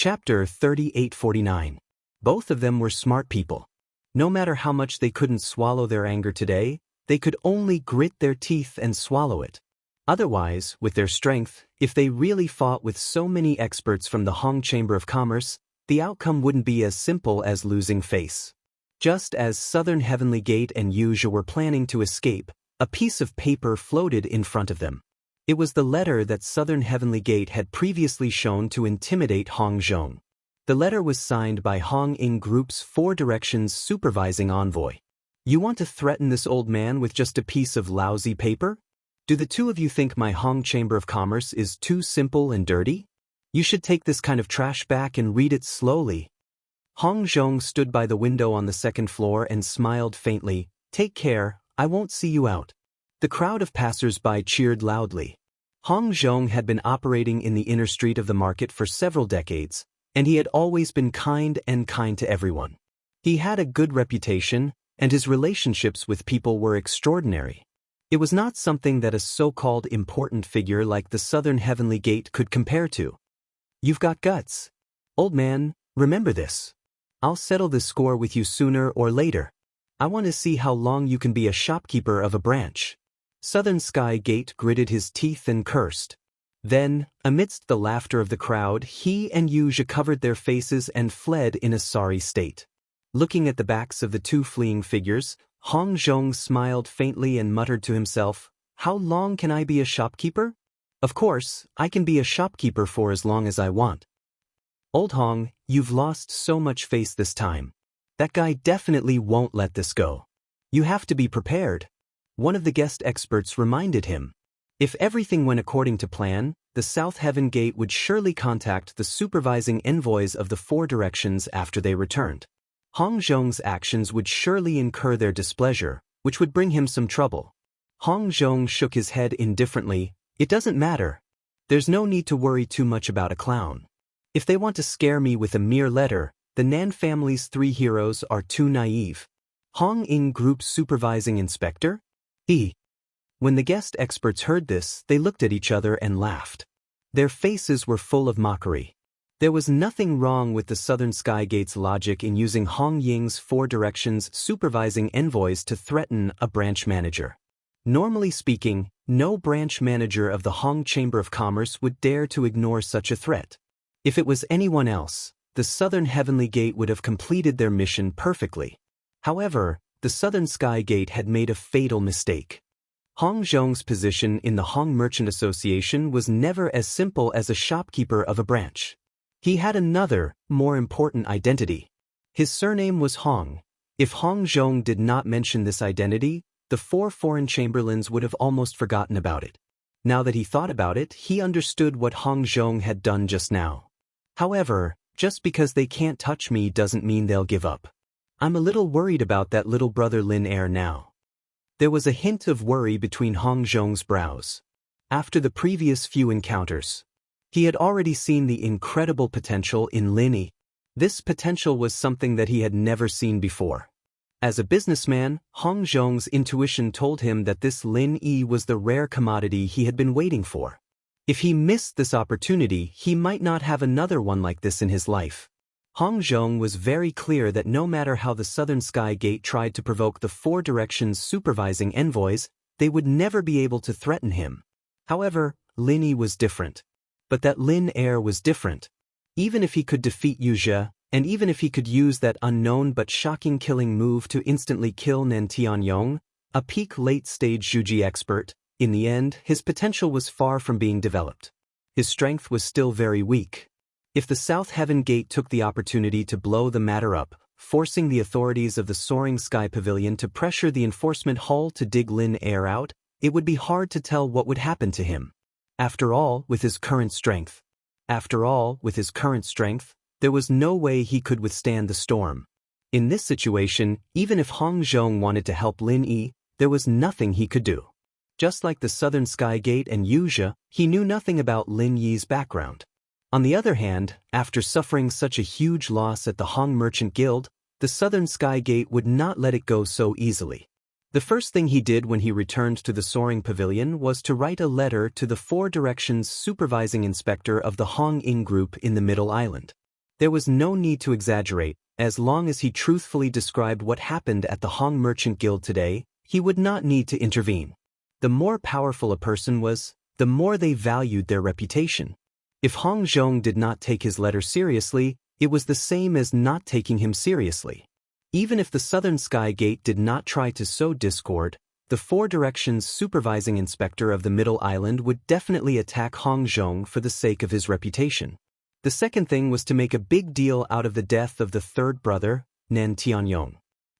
Chapter 3849. Both of them were smart people. No matter how much they couldn't swallow their anger today, they could only grit their teeth and swallow it. Otherwise, with their strength, if they really fought with so many experts from the Hong Chamber of Commerce, the outcome wouldn't be as simple as losing face. Just as Southern Heavenly Gate and Wuxia were planning to escape, a piece of paper floated in front of them. It was the letter that Southern Heavenly Gate had previously shown to intimidate Hong Zhong. The letter was signed by Hong Ying Group's Four Directions supervising envoy. You want to threaten this old man with just a piece of lousy paper? Do the two of you think my Hong Chamber of Commerce is too simple and dirty? You should take this kind of trash back and read it slowly. Hong Zhong stood by the window on the second floor and smiled faintly. Take care, I won't see you out. The crowd of passers-by cheered loudly. Hong Zhong had been operating in the inner street of the market for several decades, and he had always been kind to everyone. He had a good reputation, and his relationships with people were extraordinary. It was not something that a so-called important figure like the Southern Heavenly Gate could compare to. You've got guts. Old man, remember this. I'll settle this score with you sooner or later. I want to see how long you can be a shopkeeper of a branch. Southern Sky Gate gritted his teeth and cursed. Then, amidst the laughter of the crowd, he and Wuxia covered their faces and fled in a sorry state. Looking at the backs of the two fleeing figures, Hong Zhong smiled faintly and muttered to himself, How long can I be a shopkeeper? Of course, I can be a shopkeeper for as long as I want. Old Hong, you've lost so much face this time. That guy definitely won't let this go. You have to be prepared. One of the guest experts reminded him. If everything went according to plan, the South Heaven Gate would surely contact the supervising envoys of the Four Directions after they returned. Hong Zhong's actions would surely incur their displeasure, which would bring him some trouble. Hong Zhong shook his head indifferently. It doesn't matter. There's no need to worry too much about a clown. If they want to scare me with a mere letter, the Nan family's three heroes are too naive. Hong Ying Group supervising inspector? When the guest experts heard this, they looked at each other and laughed. Their faces were full of mockery. There was nothing wrong with the Southern Sky Gate's logic in using Hong Ying's Four Directions supervising envoys to threaten a branch manager. Normally speaking, no branch manager of the Hong Chamber of Commerce would dare to ignore such a threat. If it was anyone else, the Southern Heavenly Gate would have completed their mission perfectly. However, the Southern Sky Gate had made a fatal mistake. Hong Zhong's position in the Hong Merchant Association was never as simple as a shopkeeper of a branch. He had another, more important identity. His surname was Hong. If Hong Zhong did not mention this identity, the four foreign chamberlains would have almost forgotten about it. Now that he thought about it, he understood what Hong Zhong had done just now. However, just because they can't touch me doesn't mean they'll give up. I'm a little worried about that little brother Lin Air now. There was a hint of worry between Hong Zhong's brows. After the previous few encounters, he had already seen the incredible potential in Lin Yi. This potential was something that he had never seen before. As a businessman, Hong Zhong's intuition told him that this Lin Yi was the rare commodity he had been waiting for. If he missed this opportunity, he might not have another one like this in his life. Hong Zhong was very clear that no matter how the Southern Sky Gate tried to provoke the Four Directions supervising envoys, they would never be able to threaten him. However, Lin Yi was different. But that Lin Air was different. Even if he could defeat Wuxia, and even if he could use that unknown but shocking killing move to instantly kill Nan Tianyong, a peak late-stage Zhuji expert, in the end, his potential was far from being developed. His strength was still very weak. If the South Heaven Gate took the opportunity to blow the matter up, forcing the authorities of the Soaring Sky Pavilion to pressure the enforcement hull to dig Lin Air out, it would be hard to tell what would happen to him. After all, with his current strength, there was no way he could withstand the storm. In this situation, even if Hong Zhong wanted to help Lin Yi, there was nothing he could do. Just like the Southern Sky Gate and Wuxia, he knew nothing about Lin Yi's background. On the other hand, after suffering such a huge loss at the Hong Merchant Guild, the Southern Sky Gate would not let it go so easily. The first thing he did when he returned to the Soaring Pavilion was to write a letter to the Four Directions supervising inspector of the Hong Ying Group in the Middle Island. There was no need to exaggerate. As long as he truthfully described what happened at the Hong Merchant Guild today, he would not need to intervene. The more powerful a person was, the more they valued their reputation. If Hong Zhong did not take his letter seriously, it was the same as not taking him seriously. Even if the Southern Sky Gate did not try to sow discord, the Four Directions supervising inspector of the Middle Island would definitely attack Hong Zhong for the sake of his reputation. The second thing was to make a big deal out of the death of the third brother, Nen Tianyong.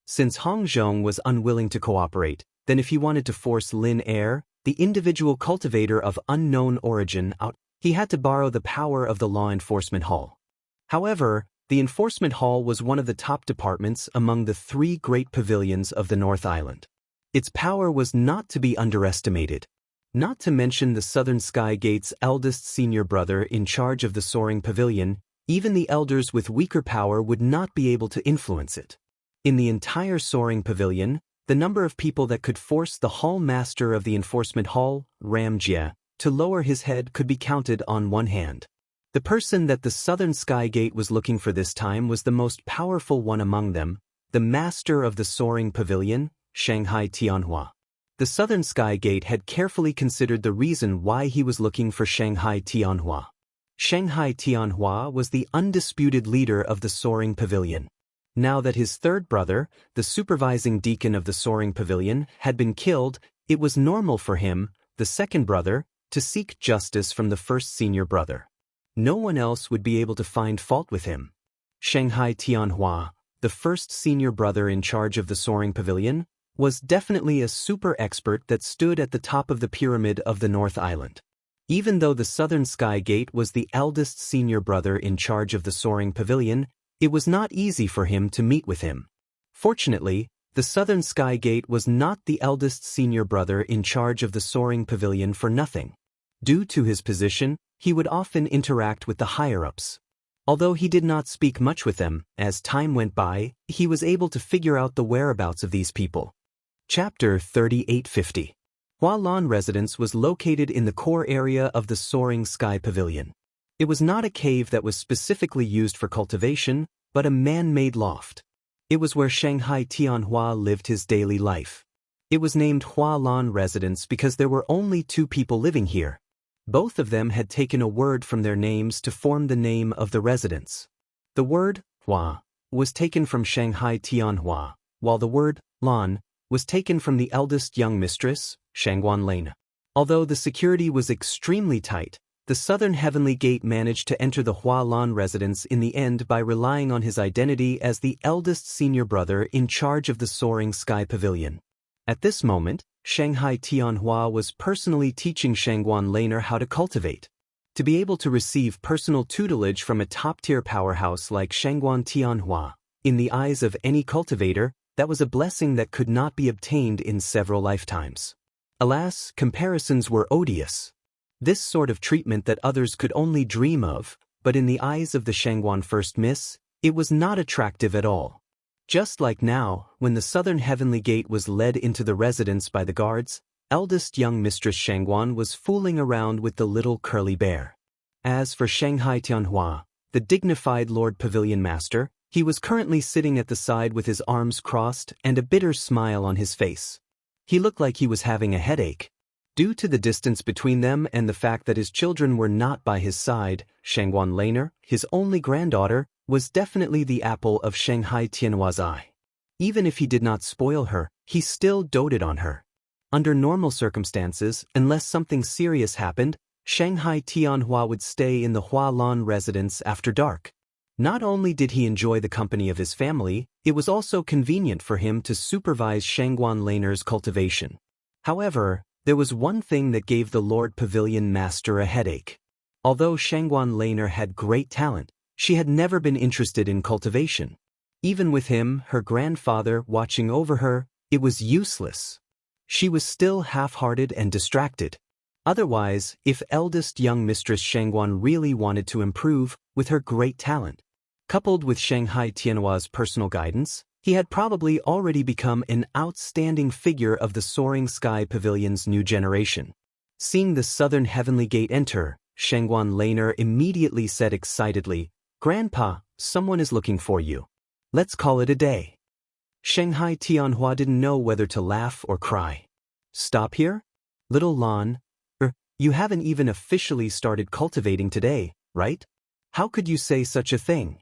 Since Hong Zhong was unwilling to cooperate, then if he wanted to force Lin Er, the individual cultivator of unknown origin, out, he had to borrow the power of the Law Enforcement Hall. However, the Enforcement Hall was one of the top departments among the three great pavilions of the North Island. Its power was not to be underestimated. Not to mention the Southern Sky Gate's eldest senior brother in charge of the Soaring Pavilion, even the elders with weaker power would not be able to influence it. In the entire Soaring Pavilion, the number of people that could force the Hall Master of the Enforcement Hall, Ramjia, to lower his head could be counted on one hand. The person that the Southern Sky Gate was looking for this time was the most powerful one among them, the Master of the Soaring Pavilion, Shanghai Tianhua. The Southern Sky Gate had carefully considered the reason why he was looking for Shanghai Tianhua. Shanghai Tianhua was the undisputed leader of the Soaring Pavilion. Now that his third brother, the supervising deacon of the Soaring Pavilion, had been killed, it was normal for him, the second brother, to seek justice from the first senior brother. No one else would be able to find fault with him. Shanghai Tianhua, the first senior brother in charge of the Soaring Pavilion, was definitely a super expert that stood at the top of the pyramid of the North Island. Even though the Southern Sky Gate was the eldest senior brother in charge of the Soaring Pavilion, it was not easy for him to meet with him. Fortunately, the Southern Sky Gate was not the eldest senior brother in charge of the Soaring Pavilion for nothing. Due to his position, he would often interact with the higher-ups. Although he did not speak much with them, as time went by, he was able to figure out the whereabouts of these people. Chapter 3850. Hualan residence was located in the core area of the Soaring Sky Pavilion. It was not a cave that was specifically used for cultivation, but a man-made loft. It was where Shanghai Tianhua lived his daily life. It was named Hualan residence because there were only two people living here. Both of them had taken a word from their names to form the name of the residence. The word Hua was taken from Shanghai Tianhua, while the word Lan was taken from the eldest young mistress, Shangguan Lin. Although the security was extremely tight, the Southern Heavenly Gate managed to enter the Hualan residence in the end by relying on his identity as the eldest senior brother in charge of the Soaring Sky Pavilion. At this moment, Shanghai Tianhua was personally teaching Shangguan Laner how to cultivate. To be able to receive personal tutelage from a top-tier powerhouse like Shangguan Tianhua, in the eyes of any cultivator, that was a blessing that could not be obtained in several lifetimes. Alas, comparisons were odious. This sort of treatment that others could only dream of, but in the eyes of the Shangguan First Miss, it was not attractive at all. Just like now, when the Southern Heavenly Gate was led into the residence by the guards, eldest young Mistress Shangguan was fooling around with the little curly bear. As for Shanghai Tianhua, the dignified Lord Pavilion Master, he was currently sitting at the side with his arms crossed and a bitter smile on his face. He looked like he was having a headache. Due to the distance between them and the fact that his children were not by his side, Shangguan Laner, his only granddaughter, was definitely the apple of Shanghai Tianhua's eye. Even if he did not spoil her, he still doted on her. Under normal circumstances, unless something serious happened, Shanghai Tianhua would stay in the Hualan residence after dark. Not only did he enjoy the company of his family, it was also convenient for him to supervise Shangguan Laner's cultivation. However, there was one thing that gave the Lord Pavilion Master a headache. Although Shangguan Laner had great talent, she had never been interested in cultivation. Even with him, her grandfather, watching over her, it was useless. She was still half-hearted and distracted. Otherwise, if eldest young Mistress Shangguan really wanted to improve, with her great talent, coupled with Shanghai Tianhua's personal guidance, he had probably already become an outstanding figure of the Soaring Sky Pavilion's new generation. Seeing the Southern Heavenly Gate enter, Shangguan Laner immediately said excitedly, Grandpa, someone is looking for you. Let's call it a day. Shanghai Tianhua didn't know whether to laugh or cry. Stop here? Little Lan, you haven't even officially started cultivating today, right? How could you say such a thing?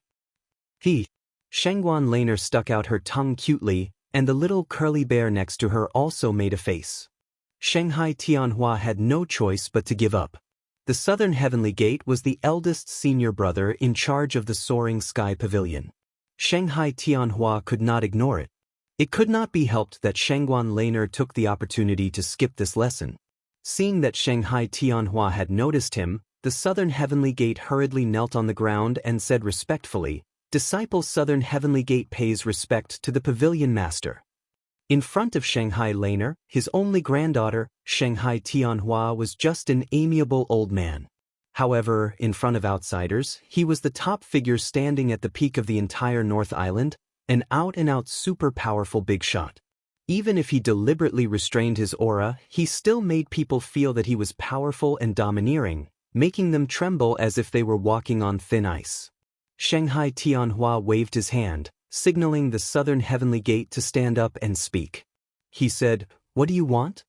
Shangguan Laner stuck out her tongue cutely, and the little curly bear next to her also made a face. Shanghai Tianhua had no choice but to give up. The Southern Heavenly Gate was the eldest senior brother in charge of the Soaring Sky Pavilion. Shanghai Tianhua could not ignore it. It could not be helped that Shangguan Laner took the opportunity to skip this lesson. Seeing that Shanghai Tianhua had noticed him, the Southern Heavenly Gate hurriedly knelt on the ground and said respectfully, "Disciple Southern Heavenly Gate pays respect to the Pavilion Master." In front of Shanghai Laner, his only granddaughter, Shanghai Tianhua, was just an amiable old man. However, in front of outsiders, he was the top figure standing at the peak of the entire North Island, an out-and-out super powerful big shot. Even if he deliberately restrained his aura, he still made people feel that he was powerful and domineering, making them tremble as if they were walking on thin ice. Shanghai Tianhua waved his hand, signaling the Southern Heavenly Gate to stand up and speak. He said, "What do you want?"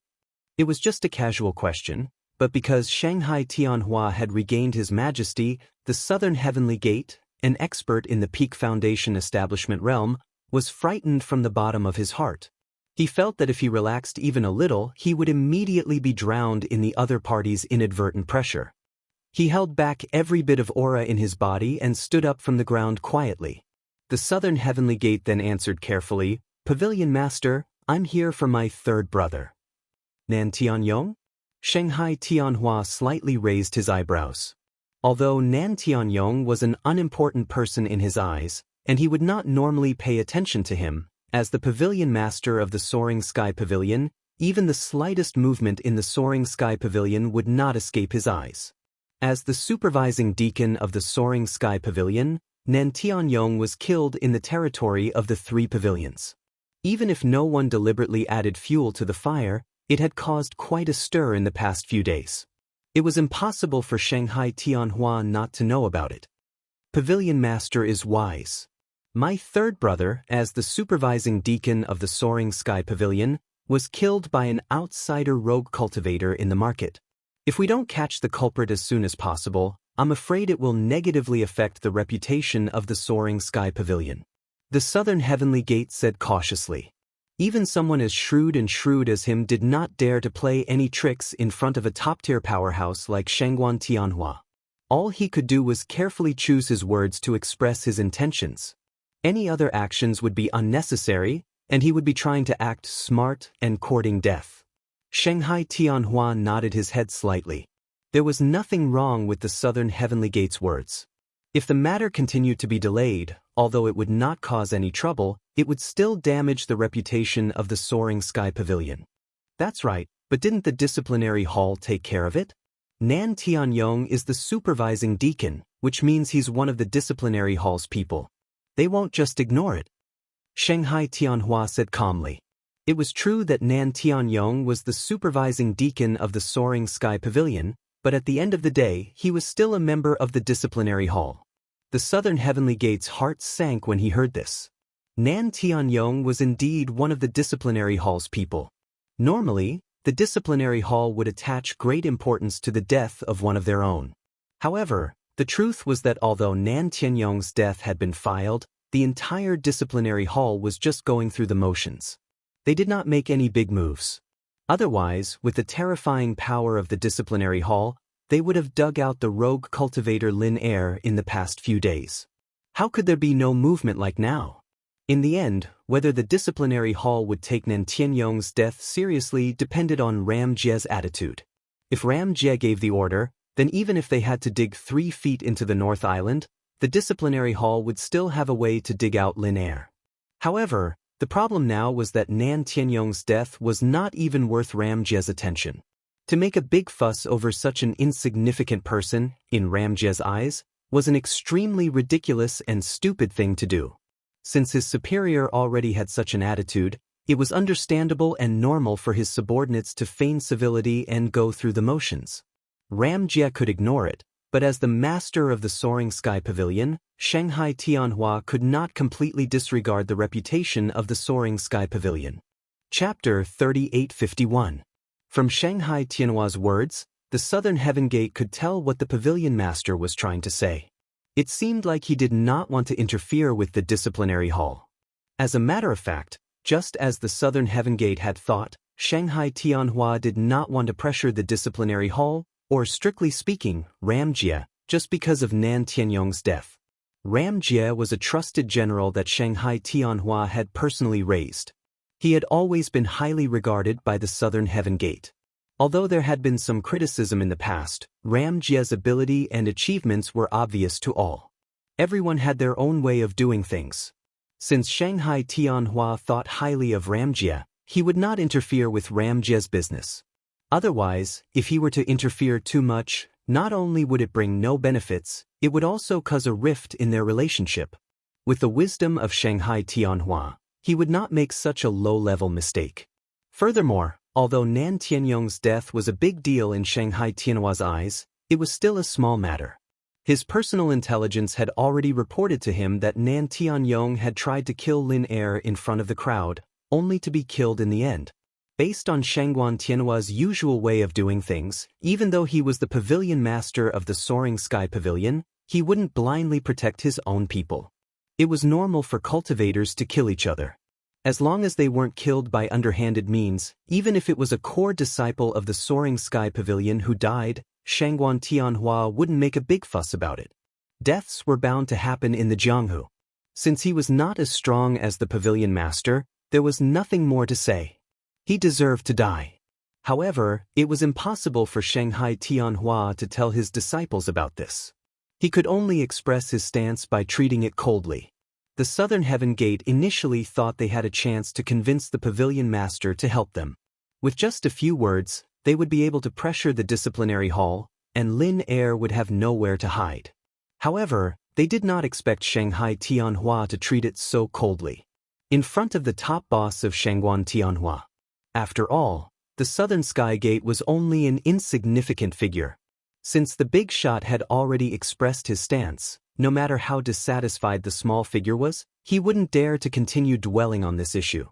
It was just a casual question, but because Shanghai Tianhua had regained his majesty, the Southern Heavenly Gate, an expert in the Peak Foundation establishment realm, was frightened from the bottom of his heart. He felt that if he relaxed even a little, he would immediately be drowned in the other party's inadvertent pressure. He held back every bit of aura in his body and stood up from the ground quietly. The Southern Heavenly Gate then answered carefully, "Pavilion Master, I'm here for my third brother." "Nan Tianyong?" Shanghai Tianhua slightly raised his eyebrows. Although Nan Tianyong was an unimportant person in his eyes, and he would not normally pay attention to him, as the Pavilion Master of the Soaring Sky Pavilion, even the slightest movement in the Soaring Sky Pavilion would not escape his eyes. As the supervising deacon of the Soaring Sky Pavilion, Nan Tianyong was killed in the territory of the three pavilions. Even if no one deliberately added fuel to the fire, it had caused quite a stir in the past few days. It was impossible for Shanghai Tianhua not to know about it. Pavilion Master is wise. My third brother, as the supervising deacon of the Soaring Sky Pavilion, was killed by an outsider rogue cultivator in the market. If we don't catch the culprit as soon as possible, I'm afraid it will negatively affect the reputation of the Soaring Sky Pavilion. The Southern Heavenly Gate said cautiously. Even someone as shrewd as him did not dare to play any tricks in front of a top-tier powerhouse like Shangguan Tianhua. All he could do was carefully choose his words to express his intentions. Any other actions would be unnecessary, and he would be trying to act smart and courting death. Shanghai Tianhua nodded his head slightly. There was nothing wrong with the Southern Heavenly Gate's words. If the matter continued to be delayed, although it would not cause any trouble, it would still damage the reputation of the Soaring Sky Pavilion. That's right, but didn't the disciplinary hall take care of it? Nan Tianyong is the supervising deacon, which means he's one of the disciplinary hall's people. They won't just ignore it. Shanghai Tianhua said calmly. It was true that Nan Tianyong was the supervising deacon of the Soaring Sky Pavilion, but at the end of the day, he was still a member of the disciplinary hall. The Southern Heavenly Gate's heart sank when he heard this. Nan Tianyong was indeed one of the disciplinary hall's people. Normally, the disciplinary hall would attach great importance to the death of one of their own. However, the truth was that although Nan Tianyong's death had been filed, the entire disciplinary hall was just going through the motions. They did not make any big moves. Otherwise, with the terrifying power of the disciplinary hall, they would have dug out the rogue cultivator Lin in the past few days. How could there be no movement like now? In the end, whether the disciplinary hall would take Nan Tianyong's death seriously depended on Ram Jie's attitude. If Ram Jie gave the order, then even if they had to dig 3 feet into the North Island, the disciplinary hall would still have a way to dig out Lin. However, the problem now was that Nan Tianyong's death was not even worth Ram Jie's attention. To make a big fuss over such an insignificant person, in Ram Jie's eyes, was an extremely ridiculous and stupid thing to do. Since his superior already had such an attitude, it was understandable and normal for his subordinates to feign civility and go through the motions. Ram Jie could ignore it, But as the master of the Soaring Sky Pavilion, Shanghai Tianhua could not completely disregard the reputation of the Soaring Sky Pavilion. Chapter 3851. From Shanghai Tianhua's words, the Southern Heaven Gate could tell what the pavilion master was trying to say. It seemed like he did not want to interfere with the disciplinary hall. As a matter of fact, just as the Southern Heaven Gate had thought, Shanghai Tianhua did not want to pressure the disciplinary hall, or strictly speaking, Ramjie, just because of Nan Tianyong's death. Ramjie was a trusted general that Shanghai Tianhua had personally raised. He had always been highly regarded by the Southern Heaven Gate. Although there had been some criticism in the past, Ramjie's ability and achievements were obvious to all. Everyone had their own way of doing things. Since Shanghai Tianhua thought highly of Ramjie, he would not interfere with Ramjie's business. Otherwise, if he were to interfere too much, not only would it bring no benefits, it would also cause a rift in their relationship. With the wisdom of Shanghai Tianhua, he would not make such a low-level mistake. Furthermore, although Nan Tianyong's death was a big deal in Shanghai Tianhua's eyes, it was still a small matter. His personal intelligence had already reported to him that Nan Tianyong had tried to kill Lin Er in front of the crowd, only to be killed in the end. Based on Shangguan Tianhua's usual way of doing things, even though he was the pavilion master of the Soaring Sky Pavilion, he wouldn't blindly protect his own people. It was normal for cultivators to kill each other. As long as they weren't killed by underhanded means, even if it was a core disciple of the Soaring Sky Pavilion who died, Shangguan Tianhua wouldn't make a big fuss about it. Deaths were bound to happen in the Jianghu. Since he was not as strong as the pavilion master, there was nothing more to say. He deserved to die. However, it was impossible for Shanghai Tianhua to tell his disciples about this. He could only express his stance by treating it coldly. The Southern Heaven Gate initially thought they had a chance to convince the pavilion master to help them. With just a few words, they would be able to pressure the disciplinary hall, and Lin Er would have nowhere to hide. However, they did not expect Shanghai Tianhua to treat it so coldly. In front of the top boss of Shangguan Tianhua. After all, the Southern Sky Gate was only an insignificant figure. Since the big shot had already expressed his stance, no matter how dissatisfied the small figure was, he wouldn't dare to continue dwelling on this issue.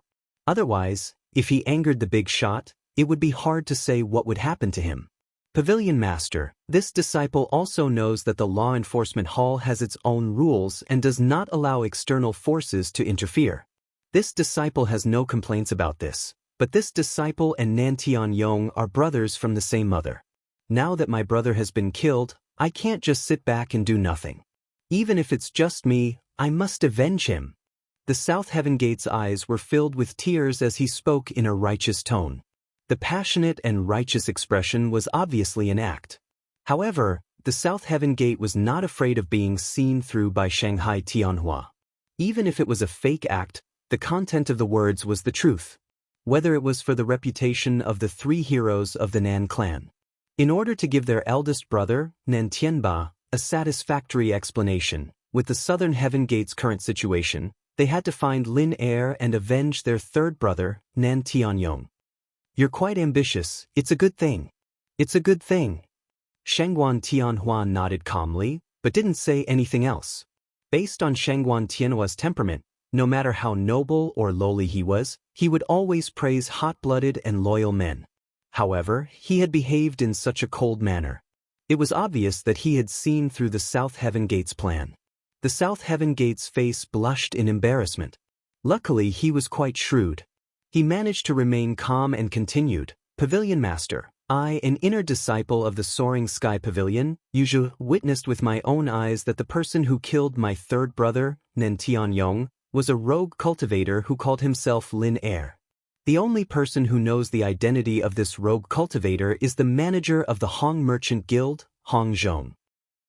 Otherwise, if he angered the big shot, it would be hard to say what would happen to him. Pavilion Master, this disciple also knows that the law enforcement hall has its own rules and does not allow external forces to interfere. This disciple has no complaints about this, but this disciple and Nan Tianyong are brothers from the same mother. Now that my brother has been killed, I can't just sit back and do nothing. Even if it's just me, I must avenge him. The South Heaven Gate's eyes were filled with tears as he spoke in a righteous tone. The passionate and righteous expression was obviously an act. However, the South Heaven Gate was not afraid of being seen through by Shanghai Tianhua. Even if it was a fake act, the content of the words was the truth. Whether it was for the reputation of the three heroes of the Nan clan. In order to give their eldest brother, Nan Tianba, a satisfactory explanation, with the Southern Heaven Gate's current situation, they had to find Lin Er and avenge their third brother, Nan Tianyong. You're quite ambitious, it's a good thing. It's a good thing. Shangguan Tianhua nodded calmly, but didn't say anything else. Based on Shangguan Tianhua's temperament, no matter how noble or lowly he was, he would always praise hot-blooded and loyal men. However, he had behaved in such a cold manner. It was obvious that he had seen through the South Heaven Gate's plan. The South Heaven Gate's face blushed in embarrassment. Luckily, he was quite shrewd. He managed to remain calm and continued, Pavilion Master, I, an inner disciple of the Soaring Sky Pavilion, witnessed with my own eyes that the person who killed my third brother, Nan Tianyong, was a rogue cultivator who called himself Lin Er. The only person who knows the identity of this rogue cultivator is the manager of the Hong Merchant Guild, Hong Zhong.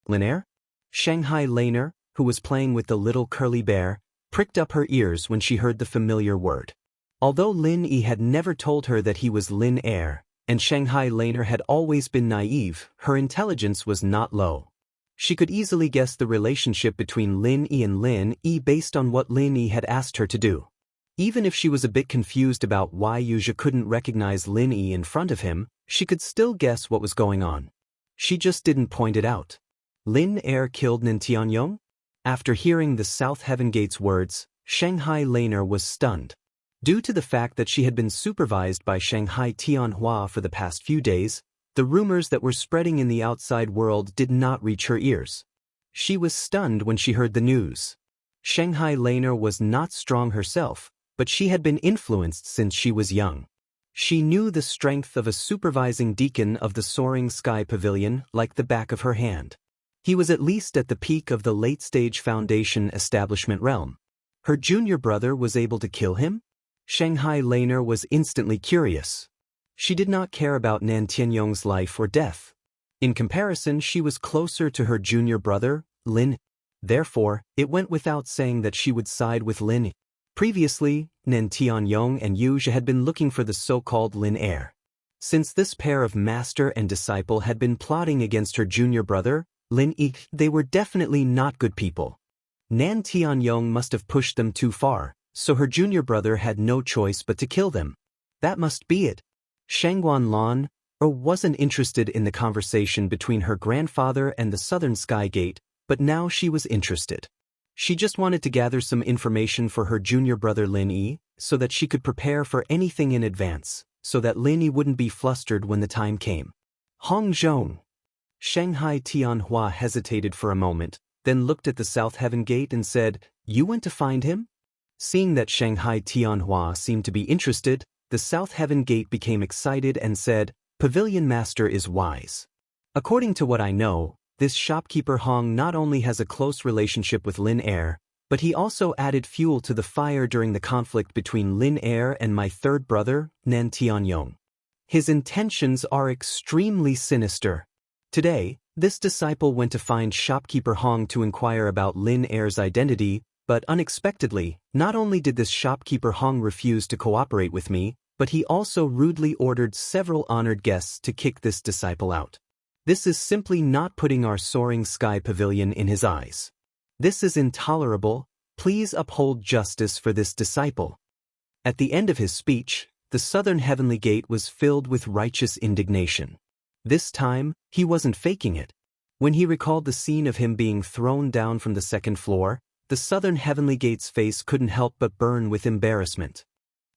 Lin Er? Shanghai Laner, who was playing with the little curly bear, pricked up her ears when she heard the familiar word. Although Lin Yi had never told her that he was Lin Er, and Shanghai Laner had always been naive, her intelligence was not low. She could easily guess the relationship between Lin Yi and Lin Yi based on what Lin Yi had asked her to do. Even if she was a bit confused about why Yuja couldn't recognize Lin Yi in front of him, she could still guess what was going on. She just didn't point it out. Lin Er killed Nin Tianyong? After hearing the South Heaven Gate's words, Shanghai Laner was stunned. Due to the fact that she had been supervised by Shanghai Tianhua for the past few days, the rumors that were spreading in the outside world did not reach her ears. She was stunned when she heard the news. Shanghai Laner was not strong herself, but she had been influenced since she was young. She knew the strength of a supervising deacon of the Soaring Sky Pavilion like the back of her hand. He was at least at the peak of the late-stage Foundation establishment realm. Her junior brother was able to kill him? Shanghai Laner was instantly curious. She did not care about Nan Tianyong's life or death. In comparison, she was closer to her junior brother, Lin. Therefore, it went without saying that she would side with Lin. Previously, Nan Tianyong and Yu Zhe had been looking for the so-called Lin heir. Since this pair of master and disciple had been plotting against her junior brother, Lin Yi, they were definitely not good people. Nan Tianyong must have pushed them too far, so her junior brother had no choice but to kill them. That must be it. Shangguan Lan wasn't interested in the conversation between her grandfather and the Southern Sky Gate, but now she was interested. She just wanted to gather some information for her junior brother Lin Yi, so that she could prepare for anything in advance, so that Lin Yi wouldn't be flustered when the time came. Hong Zhong. Shanghai Tianhua hesitated for a moment, then looked at the South Heaven Gate and said, "You went to find him?" Seeing that Shanghai Tianhua seemed to be interested, the South Heaven Gate became excited and said, "Pavilion Master is wise. According to what I know, this shopkeeper Hong not only has a close relationship with Lin Er, but he also added fuel to the fire during the conflict between Lin Er and my third brother, Nan Tianyong. His intentions are extremely sinister. Today, this disciple went to find shopkeeper Hong to inquire about Lin Er's identity, but unexpectedly, not only did this shopkeeper Hong refuse to cooperate with me, but he also rudely ordered several honored guests to kick this disciple out. This is simply not putting our Soaring Sky Pavilion in his eyes. This is intolerable. Please uphold justice for this disciple." At the end of his speech, the Southern Heavenly Gate was filled with righteous indignation. This time, he wasn't faking it. When he recalled the scene of him being thrown down from the second floor, the Southern Heavenly Gate's face couldn't help but burn with embarrassment.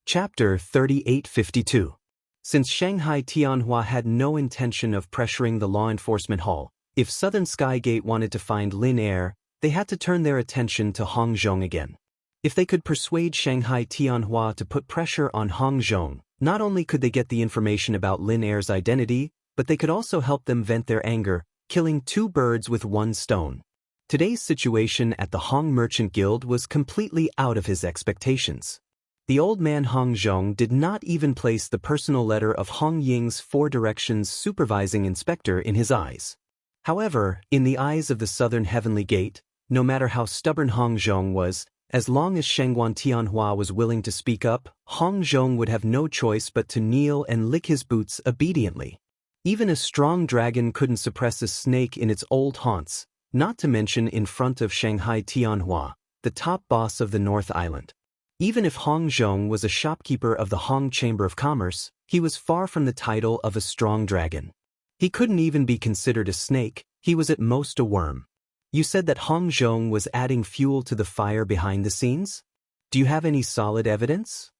Chapter 3852. Since Shanghai Tianhua had no intention of pressuring the law enforcement hall, if Southern Sky Gate wanted to find Lin Er, they had to turn their attention to Hong Zhong again. If they could persuade Shanghai Tianhua to put pressure on Hong Zhong, not only could they get the information about Lin Er's identity, but they could also help them vent their anger, killing two birds with one stone. Today's situation at the Hong Merchant Guild was completely out of his expectations. The old man Hong Zhong did not even place the personal letter of Hong Ying's Four Directions supervising inspector in his eyes. However, in the eyes of the Southern Heavenly Gate, no matter how stubborn Hong Zhong was, as long as Shangguan Tianhua was willing to speak up, Hong Zhong would have no choice but to kneel and lick his boots obediently. Even a strong dragon couldn't suppress a snake in its old haunts, not to mention in front of Shanghai Tianhua, the top boss of the North Island. Even if Hong Zhong was a shopkeeper of the Hong Chamber of Commerce, he was far from the title of a strong dragon. He couldn't even be considered a snake, he was at most a worm. You said that Hong Zhong was adding fuel to the fire behind the scenes? Do you have any solid evidence?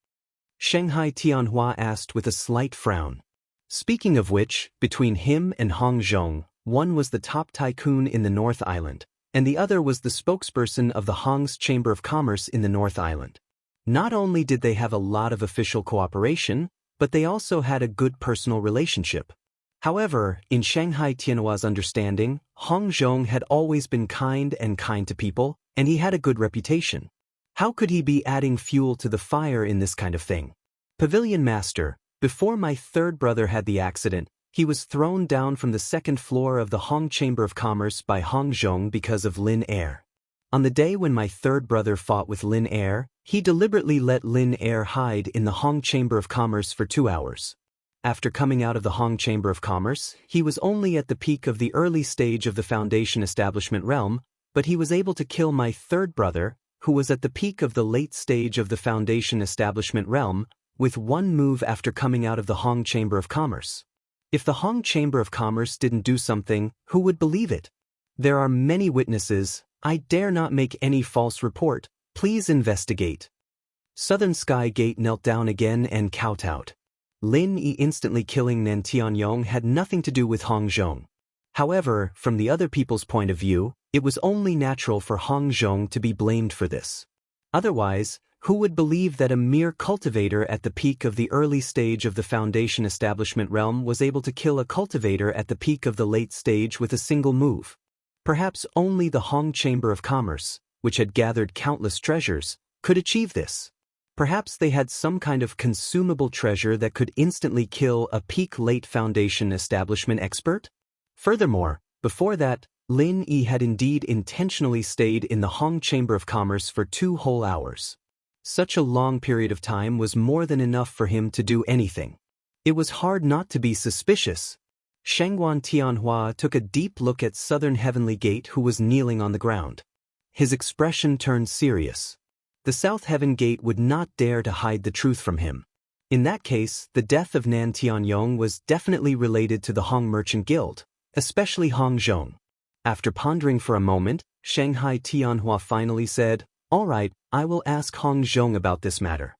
Shanghai Tianhua asked with a slight frown. Speaking of which, between him and Hong Zhong, one was the top tycoon in the North Island, and the other was the spokesperson of the Hong's Chamber of Commerce in the North Island. Not only did they have a lot of official cooperation, but they also had a good personal relationship. However, in Shanghai Tianhua's understanding, Hong Zhong had always been kind to people, and he had a good reputation. How could he be adding fuel to the fire in this kind of thing? Pavilion Master, before my third brother had the accident, he was thrown down from the second floor of the Hong Chamber of Commerce by Hong Zhong because of Lin Er. On the day when my third brother fought with Lin Er, he deliberately let Lin Er hide in the Hong Chamber of Commerce for 2 hours. After coming out of the Hong Chamber of Commerce, he was only at the peak of the early stage of the Foundation establishment realm, but he was able to kill my third brother, who was at the peak of the late stage of the Foundation establishment realm, with one move after coming out of the Hong Chamber of Commerce. If the Hong Chamber of Commerce didn't do something, who would believe it? There are many witnesses. I dare not make any false report. Please investigate. Southern Sky Gate knelt down again and kowtowed. Lin Yi instantly killing Nan Tianyong had nothing to do with Hong Zhong. However, from the other people's point of view, it was only natural for Hong Zhong to be blamed for this. Otherwise, who would believe that a mere cultivator at the peak of the early stage of the Foundation establishment realm was able to kill a cultivator at the peak of the late stage with a single move? Perhaps only the Hong Chamber of Commerce, which had gathered countless treasures, could achieve this. Perhaps they had some kind of consumable treasure that could instantly kill a peak late Foundation establishment expert? Furthermore, before that, Lin Yi had indeed intentionally stayed in the Hong Chamber of Commerce for 2 whole hours. Such a long period of time was more than enough for him to do anything. It was hard not to be suspicious. Shangguan Tianhua took a deep look at Southern Heavenly Gate, who was kneeling on the ground. His expression turned serious. The South Heaven Gate would not dare to hide the truth from him. In that case, the death of Nan Tianyong was definitely related to the Hong Merchant Guild, especially Hong Zhong. After pondering for a moment, Shanghai Tianhua finally said, "All right, I will ask Hong Zhong about this matter."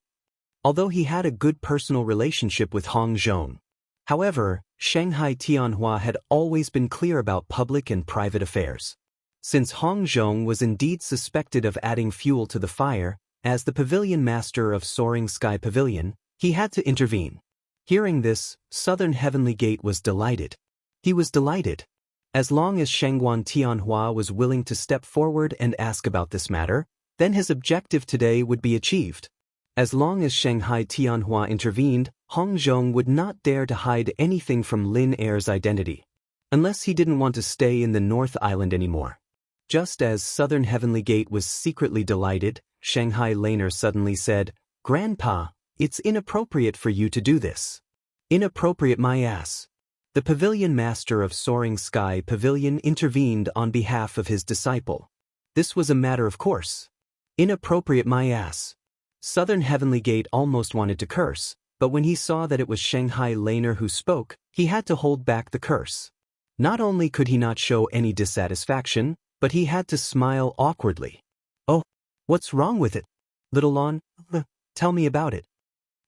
Although he had a good personal relationship with Hong Zhong. However, Shanghai Tianhua had always been clear about public and private affairs. Since Hong Zhong was indeed suspected of adding fuel to the fire, as the pavilion master of Soaring Sky Pavilion, he had to intervene. Hearing this, Southern Heavenly Gate was delighted. He was delighted. As long as Shangguan Tianhua was willing to step forward and ask about this matter, then his objective today would be achieved. As long as Shanghai Tianhua intervened, Hong Zhong would not dare to hide anything from Lin Er's identity. Unless he didn't want to stay in the North Island anymore. Just as Southern Heavenly Gate was secretly delighted, Shanghai Laner suddenly said, "Grandpa, it's inappropriate for you to do this." "Inappropriate my ass." The pavilion master of Soaring Sky Pavilion intervened on behalf of his disciple. This was a matter of course. "Inappropriate my ass." Southern Heavenly Gate almost wanted to curse, but when he saw that it was Shanghai Laner who spoke, he had to hold back the curse. Not only could he not show any dissatisfaction, but he had to smile awkwardly. "Oh, what's wrong with it? Little Lon, tell me about it."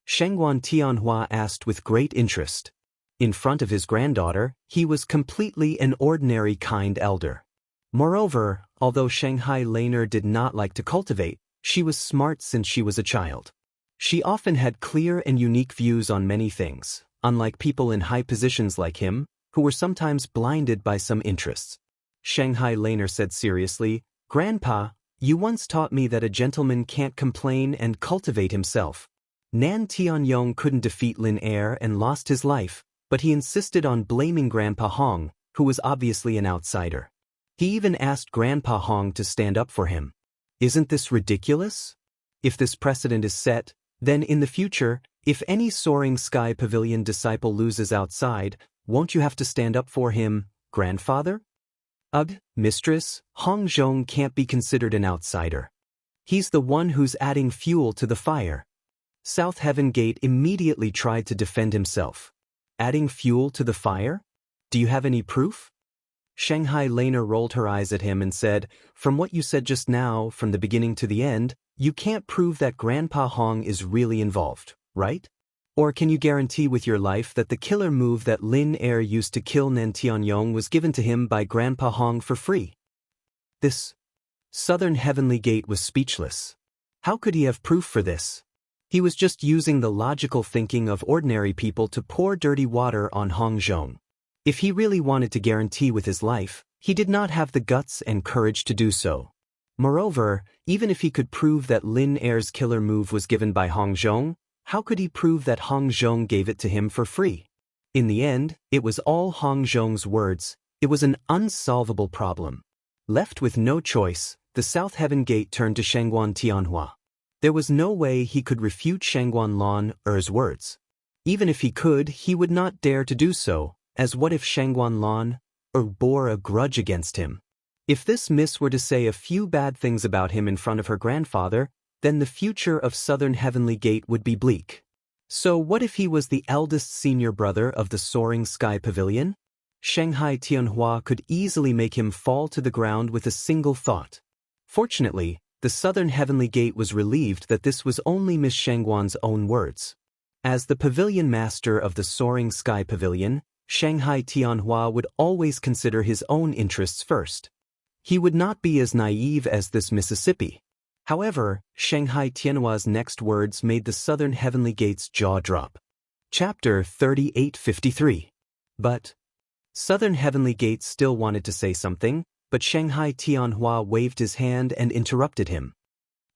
Shangguan Tianhua asked with great interest. In front of his granddaughter, he was completely an ordinary kind elder. Moreover, although Shanghai Laner did not like to cultivate, she was smart since she was a child. She often had clear and unique views on many things, unlike people in high positions like him, who were sometimes blinded by some interests. Shanghai Laner said seriously, "Grandpa, you once taught me that a gentleman can't complain and cultivate himself. Nan Tianyong couldn't defeat Lin Er and lost his life, but he insisted on blaming Grandpa Hong, who was obviously an outsider. He even asked Grandpa Hong to stand up for him. Isn't this ridiculous? If this precedent is set, then in the future, if any Soaring Sky Pavilion disciple loses outside, won't you have to stand up for him, grandfather?" "Ugh, mistress, Hong Zhong can't be considered an outsider. He's the one who's adding fuel to the fire." South Heaven Gate immediately tried to defend himself. "Adding fuel to the fire? Do you have any proof?" Shanghai Laner rolled her eyes at him and said, "From what you said just now, from the beginning to the end, you can't prove that Grandpa Hong is really involved, right? Or can you guarantee with your life that the killer move that Lin Er used to kill Nan Tianyong was given to him by Grandpa Hong for free?" This Southern Heavenly Gate was speechless. How could he have proof for this? He was just using the logical thinking of ordinary people to pour dirty water on Hong Zhong. If he really wanted to guarantee with his life, he did not have the guts and courage to do so. Moreover, even if he could prove that Lin Er's killer move was given by Hong Zhong, how could he prove that Hong Zhong gave it to him for free? In the end, it was all Hong Zhong's words. It was an unsolvable problem. Left with no choice, the South Heaven Gate turned to Shangguan Tianhua. There was no way he could refute Shangguan Lan Er's words. Even if he could, he would not dare to do so, as what if Shangguan Lan Er bore a grudge against him? If this miss were to say a few bad things about him in front of her grandfather, then the future of Southern Heavenly Gate would be bleak. So what if he was the eldest senior brother of the Soaring Sky Pavilion? Shanghai Tianhua could easily make him fall to the ground with a single thought. Fortunately, the Southern Heavenly Gate was relieved that this was only Miss Shangguan's own words. As the pavilion master of the Soaring Sky Pavilion, Shanghai Tianhua would always consider his own interests first. He would not be as naive as this Mississippi. However, Shanghai Tianhua's next words made the Southern Heavenly Gate's jaw drop. Chapter 3853. But Southern Heavenly Gate still wanted to say something, but Shanghai Tianhua waved his hand and interrupted him.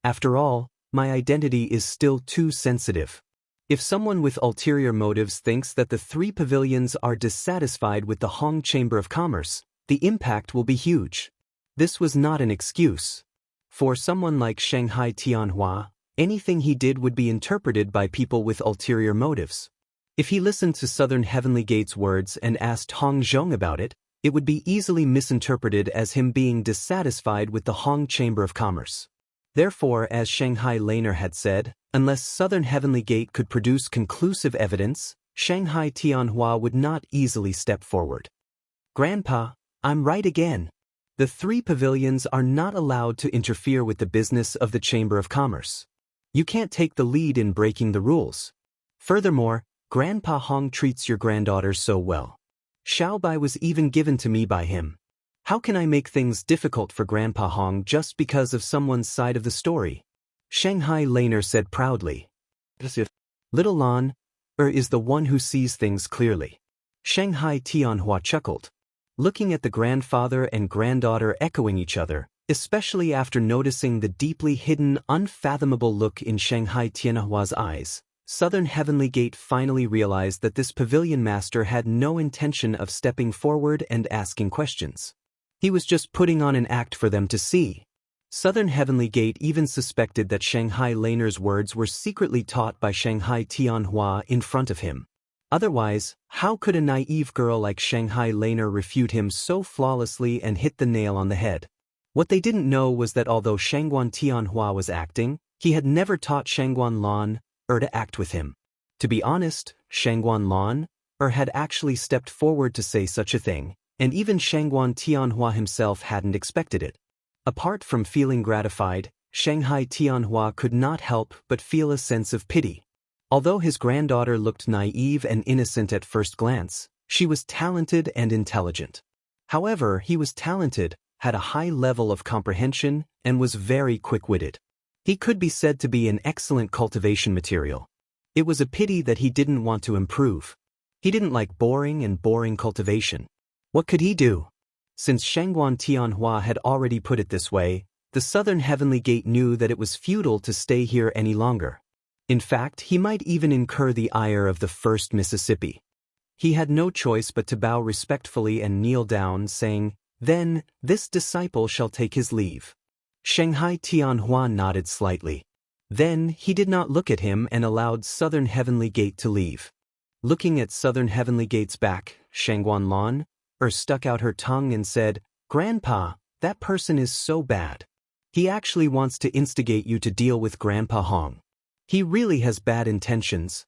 After all, my identity is still too sensitive. If someone with ulterior motives thinks that the three pavilions are dissatisfied with the Hong Chamber of Commerce, the impact will be huge. This was not an excuse. For someone like Shanghai Tianhua, anything he did would be interpreted by people with ulterior motives. If he listened to Southern Heavenly Gate's words and asked Hong Zhong about it, it would be easily misinterpreted as him being dissatisfied with the Hong Chamber of Commerce. Therefore, as Shanghai Laner had said, unless Southern Heavenly Gate could produce conclusive evidence, Shanghai Tianhua would not easily step forward. Grandpa, I'm right again. The three pavilions are not allowed to interfere with the business of the Chamber of Commerce. You can't take the lead in breaking the rules. Furthermore, Grandpa Hong treats your granddaughter so well. Xiaobai was even given to me by him. How can I make things difficult for Grandpa Hong just because of someone's side of the story? Shanghai Laner said proudly. Little Lan, is the one who sees things clearly. Shanghai Tianhua chuckled. Looking at the grandfather and granddaughter echoing each other, especially after noticing the deeply hidden, unfathomable look in Shanghai Tianhua's eyes, Southern Heavenly Gate finally realized that this pavilion master had no intention of stepping forward and asking questions. He was just putting on an act for them to see. Southern Heavenly Gate even suspected that Shanghai Laner's words were secretly taught by Shanghai Tianhua in front of him. Otherwise, how could a naive girl like Shanghai Laner refute him so flawlessly and hit the nail on the head? What they didn't know was that although Shangguan Tianhua was acting, he had never taught Shangguan Lan to act with him. To be honest, Shangguan Lan had actually stepped forward to say such a thing, and even Shangguan Tianhua himself hadn't expected it. Apart from feeling gratified, Shanghai Tianhua could not help but feel a sense of pity. Although his granddaughter looked naive and innocent at first glance, she was talented and intelligent. However, he was talented, had a high level of comprehension, and was very quick-witted. He could be said to be an excellent cultivation material. It was a pity that he didn't want to improve. He didn't like boring cultivation. What could he do? Since Shangguan Tianhua had already put it this way, the Southern Heavenly Gate knew that it was futile to stay here any longer. In fact, he might even incur the ire of the First Mississippi. He had no choice but to bow respectfully and kneel down, saying, "Then, this disciple shall take his leave." Shanghai Tianhua nodded slightly. Then, he did not look at him and allowed Southern Heavenly Gate to leave. Looking at Southern Heavenly Gate's back, Shangguan Lan stuck out her tongue and said, "Grandpa, that person is so bad. He actually wants to instigate you to deal with Grandpa Hong. He really has bad intentions.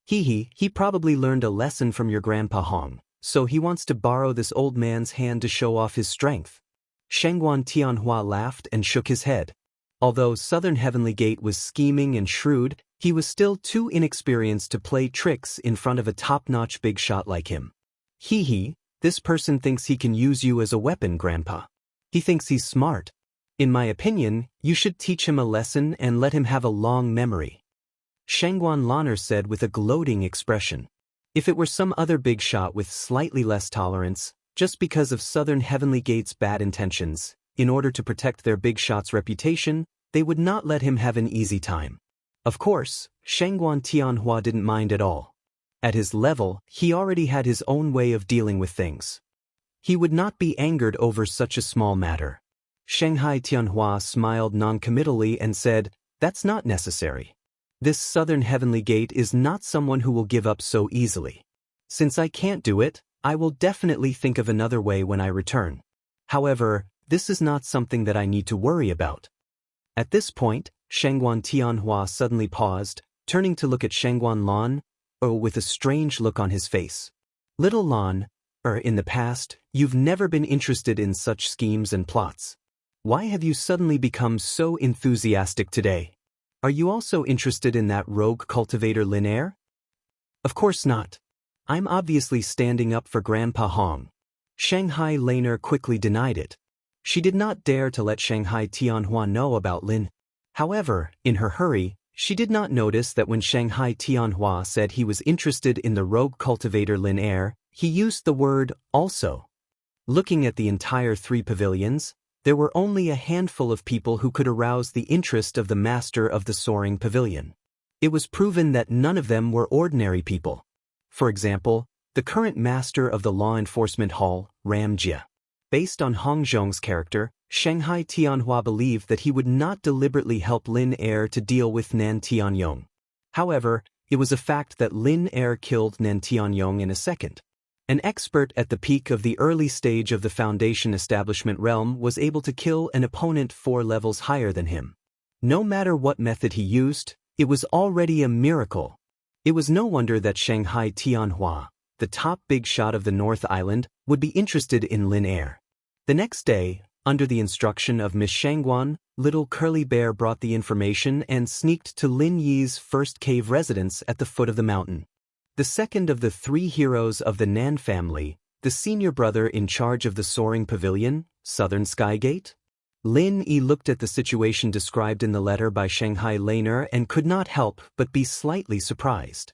He probably learned a lesson from your Grandpa Hong, so he wants to borrow this old man's hand to show off his strength." Shangguan Tianhua laughed and shook his head. Although Southern Heavenly Gate was scheming and shrewd, he was still too inexperienced to play tricks in front of a top-notch big shot like him. This person thinks he can use you as a weapon, Grandpa. He thinks he's smart. In my opinion, you should teach him a lesson and let him have a long memory. Shangguan Laner said with a gloating expression. If it were some other big shot with slightly less tolerance, just because of Southern Heavenly Gate's bad intentions, in order to protect their big shot's reputation, they would not let him have an easy time. Of course, Shangguan Tianhua didn't mind at all. At his level, he already had his own way of dealing with things. He would not be angered over such a small matter. Shanghai Tianhua smiled noncommittally and said, "That's not necessary. This Southern Heavenly Gate is not someone who will give up so easily. Since I can't do it, I will definitely think of another way when I return. However, this is not something that I need to worry about." At this point, Shangguan Tianhua suddenly paused, turning to look at Shangguan Lan, with a strange look on his face. "Little Lan, In the past, you've never been interested in such schemes and plots. Why have you suddenly become so enthusiastic today? Are you also interested in that rogue cultivator Lin? Of course not. I'm obviously standing up for Grandpa Hong. Shanghai Laner quickly denied it. She did not dare to let Shanghai Tianhua know about Lin. However, in her hurry, she did not notice that when Shanghai Tianhua said he was interested in the rogue cultivator Lin, he used the word also. Looking at the entire 3 pavilions, there were only a handful of people who could arouse the interest of the master of the soaring pavilion. It was proven that none of them were ordinary people. For example, the current master of the law enforcement hall, Ram Jia. Based on Hong Zhong's character, Shanghai Tianhua believed that he would not deliberately help Lin to deal with Nan Tianyong. However, it was a fact that Lin killed Nan Tianyong in a second. An expert at the peak of the early stage of the Foundation establishment realm was able to kill an opponent 4 levels higher than him. No matter what method he used, it was already a miracle. It was no wonder that Shanghai Tianhua, the top big shot of the North Island, would be interested in Lin. The next day, under the instruction of Miss Shangguan, little Curly Bear brought the information and sneaked to Lin Yi's first cave residence at the foot of the mountain. The second of the 3 heroes of the Nan family, the senior brother in charge of the soaring pavilion, Southern Skygate? Lin Yi looked at the situation described in the letter by Shanghai Laner and could not help but be slightly surprised.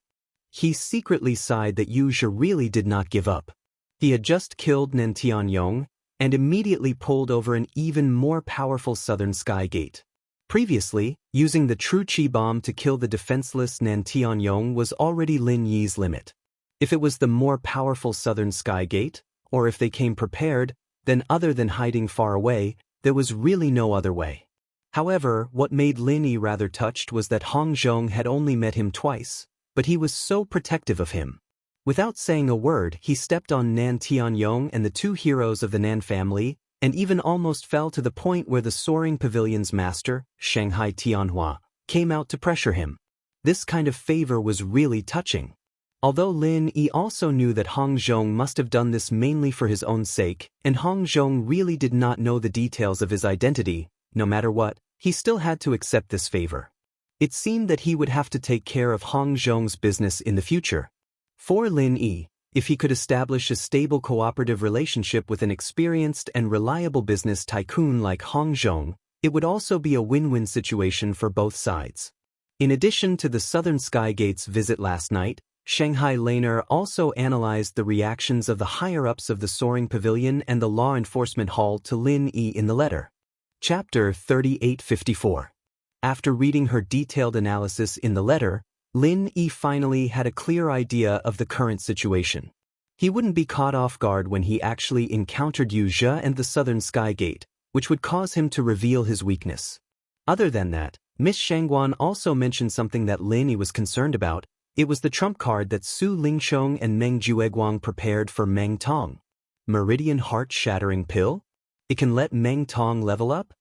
He secretly sighed that Yu Zhe really did not give up. He had just killed Nan Tianyong and immediately pulled over an even more powerful Southern Skygate. Previously, using the True Chi Bomb to kill the defenseless Nan Tianyong was already Lin Yi's limit. If it was the more powerful Southern Skygate, or if they came prepared, then other than hiding far away, there was really no other way. However, what made Lin Yi rather touched was that Hong Zhong had only met him twice, but he was so protective of him. Without saying a word, he stepped on Nan Tianyong and the 2 heroes of the Nan family, and even almost fell to the point where the soaring pavilion's master, Shanghai Tianhua, came out to pressure him. This kind of favor was really touching. Although Lin Yi also knew that Hong Zhong must have done this mainly for his own sake, and Hong Zhong really did not know the details of his identity, no matter what, he still had to accept this favor. It seemed that he would have to take care of Hong Zhong's business in the future. For Lin Yi, if he could establish a stable cooperative relationship with an experienced and reliable business tycoon like Hong Zhong, it would also be a win-win situation for both sides. In addition to the Southern Skygate's visit last night, Shanghai Laner also analyzed the reactions of the higher-ups of the Soaring Pavilion and the Law Enforcement Hall to Lin Yi in the letter. Chapter 3854. After reading her detailed analysis in the letter, Lin Yi finally had a clear idea of the current situation. He wouldn't be caught off guard when he actually encountered Yu Zhe and the Southern Skygate, which would cause him to reveal his weakness. Other than that, Miss Shangguan also mentioned something that Lin Yi was concerned about. It was the trump card that Su Lingsheng and Meng Jueguang prepared for Meng Tong. Meridian Heart-Shattering Pill? It can let Meng Tong level up?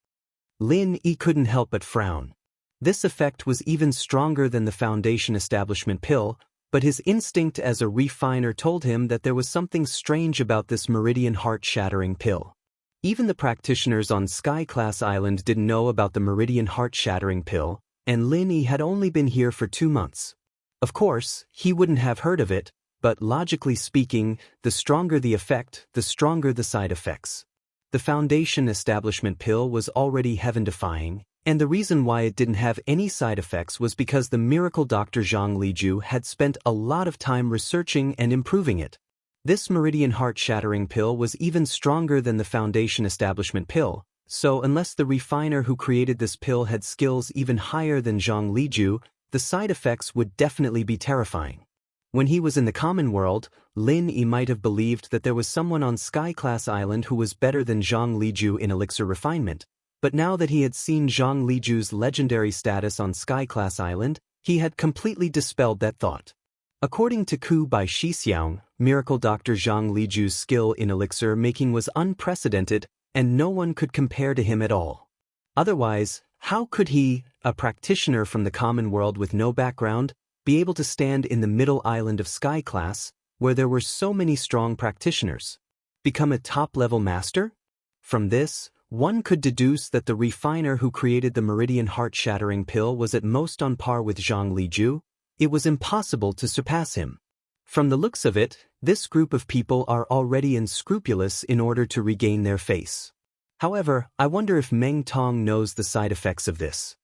Lin Yi couldn't help but frown. This effect was even stronger than the Foundation Establishment pill, but his instinct as a refiner told him that there was something strange about this Meridian Heart-Shattering pill. Even the practitioners on Sky Class Island didn't know about the Meridian Heart-Shattering pill, and Lin Yi had only been here for 2 months. Of course, he wouldn't have heard of it, but logically speaking, the stronger the effect, the stronger the side effects. The Foundation Establishment pill was already heaven-defying, and the reason why it didn't have any side effects was because the miracle Dr. Zhang Liju had spent a lot of time researching and improving it. This Meridian Heart-Shattering pill was even stronger than the Foundation Establishment pill, so unless the refiner who created this pill had skills even higher than Zhang Liju, the side effects would definitely be terrifying. When he was in the common world, Lin Yi might have believed that there was someone on Sky Class Island who was better than Zhang Liju in elixir refinement, but now that he had seen Zhang Liju's legendary status on Sky Class Island, he had completely dispelled that thought. According to Ku by Shixiang, miracle Dr. Zhang Liju's skill in elixir making was unprecedented, and no one could compare to him at all. Otherwise, how could he, a practitioner from the common world with no background, be able to stand in the middle island of Sky Class, where there were so many strong practitioners. Become a top-level master? From this, one could deduce that the refiner who created the Meridian heart-shattering pill was at most on par with Zhang Liju. It was impossible to surpass him. From the looks of it, this group of people are already unscrupulous in order to regain their face. However, I wonder if Meng Tong knows the side effects of this.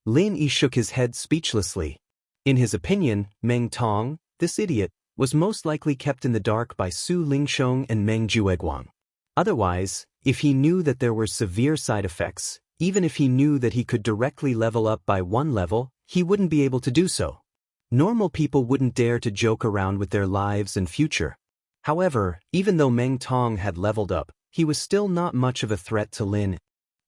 Lin Yi shook his head speechlessly. In his opinion, Meng Tong, this idiot, was most likely kept in the dark by Su Lingsheng and Meng Jueguang. Otherwise, if he knew that there were severe side effects, even if he knew that he could directly level up by one level, he wouldn't be able to do so. Normal people wouldn't dare to joke around with their lives and future. However, even though Meng Tong had leveled up, he was still not much of a threat to Lin.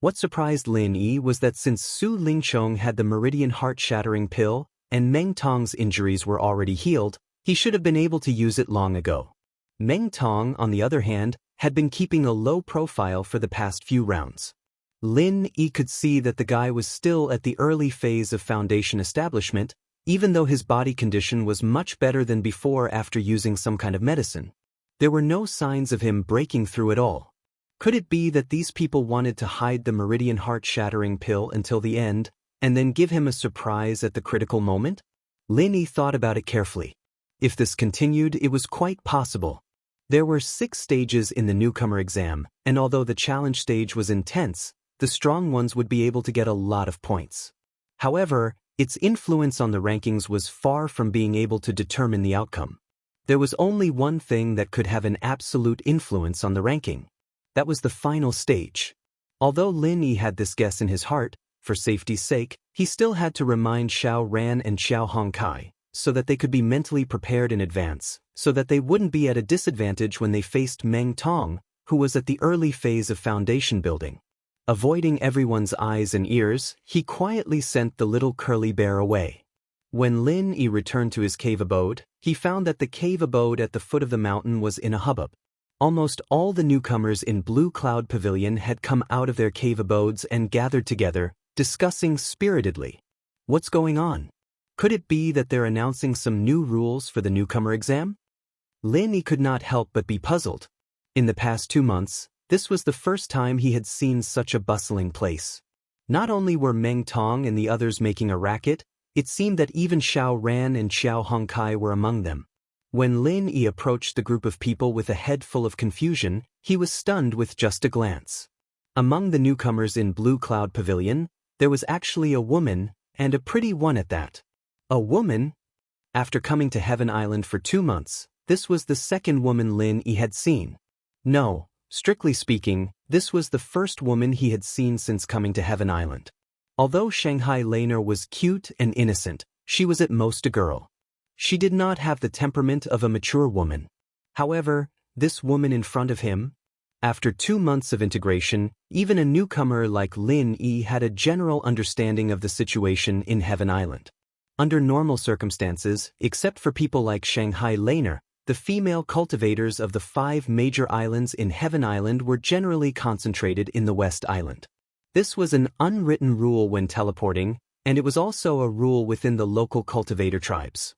What surprised Lin Yi was that since Su Lingsheng had the Meridian heart-shattering pill, and Meng Tong's injuries were already healed, he should have been able to use it long ago. Meng Tong, on the other hand, had been keeping a low profile for the past few rounds. Lin Yi could see that the guy was still at the early phase of foundation establishment, even though his body condition was much better than before after using some kind of medicine. There were no signs of him breaking through at all. Could it be that these people wanted to hide the Meridian heart-shattering pill until the end, and then give him a surprise at the critical moment? Lin Yi thought about it carefully. If this continued, it was quite possible. There were 6 stages in the newcomer exam, and although the challenge stage was intense, the strong ones would be able to get a lot of points. However, its influence on the rankings was far from being able to determine the outcome. There was only one thing that could have an absolute influence on the ranking. That was the final stage. Although Lin Yi had this guess in his heart, for safety's sake, he still had to remind Xiao Ran and Xiao Hongkai, so that they could be mentally prepared in advance, so that they wouldn't be at a disadvantage when they faced Meng Tong, who was at the early phase of foundation building. Avoiding everyone's eyes and ears, he quietly sent the little curly bear away. When Lin Yi returned to his cave abode, he found that the cave abode at the foot of the mountain was in a hubbub. Almost all the newcomers in Blue Cloud Pavilion had come out of their cave abodes and gathered together, discussing spiritedly. What's going on? Could it be that they're announcing some new rules for the newcomer exam? Lin Yi could not help but be puzzled. In the past 2 months, this was the first time he had seen such a bustling place. Not only were Meng Tong and the others making a racket, it seemed that even Xiao Ran and Xiao Hongkai were among them. When Lin Yi approached the group of people with a head full of confusion, he was stunned with just a glance. Among the newcomers in Blue Cloud Pavilion, there was actually a woman, and a pretty one at that. A woman? After coming to Heaven Island for 2 months, this was the second woman Lin Yi had seen. No. Strictly speaking, this was the first woman he had seen since coming to Heaven Island. Although Shanghai Laner was cute and innocent, she was at most a girl. She did not have the temperament of a mature woman. However, this woman in front of him? After 2 months of integration, even a newcomer like Lin Yi had a general understanding of the situation in Heaven Island. Under normal circumstances, except for people like Shanghai Laner, the female cultivators of the 5 major islands in Heaven Island were generally concentrated in the West Island. This was an unwritten rule when teleporting, and it was also a rule within the local cultivator tribes.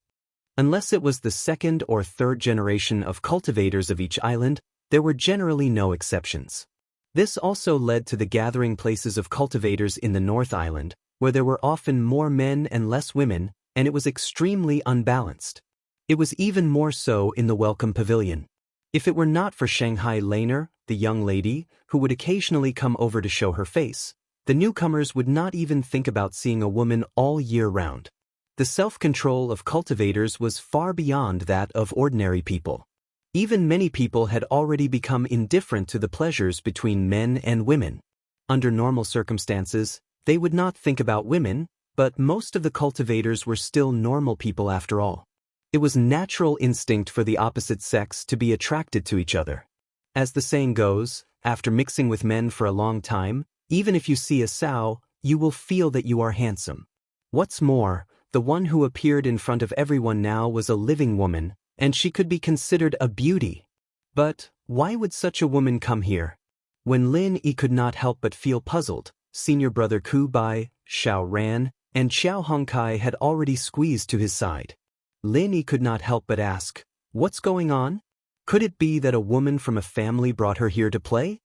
Unless it was the 2nd or 3rd generation of cultivators of each island, there were generally no exceptions. This also led to the gathering places of cultivators in the North Island, where there were often more men and less women, and it was extremely unbalanced. It was even more so in the Welcome Pavilion. If it were not for Shanghai Laner, the young lady, who would occasionally come over to show her face, the newcomers would not even think about seeing a woman all year round. The self-control of cultivators was far beyond that of ordinary people. Even many people had already become indifferent to the pleasures between men and women. Under normal circumstances, they would not think about women, but most of the cultivators were still normal people after all. It was natural instinct for the opposite sex to be attracted to each other. As the saying goes, after mixing with men for a long time, even if you see a sow, you will feel that you are handsome. What's more, the one who appeared in front of everyone now was a living woman, and she could be considered a beauty. But why would such a woman come here? When Lin Yi could not help but feel puzzled, senior brother Ku Bai, Xiao Ran, and Xiao Hongkai had already squeezed to his side. Lin Yi could not help but ask, What's going on? Could it be that a woman from a family brought her here to play?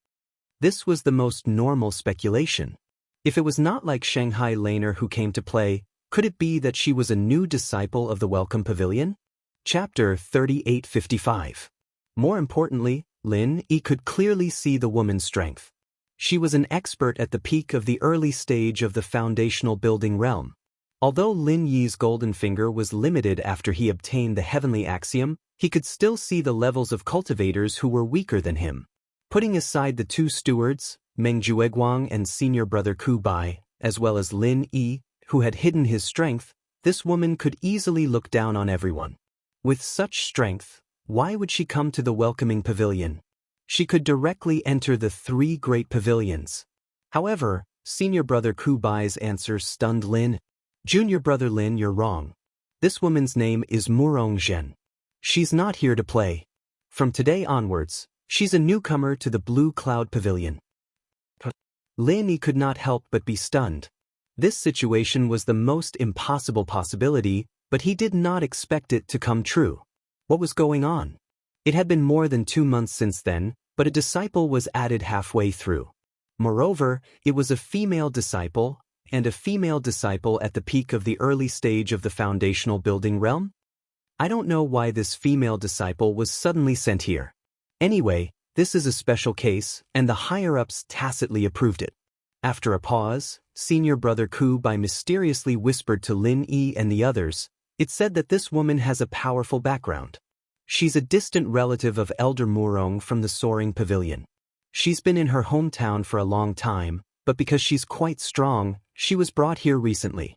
This was the most normal speculation. If it was not like Shanghai Laner who came to play, could it be that she was a new disciple of the Welcome Pavilion? Chapter 3855. More importantly, Lin Yi could clearly see the woman's strength. She was an expert at the peak of the early stage of the foundational building realm. Although Lin Yi's golden finger was limited after he obtained the heavenly axiom, he could still see the levels of cultivators who were weaker than him. Putting aside the two stewards, Meng Jueguang and senior brother Ku Bai, as well as Lin Yi, who had hidden his strength, this woman could easily look down on everyone. With such strength, why would she come to the welcoming pavilion? She could directly enter the three great pavilions. However, senior brother Ku Bai's answer stunned Lin. Junior brother Lin, you're wrong. This woman's name is Murongzhen. She's not here to play. From today onwards, she's a newcomer to the Blue Cloud Pavilion. Lin Yi could not help but be stunned. This situation was the most impossible possibility, but he did not expect it to come true. What was going on? It had been more than 2 months since then, but a disciple was added halfway through. Moreover, it was a female disciple, and a female disciple at the peak of the early stage of the foundational building realm? I don't know why this female disciple was suddenly sent here. Anyway, this is a special case, and the higher-ups tacitly approved it. After a pause, senior brother Ku Bai mysteriously whispered to Lin Yi and the others. It said that this woman has a powerful background. She's a distant relative of Elder Murong from the Soaring Pavilion. She's been in her hometown for a long time, but because she's quite strong, she was brought here recently.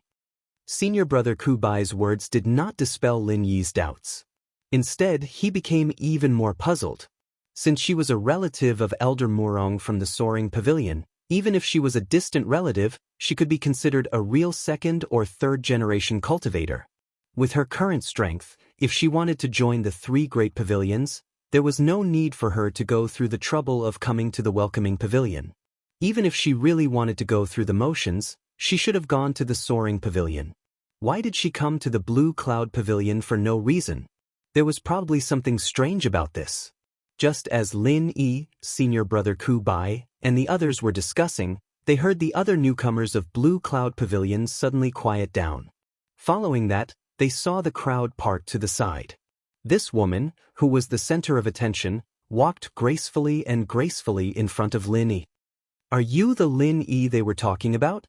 Senior brother Ku Bai's words did not dispel Lin Yi's doubts. Instead, he became even more puzzled. Since she was a relative of Elder Murong from the Soaring Pavilion, even if she was a distant relative, she could be considered a real second or third generation cultivator. With her current strength, if she wanted to join the three great pavilions, there was no need for her to go through the trouble of coming to the welcoming pavilion. Even if she really wanted to go through the motions, she should have gone to the Soaring Pavilion. Why did she come to the Blue Cloud Pavilion for no reason? There was probably something strange about this. Just as Lin Yi, senior brother Ku Bai, and the others were discussing, they heard the other newcomers of Blue Cloud Pavilion suddenly quiet down. Following that, they saw the crowd part to the side. This woman, who was the center of attention, walked gracefully in front of Lin Yi. Are you the Lin Yi they were talking about?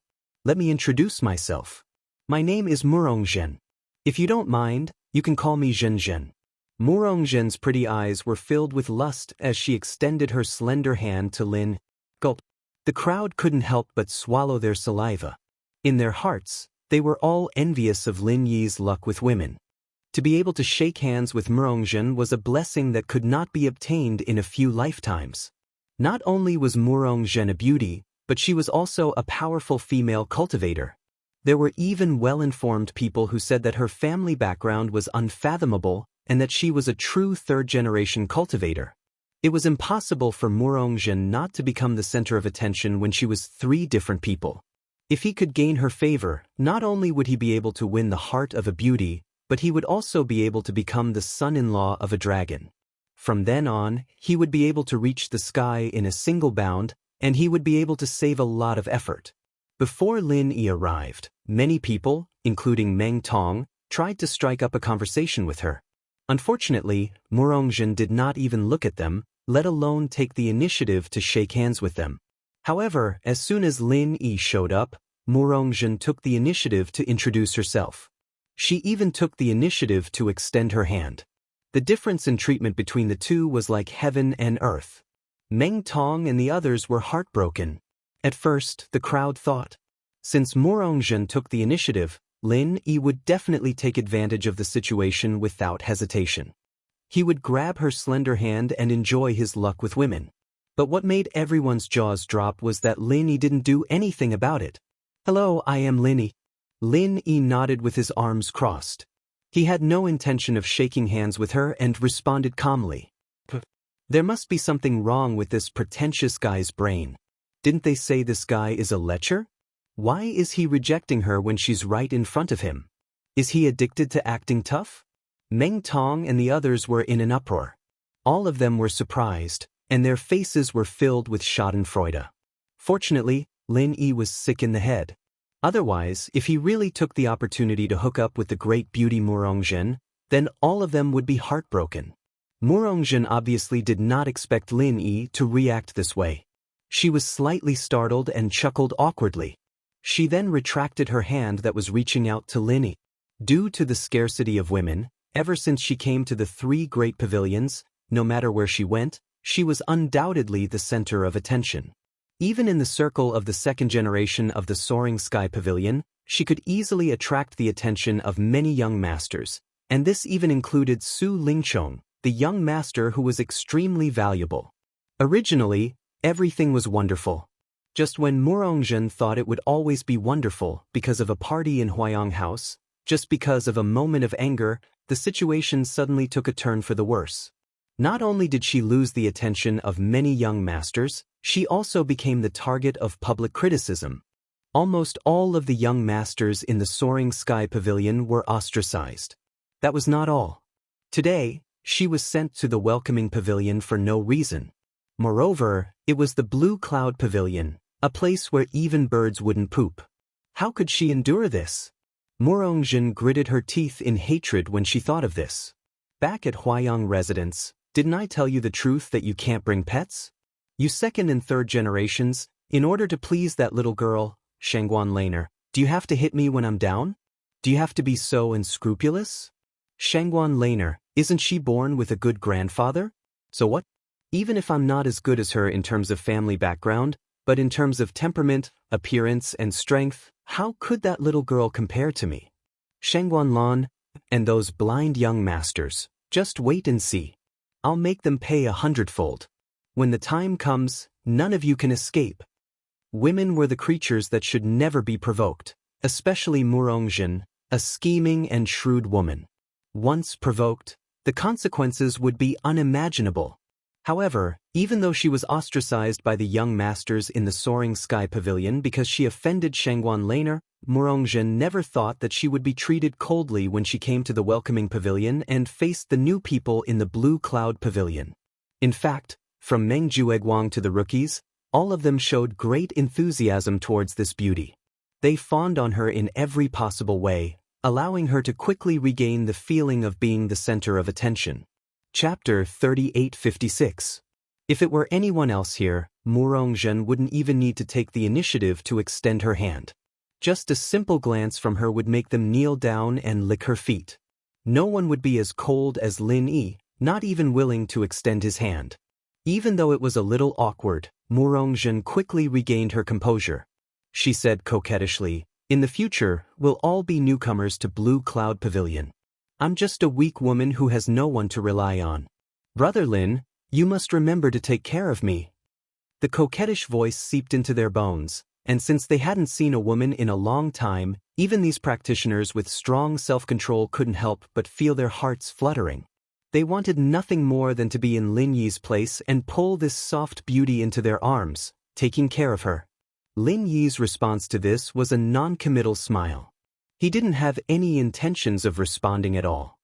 Let me introduce myself. My name is Murongzhen. If you don't mind, you can call me Zhenzhen. Murongzhen's pretty eyes were filled with lust as she extended her slender hand to Lin. Gulp. The crowd couldn't help but swallow their saliva. In their hearts, they were all envious of Lin Yi's luck with women. To be able to shake hands with Murongzhen was a blessing that could not be obtained in a few lifetimes. Not only was Murongzhen a beauty, but she was also a powerful female cultivator. There were even well-informed people who said that her family background was unfathomable and that she was a true third-generation cultivator. It was impossible for Murongzhen not to become the center of attention when she was 3 different people. If he could gain her favor, not only would he be able to win the heart of a beauty, but he would also be able to become the son-in-law of a dragon. From then on, he would be able to reach the sky in a single bound, and he would be able to save a lot of effort. Before Lin Yi arrived, many people, including Meng Tong, tried to strike up a conversation with her. Unfortunately, Murongzhen did not even look at them, let alone take the initiative to shake hands with them. However, as soon as Lin Yi showed up, Murongzhen took the initiative to introduce herself. She even took the initiative to extend her hand. The difference in treatment between the two was like heaven and earth. Meng Tong and the others were heartbroken. At first, the crowd thought, since Murongzhen took the initiative, Lin Yi would definitely take advantage of the situation without hesitation. He would grab her slender hand and enjoy his luck with women. But what made everyone's jaws drop was that Lin Yi didn't do anything about it. Hello, I am Lin Yi. Lin Yi nodded with his arms crossed. He had no intention of shaking hands with her and responded calmly. There must be something wrong with this pretentious guy's brain. Didn't they say this guy is a lecher? Why is he rejecting her when she's right in front of him? Is he addicted to acting tough? Meng Tong and the others were in an uproar. All of them were surprised, and their faces were filled with schadenfreude. Fortunately, Lin Yi was sick in the head. Otherwise, if he really took the opportunity to hook up with the great beauty Murongzhen, then all of them would be heartbroken. Murongzhen obviously did not expect Lin Yi to react this way. She was slightly startled and chuckled awkwardly. She then retracted her hand that was reaching out to Lin Yi. Due to the scarcity of women, ever since she came to the three great pavilions, no matter where she went, she was undoubtedly the center of attention. Even in the circle of the second generation of the Soaring Sky Pavilion, she could easily attract the attention of many young masters, and this even included Su Lingchong, the young master who was extremely valuable. Originally, everything was wonderful. Just when Murongzhen thought it would always be wonderful because of a party in Huayang House, just because of a moment of anger, the situation suddenly took a turn for the worse. Not only did she lose the attention of many young masters, she also became the target of public criticism. Almost all of the young masters in the Soaring Sky Pavilion were ostracized. That was not all. Today, she was sent to the Welcoming Pavilion for no reason. Moreover, it was the Blue Cloud Pavilion, a place where even birds wouldn't poop. How could she endure this? Murongzhen gritted her teeth in hatred when she thought of this. Back at Huayang residence, didn't I tell you the truth that you can't bring pets? You second and third generations, in order to please that little girl, Shangguan Laner, do you have to hit me when I'm down? Do you have to be so unscrupulous? Shangguan Laner, isn't she born with a good grandfather? So what? Even if I'm not as good as her in terms of family background, but in terms of temperament, appearance, and strength, how could that little girl compare to me? Shangguan Lan, and those blind young masters, just wait and see. I'll make them pay 100-fold. When the time comes, none of you can escape. Women were the creatures that should never be provoked, especially Murongzhen, a scheming and shrewd woman. Once provoked, the consequences would be unimaginable. However, even though she was ostracized by the young masters in the Soaring Sky Pavilion because she offended Shangguan Laner, Murongzhen never thought that she would be treated coldly when she came to the Welcoming Pavilion and faced the new people in the Blue Cloud Pavilion. In fact, from Meng Jueguang to the rookies, all of them showed great enthusiasm towards this beauty. They fawned on her in every possible way, allowing her to quickly regain the feeling of being the center of attention. Chapter 3856. If it were anyone else here, Murongzhen wouldn't even need to take the initiative to extend her hand. Just a simple glance from her would make them kneel down and lick her feet. No one would be as cold as Lin Yi, not even willing to extend his hand. Even though it was a little awkward, Murongzhen quickly regained her composure. She said coquettishly, "In the future, we'll all be newcomers to Blue Cloud Pavilion. I'm just a weak woman who has no one to rely on. Brother Lin, you must remember to take care of me." The coquettish voice seeped into their bones, and since they hadn't seen a woman in a long time, even these practitioners with strong self-control couldn't help but feel their hearts fluttering. They wanted nothing more than to be in Lin Yi's place and pull this soft beauty into their arms, taking care of her. Lin Yi's response to this was a non-committal smile. He didn't have any intentions of responding at all.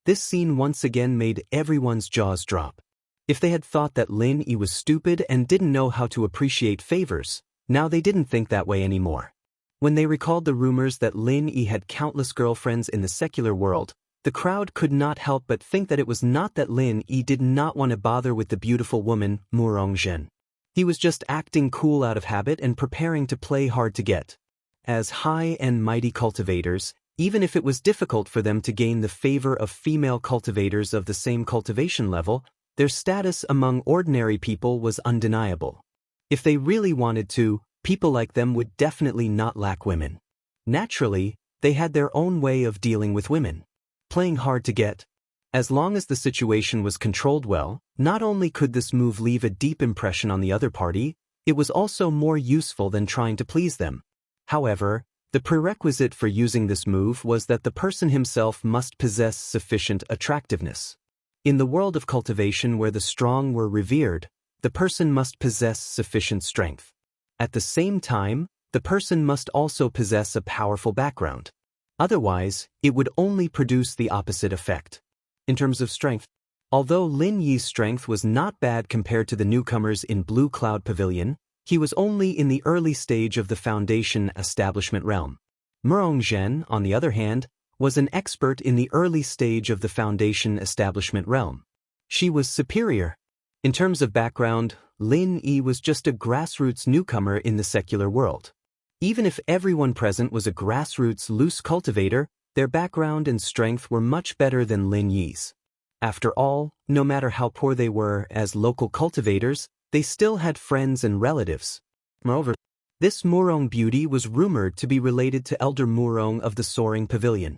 This scene once again made everyone's jaws drop. If they had thought that Lin Yi was stupid and didn't know how to appreciate favors, now they didn't think that way anymore. When they recalled the rumors that Lin Yi had countless girlfriends in the secular world, the crowd could not help but think that it was not that Lin Yi did not want to bother with the beautiful woman, Murongzhen. He was just acting cool out of habit and preparing to play hard to get. As high and mighty cultivators, even if it was difficult for them to gain the favor of female cultivators of the same cultivation level, their status among ordinary people was undeniable. If they really wanted to, people like them would definitely not lack women. Naturally, they had their own way of dealing with women. Playing hard to get. As long as the situation was controlled well, not only could this move leave a deep impression on the other party, it was also more useful than trying to please them. However, the prerequisite for using this move was that the person himself must possess sufficient attractiveness. In the world of cultivation where the strong were revered, the person must possess sufficient strength. At the same time, the person must also possess a powerful background. Otherwise, it would only produce the opposite effect. In terms of strength, although Lin Yi's strength was not bad compared to the newcomers in Blue Cloud Pavilion, he was only in the early stage of the Foundation establishment realm. Murong, on the other hand, was an expert in the early stage of the Foundation establishment realm. She was superior. In terms of background, Lin Yi was just a grassroots newcomer in the secular world. Even if everyone present was a grassroots loose cultivator, their background and strength were much better than Lin Yi's. After all, no matter how poor they were as local cultivators, they still had friends and relatives. Moreover, this Murong beauty was rumored to be related to Elder Murong of the Soaring Pavilion.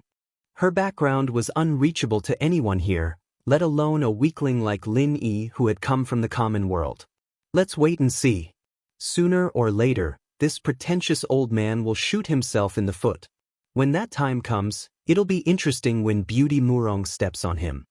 Her background was unreachable to anyone here, let alone a weakling like Lin Yi who had come from the common world. Let's wait and see. Sooner or later, this pretentious old man will shoot himself in the foot. When that time comes, it'll be interesting when Beauty Murong steps on him.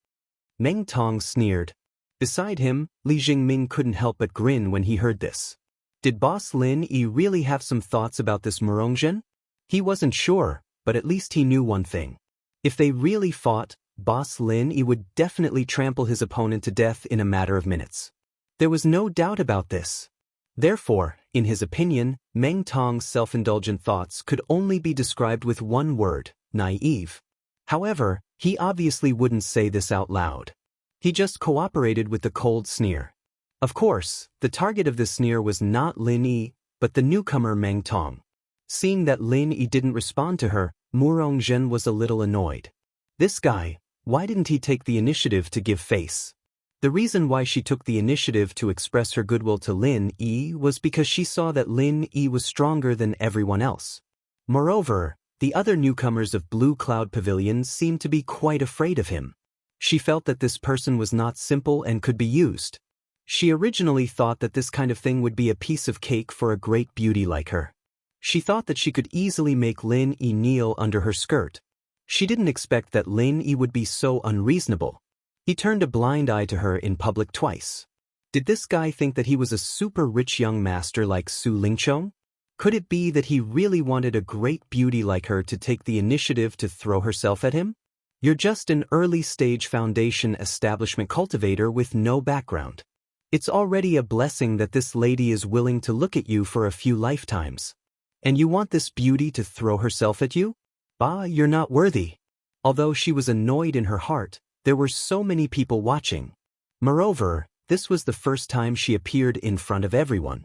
Meng Tong sneered. Beside him, Li Jingming couldn't help but grin when he heard this. Did Boss Lin Yi really have some thoughts about this Murongzhen? He wasn't sure, but at least he knew one thing. If they really fought, Boss Lin Yi would definitely trample his opponent to death in a matter of minutes. There was no doubt about this. Therefore, in his opinion, Meng Tong's self-indulgent thoughts could only be described with one word: naive. However, he obviously wouldn't say this out loud. He just cooperated with the cold sneer. Of course, the target of the sneer was not Lin Yi, but the newcomer Meng Tong. Seeing that Lin Yi didn't respond to her, Murongzhen was a little annoyed. This guy, why didn't he take the initiative to give face? The reason why she took the initiative to express her goodwill to Lin Yi was because she saw that Lin Yi was stronger than everyone else. Moreover, the other newcomers of Blue Cloud Pavilion seemed to be quite afraid of him. She felt that this person was not simple and could be used. She originally thought that this kind of thing would be a piece of cake for a great beauty like her. She thought that she could easily make Lin Yi kneel under her skirt. She didn't expect that Lin Yi would be so unreasonable. He turned a blind eye to her in public twice. Did this guy think that he was a super rich young master like Su Lingqiong? Could it be that he really wanted a great beauty like her to take the initiative to throw herself at him? You're just an early-stage Foundation establishment cultivator with no background. It's already a blessing that this lady is willing to look at you for a few lifetimes. And you want this beauty to throw herself at you? Bah, you're not worthy. Although she was annoyed in her heart, there were so many people watching. Moreover, this was the first time she appeared in front of everyone.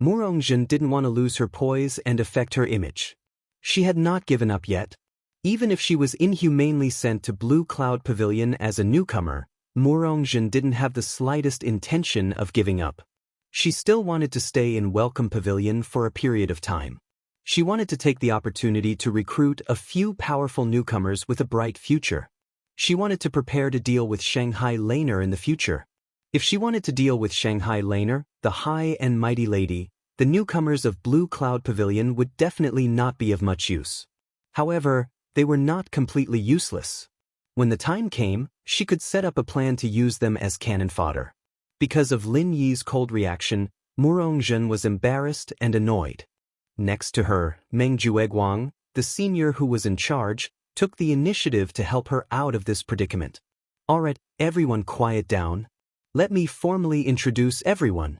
Murongzhen didn't want to lose her poise and affect her image. She had not given up yet. Even if she was inhumanely sent to Blue Cloud Pavilion as a newcomer, Murongzhen didn't have the slightest intention of giving up. She still wanted to stay in Welcome Pavilion for a period of time. She wanted to take the opportunity to recruit a few powerful newcomers with a bright future. She wanted to prepare to deal with Shanghai Laner in the future. If she wanted to deal with Shanghai Laner, the high and mighty lady, the newcomers of Blue Cloud Pavilion would definitely not be of much use. However, they were not completely useless. When the time came, she could set up a plan to use them as cannon fodder. Because of Lin Yi's cold reaction, Murongzhen was embarrassed and annoyed. Next to her, Meng Jueguang, the senior who was in charge, took the initiative to help her out of this predicament. Alright, everyone quiet down. Let me formally introduce everyone.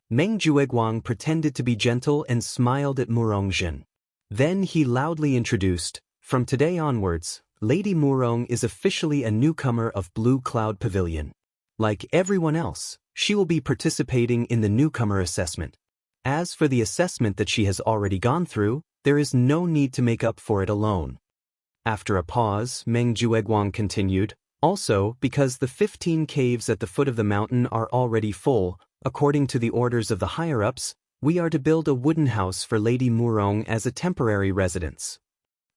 Meng Jueguang pretended to be gentle and smiled at Murongzhen. Then he loudly introduced, "From today onwards, Lady Murong is officially a newcomer of Blue Cloud Pavilion. Like everyone else, she will be participating in the newcomer assessment. As for the assessment that she has already gone through, there is no need to make up for it alone." After a pause, Meng Jueguang continued, "Also, because the 15 caves at the foot of the mountain are already full, according to the orders of the higher-ups, we are to build a wooden house for Lady Murong as a temporary residence."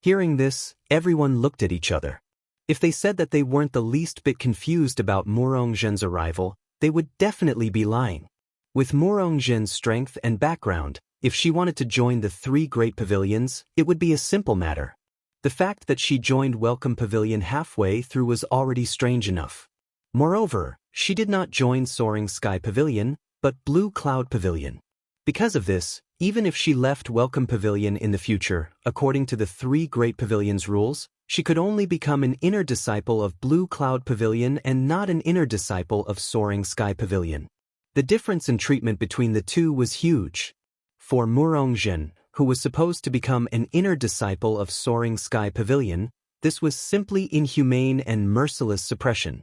Hearing this, everyone looked at each other. If they said that they weren't the least bit confused about Murongzhen's arrival, they would definitely be lying. With Murongzhen's strength and background, if she wanted to join the 3 great pavilions, it would be a simple matter. The fact that she joined Welcome Pavilion halfway through was already strange enough. Moreover, she did not join Soaring Sky Pavilion, but Blue Cloud Pavilion. Because of this, even if she left Welcome Pavilion in the future, according to the 3 great pavilions rules, She could only become an inner disciple of Blue Cloud Pavilion and not an inner disciple of Soaring Sky Pavilion. The difference in treatment between the two was huge. For Murongzhen, who was supposed to become an inner disciple of Soaring Sky Pavilion, this was simply inhumane and merciless suppression.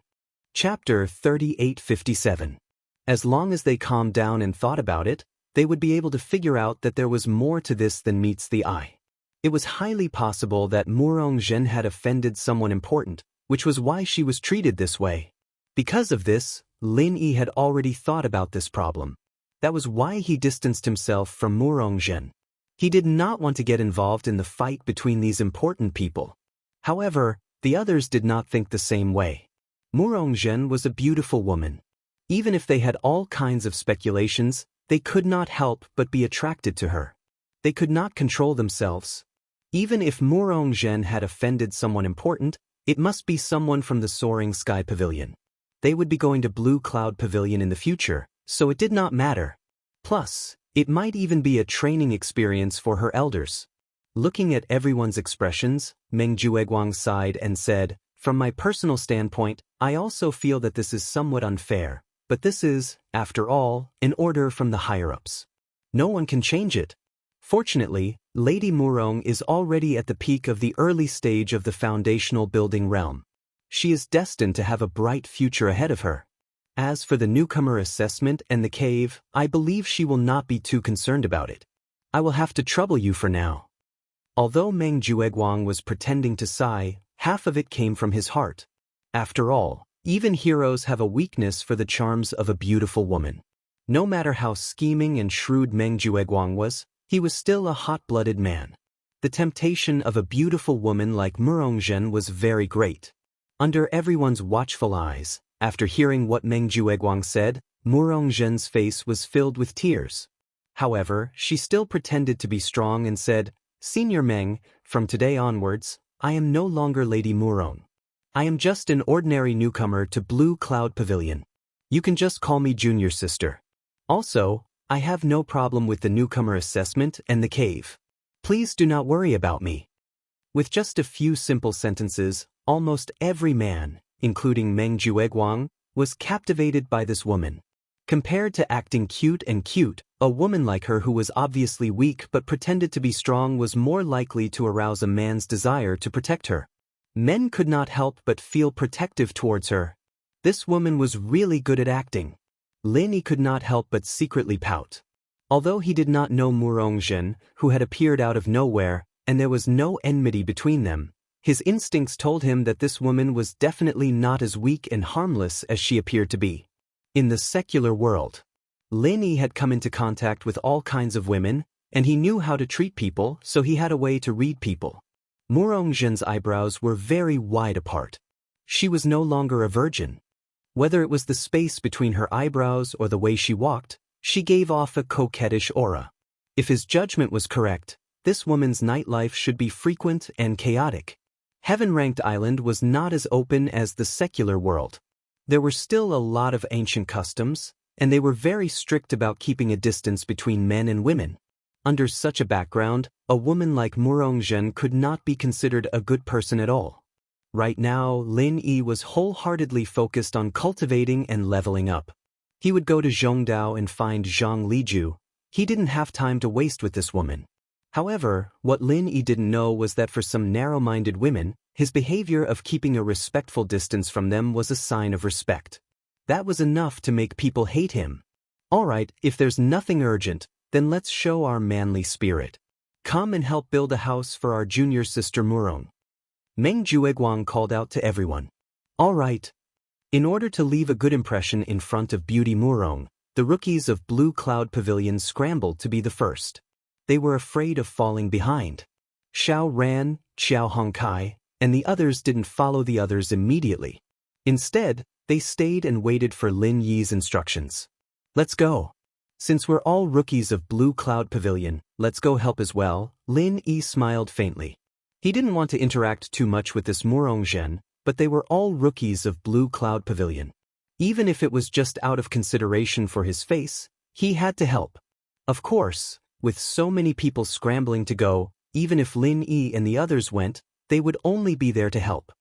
Chapter 3857. As long as they calmed down and thought about it, they would be able to figure out that there was more to this than meets the eye. It was highly possible that Murongzhen had offended someone important, which was why she was treated this way. Because of this, Lin Yi had already thought about this problem. That was why he distanced himself from Murongzhen. He did not want to get involved in the fight between these important people. However, the others did not think the same way. Murongzhen was a beautiful woman. Even if they had all kinds of speculations, they could not help but be attracted to her. They could not control themselves. Even if Murongzhen had offended someone important, it must be someone from the Soaring Sky Pavilion. They would be going to Blue Cloud Pavilion in the future, so it did not matter. Plus, it might even be a training experience for her elders. Looking at everyone's expressions, Meng Jueguang sighed and said, "From my personal standpoint, I also feel that this is somewhat unfair, but this is, after all, an order from the higher-ups. No one can change it." Fortunately, Lady Murong is already at the peak of the early stage of the foundational building realm. She is destined to have a bright future ahead of her. As for the newcomer assessment and the cave, I believe she will not be too concerned about it. I will have to trouble you for now. Although Meng Jueguang was pretending to sigh, half of it came from his heart. After all, even heroes have a weakness for the charms of a beautiful woman. No matter how scheming and shrewd Meng Jueguang was, he was still a hot-blooded man. The temptation of a beautiful woman like Murongzhen was very great. Under everyone's watchful eyes, after hearing what Meng Jueguang said, Murongzhen's face was filled with tears. However, she still pretended to be strong and said, "Senior Meng, from today onwards, I am no longer Lady Murong. I am just an ordinary newcomer to Blue Cloud Pavilion. You can just call me Junior Sister. Also, I have no problem with the newcomer assessment and the cave. Please do not worry about me." With just a few simple sentences, almost every man, including Meng Jueguang, was captivated by this woman. Compared to acting cute and cute, a woman like her who was obviously weak but pretended to be strong was more likely to arouse a man's desire to protect her. Men could not help but feel protective towards her. This woman was really good at acting. Lin Yi could not help but secretly pout. Although he did not know Murongzhen, who had appeared out of nowhere, and there was no enmity between them, his instincts told him that this woman was definitely not as weak and harmless as she appeared to be. In the secular world, Lin Yi had come into contact with all kinds of women, and he knew how to treat people, so he had a way to read people. Murongzhen's eyebrows were very wide apart. She was no longer a virgin. Whether it was the space between her eyebrows or the way she walked, she gave off a coquettish aura. If his judgment was correct, this woman's nightlife should be frequent and chaotic. Heaven-ranked Island was not as open as the secular world. There were still a lot of ancient customs, and they were very strict about keeping a distance between men and women. Under such a background, a woman like Murongzhen could not be considered a good person at all. Right now, Lin Yi was wholeheartedly focused on cultivating and leveling up. He would go to Zhongdao and find Zhang Liju. He didn't have time to waste with this woman. However, what Lin Yi didn't know was that for some narrow-minded women, his behavior of keeping a respectful distance from them was a sign of respect. That was enough to make people hate him. Alright, if there's nothing urgent, then let's show our manly spirit. Come and help build a house for our junior sister Murong. Meng Jueguang called out to everyone. All right. In order to leave a good impression in front of Beauty Murong, the rookies of Blue Cloud Pavilion scrambled to be the first. They were afraid of falling behind. Xiao Ran, Xiao Hongkai, and the others didn't follow the others immediately. Instead, they stayed and waited for Lin Yi's instructions. Let's go. Since we're all rookies of Blue Cloud Pavilion, let's go help as well. Lin Yi smiled faintly. He didn't want to interact too much with this Murongzhen, but they were all rookies of Blue Cloud Pavilion. Even if it was just out of consideration for his face, he had to help. Of course, with so many people scrambling to go, even if Lin Yi and the others went, they would only be there to help.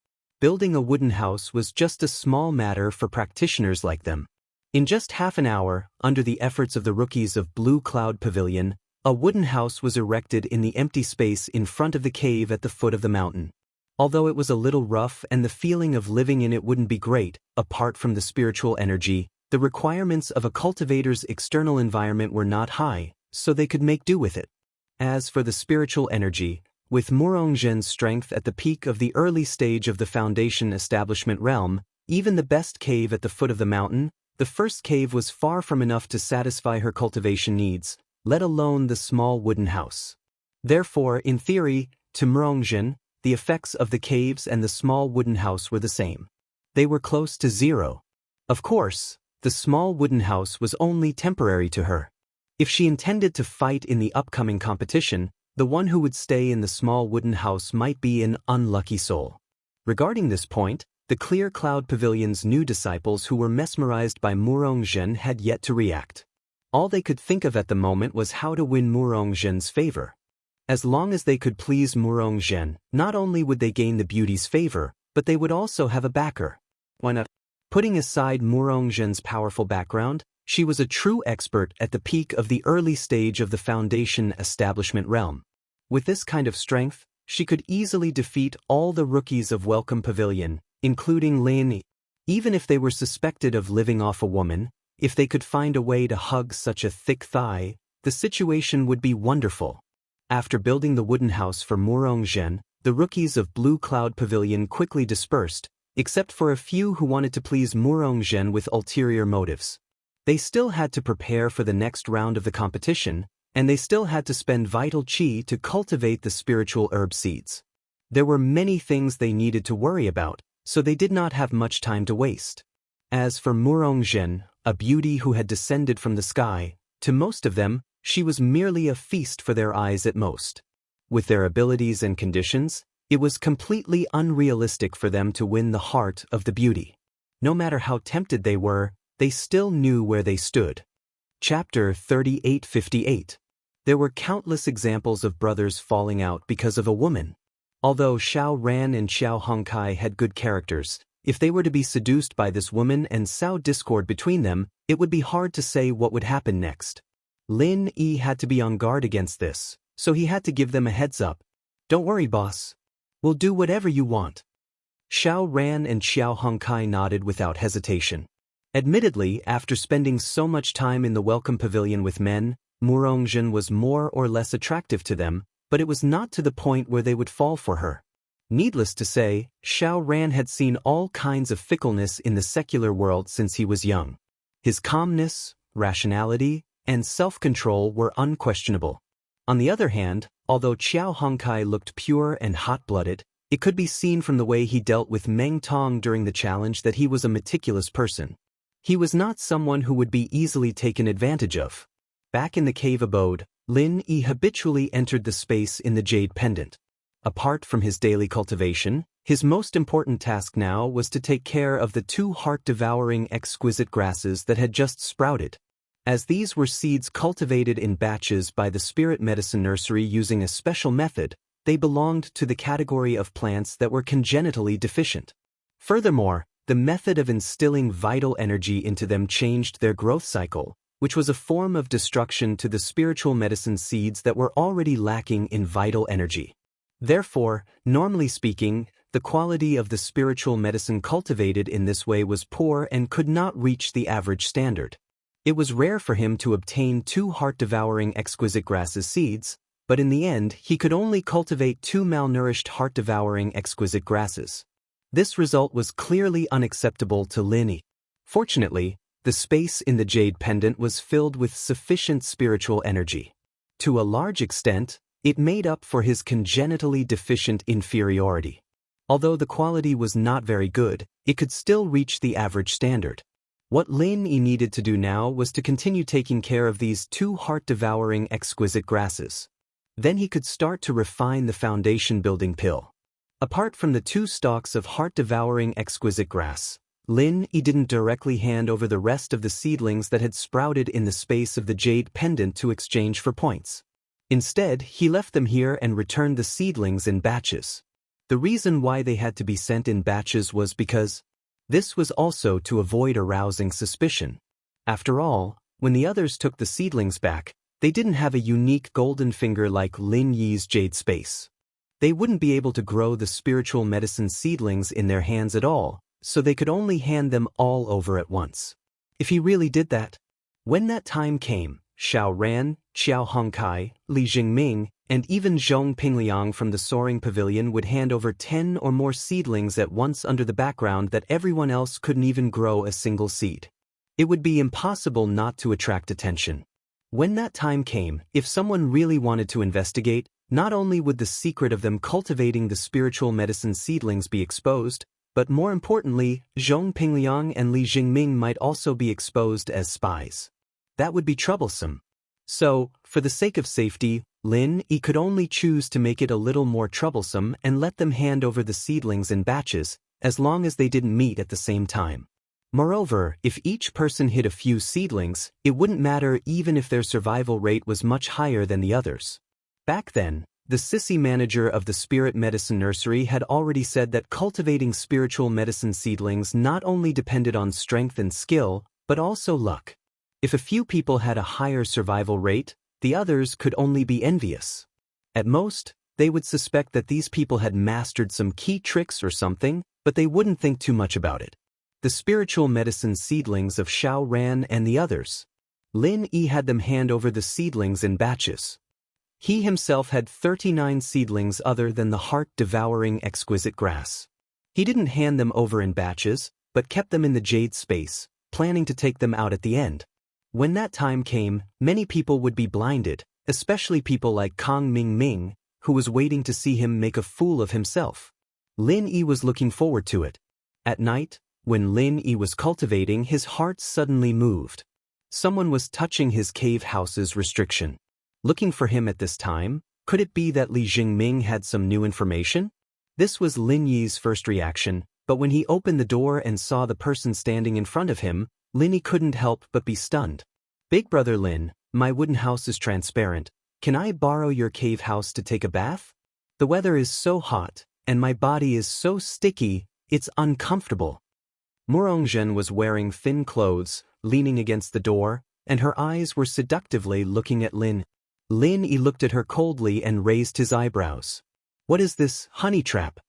Building a wooden house was just a small matter for practitioners like them. In just half an hour, under the efforts of the rookies of Blue Cloud Pavilion, a wooden house was erected in the empty space in front of the cave at the foot of the mountain. Although it was a little rough and the feeling of living in it wouldn't be great, apart from the spiritual energy, the requirements of a cultivator's external environment were not high, so they could make do with it. As for the spiritual energy, with Murongzhen's strength at the peak of the early stage of the foundation establishment realm, even the best cave at the foot of the mountain, the first cave was far from enough to satisfy her cultivation needs, let alone the small wooden house. Therefore, in theory, to Murongzhen, the effects of the caves and the small wooden house were the same. They were close to zero. Of course, the small wooden house was only temporary to her. If she intended to fight in the upcoming competition, the one who would stay in the small wooden house might be an unlucky soul. Regarding this point, the Clear Cloud Pavilion's new disciples who were mesmerized by Murongzhen had yet to react. All they could think of at the moment was how to win Murongzhen's favor. As long as they could please Murongzhen, not only would they gain the beauty's favor, but they would also have a backer. Why not? Putting aside Murongzhen's powerful background, she was a true expert at the peak of the early stage of the foundation establishment realm. With this kind of strength, she could easily defeat all the rookies of Welcome Pavilion, including Lin. Even if they were suspected of living off a woman, if they could find a way to hug such a thick thigh, the situation would be wonderful. After building the wooden house for Murongzhen, the rookies of Blue Cloud Pavilion quickly dispersed, except for a few who wanted to please Murongzhen with ulterior motives. They still had to prepare for the next round of the competition, and they still had to spend vital chi to cultivate the spiritual herb seeds. There were many things they needed to worry about, so they did not have much time to waste. As for Murongzhen, a beauty who had descended from the sky, to most of them, she was merely a feast for their eyes at most. With their abilities and conditions, it was completely unrealistic for them to win the heart of the beauty. No matter how tempted they were, they still knew where they stood. Chapter 3858. There were countless examples of brothers falling out because of a woman. Although Xiao Ran and Xiao Hongkai had good characters, if they were to be seduced by this woman and sow discord between them, it would be hard to say what would happen next. Lin Yi had to be on guard against this, so he had to give them a heads up. Don't worry, boss. We'll do whatever you want. Xiao Ran and Xiao Hongkai nodded without hesitation. Admittedly, after spending so much time in the Welcome Pavilion with men, Murongzhen was more or less attractive to them, but it was not to the point where they would fall for her. Needless to say, Xiao Ran had seen all kinds of fickleness in the secular world since he was young. His calmness, rationality, and self-control were unquestionable. On the other hand, although Xiao Hongkai looked pure and hot-blooded, it could be seen from the way he dealt with Meng Tong during the challenge that he was a meticulous person. He was not someone who would be easily taken advantage of. Back in the cave abode, Lin Yi habitually entered the space in the jade pendant. Apart from his daily cultivation, his most important task now was to take care of the 2 heart-devouring exquisite grasses that had just sprouted. As these were seeds cultivated in batches by the Spirit Medicine Nursery using a special method, they belonged to the category of plants that were congenitally deficient. Furthermore, the method of instilling vital energy into them changed their growth cycle, which was a form of destruction to the spiritual medicine seeds that were already lacking in vital energy. Therefore, normally speaking, the quality of the spiritual medicine cultivated in this way was poor and could not reach the average standard. It was rare for him to obtain 2 heart-devouring exquisite grasses seeds, but in the end he could only cultivate 2 malnourished heart-devouring exquisite grasses. This result was clearly unacceptable to Lin Yi. Fortunately, the space in the jade pendant was filled with sufficient spiritual energy. To a large extent, it made up for his congenitally deficient inferiority. Although the quality was not very good, it could still reach the average standard. What Lin Yi needed to do now was to continue taking care of these 2 heart-devouring exquisite grasses. Then he could start to refine the foundation-building pill. Apart from the 2 stalks of heart-devouring exquisite grass, Lin Yi didn't directly hand over the rest of the seedlings that had sprouted in the space of the jade pendant to exchange for points. Instead, he left them here and returned the seedlings in batches. The reason why they had to be sent in batches was because this was also to avoid arousing suspicion. After all, when the others took the seedlings back, they didn't have a unique golden finger like Lin Yi's jade space. They wouldn't be able to grow the spiritual medicine seedlings in their hands at all, so they could only hand them all over at once. If he really did that. When that time came, Xiao Ran, Xiao Hongkai, Li Jingming, and even Zhong Pingliang from the soaring pavilion would hand over 10 or more seedlings at once under the background that everyone else couldn't even grow a single seed. It would be impossible not to attract attention. When that time came, if someone really wanted to investigate, not only would the secret of them cultivating the spiritual medicine seedlings be exposed, but more importantly, Zhong Pingliang and Li Jingming might also be exposed as spies. That would be troublesome. So, for the sake of safety, Lin Yi could only choose to make it a little more troublesome and let them hand over the seedlings in batches, as long as they didn't meet at the same time. Moreover, if each person hid a few seedlings, it wouldn't matter even if their survival rate was much higher than the others. Back then, the sissy manager of the spirit medicine nursery had already said that cultivating spiritual medicine seedlings not only depended on strength and skill, but also luck. If a few people had a higher survival rate, the others could only be envious. At most, they would suspect that these people had mastered some key tricks or something, but they wouldn't think too much about it. The spiritual medicine seedlings of Xiao Ran and the others. Lin Yi had them hand over the seedlings in batches. He himself had 39 seedlings other than the heart-devouring exquisite grass. He didn't hand them over in batches, but kept them in the jade space, planning to take them out at the end. When that time came, many people would be blinded, especially people like Kang Ming, who was waiting to see him make a fool of himself. Lin Yi was looking forward to it. At night, when Lin Yi was cultivating, his heart suddenly moved. Someone was touching his cave house's restriction. Looking for him at this time, could it be that Li Jingming had some new information? This was Lin Yi's first reaction, but when he opened the door and saw the person standing in front of him, Lin Yi couldn't help but be stunned. Big brother Lin, my wooden house is transparent. Can I borrow your cave house to take a bath? The weather is so hot, and my body is so sticky, it's uncomfortable. Murongzhen was wearing thin clothes, leaning against the door, and her eyes were seductively looking at Lin. Lin Yi looked at her coldly and raised his eyebrows. What is this, honey trap?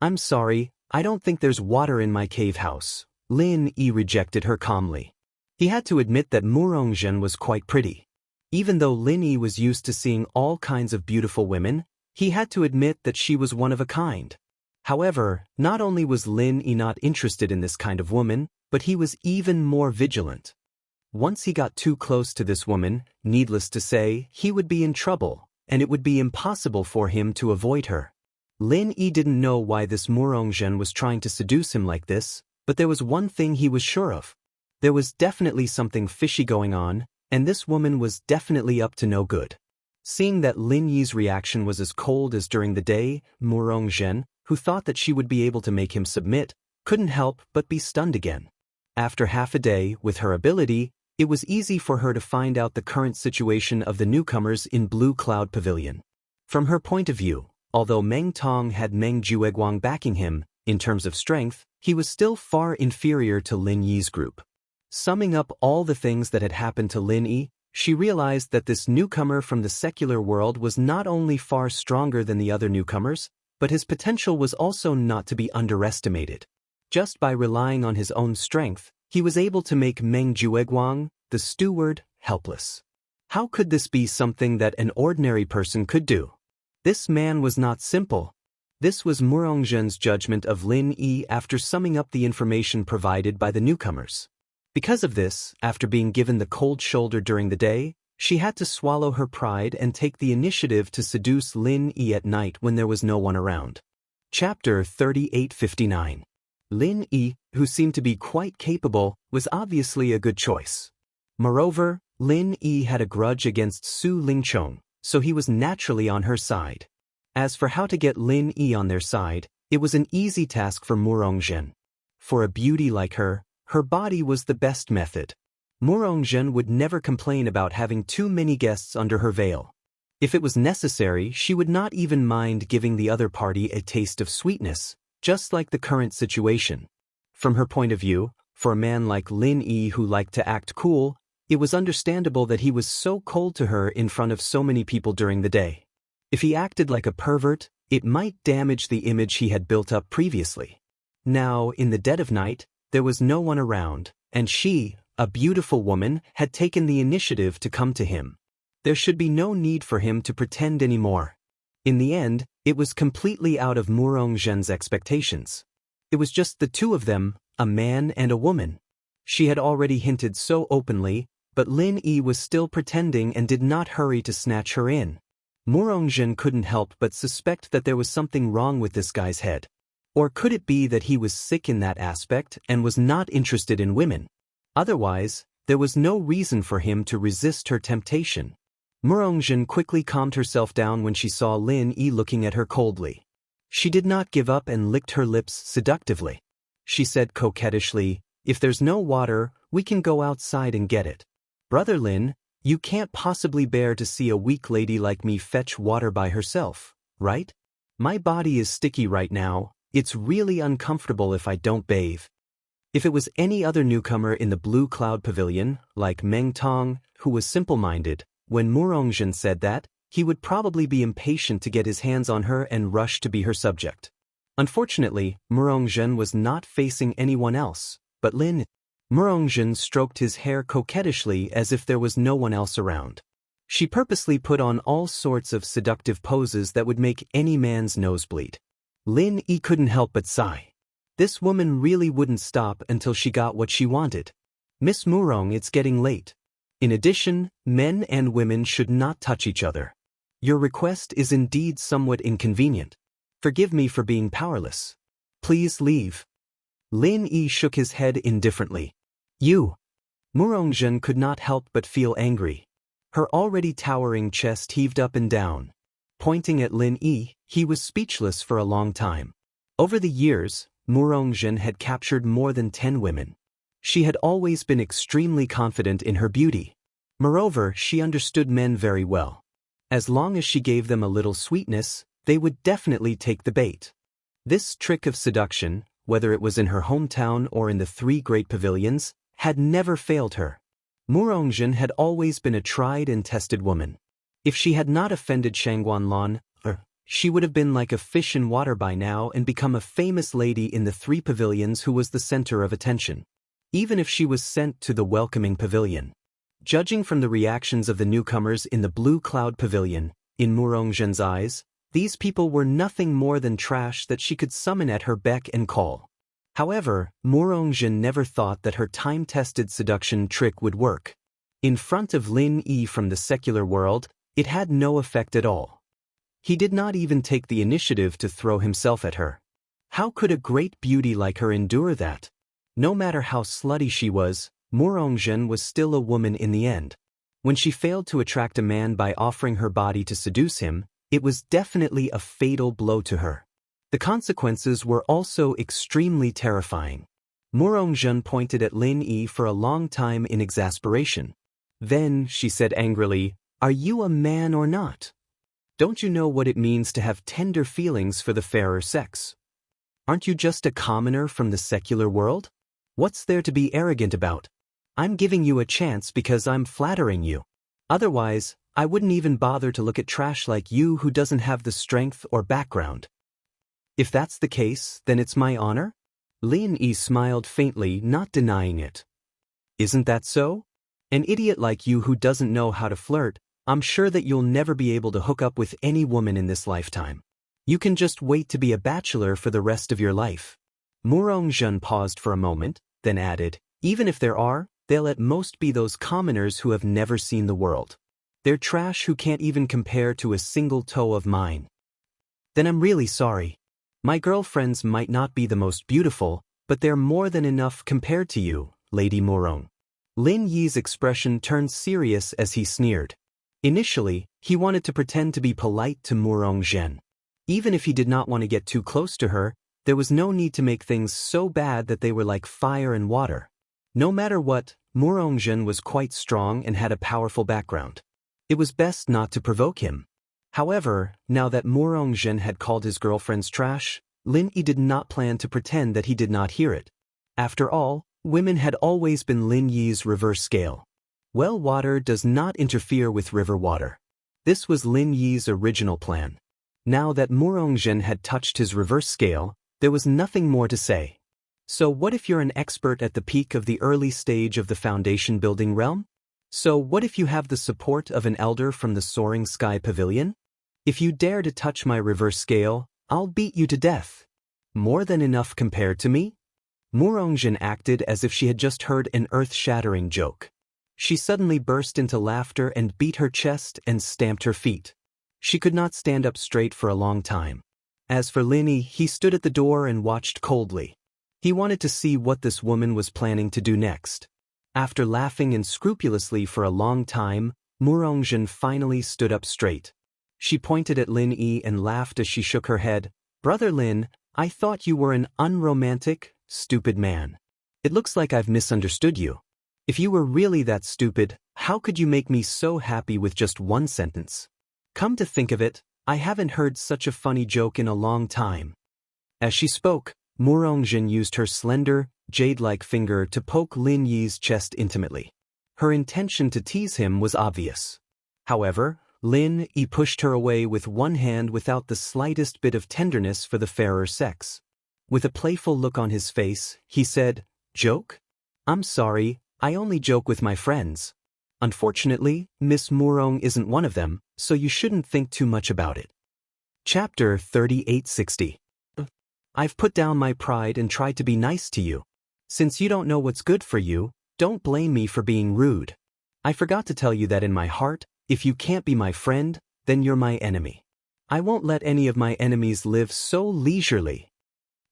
I'm sorry, I don't think there's water in my cave house. Lin Yi rejected her calmly. He had to admit that Murongzhen was quite pretty. Even though Lin Yi was used to seeing all kinds of beautiful women, he had to admit that she was one of a kind. However, not only was Lin Yi not interested in this kind of woman, but he was even more vigilant. Once he got too close to this woman, needless to say, he would be in trouble, and it would be impossible for him to avoid her. Lin Yi didn't know why this Murongzhen was trying to seduce him like this, but there was one thing he was sure of. There was definitely something fishy going on, and this woman was definitely up to no good. Seeing that Lin Yi's reaction was as cold as during the day, Murongzhen, who thought that she would be able to make him submit, couldn't help but be stunned again. After half a day, with her ability, it was easy for her to find out the current situation of the newcomers in Blue Cloud Pavilion. From her point of view, although Meng Tong had Meng Jueguang backing him, in terms of strength, he was still far inferior to Lin Yi's group. Summing up all the things that had happened to Lin Yi, she realized that this newcomer from the secular world was not only far stronger than the other newcomers, but his potential was also not to be underestimated. Just by relying on his own strength, he was able to make Meng Jueguang, the steward, helpless. How could this be something that an ordinary person could do? This man was not simple. This was Murongzhen's judgment of Lin Yi after summing up the information provided by the newcomers. Because of this, after being given the cold shoulder during the day, she had to swallow her pride and take the initiative to seduce Lin Yi at night when there was no one around. Chapter 3859. Lin Yi, who seemed to be quite capable, was obviously a good choice. Moreover, Lin Yi had a grudge against Su Lingchong, so he was naturally on her side. As for how to get Lin Yi on their side, it was an easy task for Murongzhen. For a beauty like her body was the best method. Murongzhen would never complain about having too many guests under her veil. If it was necessary, she would not even mind giving the other party a taste of sweetness, just like the current situation. From her point of view, for a man like Lin Yi who liked to act cool, it was understandable that he was so cold to her in front of so many people during the day. If he acted like a pervert, it might damage the image he had built up previously. Now, in the dead of night, there was no one around, and she, a beautiful woman, had taken the initiative to come to him. There should be no need for him to pretend anymore. In the end, it was completely out of Murongzhen's expectations. It was just the two of them, a man and a woman. She had already hinted so openly, but Lin Yi was still pretending and did not hurry to snatch her in. Murongzhen couldn't help but suspect that there was something wrong with this guy's head. Or could it be that he was sick in that aspect and was not interested in women? Otherwise, there was no reason for him to resist her temptation. Murongzhen quickly calmed herself down when she saw Lin Yi looking at her coldly. She did not give up and licked her lips seductively. She said coquettishly, "If there's no water, we can go outside and get it. Brother Lin, you can't possibly bear to see a weak lady like me fetch water by herself, right? My body is sticky right now, it's really uncomfortable if I don't bathe." If it was any other newcomer in the Blue Cloud Pavilion, like Meng Tong, who was simple-minded, when Murongzhen said that, he would probably be impatient to get his hands on her and rush to be her subject. Unfortunately, Murongzhen was not facing anyone else, but Lin. Murongzhen stroked his hair coquettishly as if there was no one else around. She purposely put on all sorts of seductive poses that would make any man's nose bleed. Lin Yi couldn't help but sigh. This woman really wouldn't stop until she got what she wanted. "Miss Murong, it's getting late. In addition, men and women should not touch each other. Your request is indeed somewhat inconvenient. Forgive me for being powerless. Please leave." Lin Yi shook his head indifferently. "You." Murongzhen could not help but feel angry. Her already towering chest heaved up and down. Pointing at Lin Yi, he was speechless for a long time. Over the years, Murongzhen had captured more than 10 women. She had always been extremely confident in her beauty. Moreover, she understood men very well. As long as she gave them a little sweetness, they would definitely take the bait. This trick of seduction, whether it was in her hometown or in the 3 great pavilions, had never failed her. Murongzhen had always been a tried and tested woman. If she had not offended Shangguanlon, she would have been like a fish in water by now and become a famous lady in the 3 pavilions who was the center of attention. Even if she was sent to the welcoming pavilion. Judging from the reactions of the newcomers in the Blue Cloud Pavilion, in Murongzhen's eyes, these people were nothing more than trash that she could summon at her beck and call. However, Murongzhen never thought that her time-tested seduction trick would work. In front of Lin Yi from the secular world, it had no effect at all. He did not even take the initiative to throw himself at her. How could a great beauty like her endure that? No matter how slutty she was, Murongzhen was still a woman in the end. When she failed to attract a man by offering her body to seduce him, it was definitely a fatal blow to her. The consequences were also extremely terrifying. Murongzhen pointed at Lin Yi for a long time in exasperation. Then, she said angrily, "Are you a man or not? Don't you know what it means to have tender feelings for the fairer sex? Aren't you just a commoner from the secular world? What's there to be arrogant about? I'm giving you a chance because I'm flattering you. Otherwise, I wouldn't even bother to look at trash like you who doesn't have the strength or background. If that's the case, then it's my honor?" Lin Yi smiled faintly, not denying it. "Isn't that so? An idiot like you who doesn't know how to flirt, I'm sure that you'll never be able to hook up with any woman in this lifetime. You can just wait to be a bachelor for the rest of your life." Murongzhen paused for a moment, then added, "Even if there are, they'll at most be those commoners who have never seen the world. They're trash who can't even compare to a single toe of mine." "Then I'm really sorry. My girlfriends might not be the most beautiful, but they're more than enough compared to you, Lady Murong." Lin Yi's expression turned serious as he sneered. Initially, he wanted to pretend to be polite to Murongzhen. Even if he did not want to get too close to her, there was no need to make things so bad that they were like fire and water. No matter what, Murongzhen was quite strong and had a powerful background. It was best not to provoke him. However, now that Murongzhen had called his girlfriends trash, Lin Yi did not plan to pretend that he did not hear it. After all, women had always been Lin Yi's reverse scale. Well water does not interfere with river water. This was Lin Yi's original plan. Now that Murongzhen had touched his reverse scale, there was nothing more to say. So what if you're an expert at the peak of the early stage of the foundation building realm? So what if you have the support of an elder from the Soaring Sky Pavilion? If you dare to touch my reverse scale, I'll beat you to death. More than enough compared to me? Murongzhen acted as if she had just heard an earth-shattering joke. She suddenly burst into laughter and beat her chest and stamped her feet. She could not stand up straight for a long time. As for Lin Yi, he stood at the door and watched coldly. He wanted to see what this woman was planning to do next. After laughing unscrupulously for a long time, Murongzhen finally stood up straight. She pointed at Lin Yi and laughed as she shook her head. "Brother Lin, I thought you were an unromantic, stupid man. It looks like I've misunderstood you. If you were really that stupid, how could you make me so happy with just one sentence? Come to think of it, I haven't heard such a funny joke in a long time." As she spoke, Murongzhen used her slender, jade-like finger to poke Lin Yi's chest intimately. Her intention to tease him was obvious. However, Lin Yi pushed her away with one hand without the slightest bit of tenderness for the fairer sex. With a playful look on his face, he said, "Joke? I'm sorry, I only joke with my friends. Unfortunately, Miss Murong isn't one of them, so you shouldn't think too much about it." Chapter 3860. I've put down my pride and tried to be nice to you. Since you don't know what's good for you, don't blame me for being rude. I forgot to tell you that in my heart, if you can't be my friend, then you're my enemy. I won't let any of my enemies live so leisurely.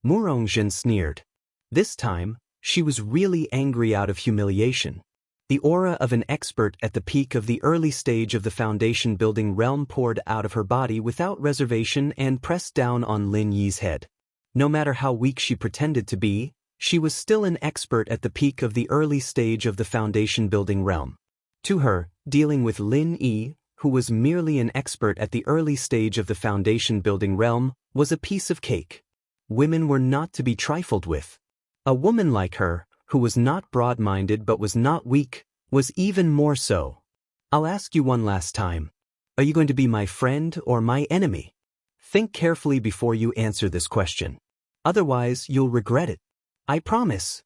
Murongzhen sneered. This time, she was really angry out of humiliation. The aura of an expert at the peak of the early stage of the foundation building realm poured out of her body without reservation and pressed down on Lin Yi's head. No matter how weak she pretended to be, she was still an expert at the peak of the early stage of the foundation building realm. To her, dealing with Lin Yi, who was merely an expert at the early stage of the foundation building realm, was a piece of cake. Women were not to be trifled with. A woman like her, who was not broad-minded but was not weak, was even more so. I'll ask you one last time. Are you going to be my friend or my enemy? Think carefully before you answer this question. Otherwise, you'll regret it. I promise.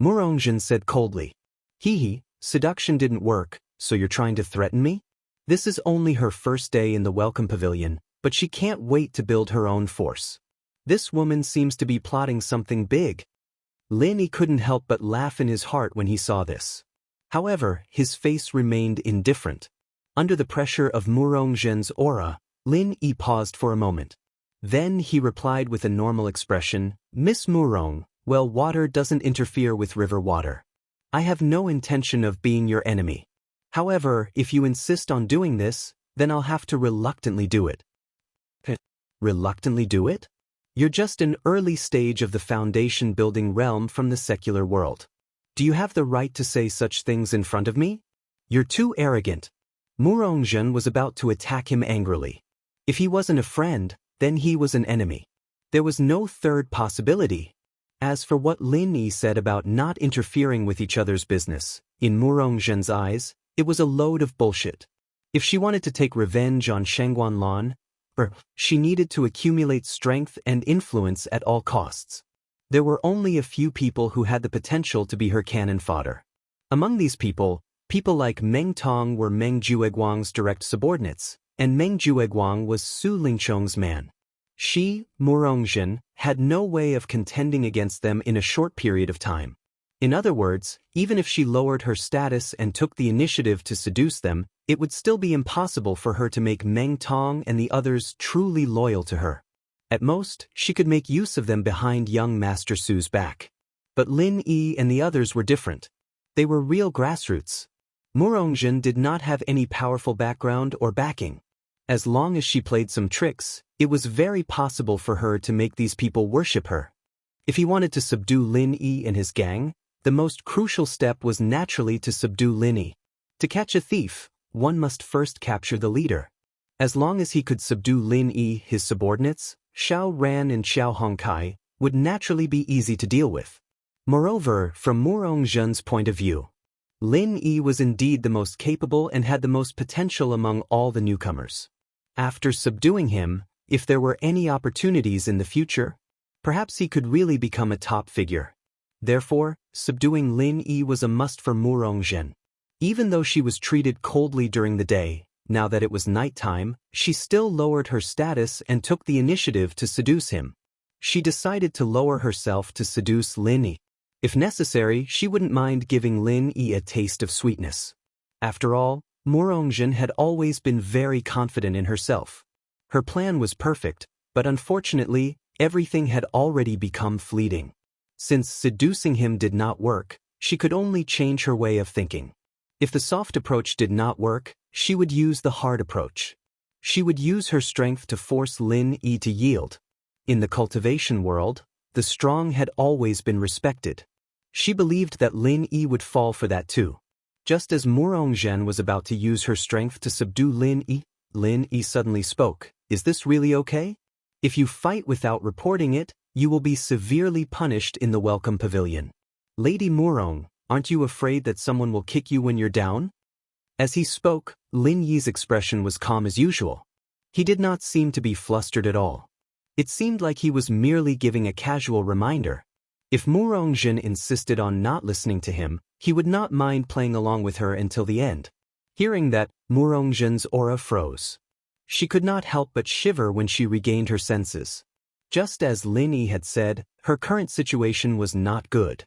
Murongzhen said coldly. Hee, seduction didn't work, so you're trying to threaten me? This is only her first day in the Welcome Pavilion, but she can't wait to build her own force. This woman seems to be plotting something big. Lin Yi couldn't help but laugh in his heart when he saw this. However, his face remained indifferent. Under the pressure of Murongzhen's aura, Lin Yi paused for a moment. Then he replied with a normal expression, "Miss Murong, well, water doesn't interfere with river water. I have no intention of being your enemy. However, if you insist on doing this, then I'll have to reluctantly do it." Reluctantly do it? You're just an early stage of the foundation building realm from the secular world. Do you have the right to say such things in front of me? You're too arrogant. Murongzhen was about to attack him angrily. If he wasn't a friend, then he was an enemy. There was no third possibility. As for what Lin Yi said about not interfering with each other's business, in Murongzhen's eyes, it was a load of bullshit. If she wanted to take revenge on Shangguanlan, she needed to accumulate strength and influence at all costs. There were only a few people who had the potential to be her cannon fodder. Among these people like Meng Tong were Meng Jueguang's direct subordinates, and Meng Jueguang was Su Lingchong's man. She, Murongzhen, had no way of contending against them in a short period of time. In other words, even if she lowered her status and took the initiative to seduce them, it would still be impossible for her to make Meng Tong and the others truly loyal to her. At most, she could make use of them behind young Master Su's back. But Lin Yi and the others were different. They were real grassroots. Murongzhen did not have any powerful background or backing. As long as she played some tricks, it was very possible for her to make these people worship her. If he wanted to subdue Lin Yi and his gang, the most crucial step was naturally to subdue Lin Yi. To catch a thief, one must first capture the leader. As long as he could subdue Lin Yi, his subordinates, Xiao Ran and Xiao Hongkai, would naturally be easy to deal with. Moreover, from Murong Zhen's point of view, Lin Yi was indeed the most capable and had the most potential among all the newcomers. After subduing him, if there were any opportunities in the future, perhaps he could really become a top figure. Therefore, subduing Lin Yi was a must for Murong Zhen. Even though she was treated coldly during the day, now that it was nighttime, she still lowered her status and took the initiative to seduce him. She decided to lower herself to seduce Lin Yi. If necessary, she wouldn't mind giving Lin Yi a taste of sweetness. After all, Murong Zhen had always been very confident in herself. Her plan was perfect, but unfortunately, everything had already become fleeting. Since seducing him did not work, she could only change her way of thinking. If the soft approach did not work, she would use the hard approach. She would use her strength to force Lin Yi to yield. In the cultivation world, the strong had always been respected. She believed that Lin Yi would fall for that too. Just as Murong Zhen was about to use her strength to subdue Lin Yi suddenly spoke. "Is this really okay? If you fight without reporting it, you will be severely punished in the welcome pavilion. Lady Murong, aren't you afraid that someone will kick you when you're down?" As he spoke, Lin Yi's expression was calm as usual. He did not seem to be flustered at all. It seemed like he was merely giving a casual reminder. If Murong Zhen insisted on not listening to him, he would not mind playing along with her until the end. Hearing that, Murong Zhen's aura froze. She could not help but shiver when she regained her senses. Just as Lin Yi had said, her current situation was not good.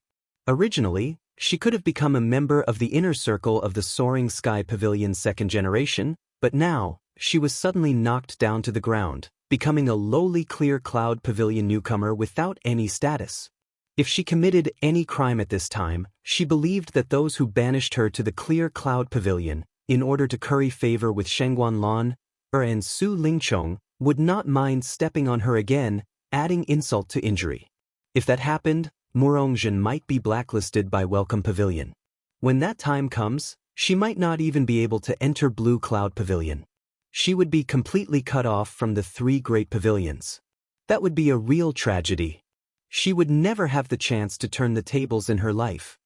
Originally, she could have become a member of the inner circle of the Soaring Sky Pavilion's second generation, but now, she was suddenly knocked down to the ground, becoming a lowly Clear Cloud Pavilion newcomer without any status. If she committed any crime at this time, she believed that those who banished her to the Clear Cloud Pavilion, in order to curry favor with Shengguan Lan, and Su Lingchong, would not mind stepping on her again, adding insult to injury. If that happened, Murong Zhen might be blacklisted by Welcome Pavilion. When that time comes, she might not even be able to enter Blue Cloud Pavilion. She would be completely cut off from the three great pavilions. That would be a real tragedy. She would never have the chance to turn the tables in her life.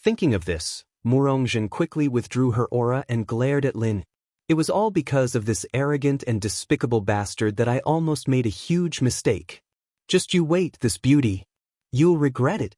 Thinking of this, Murong Zhen quickly withdrew her aura and glared at Lin. "It was all because of this arrogant and despicable bastard that I almost made a huge mistake. Just you wait, this beauty. You'll regret it,"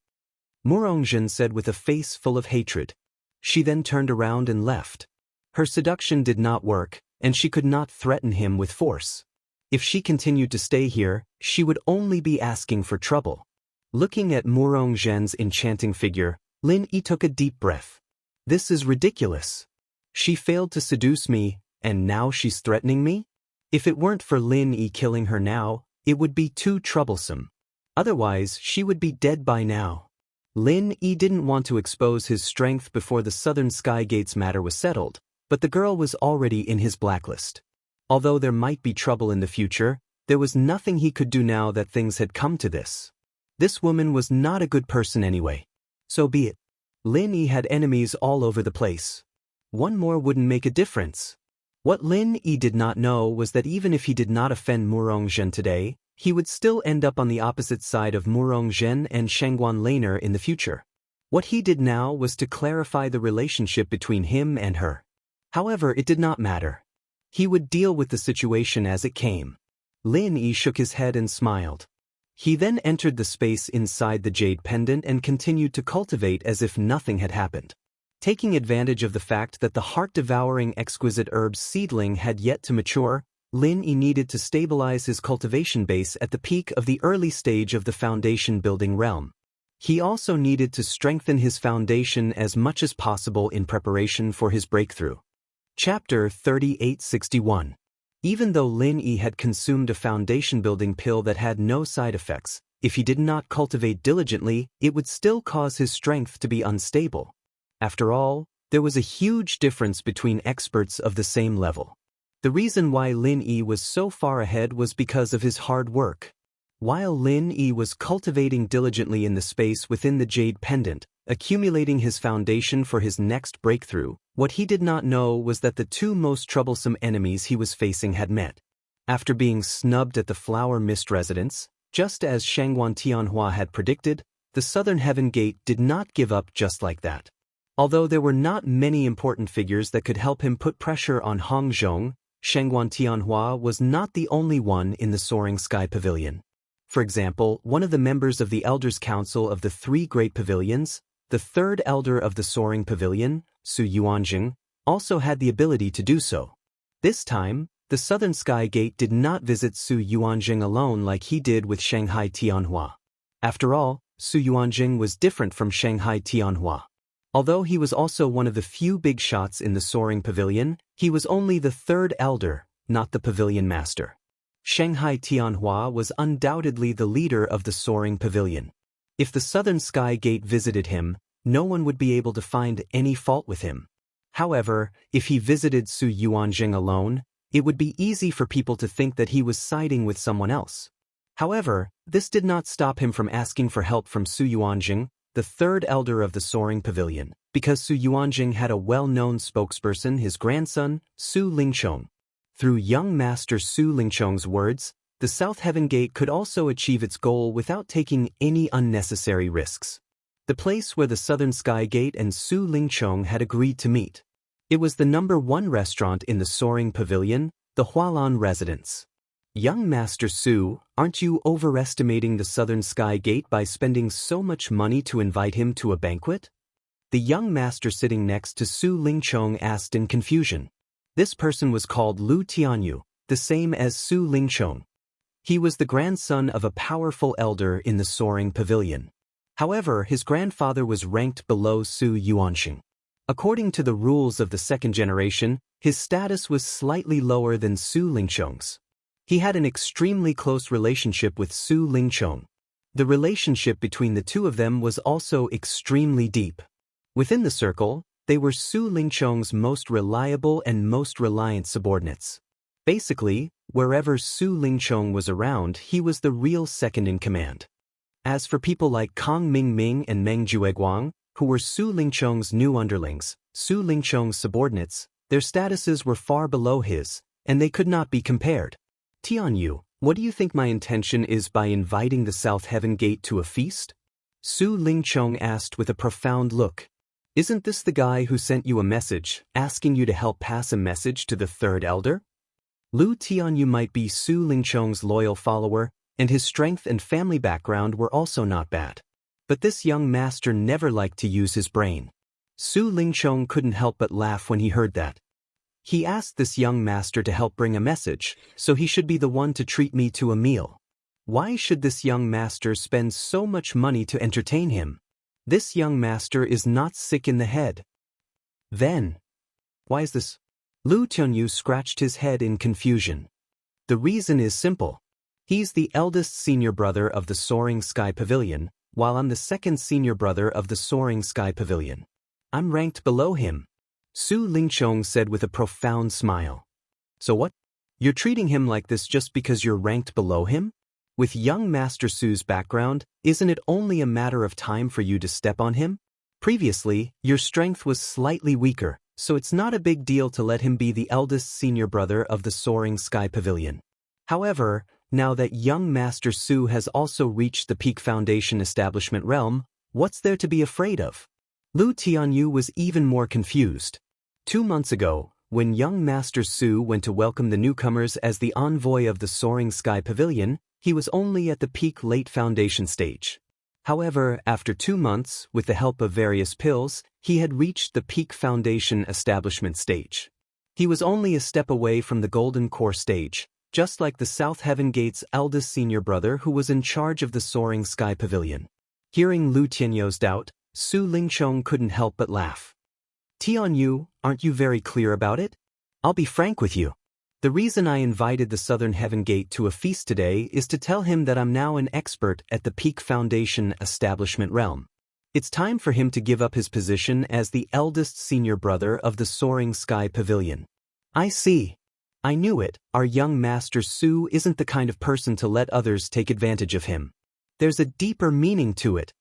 Murong Zhen said with a face full of hatred. She then turned around and left. Her seduction did not work, and she could not threaten him with force. If she continued to stay here, she would only be asking for trouble. Looking at Murong Zhen's enchanting figure, Lin Yi took a deep breath. "This is ridiculous. She failed to seduce me, and now she's threatening me? If it weren't for Lin Yi killing her now, it would be too troublesome. Otherwise, she would be dead by now." Lin Yi didn't want to expose his strength before the Southern Sky Gates matter was settled, but the girl was already in his blacklist. Although there might be trouble in the future, there was nothing he could do now that things had come to this. This woman was not a good person anyway. So be it. Lin Yi had enemies all over the place. One more wouldn't make a difference. What Lin Yi did not know was that even if he did not offend Murong Zhen today, he would still end up on the opposite side of Murong Zhen and Shengguan Laner in the future. What he did now was to clarify the relationship between him and her. However, it did not matter. He would deal with the situation as it came. Lin Yi shook his head and smiled. He then entered the space inside the jade pendant and continued to cultivate as if nothing had happened. Taking advantage of the fact that the heart-devouring exquisite herb's seedling had yet to mature, Lin Yi needed to stabilize his cultivation base at the peak of the early stage of the foundation building realm. He also needed to strengthen his foundation as much as possible in preparation for his breakthrough. Chapter 3861. Even though Lin Yi had consumed a foundation-building pill that had no side effects, if he did not cultivate diligently, it would still cause his strength to be unstable. After all, there was a huge difference between experts of the same level. The reason why Lin Yi was so far ahead was because of his hard work. While Lin Yi was cultivating diligently in the space within the jade pendant, accumulating his foundation for his next breakthrough, What he did not know was that the two most troublesome enemies he was facing had met. After being snubbed at the Flower Mist residence, just as Shangguan Tianhua had predicted, the Southern Heaven Gate did not give up just like that. Although there were not many important figures that could help him put pressure on Hongzhong, Shangguan Tianhua was not the only one in the Soaring Sky Pavilion. For example, one of the members of the Elders' Council of the Three Great Pavilions, the third elder of the Soaring Pavilion, Su Yuanjing, also had the ability to do so. This time, the Southern Sky Gate did not visit Su Yuanjing alone like he did with Shanghai Tianhua. After all, Su Yuanjing was different from Shanghai Tianhua. Although he was also one of the few big shots in the Soaring Pavilion, he was only the third elder, not the pavilion master. Shanghai Tianhua was undoubtedly the leader of the Soaring Pavilion. If the Southern Sky Gate visited him, no one would be able to find any fault with him. However, if he visited Su Yuanjing alone, it would be easy for people to think that he was siding with someone else. However, this did not stop him from asking for help from Su Yuanjing, the third elder of the Soaring Pavilion, because Su Yuanjing had a well-known spokesperson, his grandson, Su Lingchong. Through young master Su Lingchong's words, the South Heaven Gate could also achieve its goal without taking any unnecessary risks. The place where the Southern Sky Gate and Su Lingchong had agreed to meet. It was the #1 restaurant in the Soaring Pavilion, the Hualan Residence. Young Master Su, aren't you overestimating the Southern Sky Gate by spending so much money to invite him to a banquet? The young master sitting next to Su Lingchong asked in confusion. This person was called Lu Tianyu, the same as Su Lingchong. He was the grandson of a powerful elder in the Soaring Pavilion. However, his grandfather was ranked below Su Yuanxing. According to the rules of the second generation, his status was slightly lower than Su Lingchong's. He had an extremely close relationship with Su Lingchong. The relationship between the two of them was also extremely deep. Within the circle, they were Su Lingchong's most reliable and most reliant subordinates. Basically, wherever Su Lingchong was around, he was the real second in command. As for people like Kang Mingming and Meng Jueguang, who were Su Lingchong's new underlings, Su Lingchong's subordinates, their statuses were far below his, and they could not be compared. Tianyu, what do you think my intention is by inviting the South Heaven Gate to a feast? Su Lingchong asked with a profound look. Isn't this the guy who sent you a message, asking you to help pass a message to the third elder? Lu Tianyu might be Su Lingchong's loyal follower, and his strength and family background were also not bad. But this young master never liked to use his brain. Su Lingchong couldn't help but laugh when he heard that. He asked this young master to help bring a message, so he should be the one to treat me to a meal. Why should this young master spend so much money to entertain him? This young master is not sick in the head. Then, why is this? Lu Tianyu scratched his head in confusion. The reason is simple. He's the eldest senior brother of the Soaring Sky Pavilion, while I'm the second senior brother of the Soaring Sky Pavilion. I'm ranked below him. Su Lingchong said with a profound smile. So what? You're treating him like this just because you're ranked below him? With young Master Su's background, isn't it only a matter of time for you to step on him? Previously, your strength was slightly weaker, so it's not a big deal to let him be the eldest senior brother of the Soaring Sky Pavilion. However, now that young Master Su has also reached the Peak Foundation establishment realm, what's there to be afraid of? Lu Tianyu was even more confused. 2 months ago, when young Master Su went to welcome the newcomers as the envoy of the Soaring Sky Pavilion, he was only at the Peak Late Foundation stage. However, after 2 months, with the help of various pills, he had reached the Peak Foundation establishment stage. He was only a step away from the Golden Core stage, just like the South Heaven Gate's eldest senior brother who was in charge of the Soaring Sky Pavilion. Hearing Lu Tianyu's doubt, Su Lingchong couldn't help but laugh. Tianyu, aren't you very clear about it? I'll be frank with you. The reason I invited the Southern Heaven Gate to a feast today is to tell him that I'm now an expert at the Peak Foundation establishment realm. It's time for him to give up his position as the eldest senior brother of the Soaring Sky Pavilion. I see. I knew it, our young Master Su isn't the kind of person to let others take advantage of him. There's a deeper meaning to it.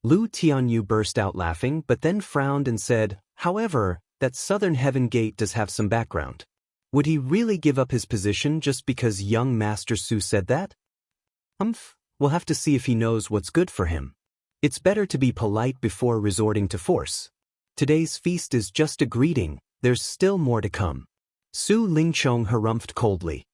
Lu Tianyu burst out laughing but then frowned and said, however, that Southern Heaven Gate does have some background. Would he really give up his position just because young Master Su said that? We'll have to see if he knows what's good for him. It's better to be polite before resorting to force. Today's feast is just a greeting, there's still more to come. Su Lingchong harumphed coldly.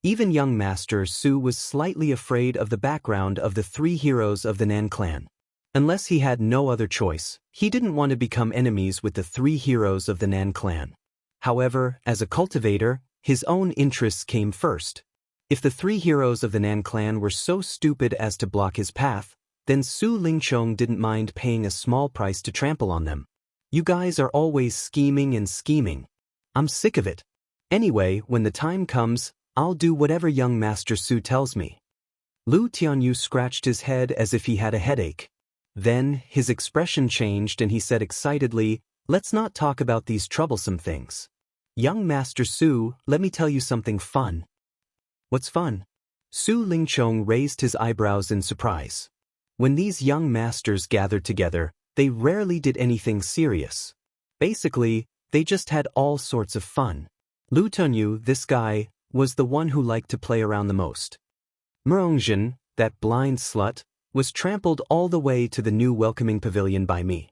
Even young Master Su was slightly afraid of the background of the three heroes of the Nan clan. Unless he had no other choice, he didn't want to become enemies with the three heroes of the Nan clan. However, as a cultivator, his own interests came first. If the three heroes of the Nan clan were so stupid as to block his path, then Su Lingchong didn't mind paying a small price to trample on them. You guys are always scheming and scheming. I'm sick of it. Anyway, when the time comes, I'll do whatever young Master Su tells me. Lu Tianyu scratched his head as if he had a headache. Then, his expression changed and he said excitedly, "Let's not talk about these troublesome things. Young Master Su, let me tell you something fun." "What's fun?" Su Lingchong raised his eyebrows in surprise. When these young masters gathered together, they rarely did anything serious. Basically, they just had all sorts of fun. Lu Tianyu, this guy, was the one who liked to play around the most. Murongzhen, that blind slut, was trampled all the way to the new welcoming pavilion by me.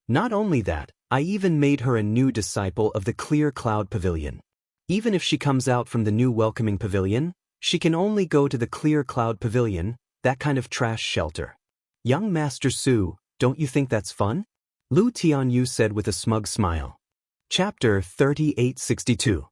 Not only that, I even made her a new disciple of the Clear Cloud Pavilion. Even if she comes out from the new welcoming pavilion, she can only go to the Clear Cloud Pavilion, that kind of trash shelter. Young Master Su, don't you think that's fun? Lu Tianyu said with a smug smile. Chapter 3862.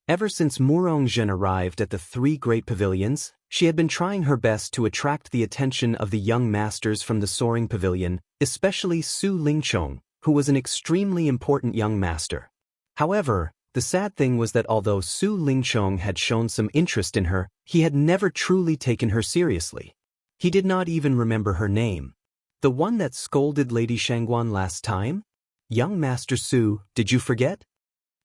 Ever since Murongzhen arrived at the three great pavilions, she had been trying her best to attract the attention of the young masters from the soaring pavilion, especially Su Lingchong, who was an extremely important young master. However, the sad thing was that although Su Lingchong had shown some interest in her, he had never truly taken her seriously. He did not even remember her name. The one that scolded Lady Shangguan last time? Young Master Su, did you forget?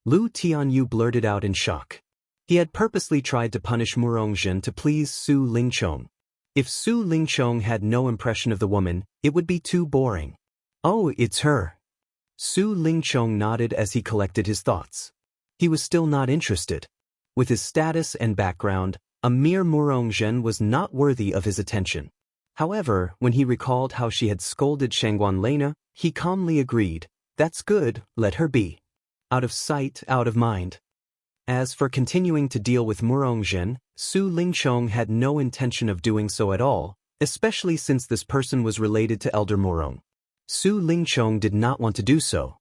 Lu Tianyu blurted out in shock. He had purposely tried to punish Murongzhen to please Su Lingchong. If Su Lingchong had no impression of the woman, it would be too boring. Oh, it's her. Su Lingchong nodded as he collected his thoughts. He was still not interested. With his status and background, a mere Murongzhen was not worthy of his attention. However, when he recalled how she had scolded Shangguan Lena, he calmly agreed, "That's good, let her be. Out of sight, out of mind." As for continuing to deal with Murongzhen, Su Lingchong had no intention of doing so at all, especially since this person was related to Elder Murong. Su Lingchong did not want to do so.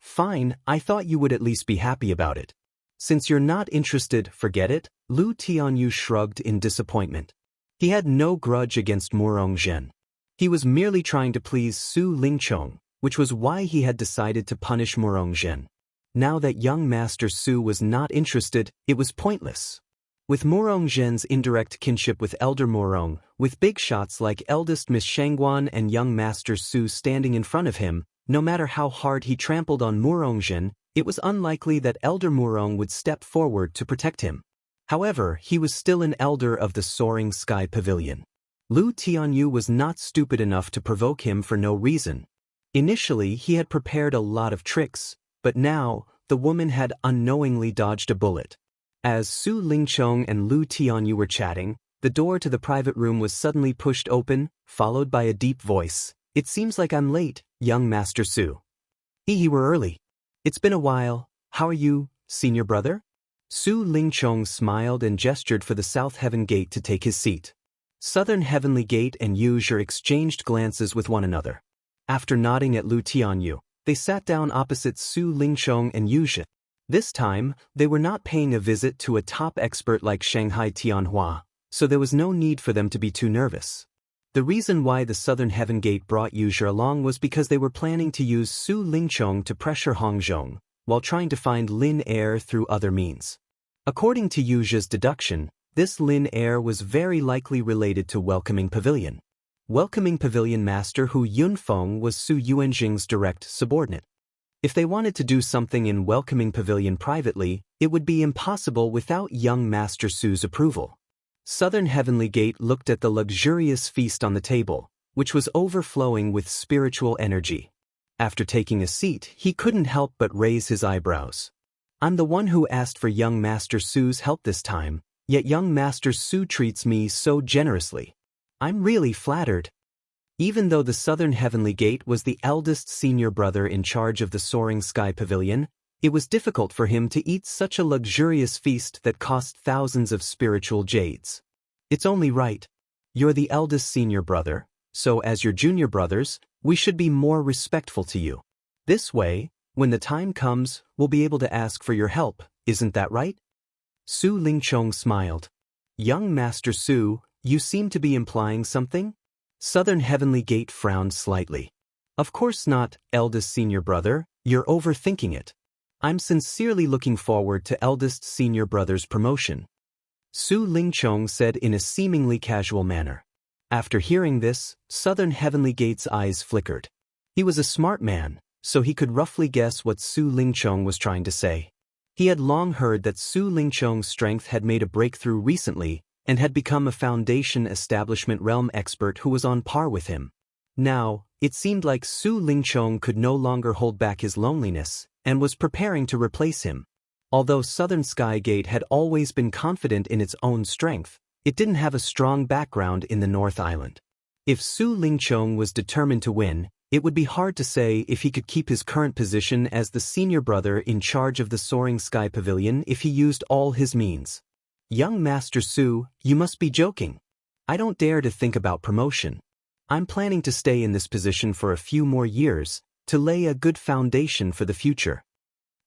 Fine, I thought you would at least be happy about it. Since you're not interested, forget it, Lu Tianyu shrugged in disappointment. He had no grudge against Murongzhen. He was merely trying to please Su Lingchong, which was why he had decided to punish Murongzhen. Now that young Master Su was not interested, it was pointless. With Murongzhen's indirect kinship with Elder Murong, with big shots like eldest Miss Shangguan and young Master Su standing in front of him, no matter how hard he trampled on Murongzhen, it was unlikely that Elder Murong would step forward to protect him. However, he was still an elder of the Soaring Sky Pavilion. Lu Tianyu was not stupid enough to provoke him for no reason. Initially, he had prepared a lot of tricks, but now, the woman had unknowingly dodged a bullet. As Su Lingchong and Lu Tianyu were chatting, the door to the private room was suddenly pushed open, followed by a deep voice. "It seems like I'm late, young Master Su." You were early. It's been a while. How are you, senior brother?" Su Lingchong smiled and gestured for the South Heaven Gate to take his seat. Southern Heavenly Gate and Yuzhe exchanged glances with one another. After nodding at Lu Tianyu, they sat down opposite Su Lingchong and Yuzhe. This time, they were not paying a visit to a top expert like Shanghai Tianhua, so there was no need for them to be too nervous. The reason why the Southern Heaven Gate brought Yuzhe along was because they were planning to use Su Lingchong to pressure Hongzhong, while trying to find Lin heir through other means. According to Yuzhe's deduction, this Lin heir was very likely related to Welcoming Pavilion. Welcoming Pavilion Master Hu Yunfeng was Su Yuanjing's direct subordinate. If they wanted to do something in Welcoming Pavilion privately, it would be impossible without young Master Su's approval. Southern Heavenly Gate looked at the luxurious feast on the table, which was overflowing with spiritual energy. After taking a seat, he couldn't help but raise his eyebrows. I'm the one who asked for young Master Su's help this time, yet young Master Su treats me so generously. I'm really flattered. Even though the Southern Heavenly Gate was the eldest senior brother in charge of the Soaring Sky Pavilion, it was difficult for him to eat such a luxurious feast that cost thousands of spiritual jades. It's only right. You're the eldest senior brother, so as your junior brothers, we should be more respectful to you. This way, when the time comes, we'll be able to ask for your help, isn't that right? Su Lingchong smiled. Young Master Su, you seem to be implying something? Southern Heavenly Gate frowned slightly. Of course not, eldest senior brother, you're overthinking it. I'm sincerely looking forward to eldest senior brother's promotion. Su Lingchong said in a seemingly casual manner. After hearing this, Southern Heavenly Gate's eyes flickered. He was a smart man, so he could roughly guess what Su Lingchong was trying to say. He had long heard that Su Lingchong's strength had made a breakthrough recently and had become a Foundation Establishment realm expert who was on par with him. Now, it seemed like Su Lingchong could no longer hold back his loneliness and was preparing to replace him. Although Southern Sky Gate had always been confident in its own strength, it didn't have a strong background in the North Island. If Su Lingchong was determined to win, it would be hard to say if he could keep his current position as the senior brother in charge of the Soaring Sky Pavilion if he used all his means. Young Master Su, you must be joking. I don't dare to think about promotion. I'm planning to stay in this position for a few more years, to lay a good foundation for the future.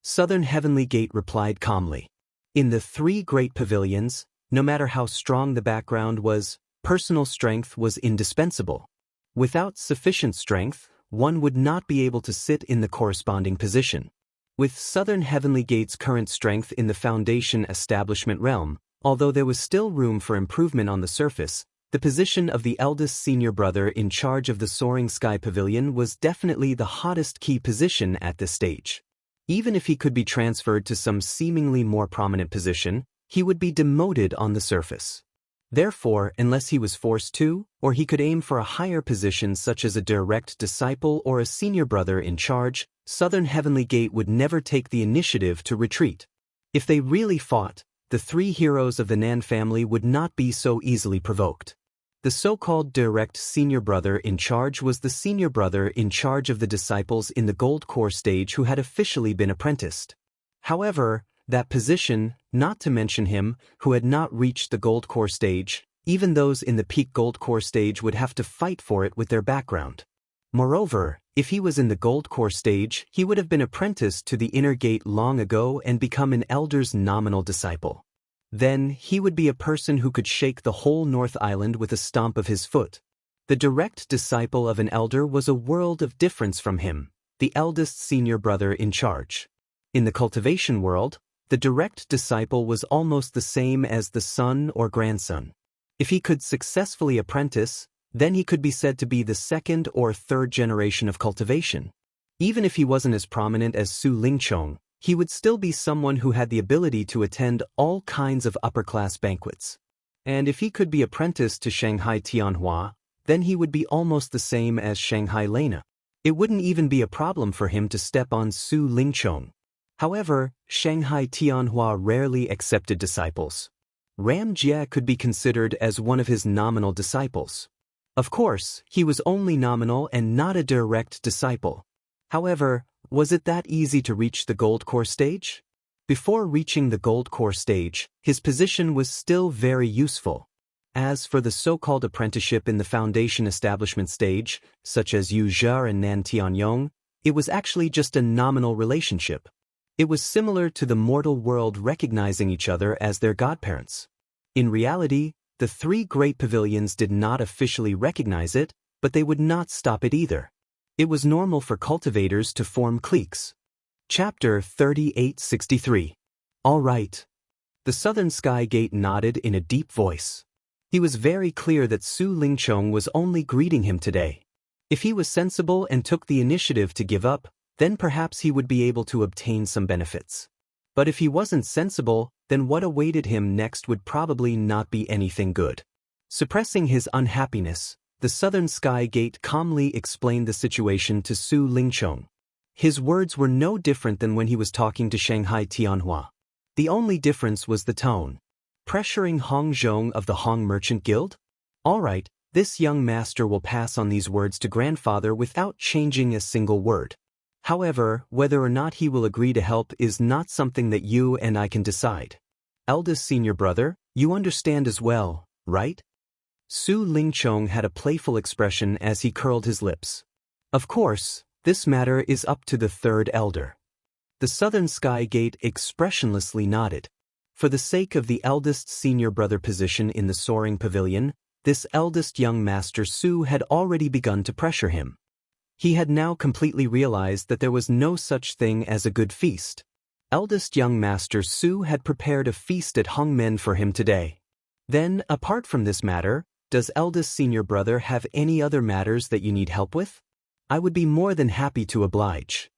Southern Heavenly Gate replied calmly. In the three great pavilions, no matter how strong the background was, personal strength was indispensable. Without sufficient strength, one would not be able to sit in the corresponding position. With Southern Heavenly Gate's current strength in the Foundation Establishment realm, although there was still room for improvement on the surface, the position of the eldest senior brother in charge of the Soaring Sky Pavilion was definitely the hottest key position at this stage. Even if he could be transferred to some seemingly more prominent position, he would be demoted on the surface. Therefore, unless he was forced to, or he could aim for a higher position such as a direct disciple or a senior brother in charge, Southern Heavenly Gate would never take the initiative to retreat. If they really fought, the three heroes of the Nan family would not be so easily provoked. The so-called direct senior brother in charge was the senior brother in charge of the disciples in the Gold Core stage who had officially been apprenticed. However, that position, not to mention him, who had not reached the Gold Core stage, even those in the Peak Gold Core stage would have to fight for it with their background. Moreover, if he was in the Gold Core stage, he would have been apprenticed to the Inner Gate long ago and become an Elder's nominal disciple. Then, he would be a person who could shake the whole North Island with a stomp of his foot. The direct disciple of an Elder was a world of difference from him, the eldest senior brother in charge. In the cultivation world, the direct disciple was almost the same as the son or grandson. If he could successfully apprentice, then he could be said to be the second or third generation of cultivation. Even if he wasn't as prominent as Su Lingchong, he would still be someone who had the ability to attend all kinds of upper-class banquets. And if he could be apprenticed to Shanghai Tianhua, then he would be almost the same as Shanghai Lena. It wouldn't even be a problem for him to step on Su Lingchong. However, Shanghai Tianhua rarely accepted disciples. Ram Jie could be considered as one of his nominal disciples. Of course, he was only nominal and not a direct disciple. However, was it that easy to reach the Gold Core stage? Before reaching the Gold Core stage, his position was still very useful. As for the so-called apprenticeship in the Foundation Establishment stage, such as Yu Zhe and Nan Tianyong, it was actually just a nominal relationship. It was similar to the mortal world recognizing each other as their godparents. In reality, the three great pavilions did not officially recognize it, but they would not stop it either. It was normal for cultivators to form cliques. Chapter 3863. All right. The Southern Sky Gate nodded in a deep voice. He was very clear that Su Lingchong was only greeting him today. If he was sensible and took the initiative to give up, then perhaps he would be able to obtain some benefits. But if he wasn't sensible, then what awaited him next would probably not be anything good. Suppressing his unhappiness, the Southern Sky Gate calmly explained the situation to Su Lingchong. His words were no different than when he was talking to Shanghai Tianhua. The only difference was the tone. Pressuring Hong Zhong of the Hong Merchant Guild? All right, this young master will pass on these words to grandfather without changing a single word. However, whether or not he will agree to help is not something that you and I can decide. Eldest senior brother, you understand as well, right? Su Lingchong had a playful expression as he curled his lips. Of course, this matter is up to the third elder. The Southern Sky Gate expressionlessly nodded. For the sake of the eldest senior brother position in the soaring pavilion, this eldest young master Su had already begun to pressure him. He had now completely realized that there was no such thing as a good feast. Eldest young master Su had prepared a feast at Hongmen for him today. Then, apart from this matter, does eldest senior brother have any other matters that you need help with? I would be more than happy to oblige.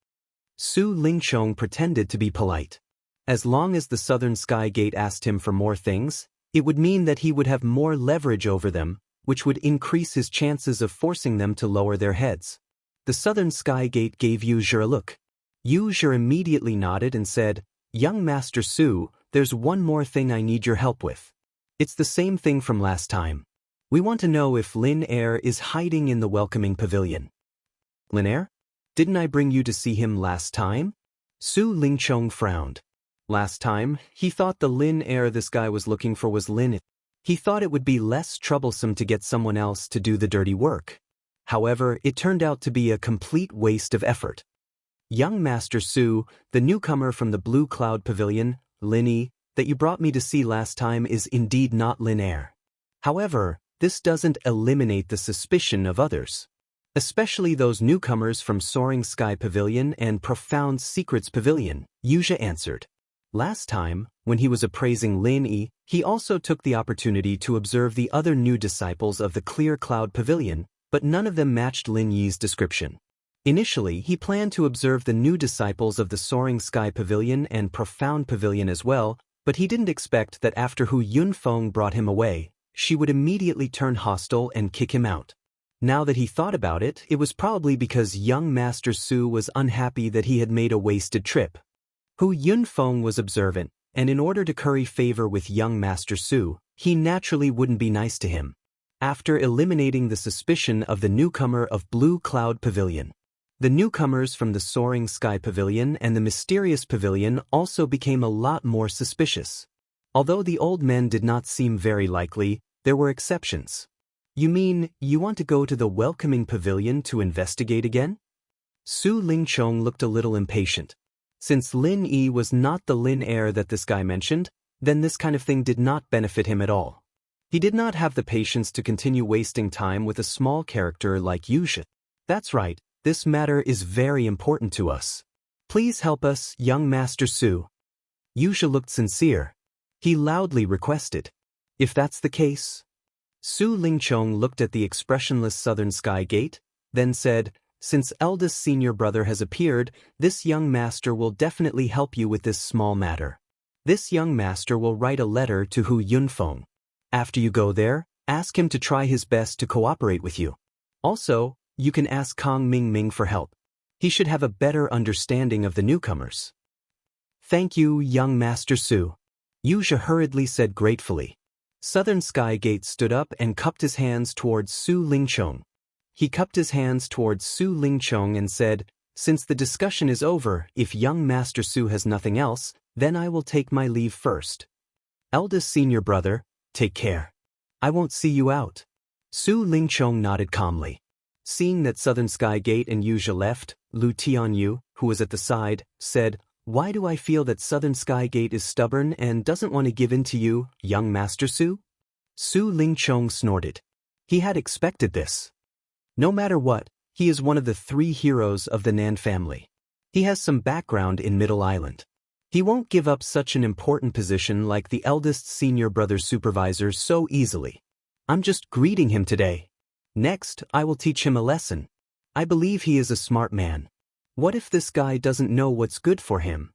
Su Lingchong pretended to be polite. As long as the Southern Sky Gate asked him for more things, it would mean that he would have more leverage over them, which would increase his chances of forcing them to lower their heads. The Southern Sky Gate gave Yu Zhe a look. Yu Zhe immediately nodded and said, "Young Master Su, there's one more thing I need your help with. It's the same thing from last time. We want to know if Lin Air is hiding in the welcoming pavilion." "Lin Air? Didn't I bring you to see him last time?" Su Lingchong frowned. Last time, he thought the Lin Air this guy was looking for was Lin. He thought it would be less troublesome to get someone else to do the dirty work. However, it turned out to be a complete waste of effort. "Young Master Su, the newcomer from the Blue Cloud Pavilion, Lin Yi, that you brought me to see last time is indeed not Lin Air. However, this doesn't eliminate the suspicion of others. Especially those newcomers from Soaring Sky Pavilion and Profound Secrets Pavilion," Yu Zhe answered. Last time, when he was appraising Lin Yi, he also took the opportunity to observe the other new disciples of the Clear Cloud Pavilion, but none of them matched Lin Yi's description. Initially, he planned to observe the new disciples of the Soaring Sky Pavilion and Profound Pavilion as well, but he didn't expect that after Hu Yunfeng brought him away, she would immediately turn hostile and kick him out. Now that he thought about it, it was probably because young Master Su was unhappy that he had made a wasted trip. Hu Yunfeng was observant, and in order to curry favor with young Master Su, he naturally wouldn't be nice to him. After eliminating the suspicion of the newcomer of Blue Cloud Pavilion, the newcomers from the Soaring Sky Pavilion and the Mysterious Pavilion also became a lot more suspicious. Although the old men did not seem very likely, there were exceptions. "You mean, you want to go to the Welcoming Pavilion to investigate again?" Su Lingchong looked a little impatient. Since Lin Yi was not the Lin Air that this guy mentioned, then this kind of thing did not benefit him at all. He did not have the patience to continue wasting time with a small character like Yu Zhe. "That's right, this matter is very important to us. Please help us, young Master Su." Yu Zhe looked sincere. He loudly requested. "If that's the case." Su Lingchong looked at the expressionless Southern Sky Gate, then said, "Since eldest senior brother has appeared, this young master will definitely help you with this small matter. This young master will write a letter to Hu Yunfeng. After you go there, ask him to try his best to cooperate with you. Also, you can ask Kong Ming for help. He should have a better understanding of the newcomers." "Thank you, young Master Su," Yu Zhe hurriedly said gratefully. Southern Sky Gate stood up and cupped his hands towards Su Lingchong. He cupped his hands towards Su Lingchong and said, "Since the discussion is over, if young Master Su has nothing else, then I will take my leave first. Eldest senior brother, take care. I won't see you out." Su Lingchong nodded calmly. Seeing that Southern Sky Gate and Yu Zhe left, Lu Tianyu, who was at the side, said, "Why do I feel that Southern Sky Gate is stubborn and doesn't want to give in to you, young Master Su?" Su Lingchong snorted. He had expected this. No matter what, he is one of the 3 heroes of the Nan family. He has some background in Middle Island. He won't give up such an important position like the eldest senior brother supervisor so easily. I'm just greeting him today. Next, I will teach him a lesson. I believe he is a smart man. What if this guy doesn't know what's good for him?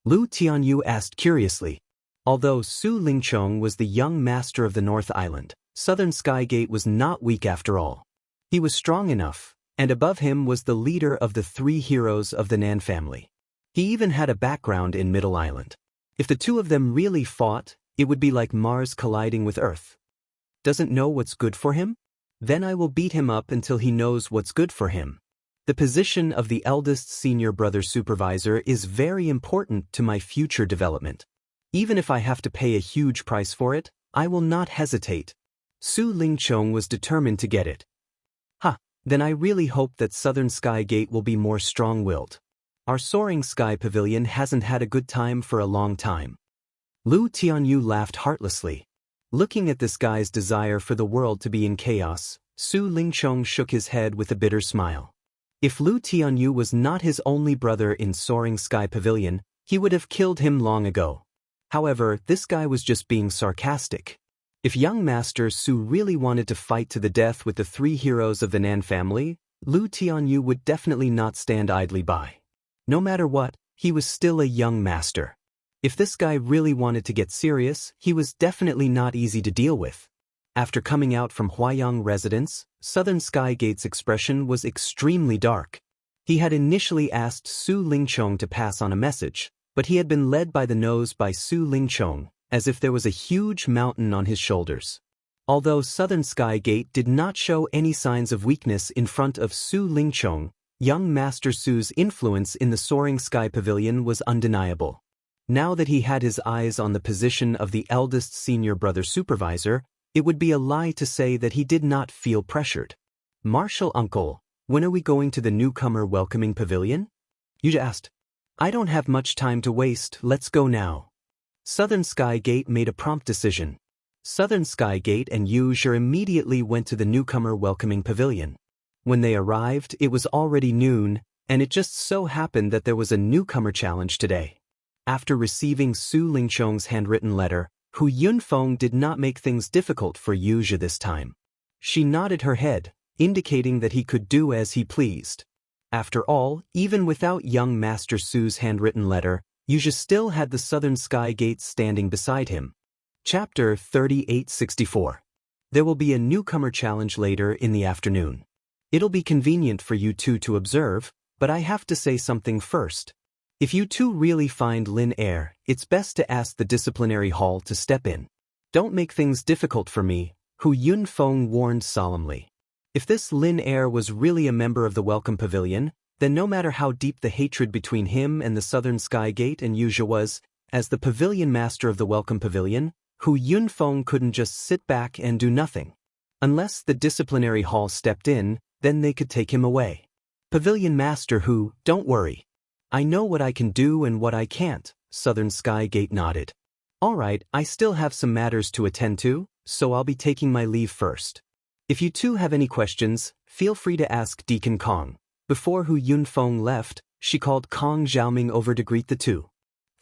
Lu Tianyu asked curiously. Although Su Lingchong was the young master of the North Island, Southern Sky Gate was not weak after all. He was strong enough, and above him was the leader of the three heroes of the Nan family. He even had a background in Middle Island. If the two of them really fought, it would be like Mars colliding with Earth. Doesn't know what's good for him? Then I will beat him up until he knows what's good for him. The position of the eldest senior brother supervisor is very important to my future development. Even if I have to pay a huge price for it, I will not hesitate. Su Lingchong was determined to get it. Then I really hope that Southern Sky Gate will be more strong-willed. Our soaring sky pavilion hasn't had a good time for a long time. Lu Tianyu laughed heartlessly. Looking at this guy's desire for the world to be in chaos, Su Lingchong shook his head with a bitter smile. If Lu Tianyu was not his only brother in Soaring Sky Pavilion, he would have killed him long ago. However, this guy was just being sarcastic. If young Master Su really wanted to fight to the death with the three heroes of the Nan family, Lu Tianyu would definitely not stand idly by. No matter what, he was still a young master. If this guy really wanted to get serious, he was definitely not easy to deal with. After coming out from Huayang residence, Southern Sky Gate's expression was extremely dark. He had initially asked Su Lingchong to pass on a message, but he had been led by the nose by Su Lingchong, as if there was a huge mountain on his shoulders. Although Southern Sky Gate did not show any signs of weakness in front of Su Lingchong, young Master Su's influence in the Soaring Sky Pavilion was undeniable. Now that he had his eyes on the position of the eldest senior brother supervisor, it would be a lie to say that he did not feel pressured. "Martial uncle, when are we going to the newcomer welcoming pavilion?" Yuja asked. "I don't have much time to waste, let's go now." Southern Sky Gate made a prompt decision. Southern Sky Gate and Yuja immediately went to the newcomer welcoming pavilion. When they arrived, it was already noon, and it just so happened that there was a newcomer challenge today. After receiving Su Lingchong's handwritten letter, Hu Yunfeng did not make things difficult for Yuja this time. She nodded her head, indicating that he could do as he pleased. After all, even without young Master Su's handwritten letter, Yuja still had the Southern Sky Gate standing beside him. Chapter 3864. There will be a newcomer challenge later in the afternoon. It'll be convenient for you two to observe, but I have to say something first. If you two really find Lin heir, it's best to ask the disciplinary hall to step in. Don't make things difficult for me, Hu Yunfeng warned solemnly. If this Lin heir was really a member of the Welcome Pavilion, then no matter how deep the hatred between him and the Southern Sky Gate and Yuja was, as the pavilion master of the Welcome Pavilion, Hu Yunfeng couldn't just sit back and do nothing. Unless the disciplinary hall stepped in, then they could take him away. "Pavilion Master Hu, don't worry. I know what I can do and what I can't," Southern Sky Gate nodded. "All right, I still have some matters to attend to, so I'll be taking my leave first. If you two have any questions, feel free to ask Deacon Kong." Before Hu Yunfeng left, she called Kong Xiaoming over to greet the two.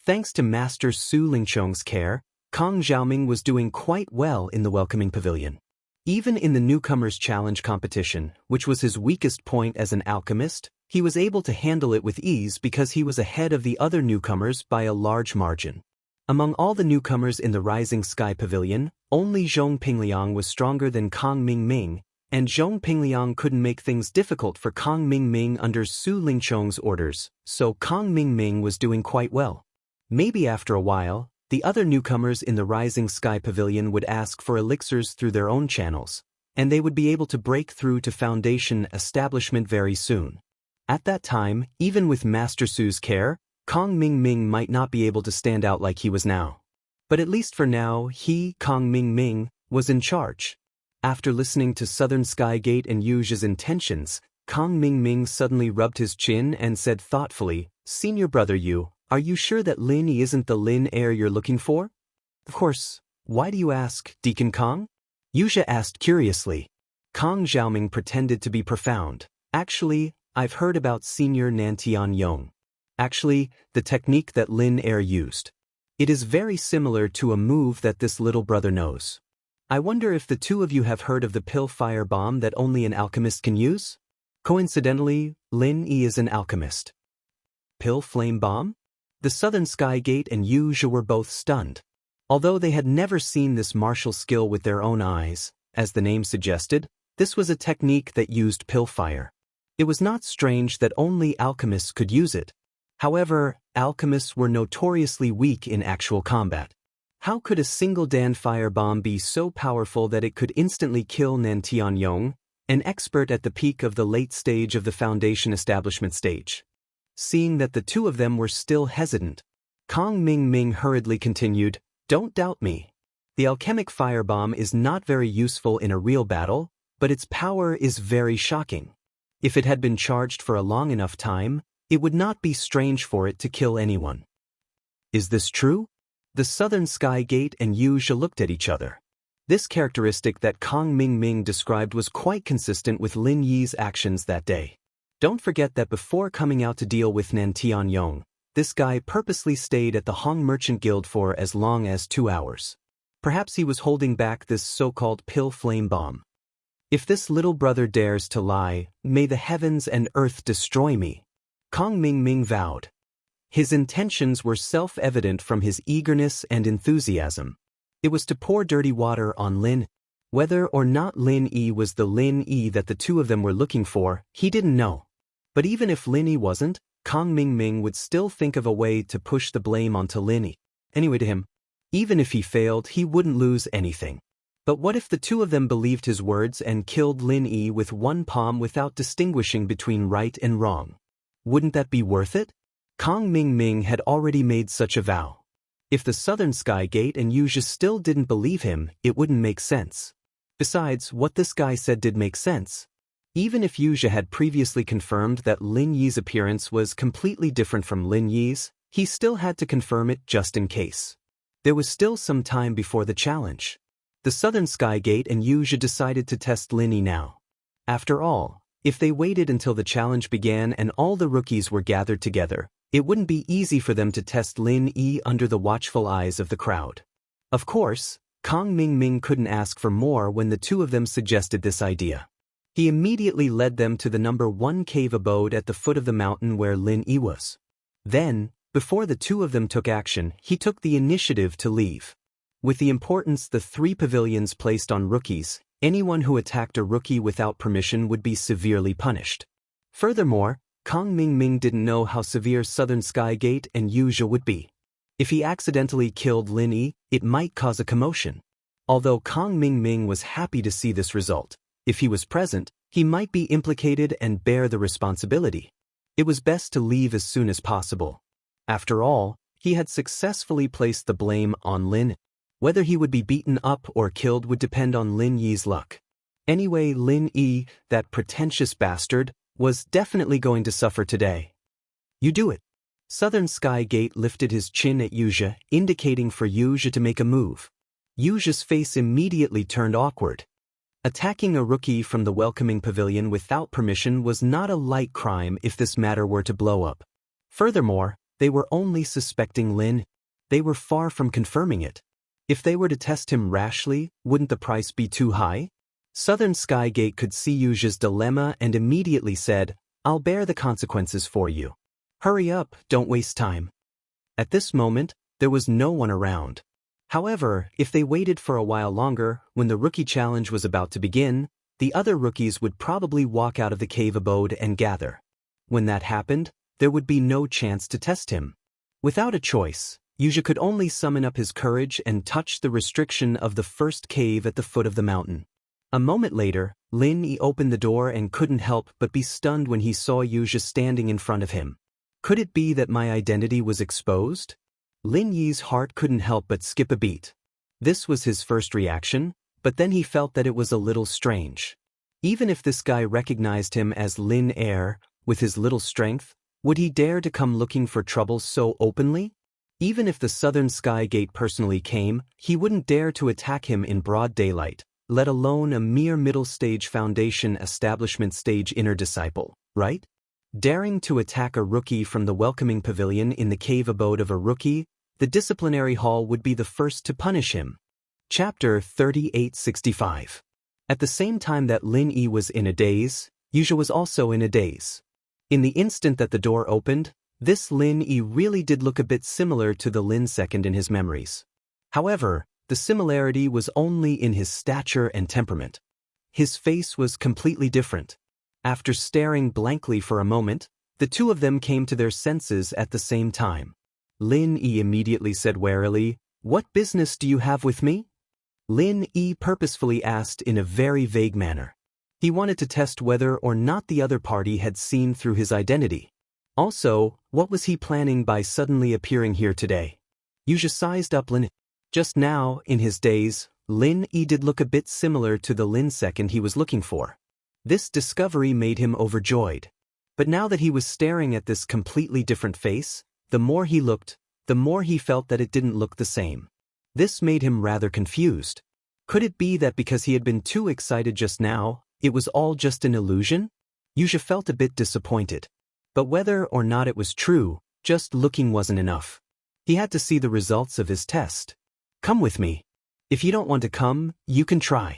Thanks to Master Su Lingchong's care, Kong Xiaoming was doing quite well in the welcoming pavilion. Even in the newcomers challenge competition, which was his weakest point as an alchemist, he was able to handle it with ease because he was ahead of the other newcomers by a large margin. Among all the newcomers in the Rising Sky Pavilion, only Zhong Pingliang was stronger than Kong Mingming, and Zhong Pingliang couldn't make things difficult for Kong Mingming under Su Lingchong's orders, so Kong Mingming was doing quite well. Maybe after a while, the other newcomers in the Rising Sky Pavilion would ask for elixirs through their own channels, and they would be able to break through to Foundation establishment very soon. At that time, even with Master Su's care, Kong Mingming might not be able to stand out like he was now. But at least for now, he, Kong Mingming, was in charge. After listening to Southern Sky Gate and Yuja's intentions, Kong Mingming suddenly rubbed his chin and said thoughtfully, "Senior brother Yu, are you sure that Lin isn't the Lin heir you're looking for?" "Of course. Why do you ask, Deacon Kong?" Yuja asked curiously. Kong Xiaoming pretended to be profound. "Actually, I've heard about Senior Nantian Yong. Actually, the technique that Lin heir used. It is very similar to a move that this little brother knows. I wonder if the two of you have heard of the pill fire bomb that only an alchemist can use? Coincidentally, Lin is an alchemist." Pill flame bomb? The Southern Sky Gate and Yuja were both stunned. Although they had never seen this martial skill with their own eyes, as the name suggested, This was a technique that used pill fire. It was not strange that only alchemists could use it. However, alchemists were notoriously weak in actual combat. How could a single Dan fire bomb be so powerful that it could instantly kill Nan Tianyong, an expert at the peak of the late stage of the Foundation establishment stage? Seeing that the two of them were still hesitant, Kong Ming Ming hurriedly continued, "Don't doubt me. The alchemic firebomb is not very useful in a real battle, but its power is very shocking. If it had been charged for a long enough time, it would not be strange for it to kill anyone." Is this true? The Southern Sky Gate and Yu Zhe looked at each other. This characteristic that Kong Ming Ming described was quite consistent with Lin Yi's actions that day. Don't forget that before coming out to deal with Nan Tianyong, this guy purposely stayed at the Hong Merchant Guild for as long as 2 hours. Perhaps he was holding back this so-called pill flame bomb. If this little brother dares to lie, may the heavens and earth destroy me, Kong Ming Ming vowed. His intentions were self-evident from his eagerness and enthusiasm. It was to pour dirty water on Lin. Whether or not Lin Yi was the Lin Yi that the two of them were looking for, he didn't know. But even if Lin Yi wasn't, Kong Ming Ming would still think of a way to push the blame onto Lin Yi. Anyway, to him, even if he failed, he wouldn't lose anything. But what if the two of them believed his words and killed Lin Yi with one palm without distinguishing between right and wrong? Wouldn't that be worth it? Kong Ming Ming had already made such a vow. If the Southern Sky Gate and Yu Zhe still didn't believe him, it wouldn't make sense. Besides, what this guy said did make sense. Even if Yu Zhe had previously confirmed that Lin Yi's appearance was completely different from Lin Yi's, he still had to confirm it just in case. There was still some time before the challenge. The Southern Sky Gate and Yu Zhe decided to test Lin Yi now. After all, if they waited until the challenge began and all the rookies were gathered together, it wouldn't be easy for them to test Lin Yi under the watchful eyes of the crowd. Of course, Kong Ming Ming couldn't ask for more when the two of them suggested this idea. He immediately led them to the number 1 cave abode at the foot of the mountain where Lin Yi was. Then, before the two of them took action, he took the initiative to leave. With the importance the 3 pavilions placed on rookies, anyone who attacked a rookie without permission would be severely punished. Furthermore, Kong Ming Ming didn't know how severe Southern Sky Gate and Yu Zhe would be. If he accidentally killed Lin Yi, it might cause a commotion. Although Kong Ming Ming was happy to see this result, if he was present, he might be implicated and bear the responsibility. It was best to leave as soon as possible. After all, he had successfully placed the blame on Lin. Whether he would be beaten up or killed would depend on Lin Yi's luck. Anyway, Lin Yi, that pretentious bastard, was definitely going to suffer today. You do it. Southern Sky Gate lifted his chin at Yu Zhe, indicating for Yu Zhe to make a move. Yu Zhe's face immediately turned awkward. Attacking a rookie from the welcoming pavilion without permission was not a light crime if this matter were to blow up. Furthermore, they were only suspecting Lin. They were far from confirming it. If they were to test him rashly, wouldn't the price be too high? Southern Sky Gate could see Yu Zhe's dilemma and immediately said, "I'll bear the consequences for you. Hurry up, don't waste time." At this moment, there was no one around. However, if they waited for a while longer, when the rookie challenge was about to begin, the other rookies would probably walk out of the cave abode and gather. When that happened, there would be no chance to test him. Without a choice, Yu Zhe could only summon up his courage and touch the restriction of the first cave at the foot of the mountain. A moment later, Lin Yi opened the door and couldn't help but be stunned when he saw Yu Zhe standing in front of him. Could it be that my identity was exposed? Lin Yi's heart couldn't help but skip a beat. This was his first reaction, but then he felt that it was a little strange. Even if this guy recognized him as Lin Air, with his little strength, would he dare to come looking for trouble so openly? Even if the Southern Sky Gate personally came, he wouldn't dare to attack him in broad daylight, let alone a mere middle-stage Foundation establishment stage inner disciple, right? Daring to attack a rookie from the welcoming pavilion in the cave abode of a rookie, the disciplinary hall would be the first to punish him. Chapter 3865. At the same time that Lin Yi was in a daze, Yu Zhe was also in a daze. In the instant that the door opened, this Lin Yi really did look a bit similar to the Lin second in his memories. However, the similarity was only in his stature and temperament. his face was completely different. After staring blankly for a moment, the two of them came to their senses at the same time. Lin Yi immediately said warily, "What business do you have with me?" Lin Yi purposefully asked in a very vague manner. He wanted to test whether or not the other party had seen through his identity. Also, what was he planning by suddenly appearing here today? Yuja sized up Lin. Just now, in his days, Lin Yi did look a bit similar to the Lin second he was looking for. This discovery made him overjoyed. But now that he was staring at this completely different face, the more he looked, the more he felt that it didn't look the same. This made him rather confused. Could it be that because he had been too excited just now, it was all just an illusion? Yuja felt a bit disappointed. But whether or not it was true, just looking wasn't enough. He had to see the results of his test. "Come with me. If you don't want to come, you can try,"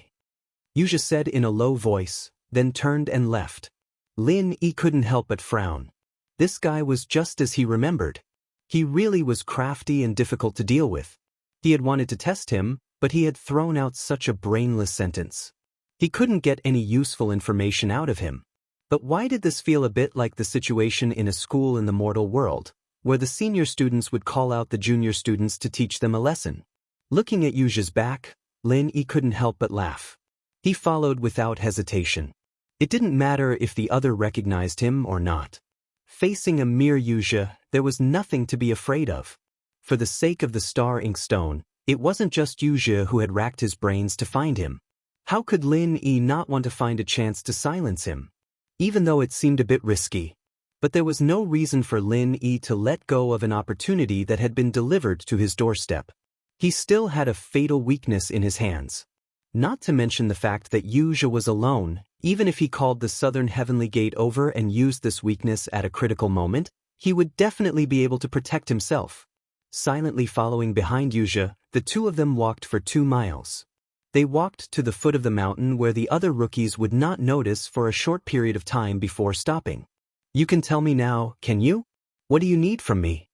Yuja said in a low voice, then turned and left. Lin Yi couldn't help but frown. This guy was just as he remembered. He really was crafty and difficult to deal with. He had wanted to test him, but he had thrown out such a brainless sentence. He couldn't get any useful information out of him. But why did this feel a bit like the situation in a school in the mortal world, where the senior students would call out the junior students to teach them a lesson? Looking at Yuja's back, Lin Yi couldn't help but laugh. He followed without hesitation. It didn't matter if the other recognized him or not. Facing a mere Yuja, there was nothing to be afraid of. For the sake of the star inkstone, it wasn't just Yuja who had racked his brains to find him. How could Lin Yi not want to find a chance to silence him? Even though it seemed a bit risky. But there was no reason for Lin Yi to let go of an opportunity that had been delivered to his doorstep. He still had a fatal weakness in his hands. Not to mention the fact that Yuja was alone. Even if he called the Southern Heavenly Gate over and used this weakness at a critical moment, he would definitely be able to protect himself. Silently following behind Yuja, the two of them walked for 2 miles. They walked to the foot of the mountain where the other rookies would not notice for a short period of time before stopping. "You can tell me now, can you? What do you need from me?"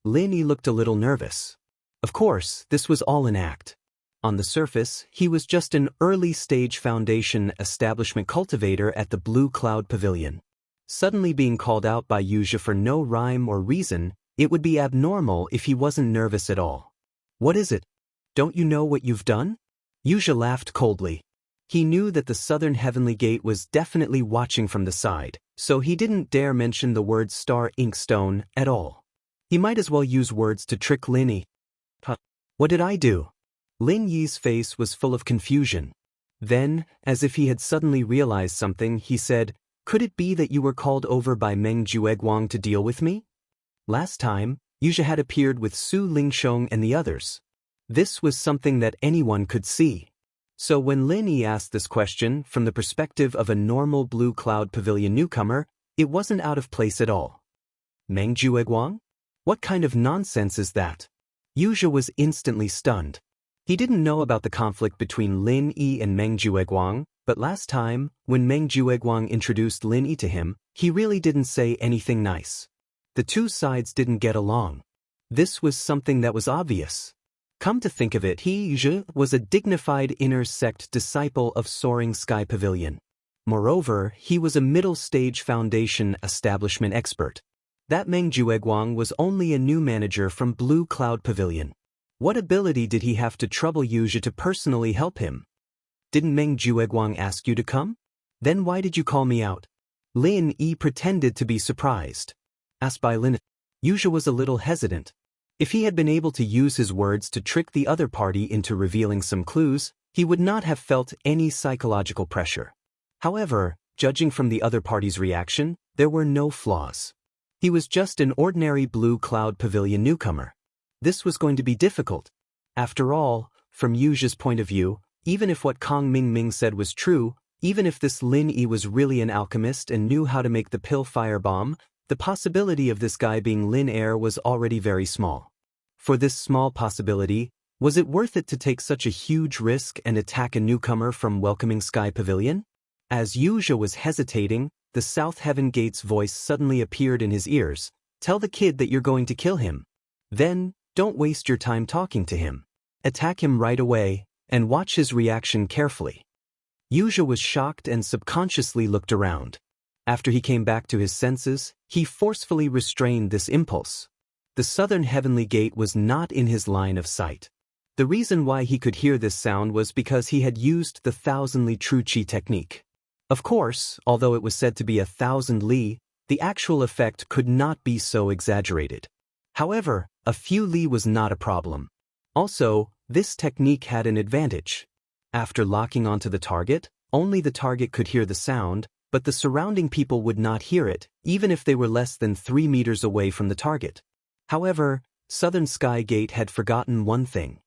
Lin Yi looked a little nervous. Of course, this was all an act. On the surface, he was just an early-stage foundation establishment cultivator at the Blue Cloud Pavilion. Suddenly being called out by Yuja for no rhyme or reason, it would be abnormal if he wasn't nervous at all. "What is it? Don't you know what you've done?" Yuja laughed coldly. He knew that the Southern Heavenly Gate was definitely watching from the side, so he didn't dare mention the word star inkstone at all. He might as well use words to trick Lin Yi. "What did I do?" Lin Yi's face was full of confusion. Then, as if he had suddenly realized something, he said, "Could it be that you were called over by Meng Jueguang to deal with me? Last time, Yuja had appeared with Su Lingsheng and the others. This was something that anyone could see." So when Lin Yi asked this question from the perspective of a normal Blue Cloud Pavilion newcomer, it wasn't out of place at all. "Meng Jueguang? What kind of nonsense is that?" Yuja was instantly stunned. He didn't know about the conflict between Lin Yi and Meng Jueguang, but last time, when Meng Jueguang introduced Lin Yi to him, he really didn't say anything nice. The two sides didn't get along. This was something that was obvious. Come to think of it, he, Yuja, was a dignified inner sect disciple of Soaring Sky Pavilion. Moreover, he was a middle-stage foundation establishment expert. That Meng Jueguang was only a new manager from Blue Cloud Pavilion. What ability did he have to trouble Yuja to personally help him? "Didn't Meng Jueguang ask you to come? Then why did you call me out?" Lin Yi pretended to be surprised. Asked by Lin, Yuja was a little hesitant. If he had been able to use his words to trick the other party into revealing some clues, he would not have felt any psychological pressure. However, judging from the other party's reaction, there were no flaws. He was just an ordinary Blue Cloud Pavilion newcomer. This was going to be difficult. After all, from Yuja's point of view, even if what Kang Mingming said was true, even if this Lin Yi was really an alchemist and knew how to make the pill firebomb, the possibility of this guy being Lin Air was already very small. For this small possibility, was it worth it to take such a huge risk and attack a newcomer from Welcoming Sky Pavilion? As Yuja was hesitating, the South Heaven Gate's voice suddenly appeared in his ears. "Tell the kid that you're going to kill him. Then, don't waste your time talking to him. Attack him right away, and watch his reaction carefully." Yuzha was shocked and subconsciously looked around. After he came back to his senses, he forcefully restrained this impulse. The southern heavenly gate was not in his line of sight. The reason why he could hear this sound was because he had used the 1,000 li true qi technique. Of course, although it was said to be 1,000 li, the actual effect could not be so exaggerated. However, a few li was not a problem. Also, this technique had an advantage. After locking onto the target, only the target could hear the sound, but the surrounding people would not hear it, even if they were less than 3 meters away from the target. However, Southern Sky Gate had forgotten one thing.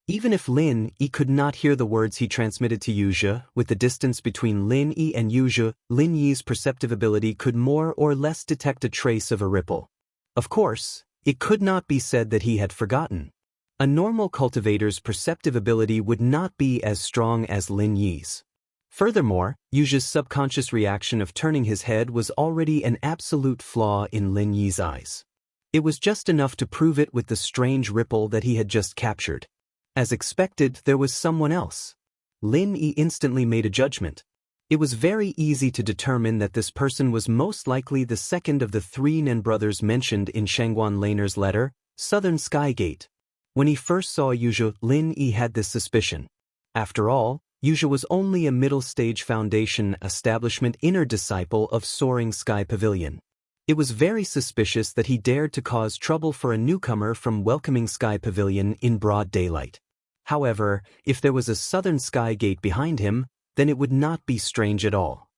Even if Lin Yi could not hear the words he transmitted to Yuzha, with the distance between Lin Yi and Yuzha, Lin Yi's perceptive ability could more or less detect a trace of a ripple. Of course, it could not be said that he had forgotten. A normal cultivator's perceptive ability would not be as strong as Lin Yi's. Furthermore, Yuzha's subconscious reaction of turning his head was already an absolute flaw in Lin Yi's eyes. It was just enough to prove it with the strange ripple that he had just captured. As expected, there was someone else. Lin Yi instantly made a judgment. It was very easy to determine that this person was most likely the second of the 3 Nen brothers mentioned in Shangguan Laner's letter, Southern Sky Gate. When he first saw Yuzha, Lin Yi had this suspicion. After all, Yuzha was only a middle-stage foundation establishment inner disciple of Soaring Sky Pavilion. It was very suspicious that he dared to cause trouble for a newcomer from Welcoming Sky Pavilion in broad daylight. However, if there was a Southern Sky Gate behind him, then it would not be strange at all.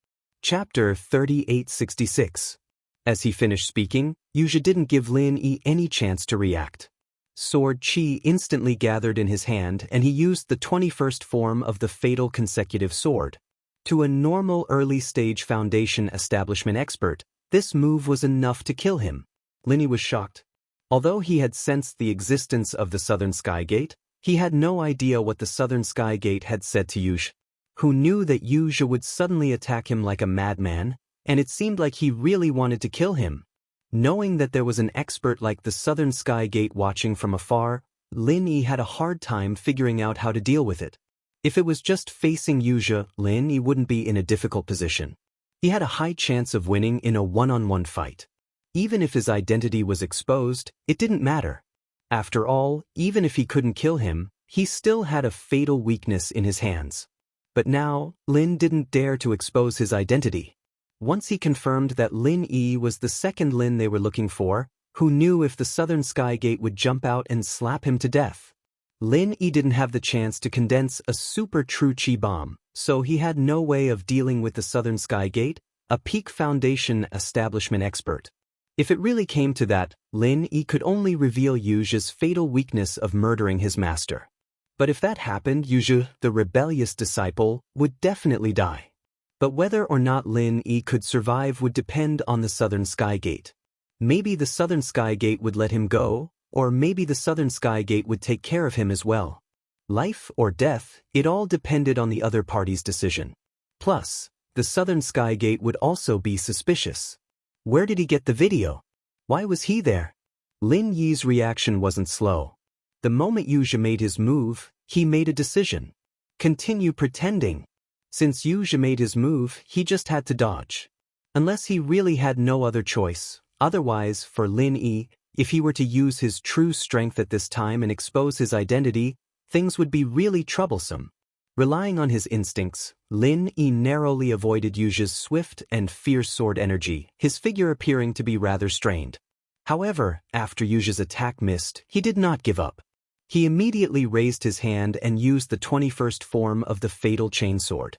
Chapter 3866. As he finished speaking, Yuzha didn't give Lin Yi any chance to react. Sword Qi instantly gathered in his hand and he used the 21st form of the fatal consecutive sword. To a normal early-stage foundation establishment expert, this move was enough to kill him. Lin Yi was shocked. Although he had sensed the existence of the Southern Sky Gate, he had no idea what the Southern Sky Gate had said to Yuzha, who knew that Yuzha would suddenly attack him like a madman, and it seemed like he really wanted to kill him. Knowing that there was an expert like the Southern Sky Gate watching from afar, Lin Yi had a hard time figuring out how to deal with it. If it was just facing Yuzha, Lin Yi wouldn't be in a difficult position. He had a high chance of winning in a one-on-one fight. Even if his identity was exposed, it didn't matter. After all, even if he couldn't kill him, he still had a fatal weakness in his hands. But now, Lin didn't dare to expose his identity. Once he confirmed that Lin Yi was the second Lin they were looking for, who knew if the Southern Sky Gate would jump out and slap him to death. Lin Yi didn't have the chance to condense a super true Qi bomb, so he had no way of dealing with the Southern Sky Gate, a peak foundation establishment expert. If it really came to that, Lin Yi could only reveal Yuzha's fatal weakness of murdering his master. But if that happened, Yuzha, the rebellious disciple, would definitely die. But whether or not Lin Yi could survive would depend on the Southern Sky Gate. Maybe the Southern Sky Gate would let him go, or maybe the Southern Sky Gate would take care of him as well. Life or death, it all depended on the other party's decision. Plus, the Southern Sky Gate would also be suspicious. Where did he get the video? Why was he there? Lin Yi's reaction wasn't slow. The moment Yuzha made his move, he made a decision. Continue pretending. Since Yuzha made his move, he just had to dodge. Unless he really had no other choice. Otherwise, for Lin Yi, if he were to use his true strength at this time and expose his identity, things would be really troublesome. Relying on his instincts, Lin Yi narrowly avoided Yuzha's swift and fierce sword energy, his figure appearing to be rather strained. However, after Yuzha's attack missed, he did not give up. He immediately raised his hand and used the 21st form of the fatal chainsword.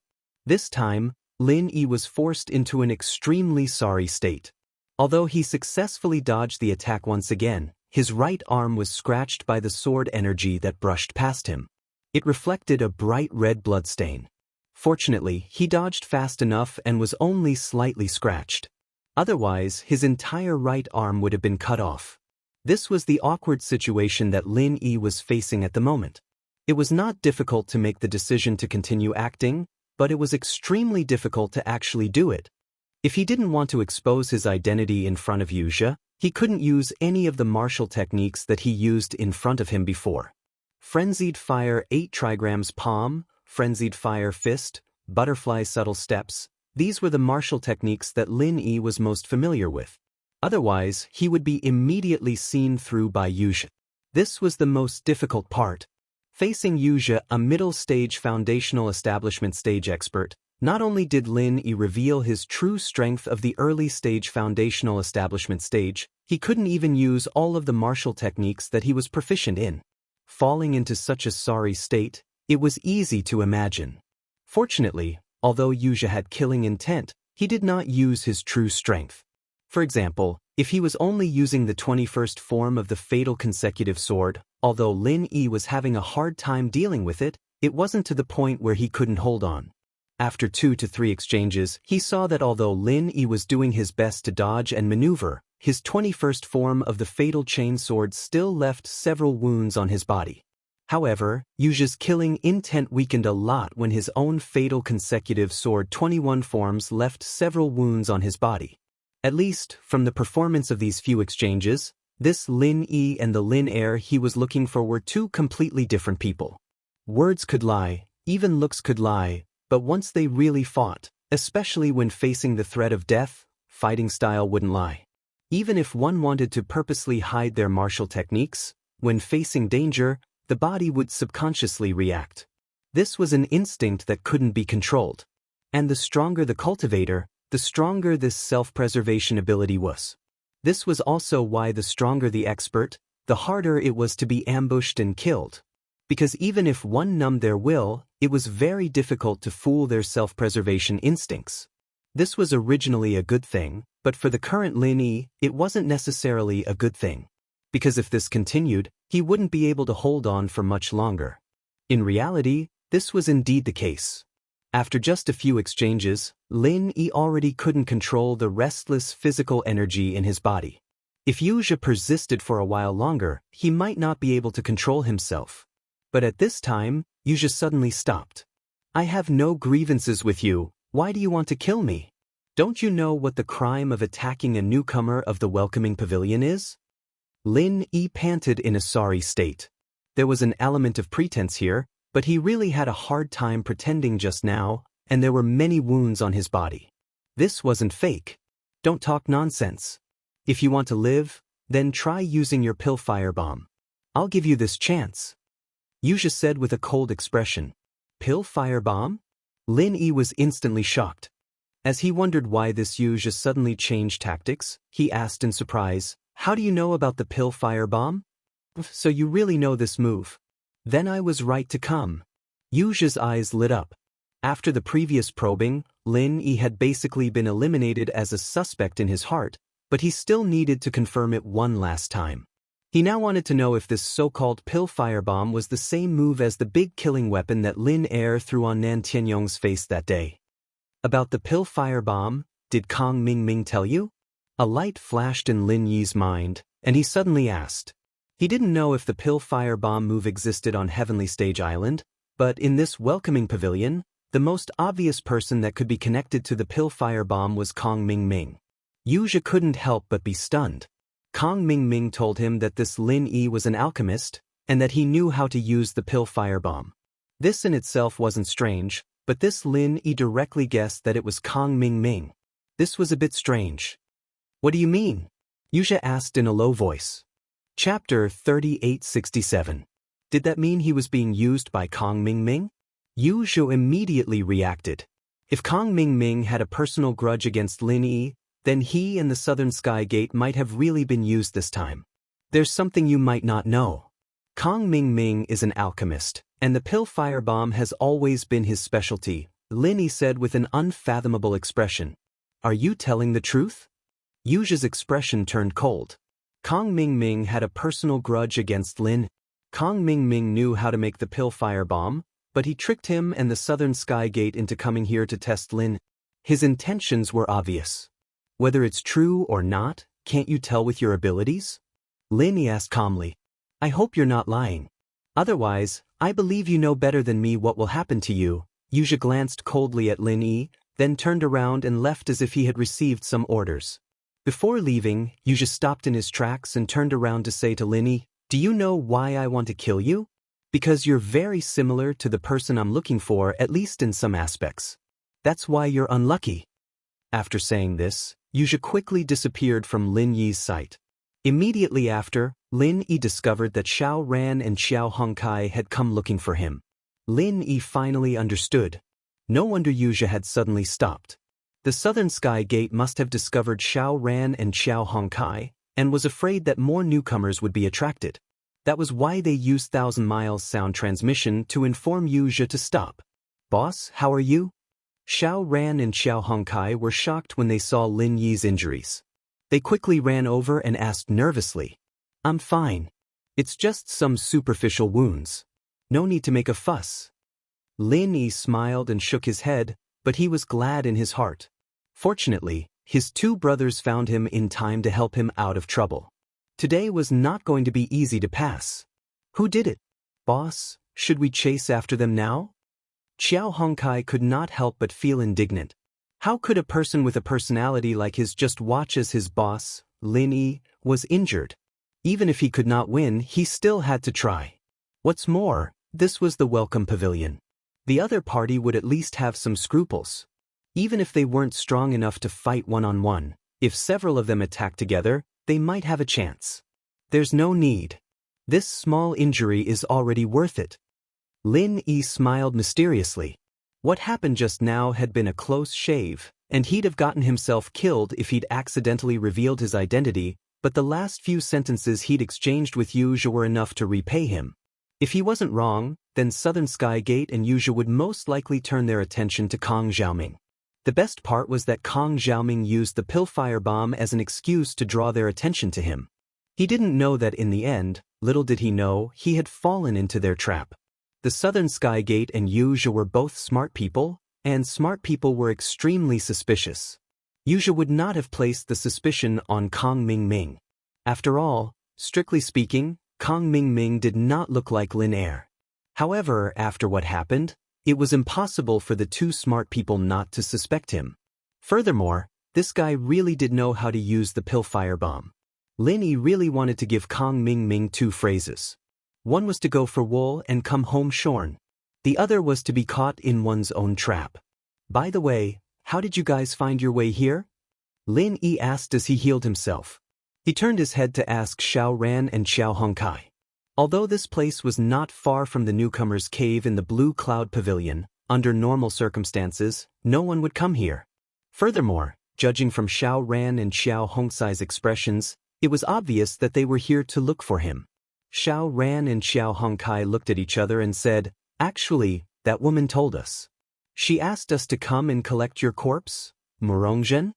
This time, Lin Yi was forced into an extremely sorry state. Although he successfully dodged the attack once again, his right arm was scratched by the sword energy that brushed past him. It reflected a bright red bloodstain. Fortunately, he dodged fast enough and was only slightly scratched. Otherwise, his entire right arm would have been cut off. This was the awkward situation that Lin Yi was facing at the moment. It was not difficult to make the decision to continue acting, but it was extremely difficult to actually do it. If he didn't want to expose his identity in front of Yuzha, he couldn't use any of the martial techniques that he used in front of him before. Frenzied Fire 8 trigrams palm, Frenzied Fire fist, butterfly subtle steps, these were the martial techniques that Lin Yi was most familiar with. Otherwise, he would be immediately seen through by Yuzhe. This was the most difficult part. Facing Yuzhe, a middle-stage foundational establishment stage expert, not only did Lin Yi reveal his true strength of the early-stage foundational establishment stage, he couldn't even use all of the martial techniques that he was proficient in. Falling into such a sorry state, it was easy to imagine. Fortunately, although Yuzhe had killing intent, he did not use his true strength. For example, if he was only using the 21st form of the fatal consecutive sword, although Lin Yi was having a hard time dealing with it, it wasn't to the point where he couldn't hold on. After 2 to 3 exchanges, he saw that although Lin Yi was doing his best to dodge and maneuver, his 21st form of the fatal chain sword still left several wounds on his body. However, Yuzhe's killing intent weakened a lot when his own fatal consecutive sword 21 forms left several wounds on his body. At least, from the performance of these few exchanges, this Lin Yi and the Lin heir he was looking for were two completely different people. Words could lie, even looks could lie, but once they really fought, especially when facing the threat of death, fighting style wouldn't lie. Even if one wanted to purposely hide their martial techniques, when facing danger, the body would subconsciously react. This was an instinct that couldn't be controlled. And the stronger the cultivator, the stronger this self-preservation ability was. This was also why the stronger the expert, the harder it was to be ambushed and killed. Because even if one numbed their will, it was very difficult to fool their self-preservation instincts. This was originally a good thing, but for the current Lin Yi, it wasn't necessarily a good thing. Because if this continued, he wouldn't be able to hold on for much longer. In reality, this was indeed the case. After just a few exchanges, Lin Yi already couldn't control the restless physical energy in his body. If Yuzhe persisted for a while longer, he might not be able to control himself. But at this time, Yuzhe suddenly stopped. "I have no grievances with you, why do you want to kill me? Don't you know what the crime of attacking a newcomer of the welcoming pavilion is?" Lin Yi panted in a sorry state. There was an element of pretense here, but he really had a hard time pretending just now, and there were many wounds on his body. This wasn't fake. Don't talk nonsense. If you want to live, then try using your pill firebomb. I'll give you this chance. Yuzhe said with a cold expression. Pill firebomb? Lin Yi was instantly shocked. As he wondered why this Yuzhe suddenly changed tactics, he asked in surprise, "How do you know about the pill firebomb? So you really know this move. Then I was right to come." Yuzhe's eyes lit up. After the previous probing, Lin Yi had basically been eliminated as a suspect in his heart, but he still needed to confirm it one last time. He now wanted to know if this so-called pill firebomb was the same move as the big killing weapon that Lin Air threw on Nan Tianyong's face that day. About the pill firebomb, did Kong Mingming tell you? A light flashed in Lin Yi's mind, and he suddenly asked. He didn't know if the pill firebomb move existed on Heavenly Stage Island, but in this welcoming pavilion, the most obvious person that could be connected to the pill firebomb was Kong Mingming. Yuzhe couldn't help but be stunned. Kong Mingming told him that this Lin Yi was an alchemist, and that he knew how to use the pill firebomb. This in itself wasn't strange, but this Lin Yi directly guessed that it was Kong Mingming. This was a bit strange. "What do you mean?" Yuzhe asked in a low voice. Chapter 3867. Did that mean he was being used by Kong Mingming? Yuzhe immediately reacted. If Kong Mingming had a personal grudge against Lin Yi, then he and the Southern Sky Gate might have really been used this time. There's something you might not know. Kong Mingming is an alchemist, and the pill firebomb has always been his specialty, Lin Yi said with an unfathomable expression. Are you telling the truth? Yuzhe's expression turned cold. Kong Mingming had a personal grudge against Lin. Kong Mingming knew how to make the pill firebomb, but he tricked him and the Southern Sky Gate into coming here to test Lin. His intentions were obvious. Whether it's true or not, can't you tell with your abilities? Lin Yi asked calmly. I hope you're not lying. Otherwise, I believe you know better than me what will happen to you. Yuzhe glanced coldly at Lin Yi, then turned around and left as if he had received some orders. Before leaving, Yuzhe stopped in his tracks and turned around to say to Lin Yi, Do you know why I want to kill you? Because you're very similar to the person I'm looking for, at least in some aspects. That's why you're unlucky." After saying this, Yuzha quickly disappeared from Lin Yi's sight. Immediately after, Lin Yi discovered that Xiao Ran and Xiao Hongkai had come looking for him. Lin Yi finally understood. No wonder Yuzha had suddenly stopped. The Southern Sky Gate must have discovered Xiao Ran and Xiao Hongkai, and was afraid that more newcomers would be attracted. That was why they used 1,000 miles sound transmission to inform Yuzha to stop. "Boss, how are you?" Xiao Ran and Xiao Hongkai were shocked when they saw Lin Yi's injuries. They quickly ran over and asked nervously, "I'm fine. It's just some superficial wounds. No need to make a fuss." Lin Yi smiled and shook his head, but he was glad in his heart. Fortunately, his two brothers found him in time to help him out of trouble. Today was not going to be easy to pass. "Who did it? Boss, should we chase after them now?" Xiao Hongkai could not help but feel indignant. How could a person with a personality like his just watch as his boss, Lin Yi, was injured? Even if he could not win, he still had to try. What's more, this was the welcome pavilion. The other party would at least have some scruples. Even if they weren't strong enough to fight one-on-one, if several of them attacked together, they might have a chance. There's no need. This small injury is already worth it. Lin Yi smiled mysteriously. What happened just now had been a close shave, and he'd have gotten himself killed if he'd accidentally revealed his identity, but the last few sentences he'd exchanged with Yuzha were enough to repay him. If he wasn't wrong, then Southern Sky Gate and Yuzha would most likely turn their attention to Kong Xiaoming. The best part was that Kong Xiaoming used the Pillfire Bomb as an excuse to draw their attention to him. He didn't know that in the end, little did he know, he had fallen into their trap. The Southern Sky Gate and Yuzha were both smart people, and smart people were extremely suspicious. Yuzha would not have placed the suspicion on Kong Mingming. After all, strictly speaking, Kong Mingming did not look like Lin Er. However, after what happened, it was impossible for the two smart people not to suspect him. Furthermore, this guy really did know how to use the Pillfire Bomb. Lin Yi really wanted to give Kong Mingming two phrases. One was to go for wool and come home shorn. The other was to be caught in one's own trap. "By the way, how did you guys find your way here?" Lin Yi asked as he healed himself. He turned his head to ask Xiao Ran and Xiao Hongkai. Although this place was not far from the newcomer's cave in the Blue Cloud Pavilion, under normal circumstances, no one would come here. Furthermore, judging from Xiao Ran and Xiao Hongkai's expressions, it was obvious that they were here to look for him. Xiao Ran and Xiao Hongkai looked at each other and said, "Actually, that woman told us. She asked us to come and collect your corpse, Murongzhen?"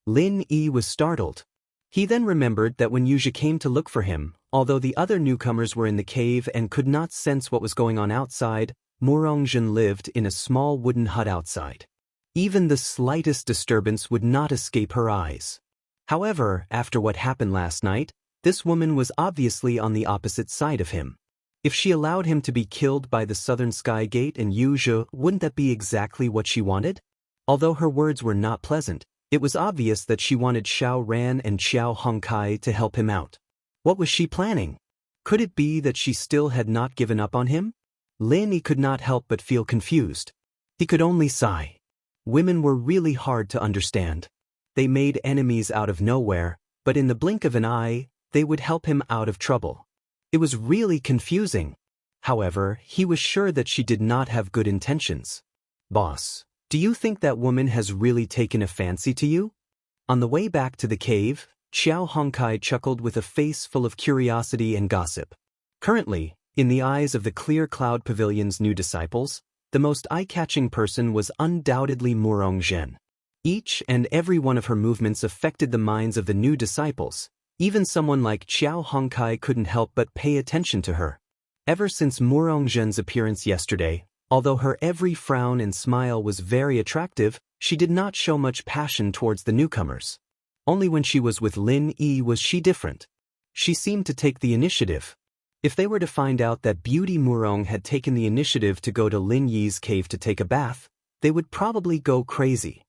Lin Yi was startled. He then remembered that when Yuzha came to look for him, although the other newcomers were in the cave and could not sense what was going on outside, Murongzhen lived in a small wooden hut outside. Even the slightest disturbance would not escape her eyes. However, after what happened last night, this woman was obviously on the opposite side of him. If she allowed him to be killed by the Southern Sky Gate and Yuzha, wouldn't that be exactly what she wanted? Although her words were not pleasant, it was obvious that she wanted Xiao Ran and Xiao Hongkai to help him out. What was she planning? Could it be that she still had not given up on him? Lin Yi could not help but feel confused. He could only sigh. Women were really hard to understand. They made enemies out of nowhere, but in the blink of an eye, they would help him out of trouble. It was really confusing. However, he was sure that she did not have good intentions. "Boss, do you think that woman has really taken a fancy to you?" On the way back to the cave, Xiao Hongkai chuckled with a face full of curiosity and gossip. Currently, in the eyes of the Clear Cloud Pavilion's new disciples, the most eye-catching person was undoubtedly Murongzhen. Each and every one of her movements affected the minds of the new disciples. Even someone like Xiao Hongkai couldn't help but pay attention to her. Ever since Murongzhen's appearance yesterday, although her every frown and smile was very attractive, she did not show much passion towards the newcomers. Only when she was with Lin Yi was she different. She seemed to take the initiative. If they were to find out that Beauty Murong had taken the initiative to go to Lin Yi's cave to take a bath, they would probably go crazy.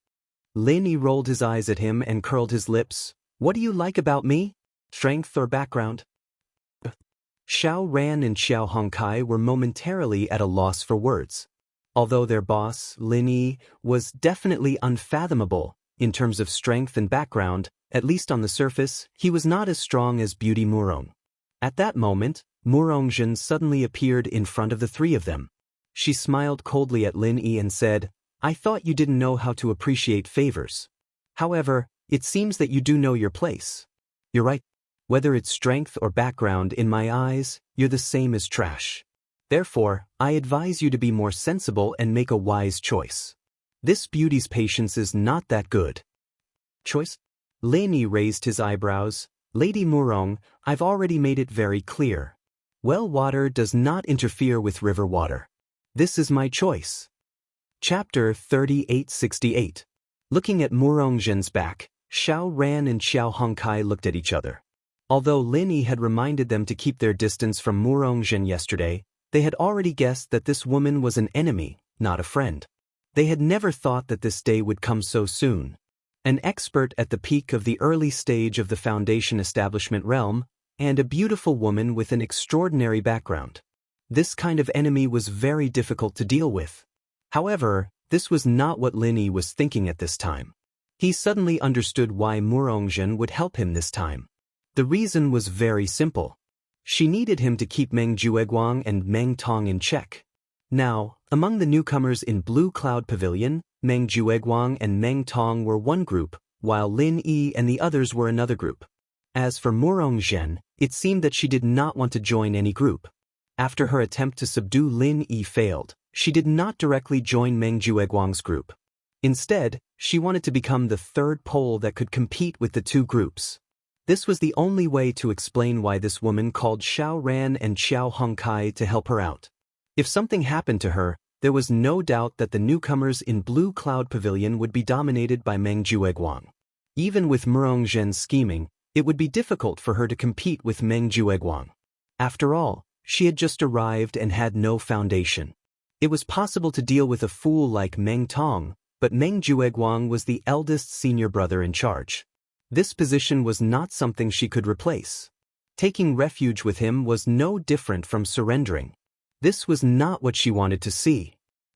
Lin Yi rolled his eyes at him and curled his lips. "What do you like about me? Strength or background?" Xiao Ran and Xiao Hongkai were momentarily at a loss for words. Although their boss, Lin Yi, was definitely unfathomable in terms of strength and background, at least on the surface, he was not as strong as Beauty Murong. At that moment, Murongzhen suddenly appeared in front of the three of them. She smiled coldly at Lin Yi and said, "I thought you didn't know how to appreciate favors. However, it seems that you do know your place. You're right. Whether it's strength or background, in my eyes, you're the same as trash. Therefore, I advise you to be more sensible and make a wise choice. This beauty's patience is not that good." Choice? Lin Yi raised his eyebrows. "Lady Murong, I've already made it very clear. Well water does not interfere with river water. This is my choice." Chapter 3868. Looking at Murongzhen's back, Xiao Ran and Xiao Hongkai looked at each other. Although Lin Yi had reminded them to keep their distance from Murongzhen yesterday, they had already guessed that this woman was an enemy, not a friend. They had never thought that this day would come so soon. An expert at the peak of the early stage of the Foundation establishment realm, and a beautiful woman with an extraordinary background. This kind of enemy was very difficult to deal with. However, this was not what Lin Yi was thinking at this time. He suddenly understood why Murongzhen would help him this time. The reason was very simple. She needed him to keep Meng Jueguang and Meng Tong in check. Now, among the newcomers in Blue Cloud Pavilion, Meng Jueguang and Meng Tong were one group, while Lin Yi and the others were another group. As for Murongzhen, it seemed that she did not want to join any group. After her attempt to subdue Lin Yi failed, she did not directly join Meng Jueguang's group. Instead, she wanted to become the third pole that could compete with the two groups. This was the only way to explain why this woman called Xiao Ran and Xiao Hongkai to help her out. If something happened to her, there was no doubt that the newcomers in Blue Cloud Pavilion would be dominated by Meng Jueguang. Even with Murongzhen's scheming, it would be difficult for her to compete with Meng Jueguang. After all, she had just arrived and had no foundation. It was possible to deal with a fool like Meng Tong, but Meng Jueguang was the eldest senior brother in charge. This position was not something she could replace. Taking refuge with him was no different from surrendering. This was not what she wanted to see.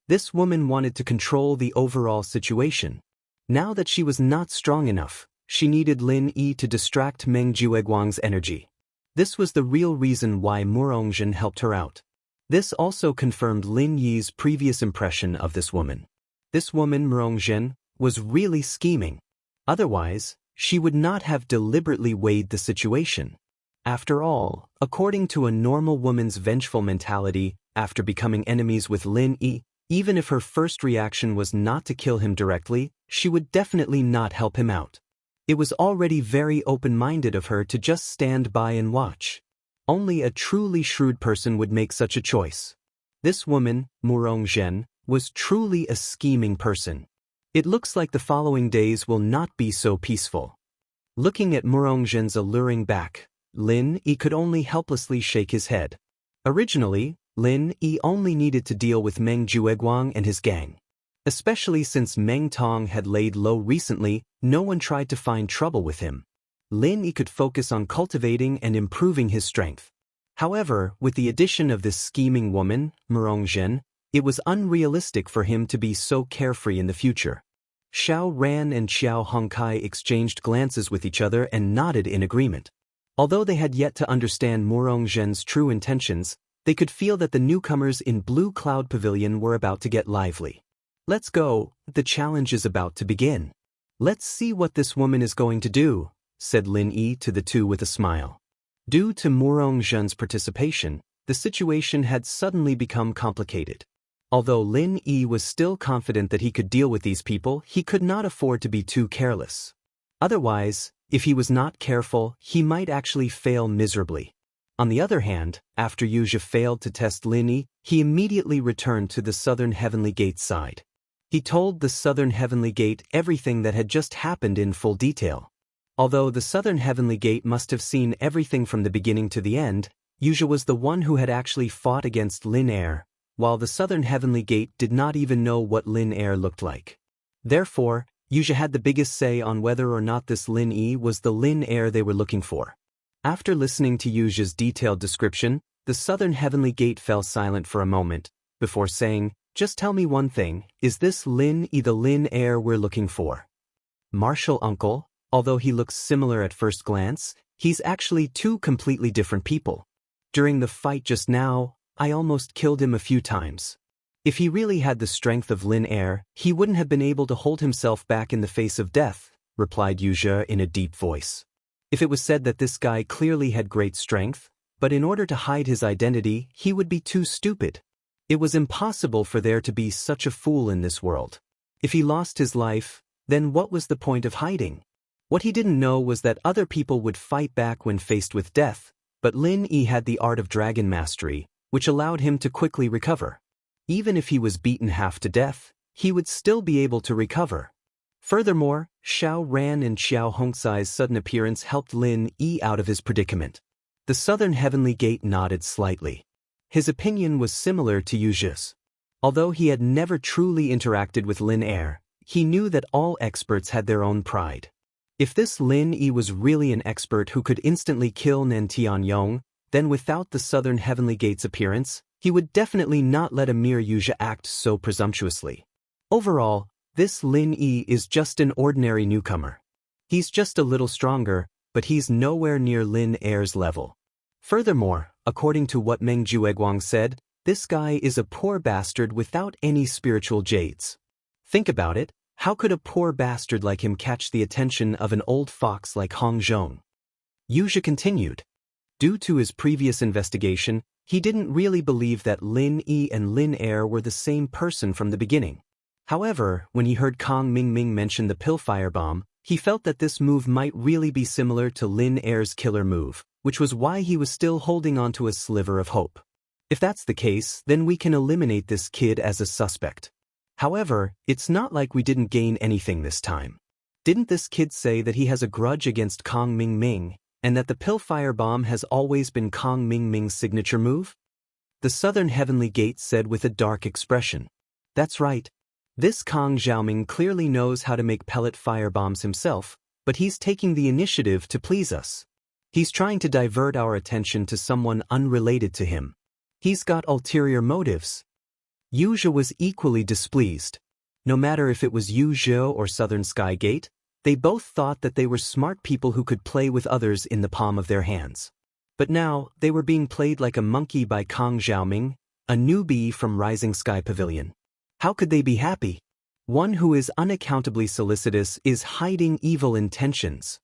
This woman wanted to control the overall situation. Now that she was not strong enough, she needed Lin Yi to distract Meng Jueguang's energy. This was the real reason why Murongzhen helped her out. This also confirmed Lin Yi's previous impression of this woman. This woman, Murongzhen, was really scheming. Otherwise, she would not have deliberately weighed the situation. After all, according to a normal woman's vengeful mentality, after becoming enemies with Lin Yi, even if her first reaction was not to kill him directly, she would definitely not help him out. It was already very open-minded of her to just stand by and watch. Only a truly shrewd person would make such a choice. This woman, Murongzhen, was truly a scheming person. It looks like the following days will not be so peaceful. Looking at Murongzhen's alluring back, Lin Yi could only helplessly shake his head. Originally, Lin Yi only needed to deal with Meng Jueguang and his gang. Especially since Meng Tong had laid low recently, no one tried to find trouble with him. Lin Yi could focus on cultivating and improving his strength. However, with the addition of this scheming woman, Murongzhen, it was unrealistic for him to be so carefree in the future. Xiao Ran and Xiao Hongkai exchanged glances with each other and nodded in agreement. Although they had yet to understand Murongzhen's true intentions, they could feel that the newcomers in Blue Cloud Pavilion were about to get lively. "Let's go, the challenge is about to begin. Let's see what this woman is going to do," said Lin Yi to the two with a smile. Due to Murongzhen's participation, the situation had suddenly become complicated. Although Lin Yi was still confident that he could deal with these people, he could not afford to be too careless. Otherwise, if he was not careful, he might actually fail miserably. On the other hand, after Yuzha failed to test Lin Yi, he immediately returned to the Southern Heavenly Gate side. He told the Southern Heavenly Gate everything that had just happened in full detail. Although the Southern Heavenly Gate must have seen everything from the beginning to the end, Yuzha was the one who had actually fought against Lin Air, while the Southern Heavenly Gate did not even know what Lin Air looked like. Therefore, Yuzha had the biggest say on whether or not this Lin Yi was the Lin Air they were looking for. After listening to Yuja's detailed description, the southern heavenly gate fell silent for a moment, before saying, "Just tell me one thing, is this Lin the Lin heir we're looking for?" Martial uncle, although he looks similar at first glance, he's actually two completely different people. During the fight just now, I almost killed him a few times. If he really had the strength of Lin heir, he wouldn't have been able to hold himself back in the face of death, replied Yuja in a deep voice. If it was said that this guy clearly had great strength, but in order to hide his identity, he would be too stupid. It was impossible for there to be such a fool in this world. If he lost his life, then what was the point of hiding? What he didn't know was that other people would fight back when faced with death, but Lin had the art of dragon mastery, which allowed him to quickly recover. Even if he was beaten half to death, he would still be able to recover. Furthermore, Xiao Ran and Xiao Hongxi's sudden appearance helped Lin out of his predicament. The southern heavenly gate nodded slightly. His opinion was similar to Yuja's. Although he had never truly interacted with Lin heir, he knew that all experts had their own pride. If this Lin was really an expert who could instantly kill Nen Tianyong, then without the southern heavenly gate's appearance, he would definitely not let a mere Yuja act so presumptuously. Overall, this Lin is just an ordinary newcomer. He's just a little stronger, but he's nowhere near Lin heir's level. Furthermore, according to what Meng Jueguang said, this guy is a poor bastard without any spiritual jades. Think about it, how could a poor bastard like him catch the attention of an old fox like Hong Zhong? Yuja continued. Due to his previous investigation, he didn't really believe that Lin and Lin heir were the same person from the beginning. However, when he heard Kong Mingming mention the pill firebomb, he felt that this move might really be similar to Lin heir's killer move, which was why he was still holding on to a sliver of hope. If that's the case, then we can eliminate this kid as a suspect. However, it's not like we didn't gain anything this time. Didn't this kid say that he has a grudge against Kong Mingming, and that the pill firebomb has always been Kong Mingming's signature move? The southern heavenly gate said with a dark expression. That's right. This Kong Xiaoming clearly knows how to make pellet firebombs himself, but he's taking the initiative to please us. He's trying to divert our attention to someone unrelated to him. He's got ulterior motives. Yuja was equally displeased. No matter if it was Yuja or Southern Sky Gate, they both thought that they were smart people who could play with others in the palm of their hands. But now, they were being played like a monkey by Kong Xiaoming, a newbie from Rising Sky Pavilion. How could they be happy? One who is unaccountably solicitous is hiding evil intentions.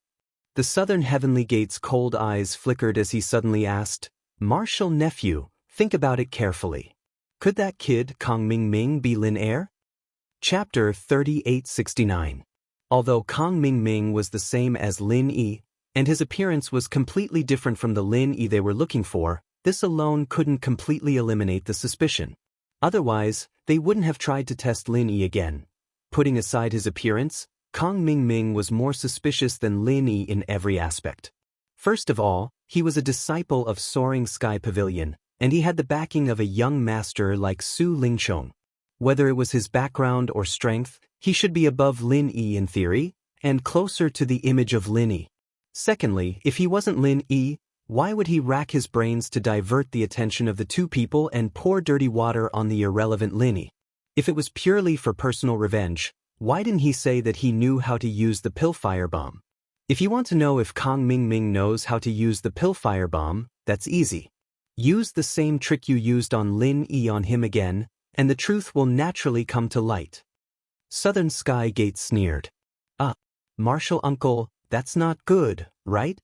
The southern heavenly gate's cold eyes flickered as he suddenly asked, "Martial nephew, think about it carefully. Could that kid, Kong Mingming, be Lin heir?" Chapter 3869. Although Kong Mingming was the same as Lin and his appearance was completely different from the Lin they were looking for, this alone couldn't completely eliminate the suspicion. Otherwise, they wouldn't have tried to test Lin again. Putting aside his appearance, Kong Mingming was more suspicious than Lin in every aspect. First of all, he was a disciple of Soaring Sky Pavilion, and he had the backing of a young master like Su Lingchong. Whether it was his background or strength, he should be above Lin in theory, and closer to the image of Lin. Secondly, if he wasn't Lin, why would he rack his brains to divert the attention of the two people and pour dirty water on the irrelevant Lin? If it was purely for personal revenge, why didn't he say that he knew how to use the pill firebomb? If you want to know if Kong Mingming knows how to use the pill firebomb, that's easy. Use the same trick you used on Lin on him again, and the truth will naturally come to light. Southern Sky Gate sneered. Martial uncle, that's not good, right?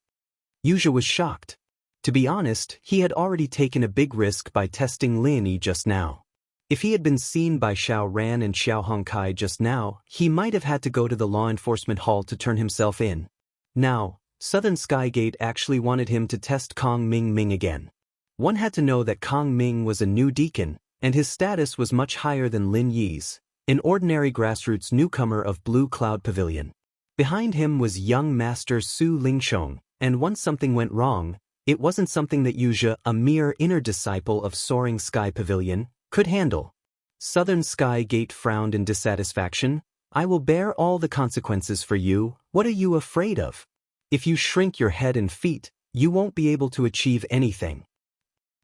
Yuja was shocked. To be honest, he had already taken a big risk by testing Lin just now. If he had been seen by Xiao Ran and Xiao Hongkai just now, he might have had to go to the law enforcement hall to turn himself in. Now, Southern Sky Gate actually wanted him to test Kong Mingming again. One had to know that Kong Ming was a new deacon, and his status was much higher than Lin Yi's, an ordinary grassroots newcomer of Blue Cloud Pavilion. Behind him was young master Su Lingchong, and once something went wrong, it wasn't something that Yuja, a mere inner disciple of Soaring Sky Pavilion, could handle. Southern Sky Gate frowned in dissatisfaction. "I will bear all the consequences for you, what are you afraid of? If you shrink your head and feet, You won't be able to achieve anything.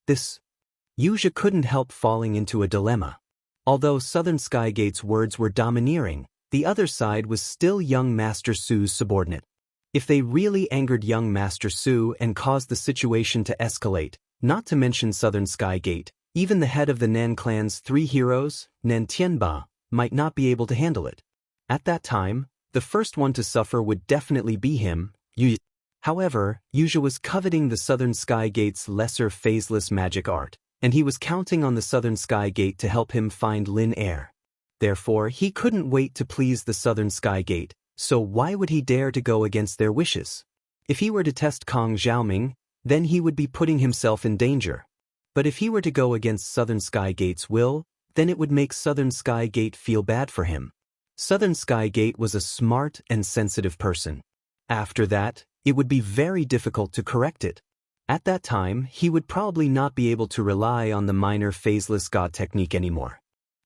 This. Yuja couldn't help falling into a dilemma. Although Southern Skygate's words were domineering, the other side was still young Master Su's subordinate. If they really angered young Master Su and caused the situation to escalate, not to mention Southern Skygate, even the head of the Nan clan's 3 heroes, Nan Tianba, might not be able to handle it. At that time, the first one to suffer would definitely be him, Yuja. However, Yuja was coveting the Southern Skygate's lesser phaseless magic art, and he was counting on the Southern Skygate to help him find Lin Air. Therefore, he couldn't wait to please the Southern Skygate, so why would he dare to go against their wishes? If he were to test Kong Xiaoming, then he would be putting himself in danger. But if he were to go against Southern Skygate's will, then it would make Southern Skygate feel bad for him. Southern Skygate was a smart and sensitive person. After that, it would be very difficult to correct it. At that time, he would probably not be able to rely on the minor phaseless god technique anymore.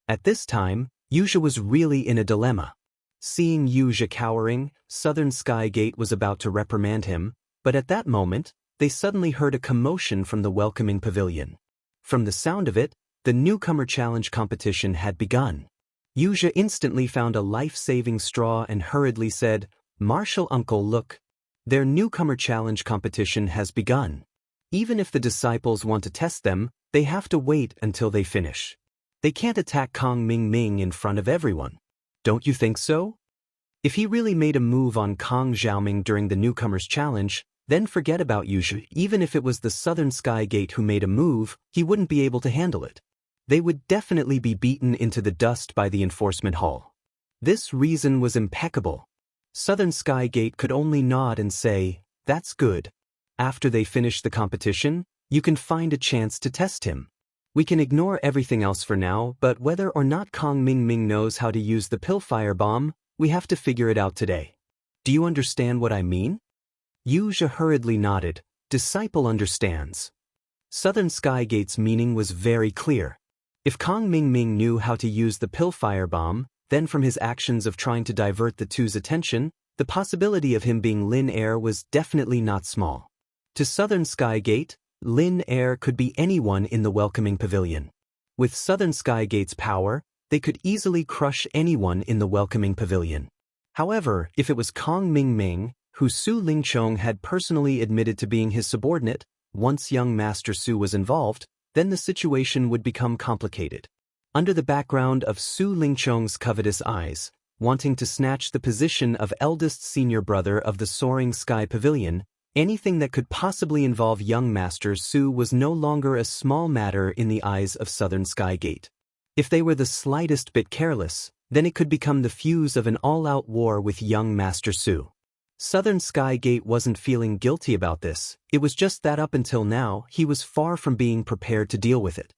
At this time, Yuja was really in a dilemma. Seeing Yuja cowering, Southern Skygate was about to reprimand him, but at that moment, they suddenly heard a commotion from the welcoming pavilion. From the sound of it, the newcomer challenge competition had begun. Yuja instantly found a life-saving straw and hurriedly said, "Martial uncle, look. Their newcomer challenge competition has begun. Even if the disciples want to test them, they have to wait until they finish. They can't attack Kong Ming Ming in front of everyone. Don't you think so?" If he really made a move on Kong Xiaoming during the newcomer's challenge, then forget about Yuja. Even if it was the Southern Skygate who made a move, he wouldn't be able to handle it. They would definitely be beaten into the dust by the enforcement hall. This reason was impeccable. Southern Skygate could only nod and say, "That's good. After they finish the competition, you can find a chance to test him. We can ignore everything else for now, but whether or not Kong Ming Ming knows how to use the Pillfire Bomb, we have to figure it out today. Do you understand what I mean?" Yuja hurriedly nodded. Disciple understands. Southern Skygate's meaning was very clear. If Kong Ming Ming knew how to use the Pillfire Bomb, then from his actions of trying to divert the two's attention, the possibility of him being Lin Air was definitely not small. To Southern Skygate, Lin Air could be anyone in the welcoming pavilion. With Southern Skygate's power, they could easily crush anyone in the welcoming pavilion. However, if it was Kong Ming Ming, who Su Lingchong had personally admitted to being his subordinate, once young Master Su was involved, then the situation would become complicated. Under the background of Su Lingchong's covetous eyes, wanting to snatch the position of eldest senior brother of the Soaring Sky Pavilion, anything that could possibly involve young Master Su was no longer a small matter in the eyes of Southern Skygate. If they were the slightest bit careless, then it could become the fuse of an all-out war with young Master Su. Southern Skygate wasn't feeling guilty about this, it was just that up until now, he was far from being prepared to deal with it.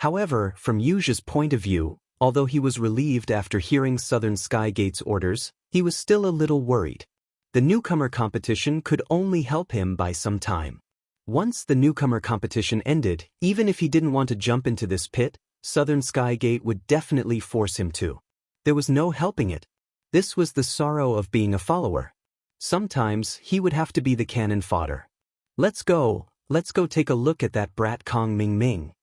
However, from Yuja's point of view, although he was relieved after hearing Southern Skygate's orders, he was still a little worried. The newcomer competition could only help him by some time. Once the newcomer competition ended, even if he didn't want to jump into this pit, Southern Skygate would definitely force him to. There was no helping it. This was the sorrow of being a follower. Sometimes he would have to be the cannon fodder. Let's go take a look at that brat Kong Ming Ming."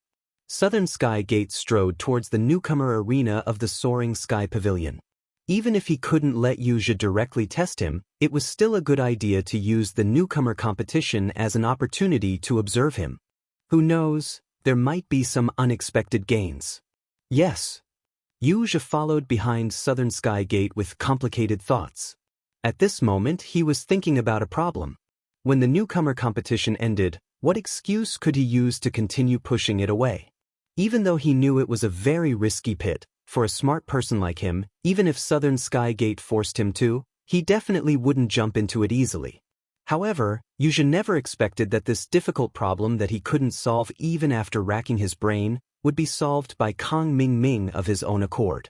Southern Skygate strode towards the newcomer arena of the Soaring Sky Pavilion. Even if he couldn't let Yuja directly test him, it was still a good idea to use the newcomer competition as an opportunity to observe him. Who knows, there might be some unexpected gains. Yes. Yuja followed behind Southern Skygate with complicated thoughts. At this moment, he was thinking about a problem. When the newcomer competition ended, what excuse could he use to continue pushing it away? Even though he knew it was a very risky pit, for a smart person like him, even if Southern Skygate forced him to, he definitely wouldn't jump into it easily. However, Yuja never expected that this difficult problem that he couldn't solve even after racking his brain would be solved by Kong Ming Ming of his own accord.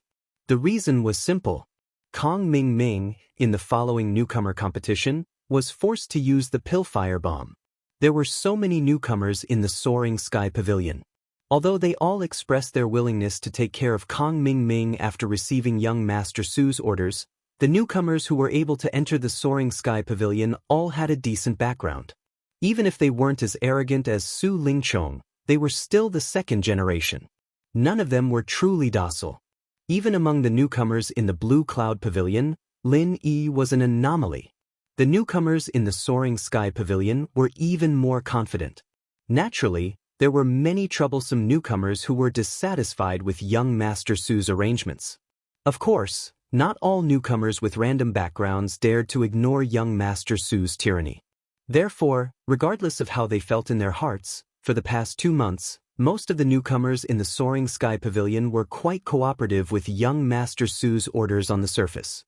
The reason was simple. Kong Ming Ming, in the following newcomer competition, was forced to use the Pillfire Bomb. There were so many newcomers in the Soaring Sky Pavilion. Although they all expressed their willingness to take care of Kong Ming Ming after receiving young Master Su's orders, the newcomers who were able to enter the Soaring Sky Pavilion all had a decent background. Even if they weren't as arrogant as Su Lingchong, they were still the second generation. None of them were truly docile. Even among the newcomers in the Blue Cloud Pavilion, Lin Yi was an anomaly. The newcomers in the Soaring Sky Pavilion were even more confident. Naturally, there were many troublesome newcomers who were dissatisfied with young Master Su's arrangements. Of course, not all newcomers with random backgrounds dared to ignore young Master Su's tyranny. Therefore, regardless of how they felt in their hearts, for the past 2 months, most of the newcomers in the Soaring Sky Pavilion were quite cooperative with young Master Su's orders on the surface.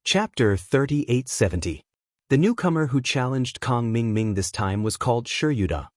Chapter 3870. The newcomer who challenged Kong Mingming this time was called Shiyuda.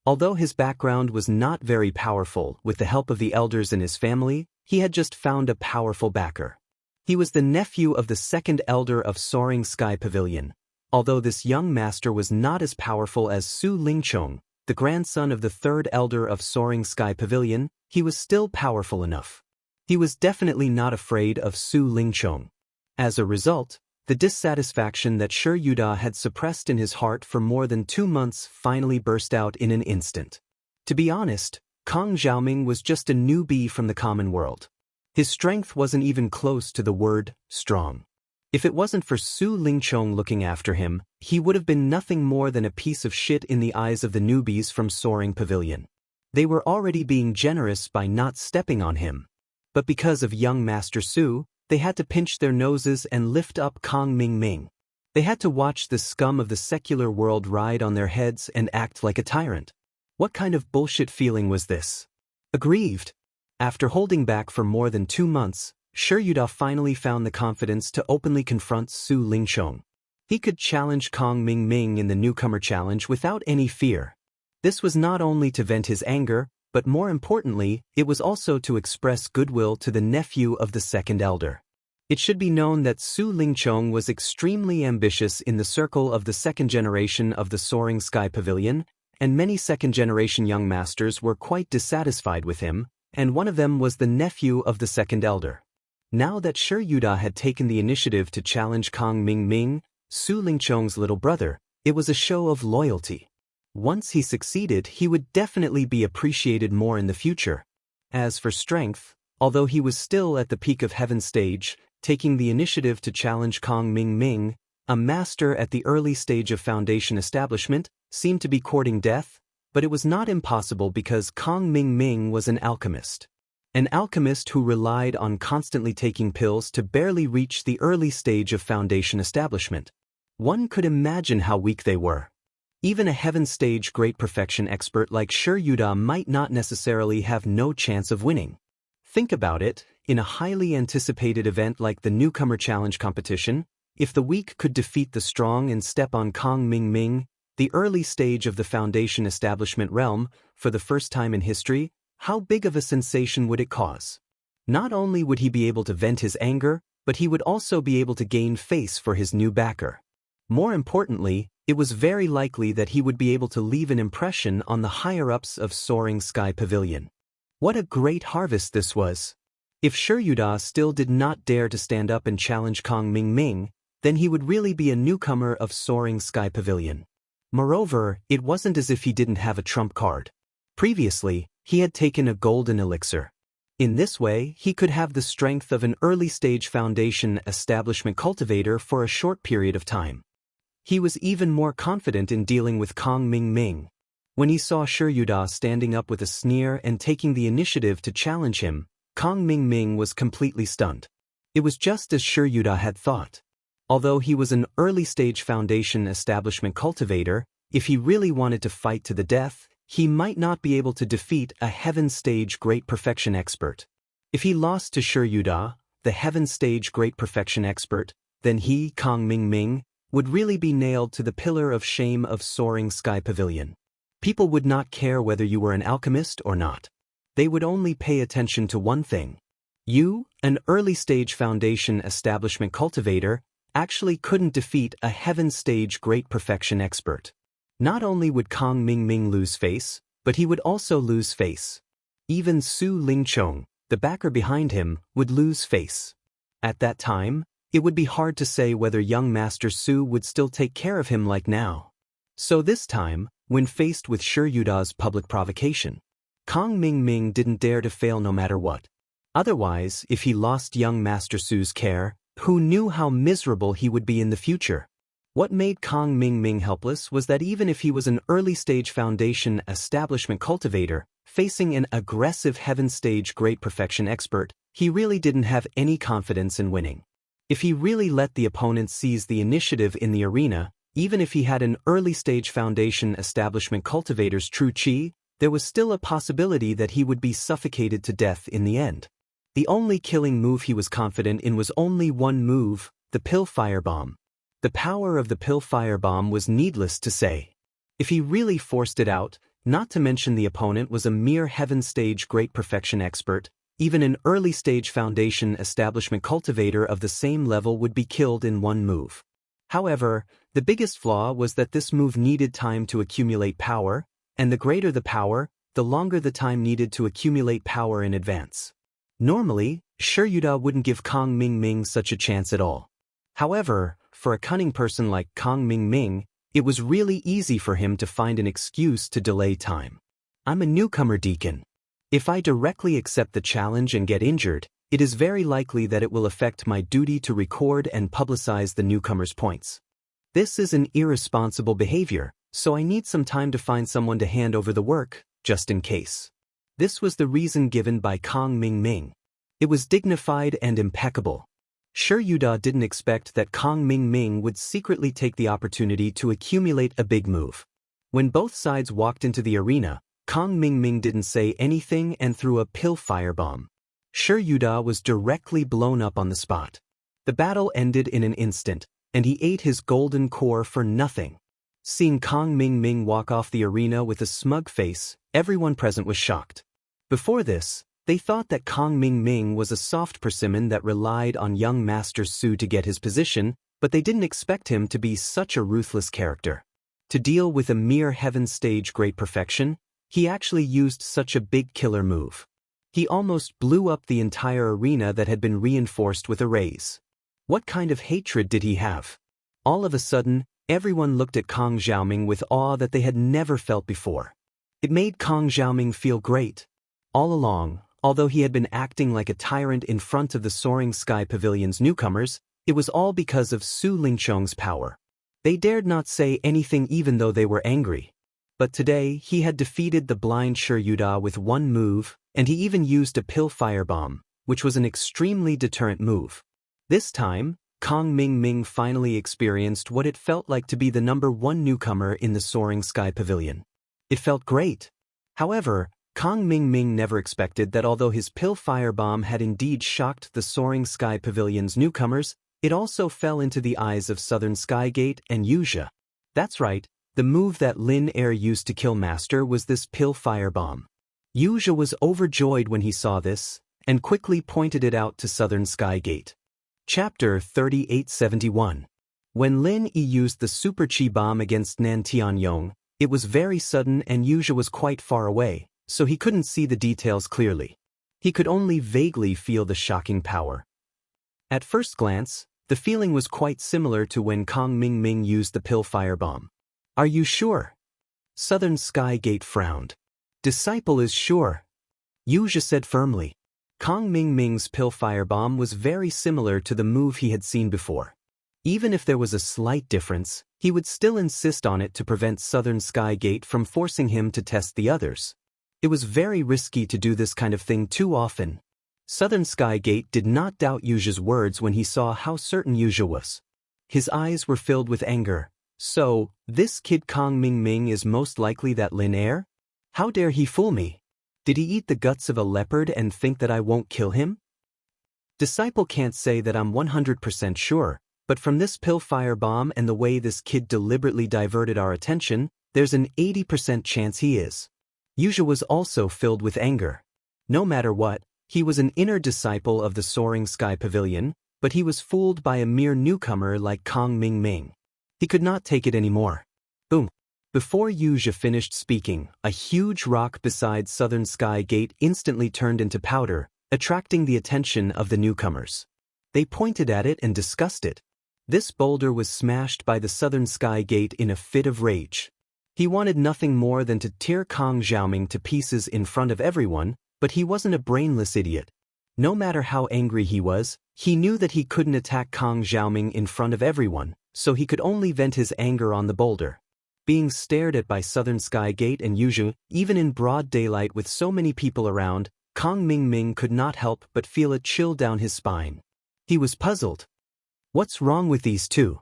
Although his background was not very powerful, with the help of the elders in his family, he had just found a powerful backer. He was the nephew of the second elder of Soaring Sky Pavilion. Although this young master was not as powerful as Su Lingchong, the grandson of the third elder of Soaring Sky Pavilion, he was still powerful enough. He was definitely not afraid of Su Lingchong. As a result, the dissatisfaction that Shiyuda had suppressed in his heart for more than 2 months finally burst out in an instant. To be honest, Kong Xiaoming was just a newbie from the common world. His strength wasn't even close to the word strong. If it wasn't for Su Lingchong looking after him, he would have been nothing more than a piece of shit in the eyes of the newbies from Soaring Pavilion. They were already being generous by not stepping on him. But because of young Master Su, they had to pinch their noses and lift up Kong Mingming. They had to watch the scum of the secular world ride on their heads and act like a tyrant. What kind of bullshit feeling was this? Aggrieved. After holding back for more than 2 months, Shiyuda finally found the confidence to openly confront Su Lingchong. He could challenge Kong Mingming in the newcomer challenge without any fear. This was not only to vent his anger, but more importantly, it was also to express goodwill to the nephew of the second elder. It should be known that Su Lingchong was extremely ambitious in the circle of the second generation of the Soaring Sky Pavilion, and many second-generation young masters were quite dissatisfied with him, and one of them was the nephew of the second elder. Now that Shiyuda had taken the initiative to challenge Kong Mingming, Su Lingchong's little brother, it was a show of loyalty. Once he succeeded, he would definitely be appreciated more in the future. As for strength, although he was still at the peak of heaven stage, taking the initiative to challenge Kong Mingming, a master at the early stage of foundation establishment, seemed to be courting death, but it was not impossible because Kong Mingming was an alchemist. An alchemist who relied on constantly taking pills to barely reach the early stage of foundation establishment. One could imagine how weak they were. Even a heaven stage great perfection expert like Shiyuda might not necessarily have no chance of winning. Think about it, in a highly anticipated event like the Newcomer Challenge competition, if the weak could defeat the strong and step on Kong Mingming, the early stage of the foundation establishment realm, for the first time in history, how big of a sensation would it cause? Not only would he be able to vent his anger, but he would also be able to gain face for his new backer. More importantly, it was very likely that he would be able to leave an impression on the higher-ups of Soaring Sky Pavilion. What a great harvest this was! If Shiyuda still did not dare to stand up and challenge Kong Mingming, then he would really be a newcomer of Soaring Sky Pavilion. Moreover, it wasn't as if he didn't have a trump card. Previously, he had taken a golden elixir. In this way, he could have the strength of an early-stage foundation establishment cultivator for a short period of time. He was even more confident in dealing with Kong Mingming. When he saw Shiyuda standing up with a sneer and taking the initiative to challenge him, Kong Mingming was completely stunned. It was just as Shiyuda had thought. Although he was an early-stage foundation establishment cultivator, if he really wanted to fight to the death, he might not be able to defeat a Heaven Stage Great Perfection expert. If he lost to Shiyuda, the Heaven Stage Great Perfection expert, then he, Kong Mingming, would really be nailed to the pillar of shame of Soaring Sky Pavilion. People would not care whether you were an alchemist or not. They would only pay attention to one thing. You, an early-stage foundation establishment cultivator, actually couldn't defeat a Heaven Stage Great Perfection expert. Not only would Kong Mingming lose face, but he would also lose face. Even Su Lingchong, the backer behind him, would lose face. At that time, it would be hard to say whether young Master Su would still take care of him like now. So this time, when faced with Shi Yuda's public provocation, Kang Mingming didn't dare to fail no matter what. Otherwise, if he lost young Master Su's care, who knew how miserable he would be in the future? What made Kang Mingming helpless was that even if he was an early-stage foundation establishment cultivator, facing an aggressive heaven-stage great perfection expert, he really didn't have any confidence in winning. If he really let the opponent seize the initiative in the arena, even if he had an early-stage foundation establishment cultivator's true chi, there was still a possibility that he would be suffocated to death in the end. The only killing move he was confident in was only one move, the pill firebomb. The power of the pill firebomb was needless to say. If he really forced it out, not to mention the opponent was a mere heaven-stage great perfection expert, even an early-stage foundation establishment cultivator of the same level would be killed in one move. However, the biggest flaw was that this move needed time to accumulate power, and the greater the power, the longer the time needed to accumulate power in advance. Normally, Shi Yuda wouldn't give Kang Mingming such a chance at all. However, for a cunning person like Kang Mingming, it was really easy for him to find an excuse to delay time. I'm a newcomer, Deacon. If I directly accept the challenge and get injured, it is very likely that it will affect my duty to record and publicize the newcomer's points. This is an irresponsible behavior, so I need some time to find someone to hand over the work, just in case. This was the reason given by Kang Mingming. It was dignified and impeccable. Shi Yuda didn't expect that Kang Mingming would secretly take the opportunity to accumulate a big move. When both sides walked into the arena, Kang Mingming didn't say anything and threw a pill firebomb. Shi Yuda was directly blown up on the spot. The battle ended in an instant, and he ate his golden core for nothing. Seeing Kang Mingming walk off the arena with a smug face, everyone present was shocked. Before this, they thought that Kang Mingming was a soft persimmon that relied on young Master Su to get his position, but they didn't expect him to be such a ruthless character. To deal with a mere heaven-stage great perfection, he actually used such a big killer move. He almost blew up the entire arena that had been reinforced with arrays. What kind of hatred did he have? All of a sudden, everyone looked at Kang Xiaoming with awe that they had never felt before. It made Kang Xiaoming feel great. All along, although he had been acting like a tyrant in front of the Soaring Sky Pavilion's newcomers, it was all because of Su Lingchong's power. They dared not say anything even though they were angry. But today, he had defeated the blind Shi Yuda with one move, and he even used a pill firebomb, which was an extremely deterrent move. This time, Kang Mingming finally experienced what it felt like to be the #1 newcomer in the Soaring Sky Pavilion. It felt great. However, Kang Mingming never expected that although his pill firebomb had indeed shocked the Soaring Sky Pavilion's newcomers, it also fell into the eyes of Southern Skygate and Wuxia. That's right, the move that Lin Er used to kill Master was this pill firebomb. Wuxia was overjoyed when he saw this, and quickly pointed it out to Southern Skygate. Chapter 3871. When Lin Er used the Super Chi Bomb against Nan Tianyong, it was very sudden and Wuxia was quite far away, so he couldn't see the details clearly. He could only vaguely feel the shocking power. At first glance, the feeling was quite similar to when Kang Mingming used the pill firebomb. Are you sure? Southern Skygate frowned. Disciple is sure. Wuxia said firmly. Kang Mingming's pill firebomb was very similar to the move he had seen before. Even if there was a slight difference, he would still insist on it to prevent Southern Skygate from forcing him to test the others. It was very risky to do this kind of thing too often. Southern Skygate did not doubt Wuxia's words when he saw how certain Wuxia was. His eyes were filled with anger. So, this kid Kang Mingming is most likely that Lin Er? How dare he fool me? Did he eat the guts of a leopard and think that I won't kill him? Disciple can't say that I'm 100% sure, but from this pill firebomb and the way this kid deliberately diverted our attention, there's an 80% chance he is. Wuxia was also filled with anger. No matter what, he was an inner disciple of the Soaring Sky Pavilion, but he was fooled by a mere newcomer like Kang Mingming. He could not take it anymore. Boom. Before Wuxia finished speaking, a huge rock beside Southern Skygate instantly turned into powder, attracting the attention of the newcomers. They pointed at it and discussed it. This boulder was smashed by the southern sky gate in a fit of rage. He wanted nothing more than to tear Kang Xiaoming to pieces in front of everyone, but he wasn't a brainless idiot. No matter how angry he was, he knew that he couldn't attack Kang Xiaoming in front of everyone, so he could only vent his anger on the boulder. Being stared at by Southern Sky Gate and Yuzhu, even in broad daylight with so many people around, Kang Mingming could not help but feel a chill down his spine. He was puzzled. What's wrong with these two?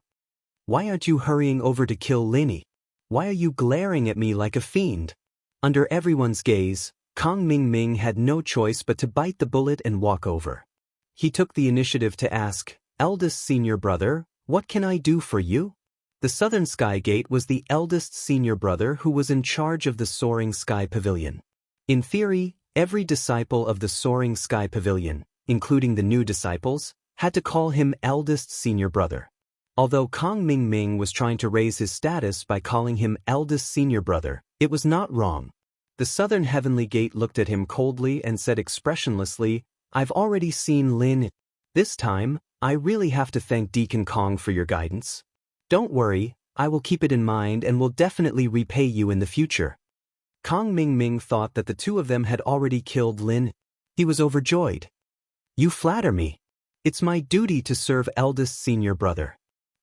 Why aren't you hurrying over to kill Linny? Why are you glaring at me like a fiend? Under everyone's gaze, Kang Mingming had no choice but to bite the bullet and walk over. He took the initiative to ask, "Eldest senior brother, what can I do for you?" The Southern Sky Gate was the eldest senior brother who was in charge of the Soaring Sky Pavilion. In theory, every disciple of the Soaring Sky Pavilion, including the new disciples, had to call him eldest senior brother. Although Kang Mingming was trying to raise his status by calling him eldest senior brother, it was not wrong. The Southern Heavenly Gate looked at him coldly and said expressionlessly, "I've already seen Lin. This time, I really have to thank Deacon Kong for your guidance. Don't worry, I will keep it in mind and will definitely repay you in the future." Kang Mingming thought that the two of them had already killed Lin. He was overjoyed. "You flatter me. It's my duty to serve eldest senior brother.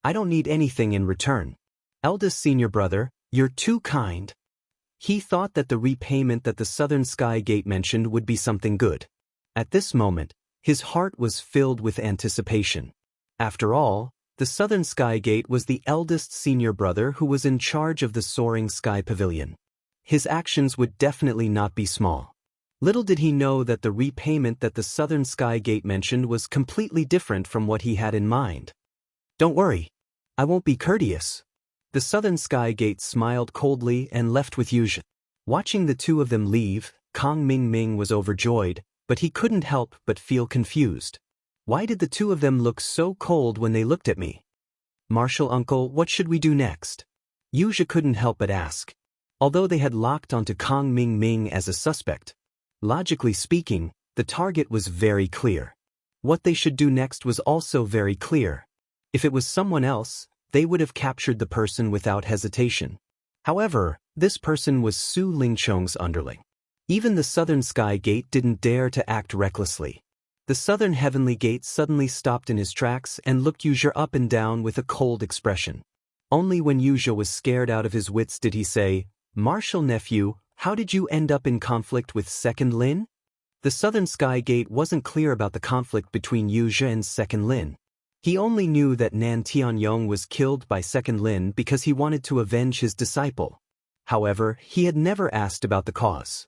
I don't need anything in return. Eldest senior brother, you're too kind." He thought that the repayment that the Southern Sky Gate mentioned would be something good. At this moment, his heart was filled with anticipation. After all, the Southern Sky Gate was the eldest senior brother who was in charge of the Soaring Sky Pavilion. His actions would definitely not be small. Little did he know that the repayment that the Southern Sky Gate mentioned was completely different from what he had in mind. "Don't worry. I won't be courteous." The Southern Sky Gate smiled coldly and left with Yuzhu. Watching the two of them leave, Kang Mingming was overjoyed, but he couldn't help but feel confused. Why did the two of them look so cold when they looked at me? "Marshal uncle, what should we do next?" Yuzhu couldn't help but ask. Although they had locked onto Kang Mingming as a suspect, logically speaking, the target was very clear. What they should do next was also very clear. If it was someone else, they would have captured the person without hesitation. However, this person was Su Lingchong's underling. Even the Southern Sky Gate didn't dare to act recklessly. The Southern Heavenly Gate suddenly stopped in his tracks and looked Yuzhu up and down with a cold expression. Only when Yuzhu was scared out of his wits did he say, "Marshal nephew, how did you end up in conflict with Second Lin?" The Southern Sky Gate wasn't clear about the conflict between Yuzhu and Second Lin. He only knew that Nan Tianyong was killed by Second Lin because he wanted to avenge his disciple. However, he had never asked about the cause.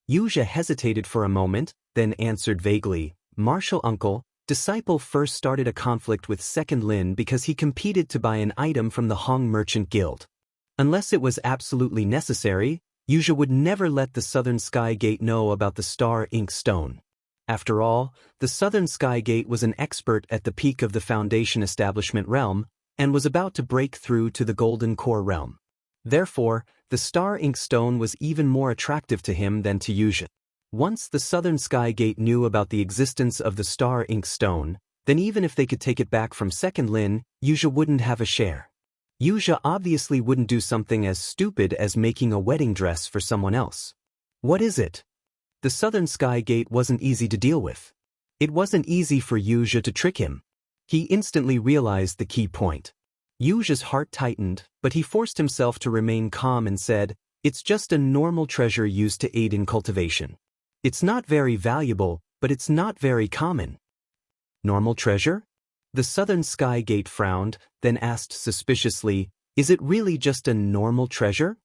Yuzhu hesitated for a moment, then answered vaguely, "Marshal uncle, disciple first started a conflict with Second Lin because he competed to buy an item from the Hong Merchant Guild. Unless it was absolutely necessary, Yuzhu would never let the Southern Sky Gate know about the Star Ink Stone. After all, the Southern Sky Gate was an expert at the peak of the Foundation Establishment realm, and was about to break through to the Golden Core realm. Therefore, the Star Ink Stone was even more attractive to him than to Yuzhu. Once the Southern Sky Gate knew about the existence of the Star Ink Stone, then even if they could take it back from Second Lin, Yuzhu wouldn't have a share. Yuzhu obviously wouldn't do something as stupid as making a wedding dress for someone else. What is it? The Southern Sky Gate wasn't easy to deal with. It wasn't easy for Yuzhu to trick him. He instantly realized the key point. Yuzhu's heart tightened, but he forced himself to remain calm and said, "It's just a normal treasure used to aid in cultivation. It's not very valuable, but it's not very common." "Normal treasure?" The Southern Sky Gate frowned, then asked suspiciously, "Is it really just a normal treasure?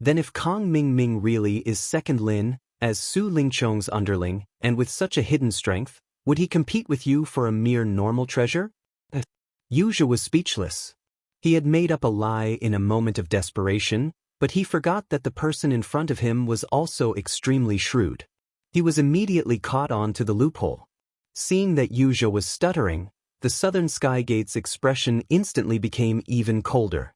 Then if Kang Mingming really is Second Lin, as Su Lingchong's underling, and with such a hidden strength, would he compete with you for a mere normal treasure?" Yuzhu was speechless. He had made up a lie in a moment of desperation, but he forgot that the person in front of him was also extremely shrewd. He was immediately caught on to the loophole. Seeing that Yuzhu was stuttering, the Southern Sky Gate's expression instantly became even colder.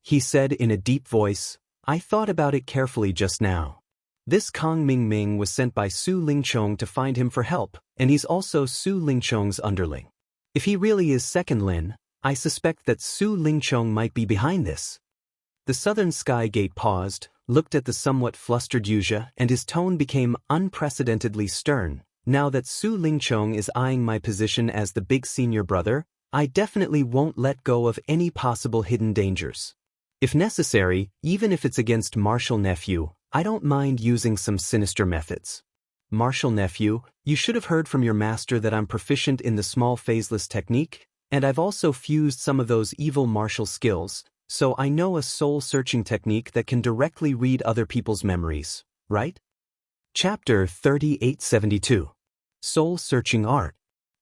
He said in a deep voice, "I thought about it carefully just now. This Kang Mingming was sent by Su Lingchong to find him for help, and he's also Su Lingchong's underling. If he really is Second Lin, I suspect that Su Lingchong might be behind this. The Southern Sky Gate paused, looked at the somewhat flustered Yuzha, and his tone became unprecedentedly stern. Now that Su Lingchong is eyeing my position as the big senior brother, I definitely won't let go of any possible hidden dangers. If necessary, even if it's against Martial Nephew, I don't mind using some sinister methods. Martial Nephew, you should have heard from your master that I'm proficient in the small phaseless technique, and I've also fused some of those evil martial skills, so I know a soul-searching technique that can directly read other people's memories, right? Chapter 3872. Soul-Searching Art.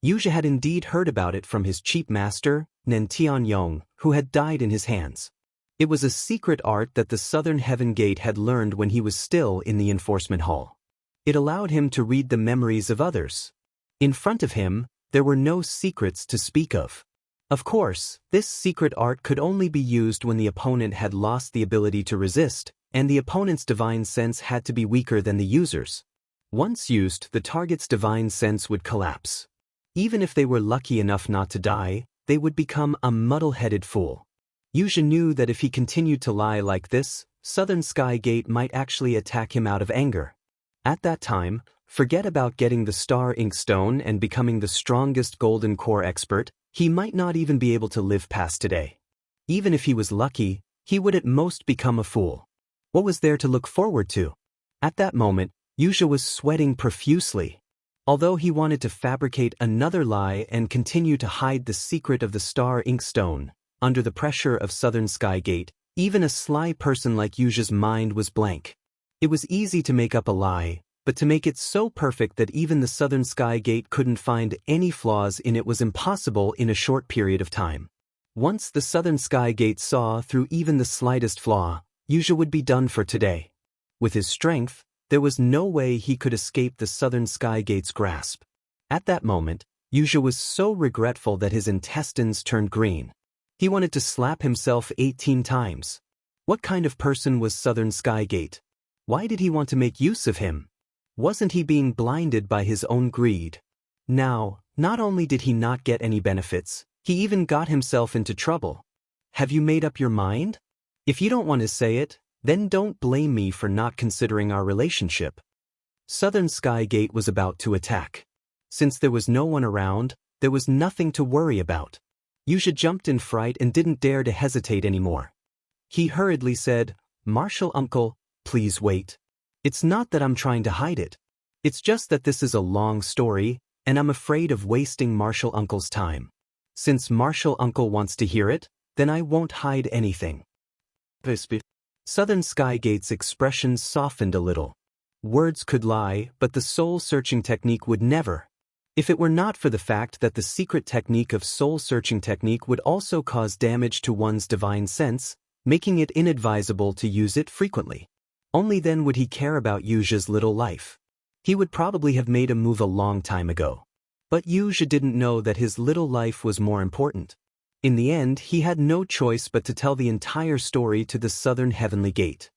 Yuzha had indeed heard about it from his cheap master, Nen Tianyong, who had died in his hands. It was a secret art that the Southern Heaven Gate had learned when he was still in the enforcement hall. It allowed him to read the memories of others. In front of him, there were no secrets to speak of. Of course, this secret art could only be used when the opponent had lost the ability to resist, and the opponent's divine sense had to be weaker than the user's. Once used, the target's divine sense would collapse. Even if they were lucky enough not to die, they would become a muddle-headed fool. Yuzha knew that if he continued to lie like this, Southern Sky Gate might actually attack him out of anger. At that time, forget about getting the Star Ink Stone and becoming the strongest Golden Core expert. He might not even be able to live past today. Even if he was lucky, he would at most become a fool. What was there to look forward to? At that moment, Yuzha was sweating profusely. Although he wanted to fabricate another lie and continue to hide the secret of the Star Ink Stone, under the pressure of Southern Sky Gate, even a sly person like Yuzha's mind was blank. It was easy to make up a lie, but to make it so perfect that even the Southern Sky Gate couldn't find any flaws in it was impossible in a short period of time. Once the Southern Sky Gate saw through even the slightest flaw, Yuzha would be done for today. With his strength, there was no way he could escape the Southern Sky Gate's grasp. At that moment, Yuzha was so regretful that his intestines turned green. He wanted to slap himself 18 times. What kind of person was Southern Sky Gate? Why did he want to make use of him? Wasn't he being blinded by his own greed? Now, not only did he not get any benefits, he even got himself into trouble. Have you made up your mind? If you don't want to say it, then don't blame me for not considering our relationship. Southern Sky Gate was about to attack. Since there was no one around, there was nothing to worry about. Yuzha jumped in fright and didn't dare to hesitate anymore. He hurriedly said, "Martial Uncle, please wait. It's not that I'm trying to hide it. It's just that this is a long story, and I'm afraid of wasting Martial Uncle's time. Since Martial Uncle wants to hear it, then I won't hide anything." Southern Sky Gate's expression softened a little. Words could lie, but the soul-searching technique would never. If it were not for the fact that the secret technique of soul-searching technique would also cause damage to one's divine sense, making it inadvisable to use it frequently. Only then would he care about Yuzha's little life. He would probably have made a move a long time ago. But Yuzha didn't know that his little life was more important. In the end, he had no choice but to tell the entire story to the Southern Heavenly Gate.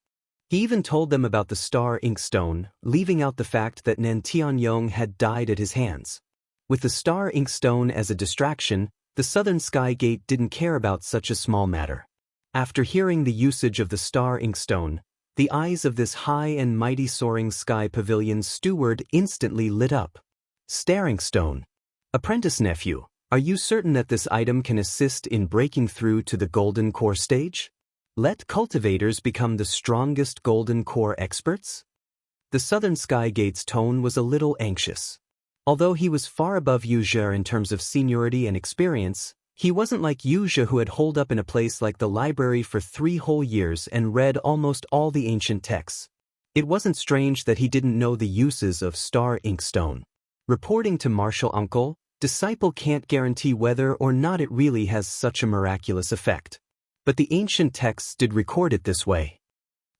He even told them about the Star Ink Stone, leaving out the fact that Nen Tianyong had died at his hands. With the Star Ink Stone as a distraction, the Southern Sky Gate didn't care about such a small matter. After hearing the usage of the Star Ink Stone, the eyes of this high and mighty soaring sky pavilion steward instantly lit up. Staring Stone. Apprentice Nephew, are you certain that this item can assist in breaking through to the Golden Core stage? Let cultivators become the strongest Golden Core experts? The Southern Sky Gate's tone was a little anxious. Although he was far above Yuzha in terms of seniority and experience, he wasn't like Yuzha, who had holed up in a place like the library for 3 whole years and read almost all the ancient texts. It wasn't strange that he didn't know the uses of Star Ink Stone. Reporting to Martial Uncle, Disciple can't guarantee whether or not it really has such a miraculous effect. But the ancient texts did record it this way.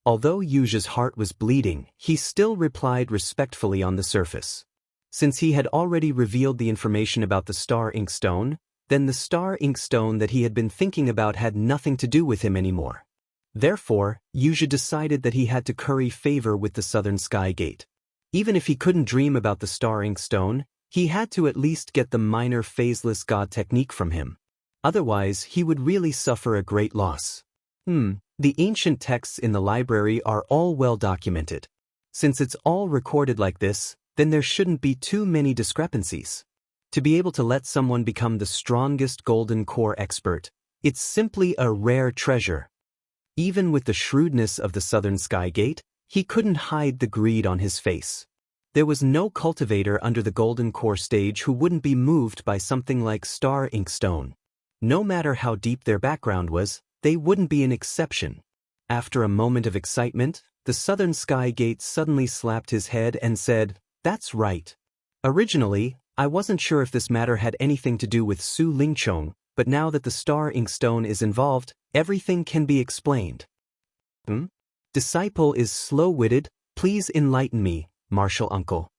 Although Yuzha's heart was bleeding, he still replied respectfully on the surface. Since he had already revealed the information about the Star Ink Stone, then the Star Ink Stone that he had been thinking about had nothing to do with him anymore. Therefore, Yuzha decided that he had to curry favor with the Southern Sky Gate. Even if he couldn't dream about the Star Ink Stone, he had to at least get the minor phaseless god technique from him. Otherwise, he would really suffer a great loss. The ancient texts in the library are all well documented. Since it's all recorded like this, then there shouldn't be too many discrepancies. To be able to let someone become the strongest golden core expert, it's simply a rare treasure. Even with the shrewdness of the Southern Sky Gate, he couldn't hide the greed on his face. There was no cultivator under the golden core stage who wouldn't be moved by something like star inkstone. No matter how deep their background was, they wouldn't be an exception. After a moment of excitement, the Southern Sky Gate suddenly slapped his head and said, "That's right. Originally, I wasn't sure if this matter had anything to do with Su Lingchong, but now that the star inkstone is involved, everything can be explained." Disciple is slow-witted, please enlighten me, martial uncle.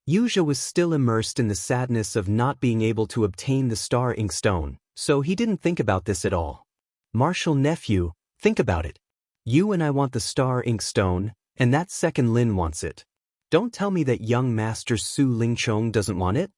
Wuxia was still immersed in the sadness of not being able to obtain the star inkstone, so he didn't think about this at all. Martial nephew, think about it. You and I want the star inkstone, and that second Lin wants it. Don't tell me that young Master Su Lingchong doesn't want it?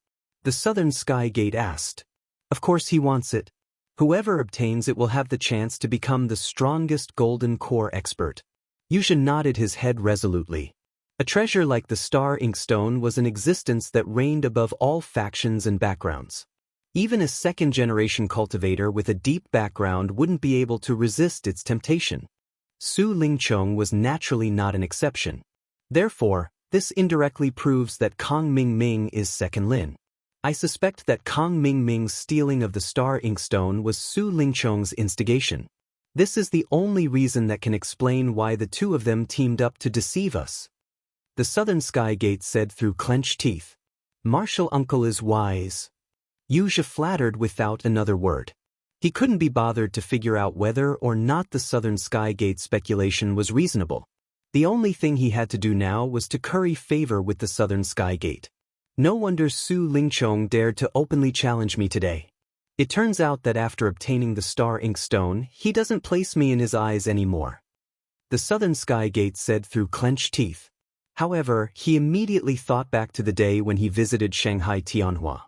The Southern Sky Gate asked. Of course he wants it. Whoever obtains it will have the chance to become the strongest golden core expert. Wuxia nodded his head resolutely. A treasure like the star inkstone was an existence that reigned above all factions and backgrounds. Even a second-generation cultivator with a deep background wouldn't be able to resist its temptation. Su Lingchong was naturally not an exception. Therefore, this indirectly proves that Kong Mingming is second Lin. I suspect that Kong Mingming's stealing of the star inkstone was Su Lingchong's instigation. This is the only reason that can explain why the two of them teamed up to deceive us. The Southern Sky Gate said through clenched teeth. Martial uncle is wise. Wuxia flattered without another word. He couldn't be bothered to figure out whether or not the Southern Sky Gate speculation was reasonable. The only thing he had to do now was to curry favor with the Southern Sky Gate. No wonder Su Lingchong dared to openly challenge me today. It turns out that after obtaining the star inkstone, he doesn't place me in his eyes anymore. The Southern Sky Gate said through clenched teeth. However, he immediately thought back to the day when he visited Shanghai Tianhua.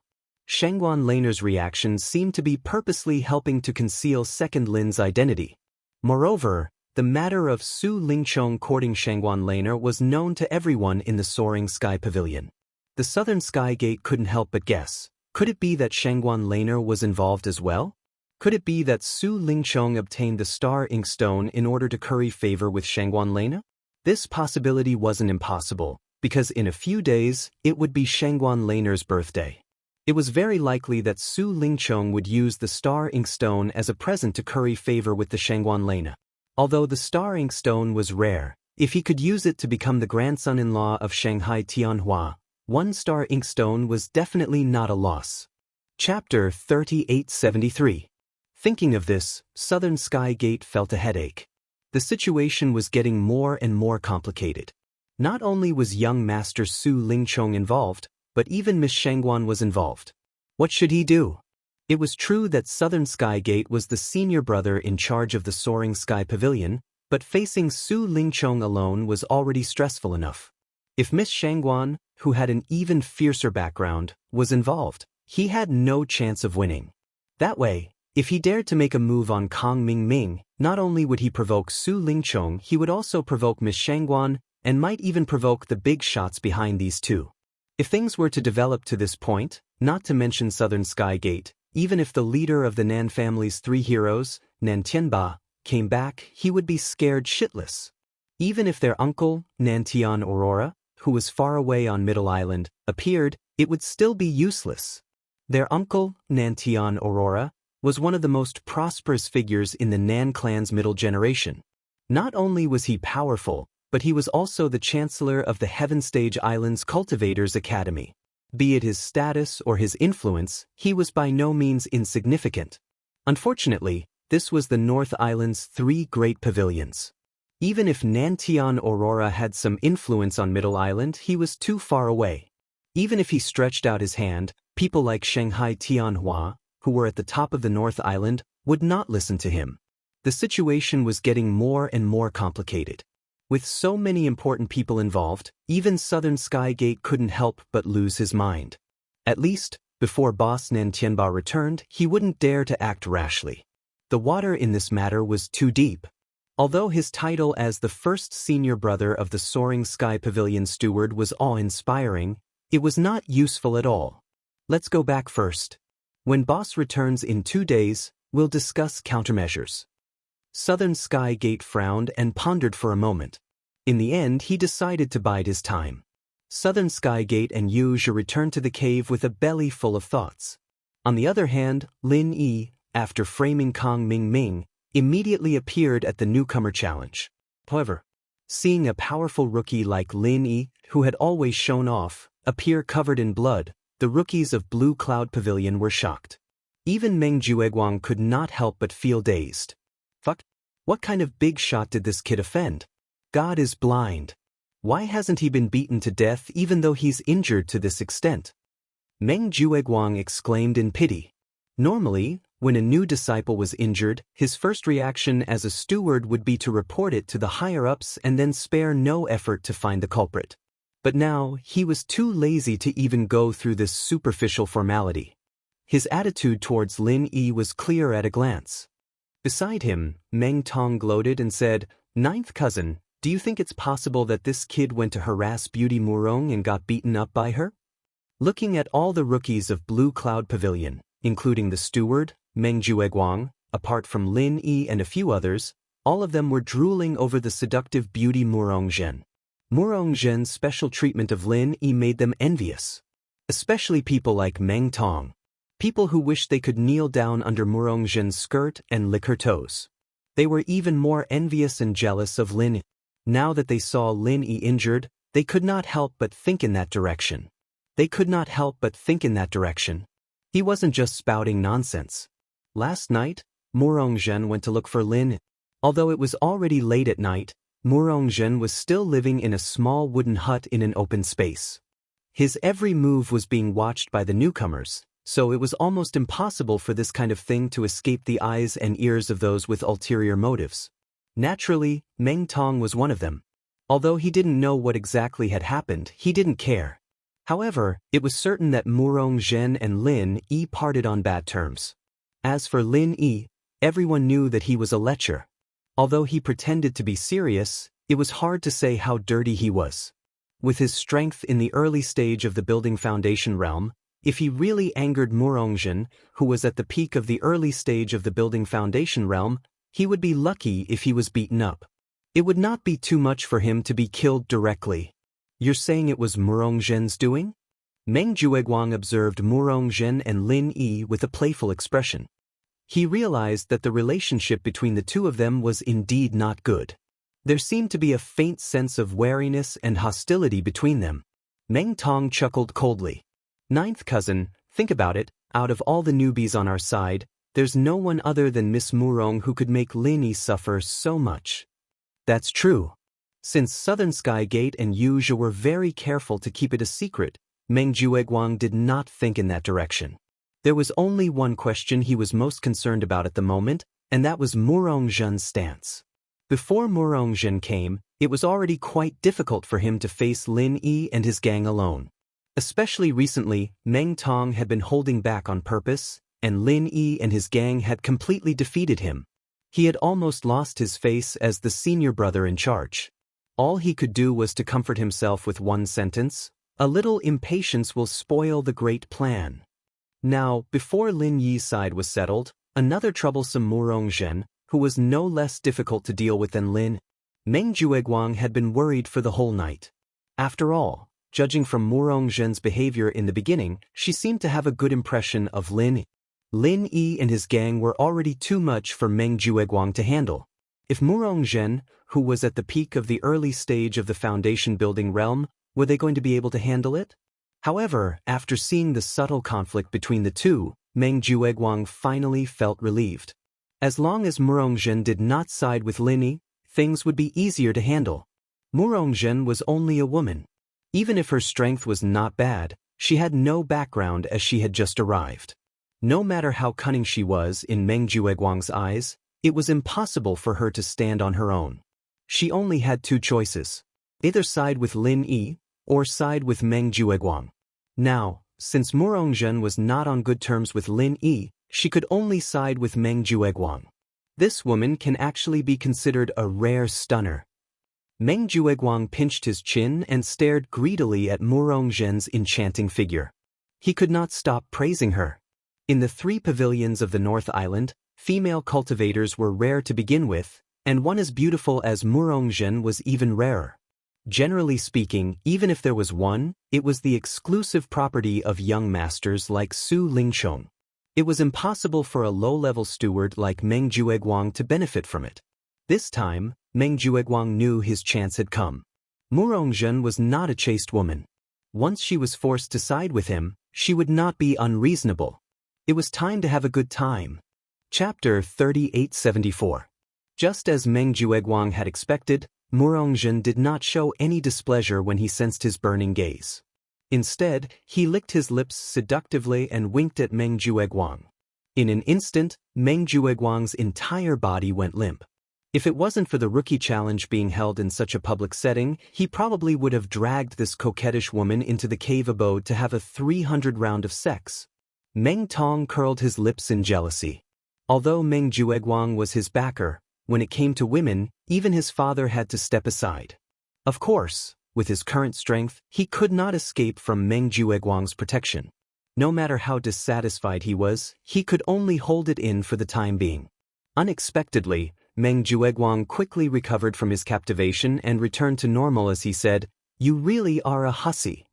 Shangguan Laner's reactions seemed to be purposely helping to conceal second Lin's identity. Moreover, the matter of Su Lingchong courting Shangguan Laner was known to everyone in the Soaring Sky Pavilion. The Southern Sky Gate couldn't help but guess. Could it be that Shangguan Laner was involved as well? Could it be that Su Lingchong obtained the star inkstone in order to curry favor with Shangguan Laner? This possibility wasn't impossible, because in a few days, it would be Shangguan Laner's birthday. It was very likely that Su Lingchong would use the star inkstone as a present to curry favor with the Shangguan Laner. Although the star inkstone was rare, if he could use it to become the grandson-in-law of Shanghai Tianhua, one star inkstone was definitely not a loss. Chapter 3873. Thinking of this, Southern Sky Gate felt a headache. The situation was getting more and more complicated. Not only was young Master Su Lingchong involved, but even Miss Shangguan was involved. What should he do? It was true that Southern Sky Gate was the senior brother in charge of the Soaring Sky Pavilion, but facing Su Lingchong alone was already stressful enough. If Miss Shangguan, who had an even fiercer background, was involved, he had no chance of winning. That way, if he dared to make a move on Kong Mingming, not only would he provoke Su Lingchong, he would also provoke Miss Shangguan, and might even provoke the big shots behind these two. If things were to develop to this point, not to mention Southern Sky Gate, even if the leader of the Nan family's three heroes, Nan Tianba, came back, he would be scared shitless. Even if their uncle, Nan Tian Aurora, who was far away on Middle Island, appeared, it would still be useless. Their uncle, Nan Tian Aurora, was one of the most prosperous figures in the Nan clan's middle generation. Not only was he powerful, but he was also the chancellor of the Heaven Stage Island's Cultivators Academy. Be it his status or his influence, he was by no means insignificant. Unfortunately, this was the North Island's three great pavilions. Even if Nantian Aurora had some influence on Middle Island, he was too far away. Even if he stretched out his hand, people like Shanghai Tianhua, who were at the top of the North Island, would not listen to him. The situation was getting more and more complicated. With so many important people involved, even Southern Sky Gate couldn't help but lose his mind. At least, Before boss Nan Tianba returned, he wouldn't dare to act rashly. The water in this matter was too deep. Although his title as the first senior brother of the Soaring Sky Pavilion steward was awe-inspiring, it was not useful at all. Let's go back first. When boss returns in 2 days, we'll discuss countermeasures. Southern Sky Gate frowned and pondered for a moment. In the end, he decided to bide his time. Southern Sky Gate and Yu returned to the cave with a belly full of thoughts. On the other hand, Lin Yi, after framing Kong Ming Ming, immediately appeared at the newcomer challenge. However, seeing a powerful rookie like Lin Yi, who had always shown off, appear covered in blood, the rookies of Blue Cloud Pavilion were shocked. Even Meng Jueguang could not help but feel dazed. Fuck, what kind of big shot did this kid offend? God is blind. Why hasn't he been beaten to death even though he's injured to this extent? Meng Jueguang exclaimed in pity. Normally, when a new disciple was injured, his first reaction as a steward would be to report it to the higher-ups and then spare no effort to find the culprit. But now, he was too lazy to even go through this superficial formality. His attitude towards Lin Yi was clear at a glance. Beside him, Meng Tong gloated and said, "Ninth cousin, do you think it's possible that this kid went to harass Beauty Murong and got beaten up by her?" Looking at all the rookies of Blue Cloud Pavilion, including the steward, Meng Jueguang, apart from Lin Yi and a few others, all of them were drooling over the seductive Beauty Murong Zhen. Murong Zhen's special treatment of Lin Yi made them envious. Especially people like Meng Tong. People who wished they could kneel down under Murong Zhen's skirt and lick her toes. They were even more envious and jealous of Lin Yi. Now that they saw Lin Yi injured, they could not help but think in that direction. He wasn't just spouting nonsense. Last night, Murong Zhen went to look for Lin Yi. Although it was already late at night, Murong Zhen was still living in a small wooden hut in an open space. His every move was being watched by the newcomers, so it was almost impossible for this kind of thing to escape the eyes and ears of those with ulterior motives. Naturally, Meng Tong was one of them. Although he didn't know what exactly had happened, he didn't care. However, it was certain that Murong Zhen and Lin Yi parted on bad terms. As for Lin Yi, everyone knew that he was a lecher. Although he pretended to be serious, it was hard to say how dirty he was. With his strength in the early stage of the building foundation realm, if he really angered Murong Zhen, who was at the peak of the early stage of the building foundation realm, he would be lucky if he was beaten up. It would not be too much for him to be killed directly. You're saying it was Murong Zhen's doing? Meng Jueguang observed Murong Zhen and Lin Yi with a playful expression. He realized that the relationship between the two of them was indeed not good. There seemed to be a faint sense of wariness and hostility between them. Meng Tong chuckled coldly. "Ninth cousin, think about it, out of all the newbies on our side, there's no one other than Miss Murong who could make Lin Yi suffer so much." That's true. Since Southern Sky Gate and Yu were very careful to keep it a secret, Meng Jueguang did not think in that direction. There was only one question he was most concerned about at the moment, and that was Murong Zhen's stance. Before Murong Zhen came, it was already quite difficult for him to face Lin Yi and his gang alone. Especially recently, Meng Tong had been holding back on purpose, and Lin Yi and his gang had completely defeated him. He had almost lost his face as the senior brother in charge. All he could do was to comfort himself with one sentence: "A little impatience will spoil the great plan." Now, before Lin Yi's side was settled, another troublesome Murong Zhen, who was no less difficult to deal with than Lin, Meng Jueguang had been worried for the whole night. After all, judging from Murong Zhen's behavior in the beginning, she seemed to have a good impression of Lin. Lin Yi and his gang were already too much for Meng Jueguang to handle. If Murong Zhen, who was at the peak of the early stage of the foundation building realm, were they going to be able to handle it? However, after seeing the subtle conflict between the two, Meng Jueguang finally felt relieved. As long as Murong Zhen did not side with Lin Yi, things would be easier to handle. Murong Zhen was only a woman. Even if her strength was not bad, she had no background as she had just arrived. No matter how cunning she was in Meng Jueguang's eyes, it was impossible for her to stand on her own. She only had two choices: either side with Lin Yi, or side with Meng Jueguang. Now, since Murongzhen was not on good terms with Lin Yi, she could only side with Meng Jueguang. This woman can actually be considered a rare stunner. Meng Jueguang pinched his chin and stared greedily at Murongzhen's enchanting figure. He could not stop praising her. In the 3 pavilions of the North Island, female cultivators were rare to begin with, and one as beautiful as Murongzhen was even rarer. Generally speaking, even if there was one, it was the exclusive property of young masters like Su Lingchong. It was impossible for a low-level steward like Meng Jueguang to benefit from it. This time, Meng Jueguang knew his chance had come. Murongzhen was not a chaste woman. Once she was forced to side with him, she would not be unreasonable. It was time to have a good time. Chapter 3874. Just as Meng Jueguang had expected, Murongzhen did not show any displeasure when he sensed his burning gaze. Instead, he licked his lips seductively and winked at Meng Jueguang. In an instant, Meng Jueguang's entire body went limp. If it wasn't for the rookie challenge being held in such a public setting, he probably would have dragged this coquettish woman into the cave abode to have a 300 round of sex. Meng Tong curled his lips in jealousy. Although Meng Jueguang was his backer, when it came to women, even his father had to step aside. Of course, with his current strength, he could not escape from Meng Jueguang's protection. No matter how dissatisfied he was, he could only hold it in for the time being. Unexpectedly, Meng Jueguang quickly recovered from his captivation and returned to normal as he said, "You really are a hussy.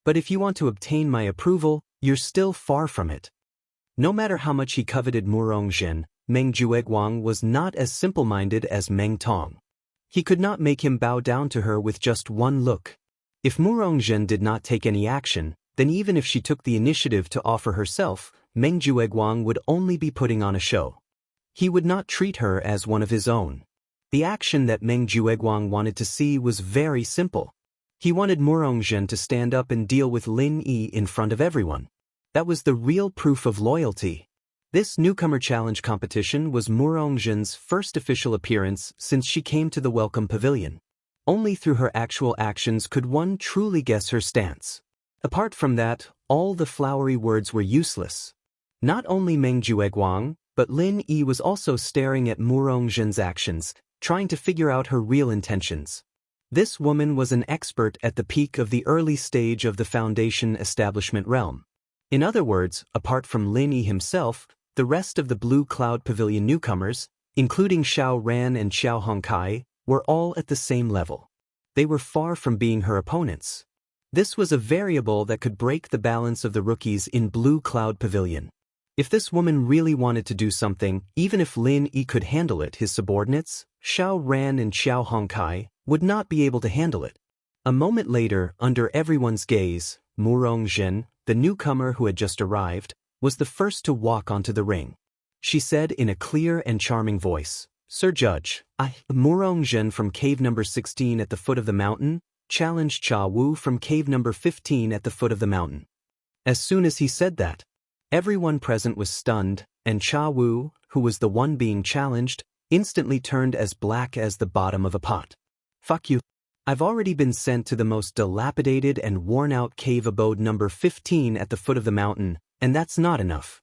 But if you want to obtain my approval, you're still far from it." No matter how much he coveted Murongzhen, Meng Jueguang was not as simple-minded as Meng Tong. He could not make him bow down to her with just one look. If Murongzhen did not take any action, then even if she took the initiative to offer herself, Meng Jueguang would only be putting on a show. He would not treat her as one of his own. The action that Meng Jueguang wanted to see was very simple. He wanted Murongzhen to stand up and deal with Lin Yi in front of everyone. That was the real proof of loyalty. This newcomer challenge competition was Murongzhen's first official appearance since she came to the Welcome Pavilion. Only through her actual actions could one truly guess her stance. Apart from that, all the flowery words were useless. Not only Meng Jueguang, but Lin Yi was also staring at Murongzhen's actions, trying to figure out her real intentions. This woman was an expert at the peak of the early stage of the Foundation establishment realm. In other words, apart from Lin Yi himself, the rest of the Blue Cloud Pavilion newcomers, including Xiao Ran and Xiao Hongkai, were all at the same level. They were far from being her opponents. This was a variable that could break the balance of the rookies in Blue Cloud Pavilion. If this woman really wanted to do something, even if Lin Yi could handle it, his subordinates, Xiao Ran and Xiao Hongkai, would not be able to handle it. A moment later, under everyone's gaze, Murongzhen, the newcomer who had just arrived, was the first to walk onto the ring. She said in a clear and charming voice, "Sir Judge, Murongzhen from cave number 16 at the foot of the mountain, challenged Cha Wu from cave number 15 at the foot of the mountain." As soon as he said that, everyone present was stunned, and Cha Wu, who was the one being challenged, instantly turned as black as the bottom of a pot. "Fuck you. I've already been sent to the most dilapidated and worn-out cave abode number 15 at the foot of the mountain, and that's not enough.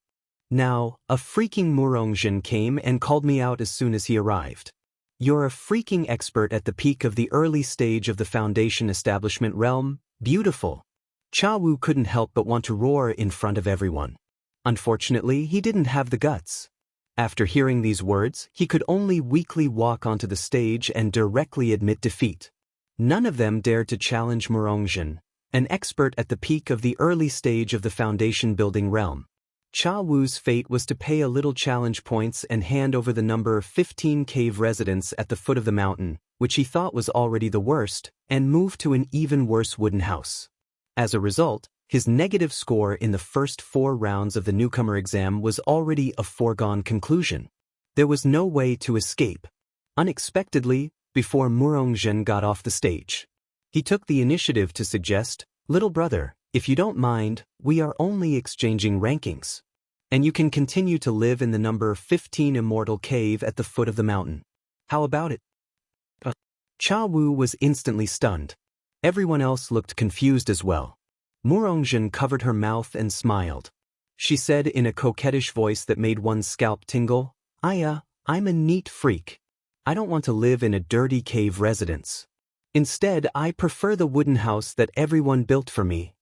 Now, a freaking Murongzhen came and called me out as soon as he arrived. You're a freaking expert at the peak of the early stage of the Foundation establishment realm. Beautiful." Cha Wu couldn't help but want to roar in front of everyone. Unfortunately, he didn't have the guts. After hearing these words, he could only weakly walk onto the stage and directly admit defeat. None of them dared to challenge Murongzhen, an expert at the peak of the early stage of the Foundation building realm. Cha Wu's fate was to pay a little challenge points and hand over the number 15 cave residents at the foot of the mountain, which he thought was already the worst, and move to an even worse wooden house. As a result, his negative score in the first 4 rounds of the newcomer exam was already a foregone conclusion. There was no way to escape. Unexpectedly, before Murongzhen got off the stage, he took the initiative to suggest, "Little brother, if you don't mind, we are only exchanging rankings. And you can continue to live in the number 15 Immortal cave at the foot of the mountain. How about it?" Cha Wu was instantly stunned. Everyone else looked confused as well. Murongzhen covered her mouth and smiled. She said in a coquettish voice that made one's scalp tingle, I'm a neat freak. I don't want to live in a dirty cave residence. Instead, I prefer the wooden house that everyone built for me.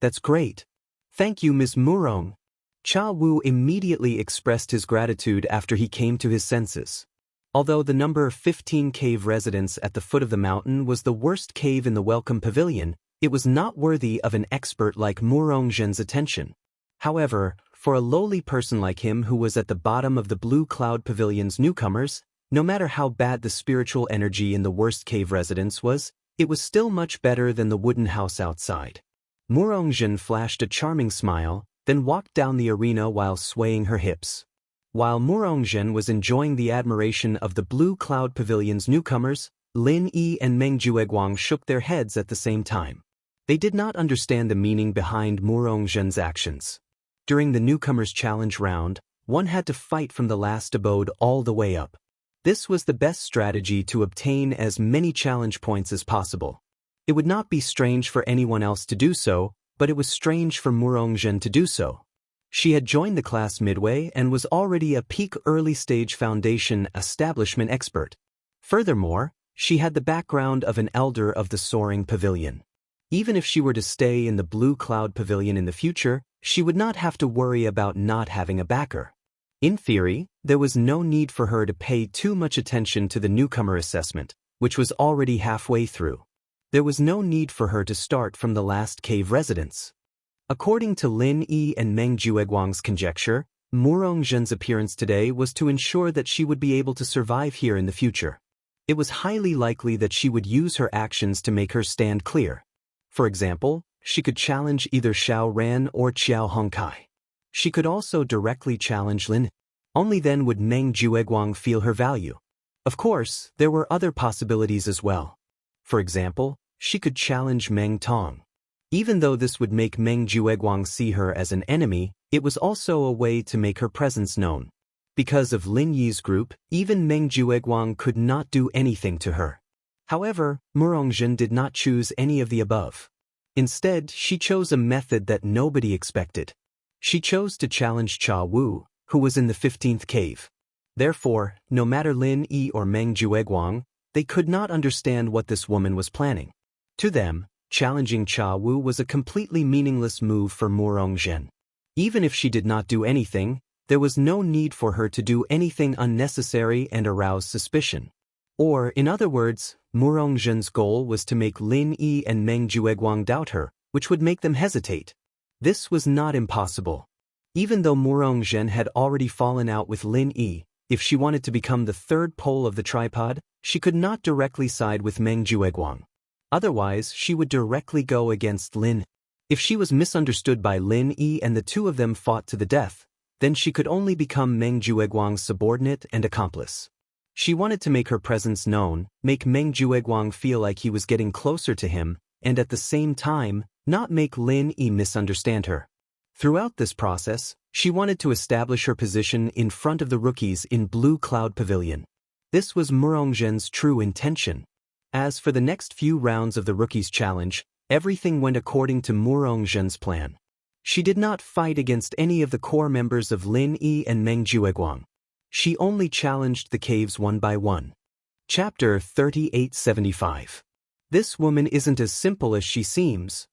That's great. Thank you, Miss Murong. Cha Wu immediately expressed his gratitude after he came to his senses. Although the number 15 cave residence at the foot of the mountain was the worst cave in the Welcome Pavilion, it was not worthy of an expert like Murongzhen's attention. However, for a lowly person like him who was at the bottom of the Blue Cloud Pavilion's newcomers, no matter how bad the spiritual energy in the worst cave residence was, it was still much better than the wooden house outside. Murongzhen flashed a charming smile, then walked down the arena while swaying her hips. While Murongzhen was enjoying the admiration of the Blue Cloud Pavilion's newcomers, Lin Yi and Meng Jueguang shook their heads at the same time. They did not understand the meaning behind Murongzhen's actions. During the newcomers' challenge round, one had to fight from the last abode all the way up. This was the best strategy to obtain as many challenge points as possible. It would not be strange for anyone else to do so, but it was strange for Murongzhen to do so. She had joined the class midway and was already a peak early-stage foundation establishment expert. Furthermore, she had the background of an elder of the Soaring Pavilion. Even if she were to stay in the Blue Cloud Pavilion in the future, she would not have to worry about not having a backer. In theory, there was no need for her to pay too much attention to the newcomer assessment, which was already halfway through. There was no need for her to start from the last cave residence. According to Lin Yi and Meng Jueguang's conjecture, Murongzhen's appearance today was to ensure that she would be able to survive here in the future. It was highly likely that she would use her actions to make her stand clear. For example, she could challenge either Xiao Ran or Xiao Hongkai. She could also directly challenge Lin. Only then would Meng Jueguang feel her value. Of course, there were other possibilities as well. For example, she could challenge Meng Tong. Even though this would make Meng Jueguang see her as an enemy, it was also a way to make her presence known. Because of Lin Yi's group, even Meng Jueguang could not do anything to her. However, Murongzhen did not choose any of the above. Instead, she chose a method that nobody expected. She chose to challenge Cha Wu, who was in the 15th cave. Therefore, no matter Lin Yi or Meng Jueguang, they could not understand what this woman was planning. To them, challenging Cha Wu was a completely meaningless move for Murongzhen. Even if she did not do anything, there was no need for her to do anything unnecessary and arouse suspicion. Or, in other words, Murongzhen's goal was to make Lin Yi and Meng Jueguang doubt her, which would make them hesitate. This was not impossible. Even though Murongzhen had already fallen out with Lin Yi, if she wanted to become the third pole of the tripod, she could not directly side with Meng Jueguang. Otherwise, she would directly go against Lin. If she was misunderstood by Lin Yi and the two of them fought to the death, then she could only become Meng Jueguang's subordinate and accomplice. She wanted to make her presence known, make Meng Jueguang feel like he was getting closer to him, and at the same time, not make Lin Yi misunderstand her. Throughout this process, she wanted to establish her position in front of the rookies in Blue Cloud Pavilion. This was Murongzhen's true intention. As for the next few rounds of the rookies' challenge, everything went according to Murongzhen's plan. She did not fight against any of the core members of Lin Yi and Meng Jueguang. She only challenged the caves one by one. Chapter 3875. This woman isn't as simple as she seems.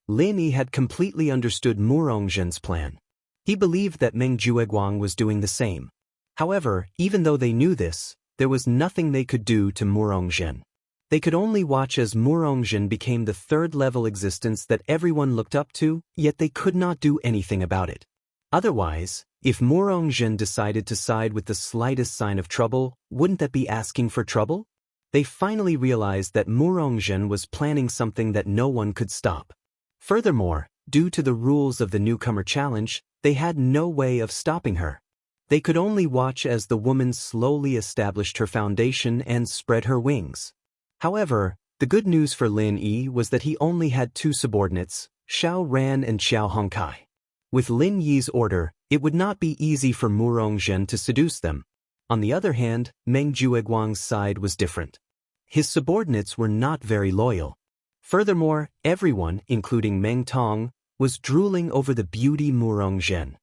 Lin Yi had completely understood Murongzhen's plan. He believed that Meng Jueguang was doing the same. However, even though they knew this, there was nothing they could do to Murongzhen. They could only watch as Murongzhen became the third-level existence that everyone looked up to, yet they could not do anything about it. Otherwise, if Murongzhen decided to side with the slightest sign of trouble, wouldn't that be asking for trouble? They finally realized that Murongzhen was planning something that no one could stop. Furthermore, due to the rules of the newcomer challenge, they had no way of stopping her. They could only watch as the woman slowly established her foundation and spread her wings. However, the good news for Lin Yi was that he only had two subordinates, Xiao Ran and Xiao Hongkai. With Lin Yi's order, it would not be easy for Murongzhen to seduce them. On the other hand, Meng Jueguang's side was different. His subordinates were not very loyal. Furthermore, everyone, including Meng Tong, was drooling over the beauty Murongzhen.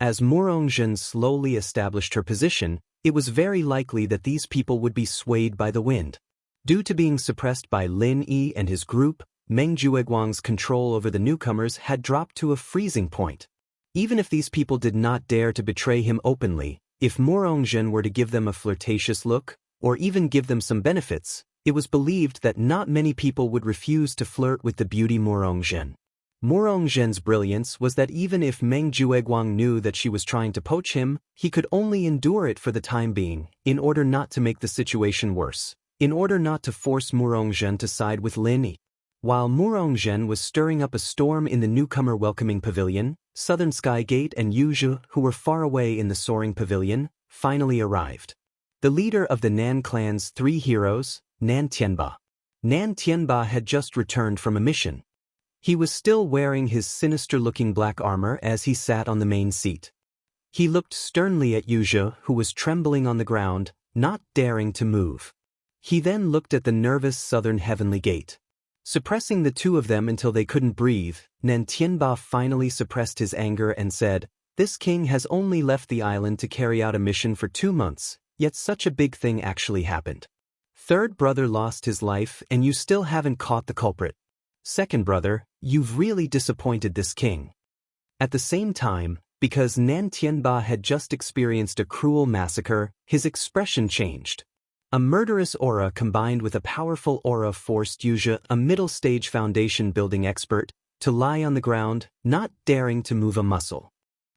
As Murongzhen slowly established her position, it was very likely that these people would be swayed by the wind. Due to being suppressed by Lin Yi and his group, Meng Jueguang's control over the newcomers had dropped to a freezing point. Even if these people did not dare to betray him openly, if Murongzhen were to give them a flirtatious look, or even give them some benefits, it was believed that not many people would refuse to flirt with the beauty Murongzhen. Murongzhen's brilliance was that even if Meng Jueguang knew that she was trying to poach him, he could only endure it for the time being, in order not to make the situation worse, in order not to force Murongzhen to side with Lin Yi. While Murongzhen was stirring up a storm in the newcomer welcoming pavilion, Southern Sky Gate and Yuzhe, who were far away in the soaring pavilion, finally arrived. The leader of the Nan clan's 3 heroes, Nan Tianba. Nan Tianba had just returned from a mission. He was still wearing his sinister-looking black armor as he sat on the main seat. He looked sternly at Yuzhe, who was trembling on the ground, not daring to move. He then looked at the nervous Southern Heavenly Gate. Suppressing the two of them until they couldn't breathe, Nan Tianba finally suppressed his anger and said, "This king has only left the island to carry out a mission for 2 months, yet such a big thing actually happened. Third brother lost his life and you still haven't caught the culprit. Second brother, you've really disappointed this king." At the same time, because Nan Tianba had just experienced a cruel massacre, his expression changed. A murderous aura combined with a powerful aura forced Yuzhe, a middle-stage foundation-building expert, to lie on the ground, not daring to move a muscle.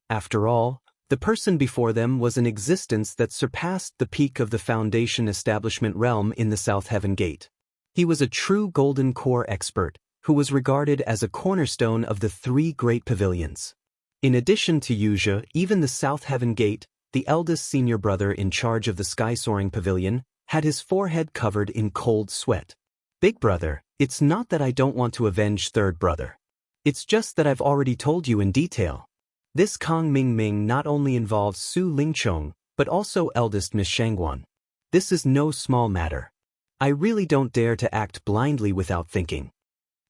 After all, the person before them was an existence that surpassed the peak of the foundation establishment realm in the South Heaven Gate. He was a true Golden Core expert, who was regarded as a cornerstone of the 3 great pavilions. In addition to Yuzhe, even the South Heaven Gate, the eldest senior brother in charge of the sky-soaring pavilion, had his forehead covered in cold sweat. "Big brother, it's not that I don't want to avenge third brother. It's just that I've already told you in detail. This Kang Ming Ming not only involves Su Lingchong, but also eldest Miss Shangguan. This is no small matter. I really don't dare to act blindly without thinking."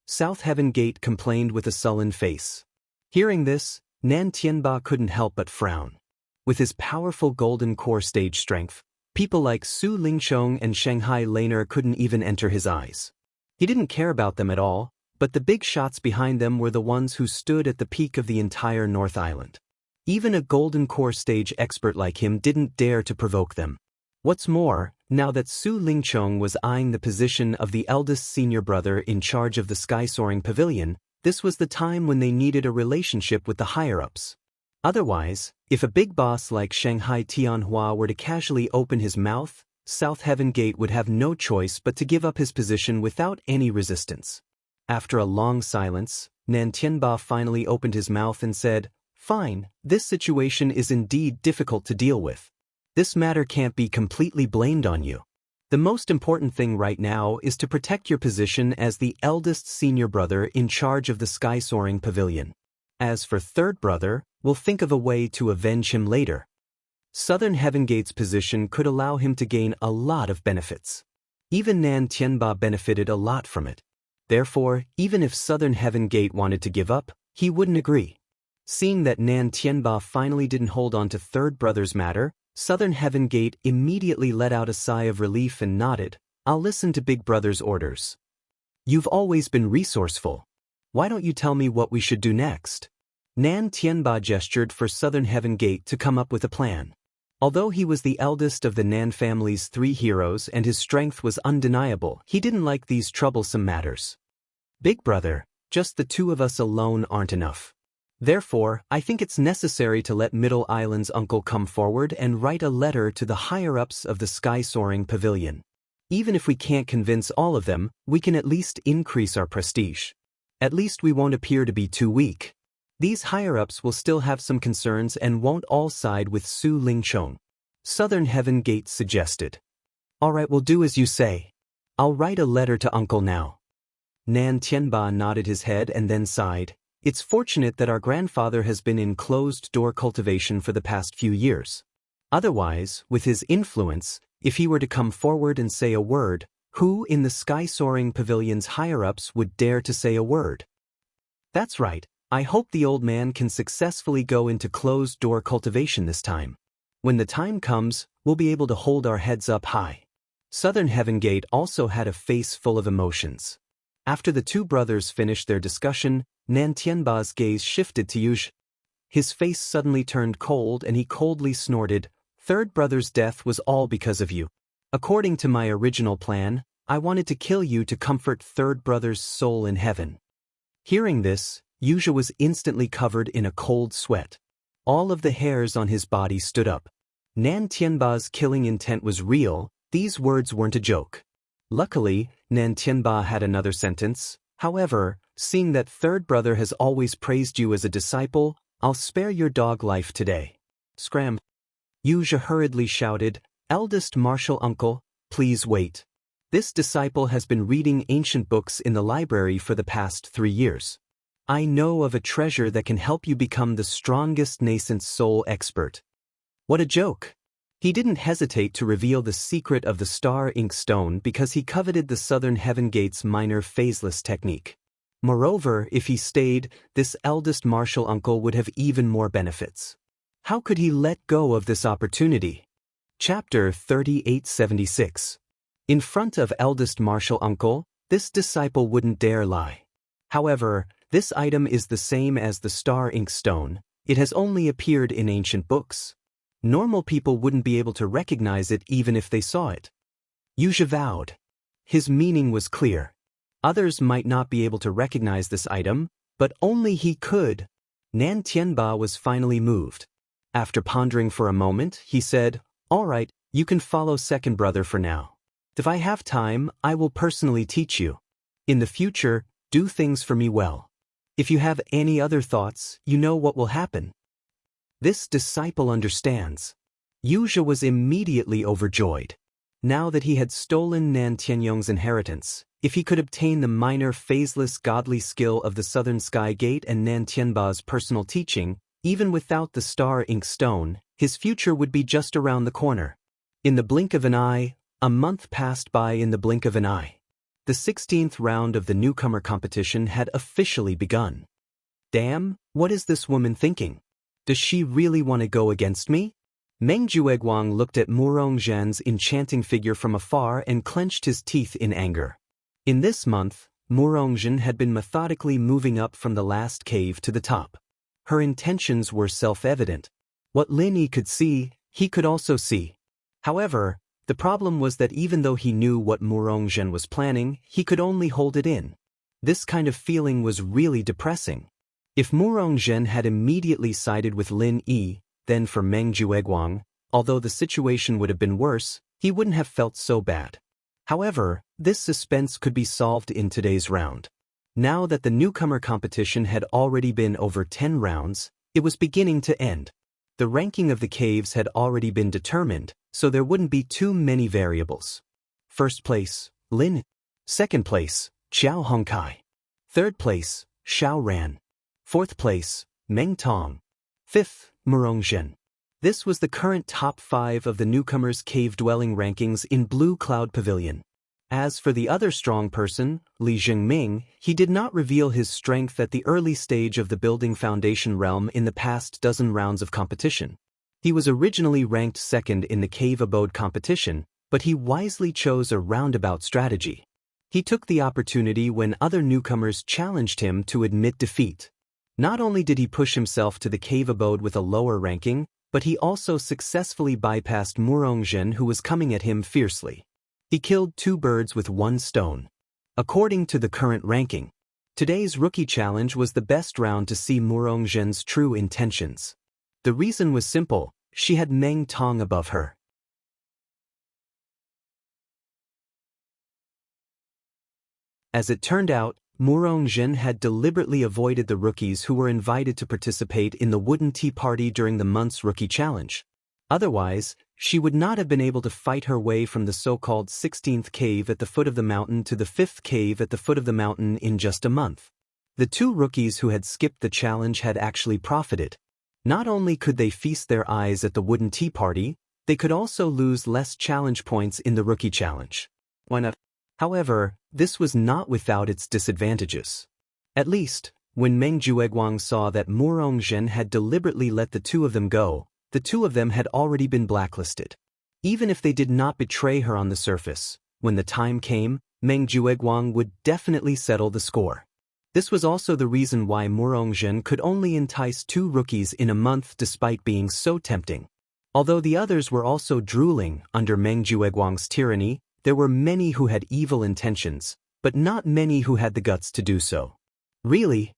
South Heaven Gate complained with a sullen face. Hearing this, Nan Tianba couldn't help but frown. With his powerful Golden Core stage strength, people like Su Lingchong and Shanghai Laner couldn't even enter his eyes. He didn't care about them at all, but the big shots behind them were the ones who stood at the peak of the entire North Island. Even a Golden Core stage expert like him didn't dare to provoke them. What's more, now that Su Lingchong was eyeing the position of the eldest senior brother in charge of the sky-soaring pavilion, this was the time when they needed a relationship with the higher-ups. Otherwise, if a big boss like Shanghai Tianhua were to casually open his mouth, South Heaven Gate would have no choice but to give up his position without any resistance. After a long silence, Nan Tianba finally opened his mouth and said, "Fine, this situation is indeed difficult to deal with. This matter can't be completely blamed on you. The most important thing right now is to protect your position as the eldest senior brother in charge of the sky-soaring pavilion. As for third brother, we'll think of a way to avenge him later." Southern Heaven Gate's position could allow him to gain a lot of benefits. Even Nan Tianba benefited a lot from it. Therefore, even if Southern Heaven Gate wanted to give up, he wouldn't agree. Seeing that Nan Tianba finally didn't hold on to third brother's matter, Southern Heaven Gate immediately let out a sigh of relief and nodded, "I'll listen to Big Brother's orders. You've always been resourceful. Why don't you tell me what we should do next?" Nan Tianba gestured for Southern Heaven Gate to come up with a plan. Although he was the eldest of the Nan family's 3 heroes and his strength was undeniable, he didn't like these troublesome matters. "Big brother, just the 2 of us alone aren't enough. Therefore, I think it's necessary to let Middle Island's uncle come forward and write a letter to the higher-ups of the sky-soaring pavilion. Even if we can't convince all of them, we can at least increase our prestige. At least we won't appear to be too weak. These higher-ups will still have some concerns and won't all side with Su Lingchong," Southern Heaven Gate suggested. "All right, we'll do as you say. I'll write a letter to Uncle now." Nan Tianba nodded his head and then sighed. "It's fortunate that our grandfather has been in closed-door cultivation for the past few years. Otherwise, with his influence, if he were to come forward and say a word, Who in the sky-soaring pavilion's higher-ups would dare to say a word? That's right, I hope the old man can successfully go into closed-door cultivation this time. When the time comes, we'll be able to hold our heads up high. Southern Heaven Gate also had a face full of emotions. After the two brothers finished their discussion, Nan Tianba's gaze shifted to Yuge. His face suddenly turned cold and he coldly snorted, "Third brother's death was all because of you. According to my original plan, I wanted to kill you to comfort third brother's soul in heaven." Hearing this, Yuge was instantly covered in a cold sweat. All of the hairs on his body stood up. Nan Tianba's killing intent was real, these words weren't a joke. Luckily, Nan Tianba had another sentence. "However, seeing that third brother has always praised you as a disciple, I'll spare your dog life today." Scram. Yuge hurriedly shouted, "Eldest martial uncle, please wait. This disciple has been reading ancient books in the library for the past 3 years. I know of a treasure that can help you become the strongest nascent soul expert." What a joke! He didn't hesitate to reveal the secret of the star ink stone because he coveted the Southern Heaven Gate's minor phaseless technique. Moreover, if he stayed, this eldest martial uncle would have even more benefits. How could he let go of this opportunity? Chapter 3876. In front of eldest martial uncle, this disciple wouldn't dare lie. However, this item is the same as the star ink stone. It has only appeared in ancient books. Normal people wouldn't be able to recognize it even if they saw it. Yuge vowed. His meaning was clear. Others might not be able to recognize this item, but only he could. Nan Tianba was finally moved. After pondering for a moment, he said, "All right, you can follow second brother for now. If I have time, I will personally teach you. In the future, do things for me well. If you have any other thoughts, you know what will happen." This disciple understands. Yuge was immediately overjoyed. Now that he had stolen Nan Tianyong's inheritance, if he could obtain the minor phaseless godly skill of the Southern Sky Gate and Nan Tianba's personal teaching, even without the star ink stone, his future would be just around the corner. In the blink of an eye, a month passed by in the blink of an eye. The 16th round of the newcomer competition had officially begun. Damn, what is this woman thinking? Does she really want to go against me? Meng Jueguang looked at Murong Zhen's enchanting figure from afar and clenched his teeth in anger. In this month, Murong Zhen had been methodically moving up from the last cave to the top. Her intentions were self-evident. What Lin Yi could see, he could also see. However, the problem was that even though he knew what Murong Zhen was planning, he could only hold it in. This kind of feeling was really depressing. If Murong Zhen had immediately sided with Lin Yi, then for Meng Jueguang, although the situation would have been worse, he wouldn't have felt so bad. However, this suspense could be solved in today's round. Now that the newcomer competition had already been over 10 rounds, it was beginning to end. The ranking of the caves had already been determined, so there wouldn't be too many variables. First place, Lin. Second place, Xiao Hongkai. Third place, Xiao Ran. Fourth place, Meng Tong. Fifth, Murong Zhen. This was the current top 5 of the newcomers' cave-dwelling rankings in Blue Cloud Pavilion. As for the other strong person, Li Jingming, he did not reveal his strength at the early stage of the building foundation realm in the past dozen rounds of competition. He was originally ranked second in the cave abode competition, but he wisely chose a roundabout strategy. He took the opportunity when other newcomers challenged him to admit defeat. Not only did he push himself to the cave abode with a lower ranking, but he also successfully bypassed Murong Zhen, who was coming at him fiercely. He killed 2 birds with 1 stone. According to the current ranking, today's rookie challenge was the best round to see Murong Zhen's true intentions. The reason was simple, she had Meng Tong above her. As it turned out, Murong Zhen had deliberately avoided the rookies who were invited to participate in the Wooden Tea Party during the month's rookie challenge. Otherwise, she would not have been able to fight her way from the so-called 16th cave at the foot of the mountain to the 5th cave at the foot of the mountain in just a month. The 2 rookies who had skipped the challenge had actually profited. Not only could they feast their eyes at the Wooden Tea Party, they could also lose less challenge points in the rookie challenge. Why not? However, this was not without its disadvantages. At least, when Meng Jueguang saw that Murongzhen had deliberately let the two of them go, the two of them had already been blacklisted. Even if they did not betray her on the surface, when the time came, Meng Jueguang would definitely settle the score. This was also the reason why Murongzhen could only entice 2 rookies in a month despite being so tempting. Although the others were also drooling under Meng Jueguang's tyranny, there were many who had evil intentions, but not many who had the guts to do so. Really?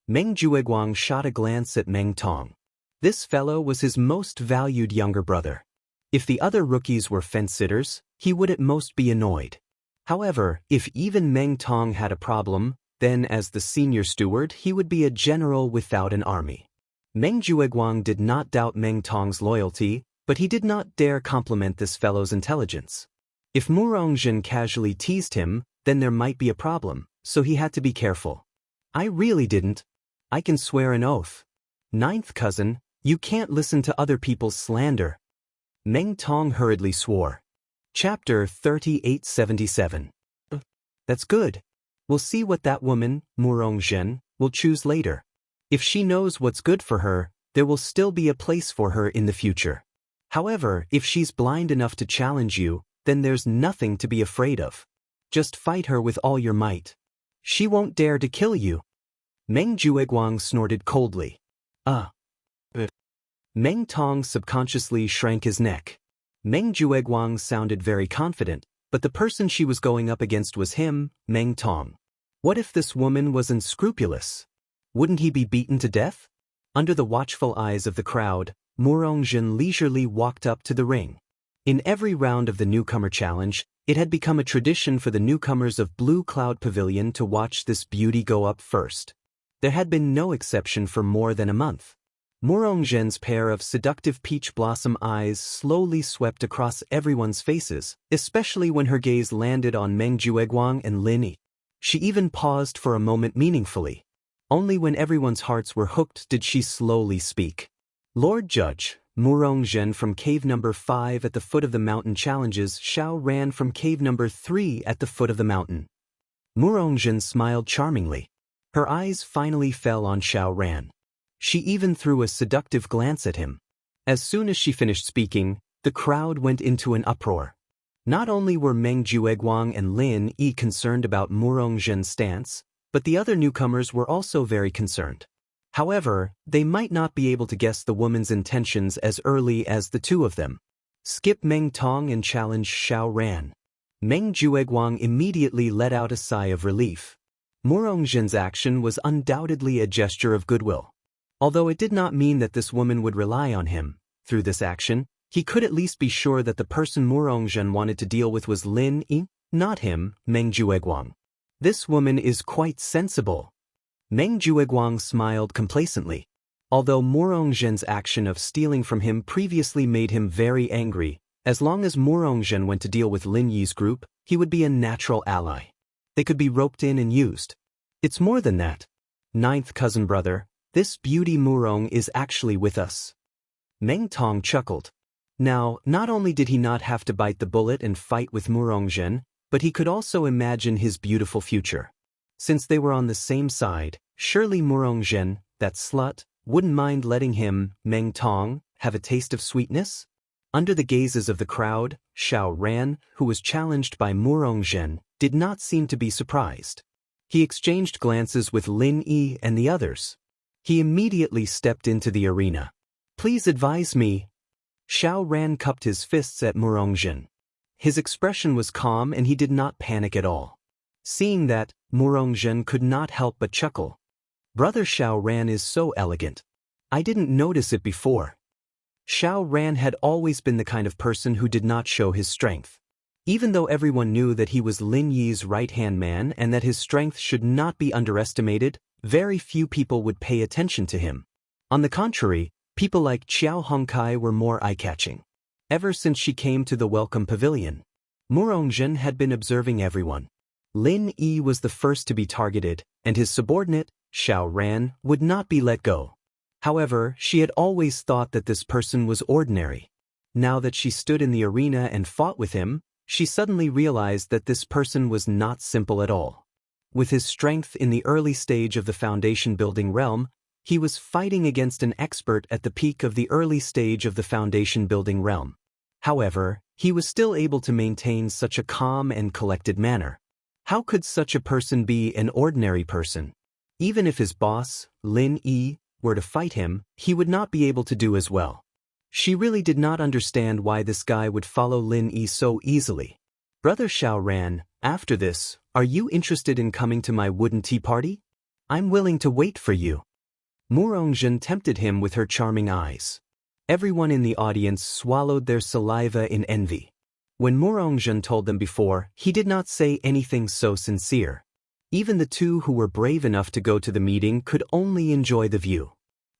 Meng Jueguang shot a glance at Meng Tong. This fellow was his most valued younger brother. If the other rookies were fence-sitters, he would at most be annoyed. However, if even Meng Tong had a problem, then as the senior steward he would be a general without an army. Meng Jueguang did not doubt Meng Tong's loyalty, but he did not dare compliment this fellow's intelligence. If Murongzhen casually teased him, then there might be a problem, so he had to be careful. I really didn't. I can swear an oath. 9th cousin, you can't listen to other people's slander. Meng Tong hurriedly swore. Chapter 3877. That's good. We'll see what that woman, Murongzhen, will choose later. If she knows what's good for her, there will still be a place for her in the future. However, if she's blind enough to challenge you, then there's nothing to be afraid of. Just fight her with all your might. She won't dare to kill you. Meng Jueguang snorted coldly. Meng Tong subconsciously shrank his neck. Meng Jueguang sounded very confident, but the person she was going up against was him, Meng Tong. What if this woman was unscrupulous? Wouldn't he be beaten to death? Under the watchful eyes of the crowd, Murongzhen leisurely walked up to the ring. In every round of the newcomer challenge, it had become a tradition for the newcomers of Blue Cloud Pavilion to watch this beauty go up first. There had been no exception for more than a month. Murongzhen's pair of seductive peach blossom eyes slowly swept across everyone's faces, especially when her gaze landed on Meng Jueguang and Lin Yi. She even paused for a moment meaningfully. Only when everyone's hearts were hooked did she slowly speak. Lord Judge, Murongzhen from cave number 5 at the foot of the mountain challenges Xiao Ran from cave number 3 at the foot of the mountain. Murongzhen smiled charmingly. Her eyes finally fell on Xiao Ran. She even threw a seductive glance at him. As soon as she finished speaking, the crowd went into an uproar. Not only were Meng Jueguang and Lin Yi concerned about Murongzhen's stance, but the other newcomers were also very concerned. However, they might not be able to guess the woman's intentions as early as the two of them. Skip Meng Tong and challenge Xiao Ran. Meng Jueguang immediately let out a sigh of relief. Murongzhen's action was undoubtedly a gesture of goodwill. Although it did not mean that this woman would rely on him, through this action, he could at least be sure that the person Murongzhen wanted to deal with was Lin Yi, not him, Meng Jueguang. This woman is quite sensible. Meng Jueguang smiled complacently. Although Murongzhen's action of stealing from him previously made him very angry, as long as Murongzhen went to deal with Lin Yi's group, he would be a natural ally. They could be roped in and used. It's more than that. 9th cousin brother, this beauty Murong is actually with us. Meng Tong chuckled. Now, not only did he not have to bite the bullet and fight with Murongzhen, but he could also imagine his beautiful future. Since they were on the same side, surely Murongzhen, that slut, wouldn't mind letting him, Meng Tong, have a taste of sweetness? Under the gazes of the crowd, Xiao Ran, who was challenged by Murongzhen, did not seem to be surprised. He exchanged glances with Lin Yi and the others. He immediately stepped into the arena. Please advise me. Xiao Ran cupped his fists at Murongzhen. His expression was calm and he did not panic at all. Seeing that, Murongzhen could not help but chuckle. Brother Xiao Ran is so elegant. I didn't notice it before. Xiao Ran had always been the kind of person who did not show his strength. Even though everyone knew that he was Lin Yi's right-hand man and that his strength should not be underestimated, very few people would pay attention to him. On the contrary, people like Qiao Hongkai were more eye-catching. Ever since she came to the welcome pavilion, Murongzhen had been observing everyone. Lin Yi was the first to be targeted, and his subordinate, Xiao Ran, would not be let go. However, she had always thought that this person was ordinary. Now that she stood in the arena and fought with him, She suddenly realized that this person was not simple at all. With his strength in the early stage of the foundation-building realm, he was fighting against an expert at the peak of the early stage of the foundation-building realm. However, he was still able to maintain such a calm and collected manner. How could such a person be an ordinary person? Even if his boss, Lin Yi, were to fight him, he would not be able to do as well. She really did not understand why this guy would follow Lin Yi so easily. Brother Xiaoran, after this, are you interested in coming to my wooden tea party? I'm willing to wait for you. Murongzhen tempted him with her charming eyes. Everyone in the audience swallowed their saliva in envy. When Murongzhen told them before, he did not say anything so sincere. Even the two who were brave enough to go to the meeting could only enjoy the view.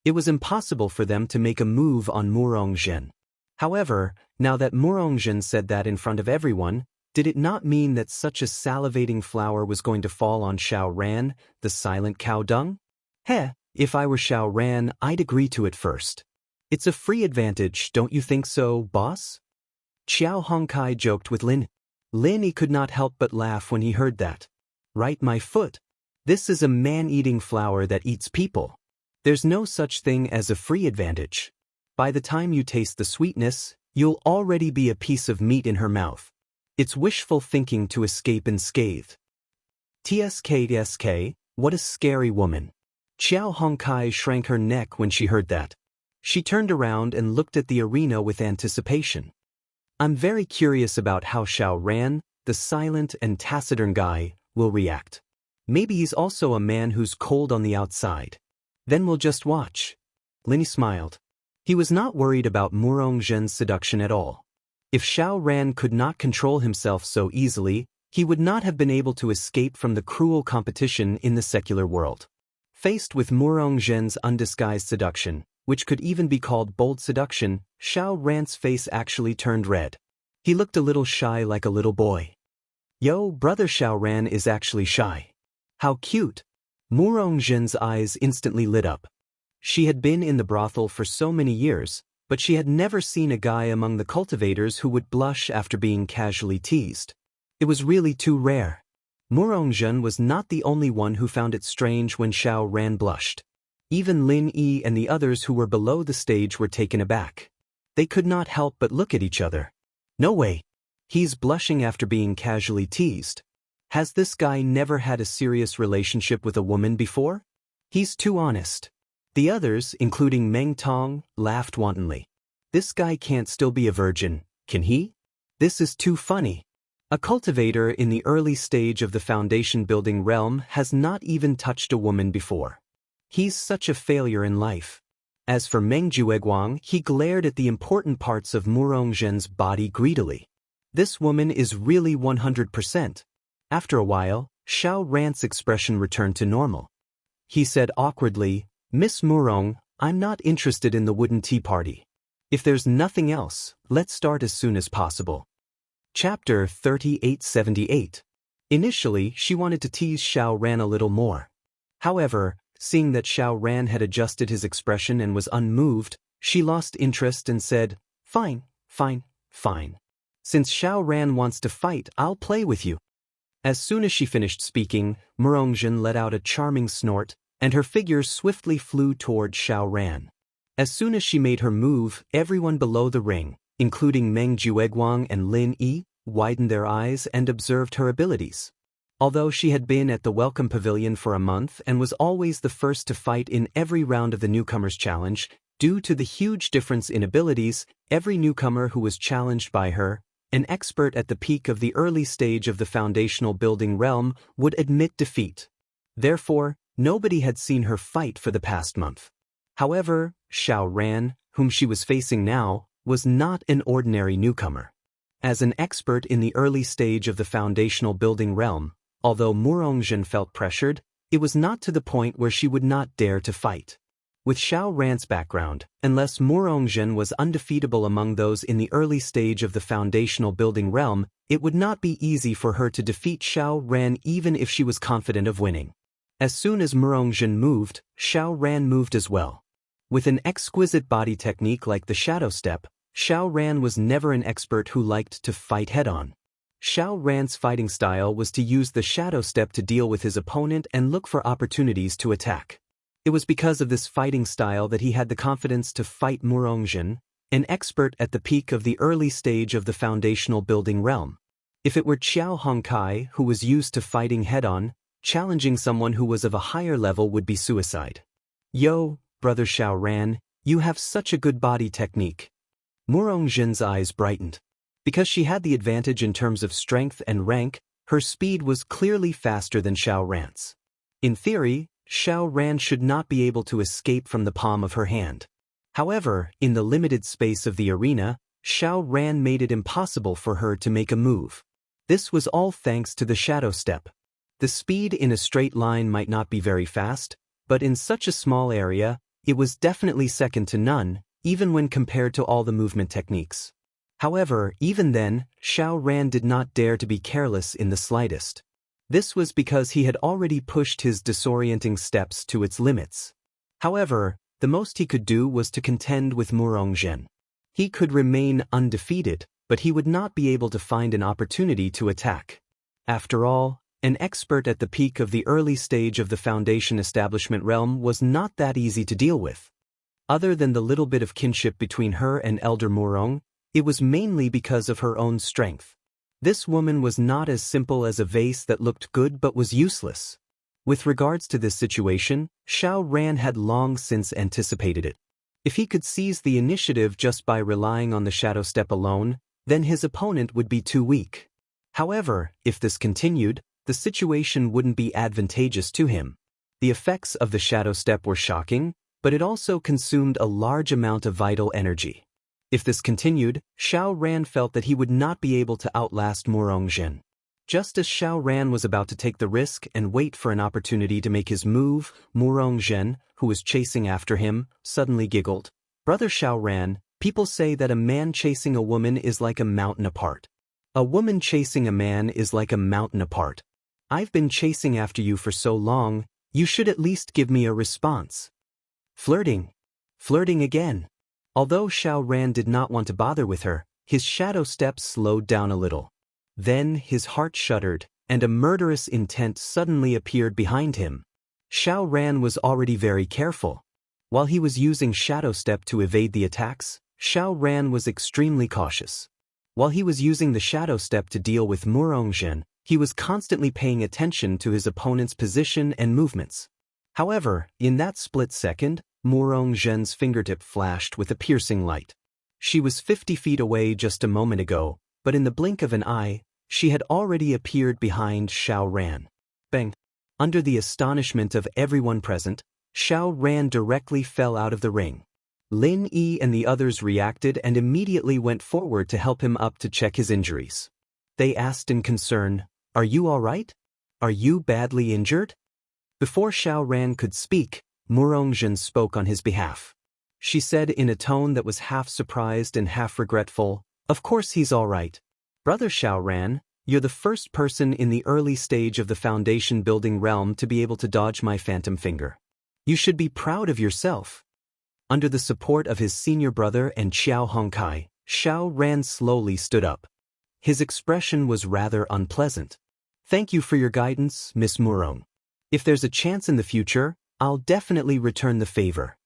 It was impossible for them to make a move on Murongzhen. However, now that Murongzhen said that in front of everyone, did it not mean that such a salivating flower was going to fall on Xiaoran, the silent cow dung? Heh, if I were Xiaoran, I'd agree to it first. It's a free advantage, don't you think so, boss? Xiao Hongkai joked with Lin. Lin Yi could not help but laugh when he heard that. Right, my foot. This is a man-eating flower that eats people. There's no such thing as a free advantage. By the time you taste the sweetness, you'll already be a piece of meat in her mouth. It's wishful thinking to escape unscathed. TSK, what a scary woman. Xiao Hongkai shrank her neck when she heard that. She turned around and looked at the arena with anticipation. I'm very curious about how Xiaoran, the silent and taciturn guy, will react. Maybe he's also a man who's cold on the outside. Then we'll just watch. Lin Yi smiled. He was not worried about Murongzhen's seduction at all. If Xiaoran could not control himself so easily, he would not have been able to escape from the cruel competition in the secular world. Faced with Murongzhen's undisguised seduction, which could even be called bold seduction, Xiaoran's face actually turned red. He looked a little shy like a little boy. Yo, brother Xiaoran is actually shy. How cute. Murongzhen's eyes instantly lit up. She had been in the brothel for so many years, but she had never seen a guy among the cultivators who would blush after being casually teased. It was really too rare. Murongzhen was not the only one who found it strange when Xiaoran blushed. Even Lin Yi and the others who were below the stage were taken aback. They could not help but look at each other. No way. He's blushing after being casually teased. Has this guy never had a serious relationship with a woman before? He's too honest. The others, including Meng Tong, laughed wantonly. This guy can't still be a virgin, can he? This is too funny. A cultivator in the early stage of the foundation-building realm has not even touched a woman before. He's such a failure in life. As for Meng Jueguang, he glared at the important parts of Murongzhen's body greedily. This woman is really 100%. After a while, Xiaoran's expression returned to normal. He said awkwardly, Miss Murong, I'm not interested in the wooden tea party. If there's nothing else, let's start as soon as possible. Chapter 3878. Initially, she wanted to tease Xiaoran a little more. However, seeing that Xiaoran had adjusted his expression and was unmoved, she lost interest and said, Fine. Since Xiaoran wants to fight, I'll play with you. As soon as she finished speaking, Murongzhen let out a charming snort, and her figure swiftly flew toward Xiaoran. As soon as she made her move, everyone below the ring, including Meng Jueguang and Lin Yi, widened their eyes and observed her abilities. Although she had been at the Welcome Pavilion for a month and was always the first to fight in every round of the Newcomers' Challenge, due to the huge difference in abilities, every newcomer who was challenged by her, an expert at the peak of the early stage of the foundational building realm, would admit defeat. Therefore, nobody had seen her fight for the past month. However, Xiaoran, whom she was facing now, was not an ordinary newcomer. As an expert in the early stage of the foundational building realm, although Murongzhen felt pressured, it was not to the point where she would not dare to fight. With Xiaoran's background, unless Murongzhen was undefeatable among those in the early stage of the foundational building realm, it would not be easy for her to defeat Xiaoran even if she was confident of winning. As soon as Murongzhen moved, Xiaoran moved as well. With an exquisite body technique like the shadow step, Xiaoran was never an expert who liked to fight head-on. Xiao Ran's fighting style was to use the shadow step to deal with his opponent and look for opportunities to attack. It was because of this fighting style that he had the confidence to fight Murongzhen, an expert at the peak of the early stage of the foundational building realm. If it were Qiao Hongkai who was used to fighting head-on, challenging someone who was of a higher level would be suicide. Yo, brother Xiao Ran, you have such a good body technique. Murongzhen's eyes brightened. Because she had the advantage in terms of strength and rank, her speed was clearly faster than Xiao Ran's. In theory, Xiao Ran should not be able to escape from the palm of her hand. However, in the limited space of the arena, Xiao Ran made it impossible for her to make a move. This was all thanks to the shadow step. The speed in a straight line might not be very fast, but in such a small area, it was definitely second to none, even when compared to all the movement techniques. However, even then, Xiao Ran did not dare to be careless in the slightest. This was because he had already pushed his disorienting steps to its limits. However, the most he could do was to contend with Murongzhen. He could remain undefeated, but he would not be able to find an opportunity to attack. After all, an expert at the peak of the early stage of the foundation establishment realm was not that easy to deal with. Other than the little bit of kinship between her and Elder Murong, it was mainly because of her own strength. This woman was not as simple as a vase that looked good but was useless. With regards to this situation, Xiao Ran had long since anticipated it. If he could seize the initiative just by relying on the shadow step alone, then his opponent would be too weak. However, if this continued, the situation wouldn't be advantageous to him. The effects of the shadow step were shocking, but it also consumed a large amount of vital energy. If this continued, Xiao Ran felt that he would not be able to outlast Murongzhen. Just as Xiao Ran was about to take the risk and wait for an opportunity to make his move, Murongzhen, who was chasing after him, suddenly giggled. Brother Xiao Ran, people say that a man chasing a woman is like a mountain apart. A woman chasing a man is like a mountain apart. I've been chasing after you for so long, you should at least give me a response. Flirting. Flirting again. Although Xiao Ran did not want to bother with her, his shadow steps slowed down a little. Then his heart shuddered, and a murderous intent suddenly appeared behind him. Xiao Ran was already very careful. While he was using shadow step to evade the attacks, Xiao Ran was extremely cautious. While he was using the shadow step to deal with Murongzhen, he was constantly paying attention to his opponent's position and movements. However, in that split second, Murongzhen's fingertip flashed with a piercing light. She was 50 feet away just a moment ago, but in the blink of an eye, she had already appeared behind Xiao Ran. Bang! Under the astonishment of everyone present, Xiao Ran directly fell out of the ring. Lin Yi and the others reacted and immediately went forward to help him up to check his injuries. They asked in concern, "Are you all right? Are you badly injured?" Before Xiao Ran could speak, Murongzhen spoke on his behalf. She said in a tone that was half surprised and half regretful, "Of course he's all right. Brother Xiao Ran, you're the first person in the early stage of the foundation building realm to be able to dodge my phantom finger. You should be proud of yourself." Under the support of his senior brother and Qiao Hongkai, Xiao Ran slowly stood up. His expression was rather unpleasant. "Thank you for your guidance, Miss Murong. If there's a chance in the future, I'll definitely return the favor."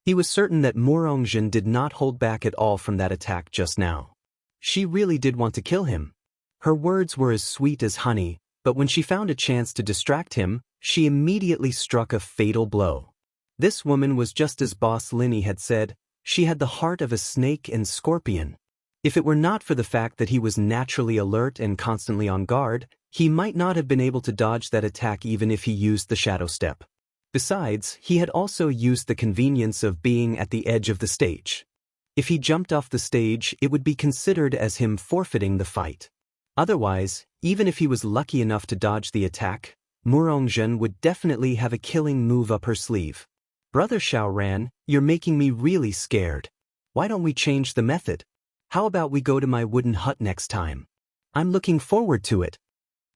He was certain that Murongzhen did not hold back at all from that attack just now. She really did want to kill him. Her words were as sweet as honey, but when she found a chance to distract him, she immediately struck a fatal blow. This woman was just as Boss Linny had said, she had the heart of a snake and scorpion. If it were not for the fact that he was naturally alert and constantly on guard, he might not have been able to dodge that attack even if he used the shadow step. Besides, he had also used the convenience of being at the edge of the stage. If he jumped off the stage, it would be considered as him forfeiting the fight. Otherwise, even if he was lucky enough to dodge the attack, Murongzhen would definitely have a killing move up her sleeve. "Brother Xiao Ran, you're making me really scared. Why don't we change the method? How about we go to my wooden hut next time? I'm looking forward to it."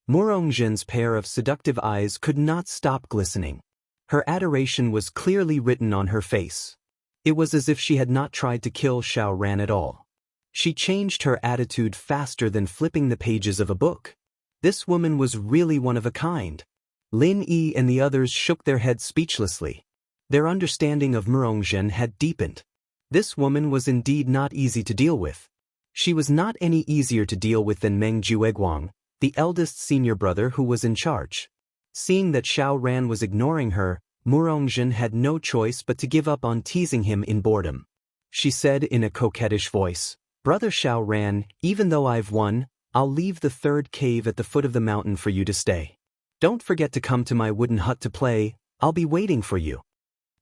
Murongzhen's pair of seductive eyes could not stop glistening. Her adoration was clearly written on her face. It was as if she had not tried to kill Xiao Ran at all. She changed her attitude faster than flipping the pages of a book. This woman was really one of a kind. Lin Yi and the others shook their heads speechlessly. Their understanding of Murongzhen had deepened. This woman was indeed not easy to deal with. She was not any easier to deal with than Meng Jueguang, the eldest senior brother who was in charge. Seeing that Xiao Ran was ignoring her, Murongzhen had no choice but to give up on teasing him in boredom. She said in a coquettish voice, "Brother Xiao Ran, even though I've won, I'll leave the third cave at the foot of the mountain for you to stay. Don't forget to come to my wooden hut to play, I'll be waiting for you."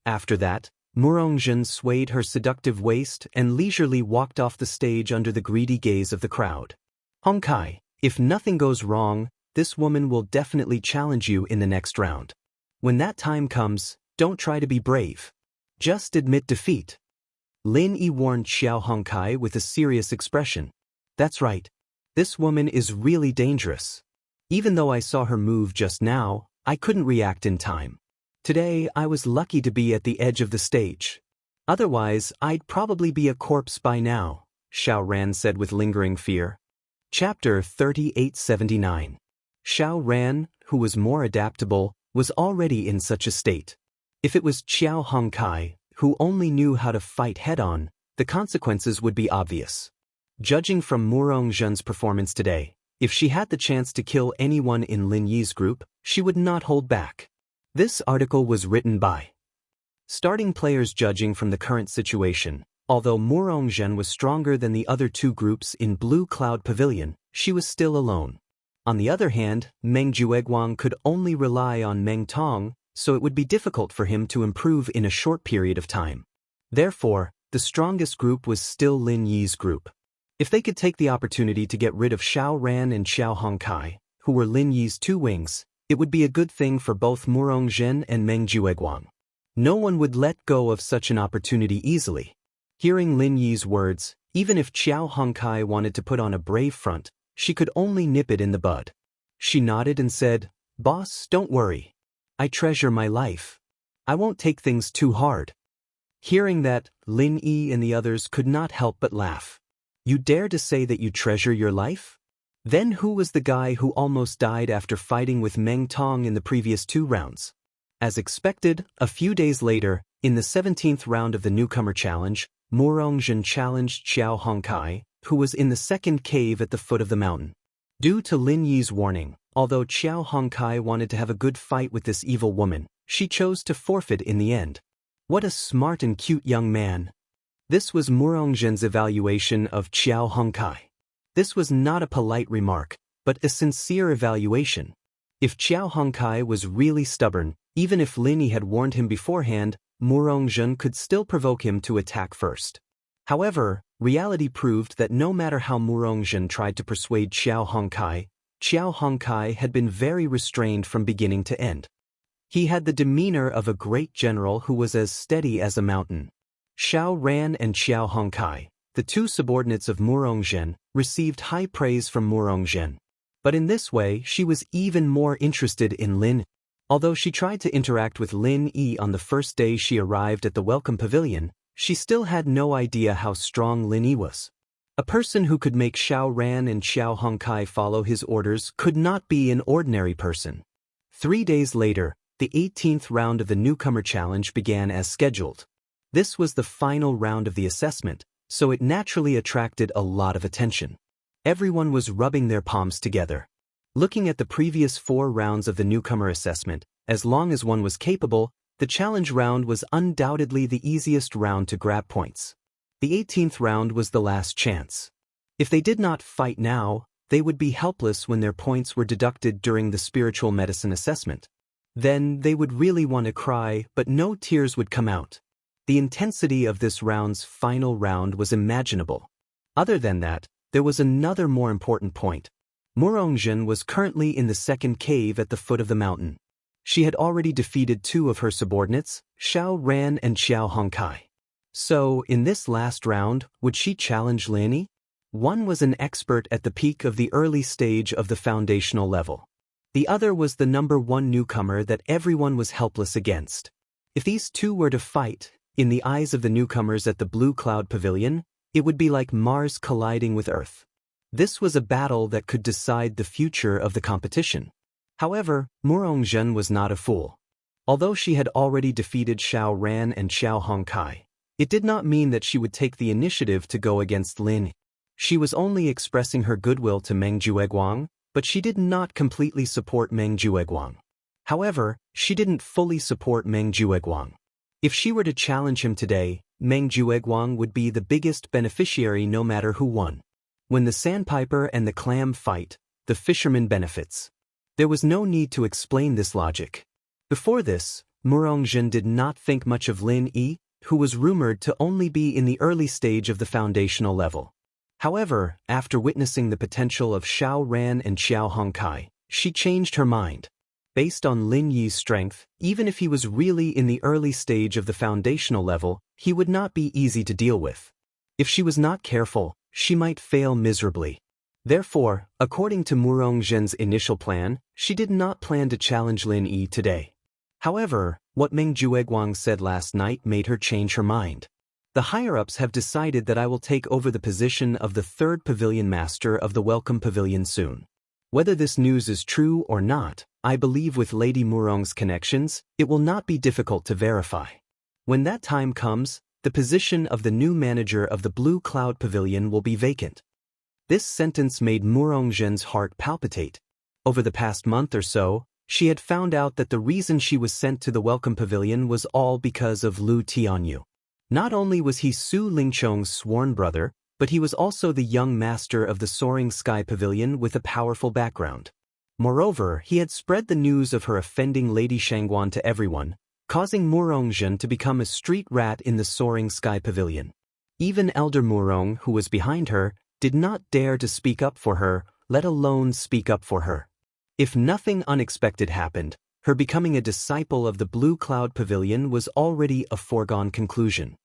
After that, Murongzhen swayed her seductive waist and leisurely walked off the stage under the greedy gaze of the crowd. "Hongkai, if nothing goes wrong, this woman will definitely challenge you in the next round. When that time comes, don't try to be brave. Just admit defeat." Lin Yi warned Xiao Hongkai with a serious expression. "That's right. This woman is really dangerous. Even though I saw her move just now, I couldn't react in time. Today I was lucky to be at the edge of the stage. Otherwise, I'd probably be a corpse by now," Xiao Ran said with lingering fear. Chapter 3879. Xiao Ran, who was more adaptable, was already in such a state. If it was Xiao Hongkai, who only knew how to fight head-on, the consequences would be obvious. Judging from Murongzhen's performance today, if she had the chance to kill anyone in Lin Yi's group, she would not hold back. This article was written by starting players. Judging from the current situation, although Murongzhen was stronger than the other two groups in Blue Cloud Pavilion, she was still alone. On the other hand, Meng Jueguang could only rely on Meng Tong, so it would be difficult for him to improve in a short period of time. Therefore, the strongest group was still Lin Yi's group. If they could take the opportunity to get rid of Xiao Ran and Xiao Hongkai, who were Lin Yi's two wings, it would be a good thing for both Murongzhen and Meng Jueguang. No one would let go of such an opportunity easily. Hearing Lin Yi's words, even if Xiao Hongkai wanted to put on a brave front, she could only nip it in the bud. She nodded and said, "Boss, don't worry. I treasure my life. I won't take things too hard." Hearing that, Lin Yi and the others could not help but laugh. "You dare to say that you treasure your life? Then who was the guy who almost died after fighting with Meng Tong in the previous 2 rounds? As expected, a few days later, in the 17th round of the Newcomer Challenge, Murongzhen challenged Xiao Hongkai, who was in the second cave at the foot of the mountain. Due to Lin Yi's warning, although Xiao Hongkai wanted to have a good fight with this evil woman, she chose to forfeit in the end. What a smart and cute young man. This was Murongzhen's evaluation of Xiao Hongkai. This was not a polite remark, but a sincere evaluation. If Xiao Hongkai was really stubborn, even if Lin Yi had warned him beforehand, Murongzhen could still provoke him to attack first. However, reality proved that no matter how Murongzhen tried to persuade Xiao Hongkai had been very restrained from beginning to end. He had the demeanor of a great general who was as steady as a mountain. Xiao Ran and Xiao Hongkai, the two subordinates of Murongzhen, received high praise from Murongzhen. But in this way, she was even more interested in Lin. Although she tried to interact with Lin Yi on the first day she arrived at the Welcome Pavilion, she still had no idea how strong Lin Yi was. A person who could make Xiao Ran and Xiao Hongkai follow his orders could not be an ordinary person. 3 days later, the 18th round of the Newcomer Challenge began as scheduled. This was the final round of the assessment, so it naturally attracted a lot of attention. Everyone was rubbing their palms together. Looking at the previous 4 rounds of the Newcomer Assessment, as long as one was capable, the challenge round was undoubtedly the easiest round to grab points. The 18th round was the last chance. If they did not fight now, they would be helpless when their points were deducted during the Spiritual Medicine Assessment. Then they would really want to cry, but no tears would come out. The intensity of this round's final round was imaginable. Other than that, there was another more important point. Murongzhen was currently in the second cave at the foot of the mountain. She had already defeated 2 of her subordinates, Xiao Ran and Xiao Hongkai. So, in this last round, would she challenge Lin Yi? One was an expert at the peak of the early stage of the foundational level. The other was the number 1 newcomer that everyone was helpless against. If these 2 were to fight, in the eyes of the newcomers at the Blue Cloud Pavilion, It would be like Mars colliding with Earth. This was a battle that could decide the future of the competition. However, Murongzhen was not a fool. Although she had already defeated Xiao Ran and Xiao Hongkai, it did not mean that she would take the initiative to go against Lin. She was only expressing her goodwill to Meng Jueguang, but she did not completely support Meng Jueguang. However, she didn't fully support Meng Jueguang. If she were to challenge him today, Meng Jueguang would be the biggest beneficiary no matter who won. When the sandpiper and the clam fight, the fisherman benefits. There was no need to explain this logic. Before this, Murongzhen did not think much of Lin Yi, who was rumored to only be in the early stage of the foundational level. However, after witnessing the potential of Xiao Ran and Xiao Hongkai, she changed her mind. Based on Lin Yi's strength, even if he was really in the early stage of the foundational level, he would not be easy to deal with. If she was not careful, she might fail miserably. Therefore, according to Murongzhen's initial plan, she did not plan to challenge Lin Yi today. However, what Meng Jueguang said last night made her change her mind. The higher-ups have decided that I will take over the position of the third pavilion master of the Welcome Pavilion soon. Whether this news is true or not, I believe with Lady Murong's connections, it will not be difficult to verify. When that time comes, the position of the new manager of the Blue Cloud Pavilion will be vacant. This sentence made Murongzhen's heart palpitate. Over the past month or so, she had found out that the reason she was sent to the Welcome Pavilion was all because of Lu Tianyu. Not only was he Su Lingchong's sworn brother, but he was also the young master of the Soaring Sky Pavilion with a powerful background. Moreover, he had spread the news of her offending Lady Shangguan to everyone, causing Murongzhen to become a street rat in the Soaring Sky Pavilion. Even Elder Murong, who was behind her, did not dare to speak up for her, let alone speak up for her. If nothing unexpected happened, her becoming a disciple of the Blue Cloud Pavilion was already a foregone conclusion.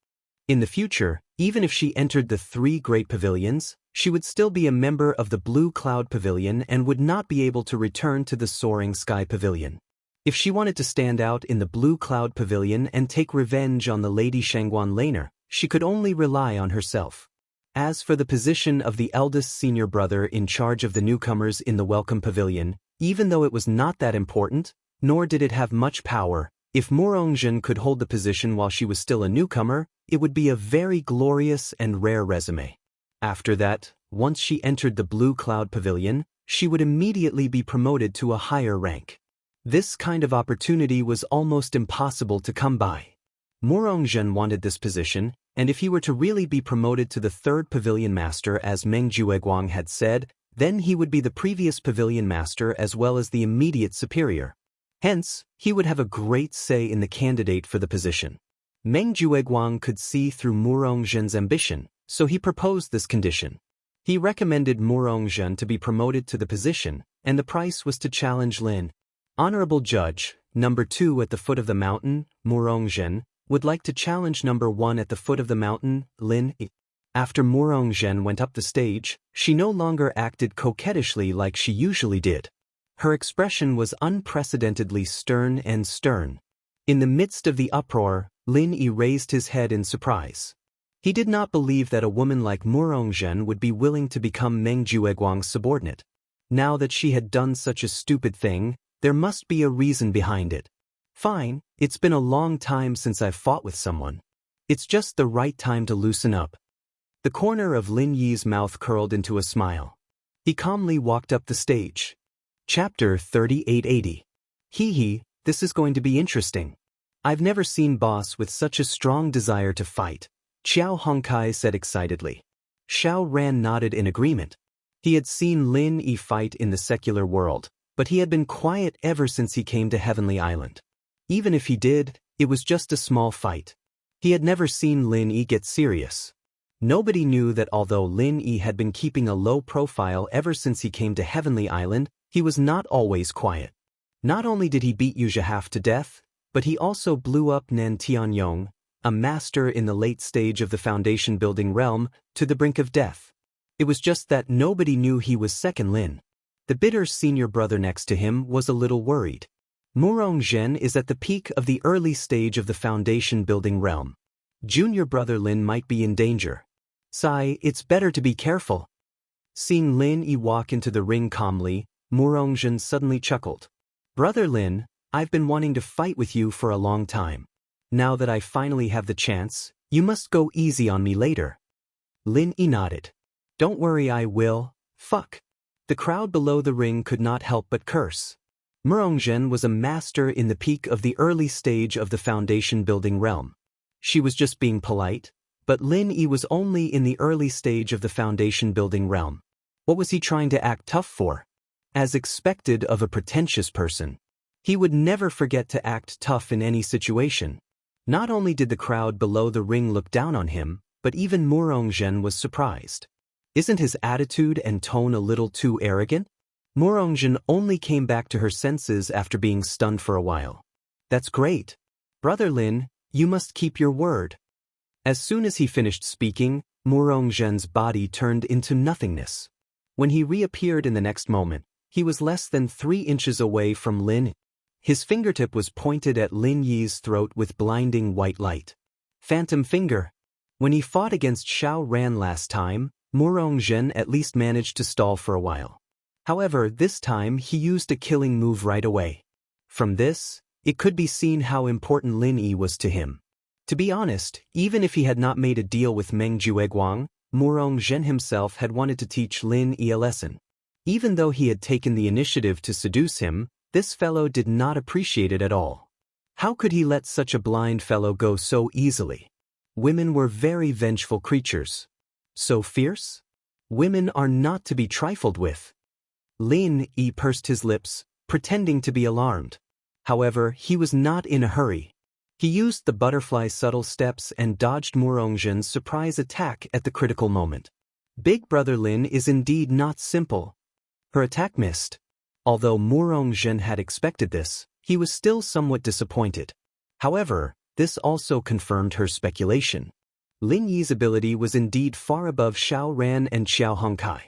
In the future, even if she entered the three great pavilions, she would still be a member of the Blue Cloud Pavilion and would not be able to return to the Soaring Sky Pavilion. If she wanted to stand out in the Blue Cloud Pavilion and take revenge on the Lady Shangguan laner, she could only rely on herself. As for the position of the eldest senior brother in charge of the newcomers in the Welcome Pavilion, even though it was not that important, nor did it have much power, if Murongzhen could hold the position while she was still a newcomer, it would be a very glorious and rare resume. After that, once she entered the Blue Cloud Pavilion, she would immediately be promoted to a higher rank. This kind of opportunity was almost impossible to come by. Murongzhen wanted this position, and if he were to really be promoted to the third pavilion master as Meng Jueguang had said, then he would be the previous pavilion master as well as the immediate superior. Hence, he would have a great say in the candidate for the position. Meng Jueguang could see through Murongzhen's ambition, so he proposed this condition. He recommended Murongzhen to be promoted to the position, and the price was to challenge Lin. Honorable Judge, number 2 at the foot of the mountain, Murongzhen, would like to challenge number 1 at the foot of the mountain, Lin. After Murongzhen went up the stage, she no longer acted coquettishly like she usually did. Her expression was unprecedentedly stern and stern. In the midst of the uproar, Lin Yi raised his head in surprise. He did not believe that a woman like Murongzhen would be willing to become Meng Jueguang's subordinate. Now that she had done such a stupid thing, there must be a reason behind it. Fine, it's been a long time since I've fought with someone. It's just the right time to loosen up. The corner of Lin Yi's mouth curled into a smile. He calmly walked up the stage. Chapter 3880. Hee, this is going to be interesting. I've never seen boss with such a strong desire to fight, Xiao Hongkai said excitedly. Xiao Ran nodded in agreement. He had seen Lin Yi fight in the secular world, but he had been quiet ever since he came to Heavenly Island. Even if he did, it was just a small fight. He had never seen Lin Yi get serious. Nobody knew that although Lin Yi had been keeping a low profile ever since he came to Heavenly Island, he was not always quiet. Not only did he beat Yuja half to death, but he also blew up Nan Tianyong, a master in the late stage of the foundation building realm, to the brink of death. It was just that nobody knew he was second Lin. The bitter senior brother next to him was a little worried. Murongzhen is at the peak of the early stage of the foundation building realm. Junior brother Lin might be in danger. Sai, it's better to be careful. Seeing Lin Yi walk into the ring calmly, Murongzhen suddenly chuckled. Brother Lin, I've been wanting to fight with you for a long time. Now that I finally have the chance, you must go easy on me later. Lin Yi nodded. Don't worry, I will. Fuck. The crowd below the ring could not help but curse. Murongzhen was a master in the peak of the early stage of the foundation building realm. She was just being polite, but Lin Yi was only in the early stage of the foundation building realm. What was he trying to act tough for? As expected of a pretentious person. He would never forget to act tough in any situation. Not only did the crowd below the ring look down on him, but even Murongzhen was surprised. Isn't his attitude and tone a little too arrogant? Murongzhen only came back to her senses after being stunned for a while. That's great. Brother Lin, you must keep your word. As soon as he finished speaking, Murongzhen's body turned into nothingness. When he reappeared in the next moment, he was less than 3 inches away from Lin. His fingertip was pointed at Lin Yi's throat with blinding white light. Phantom finger. When he fought against Xiao Ran last time, Murongzhen at least managed to stall for a while. However, this time he used a killing move right away. From this, it could be seen how important Lin Yi was to him. To be honest, even if he had not made a deal with Meng Jueguang, Murongzhen himself had wanted to teach Lin Yi a lesson. Even though he had taken the initiative to seduce him, this fellow did not appreciate it at all. How could he let such a blind fellow go so easily? Women were very vengeful creatures. So fierce? Women are not to be trifled with. Lin Yi pursed his lips, pretending to be alarmed. However, he was not in a hurry. He used the butterfly subtle steps and dodged Murongzhen's surprise attack at the critical moment. Big Brother Lin is indeed not simple. Her attack missed. Although Murongzhen had expected this, he was still somewhat disappointed. However, this also confirmed her speculation. Lin Yi's ability was indeed far above Xiao Ran and Xiao Hongkai.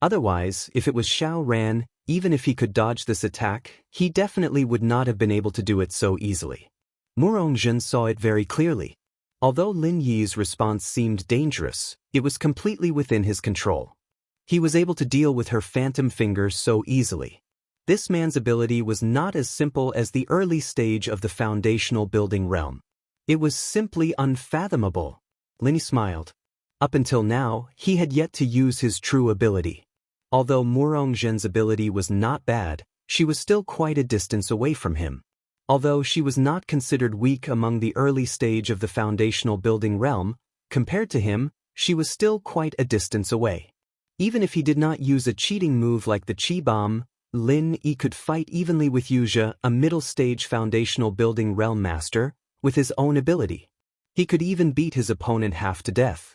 Otherwise, if it was Xiao Ran, even if he could dodge this attack, he definitely would not have been able to do it so easily. Murongzhen saw it very clearly. Although Lin Yi's response seemed dangerous, it was completely within his control. He was able to deal with her phantom finger so easily. This man's ability was not as simple as the early stage of the foundational building realm. It was simply unfathomable. Lin Yi smiled. Up until now, he had yet to use his true ability. Although Murongzhen's ability was not bad, she was still quite a distance away from him. Although she was not considered weak among the early stage of the foundational building realm, compared to him, she was still quite a distance away. Even if he did not use a cheating move like the Qi Bomb, Lin Yi could fight evenly with Wuxia, a middle-stage foundational building realm master, with his own ability. He could even beat his opponent half to death.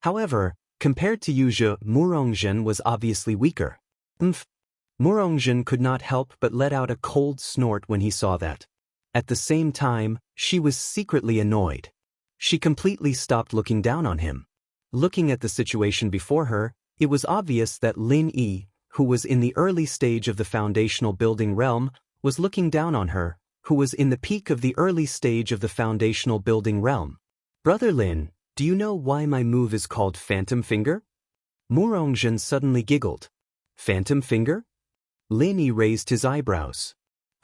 However, compared to Wuxia, Murongzhen was obviously weaker. Murongzhen could not help but let out a cold snort when he saw that. At the same time, she was secretly annoyed. She completely stopped looking down on him. Looking at the situation before her, it was obvious that Lin Yi, who was in the early stage of the foundational building realm, was looking down on her, who was in the peak of the early stage of the foundational building realm. Brother Lin, do you know why my move is called Phantom Finger? Murongzhen suddenly giggled. Phantom Finger? Lin Yi raised his eyebrows.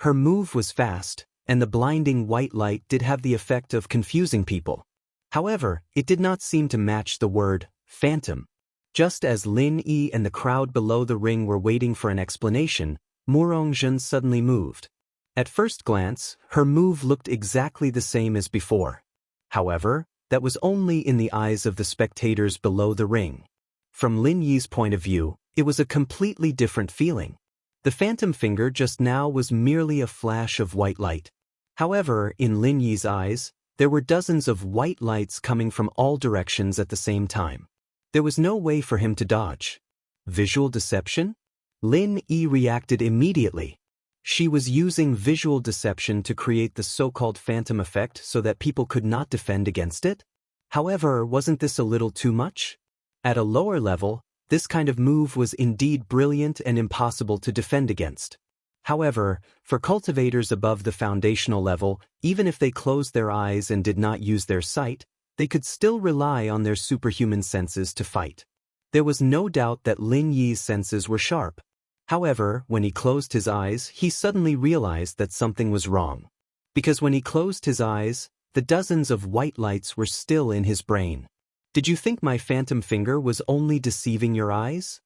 Her move was fast, and the blinding white light did have the effect of confusing people. However, it did not seem to match the word phantom. Just as Lin Yi and the crowd below the ring were waiting for an explanation, Murongzhen suddenly moved. At first glance, her move looked exactly the same as before. However, that was only in the eyes of the spectators below the ring. From Lin Yi's point of view, it was a completely different feeling. The phantom finger just now was merely a flash of white light. However, in Lin Yi's eyes, there were dozens of white lights coming from all directions at the same time. There was no way for him to dodge. Visual deception? Lin Yi reacted immediately. She was using visual deception to create the so-called phantom effect so that people could not defend against it? However, wasn't this a little too much? At a lower level, this kind of move was indeed brilliant and impossible to defend against. However, for cultivators above the foundational level, even if they closed their eyes and did not use their sight, they could still rely on their superhuman senses to fight. There was no doubt that Lin Yi's senses were sharp. However, when he closed his eyes, he suddenly realized that something was wrong. Because when he closed his eyes, the dozens of white lights were still in his brain. Did you think my phantom finger was only deceiving your eyes?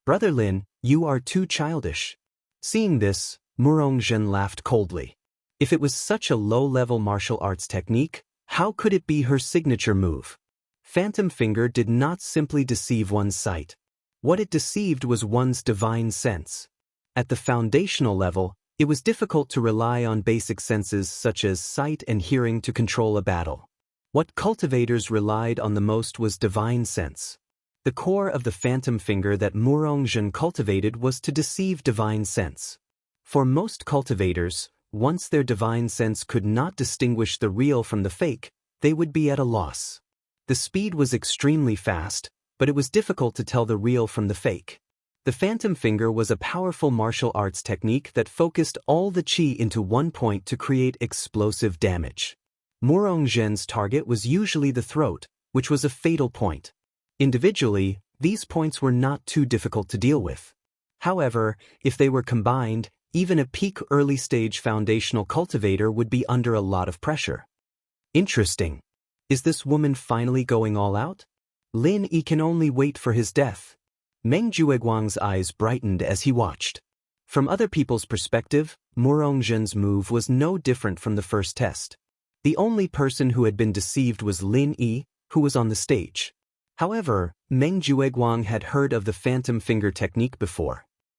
Brother Lin, you are too childish. Seeing this, Murongzhen laughed coldly. If it was such a low-level martial arts technique, how could it be her signature move? Phantom finger did not simply deceive one's sight. What it deceived was one's divine sense. At the foundational level, it was difficult to rely on basic senses such as sight and hearing to control a battle. What cultivators relied on the most was divine sense. The core of the phantom finger that Murongzhen cultivated was to deceive divine sense. For most cultivators, once their divine sense could not distinguish the real from the fake, they would be at a loss. The speed was extremely fast, but it was difficult to tell the real from the fake. The phantom finger was a powerful martial arts technique that focused all the qi into one point to create explosive damage. Murongzhen's target was usually the throat, which was a fatal point. Individually, these points were not too difficult to deal with. However, if they were combined, even a peak early-stage foundational cultivator would be under a lot of pressure. Interesting. Is this woman finally going all out? Lin Yi can only wait for his death. Meng Jueguang's eyes brightened as he watched. From other people's perspective, Murongzhen's move was no different from the first test. The only person who had been deceived was Lin Yi, who was on the stage. However, Meng Jueguang had heard of the phantom finger technique before.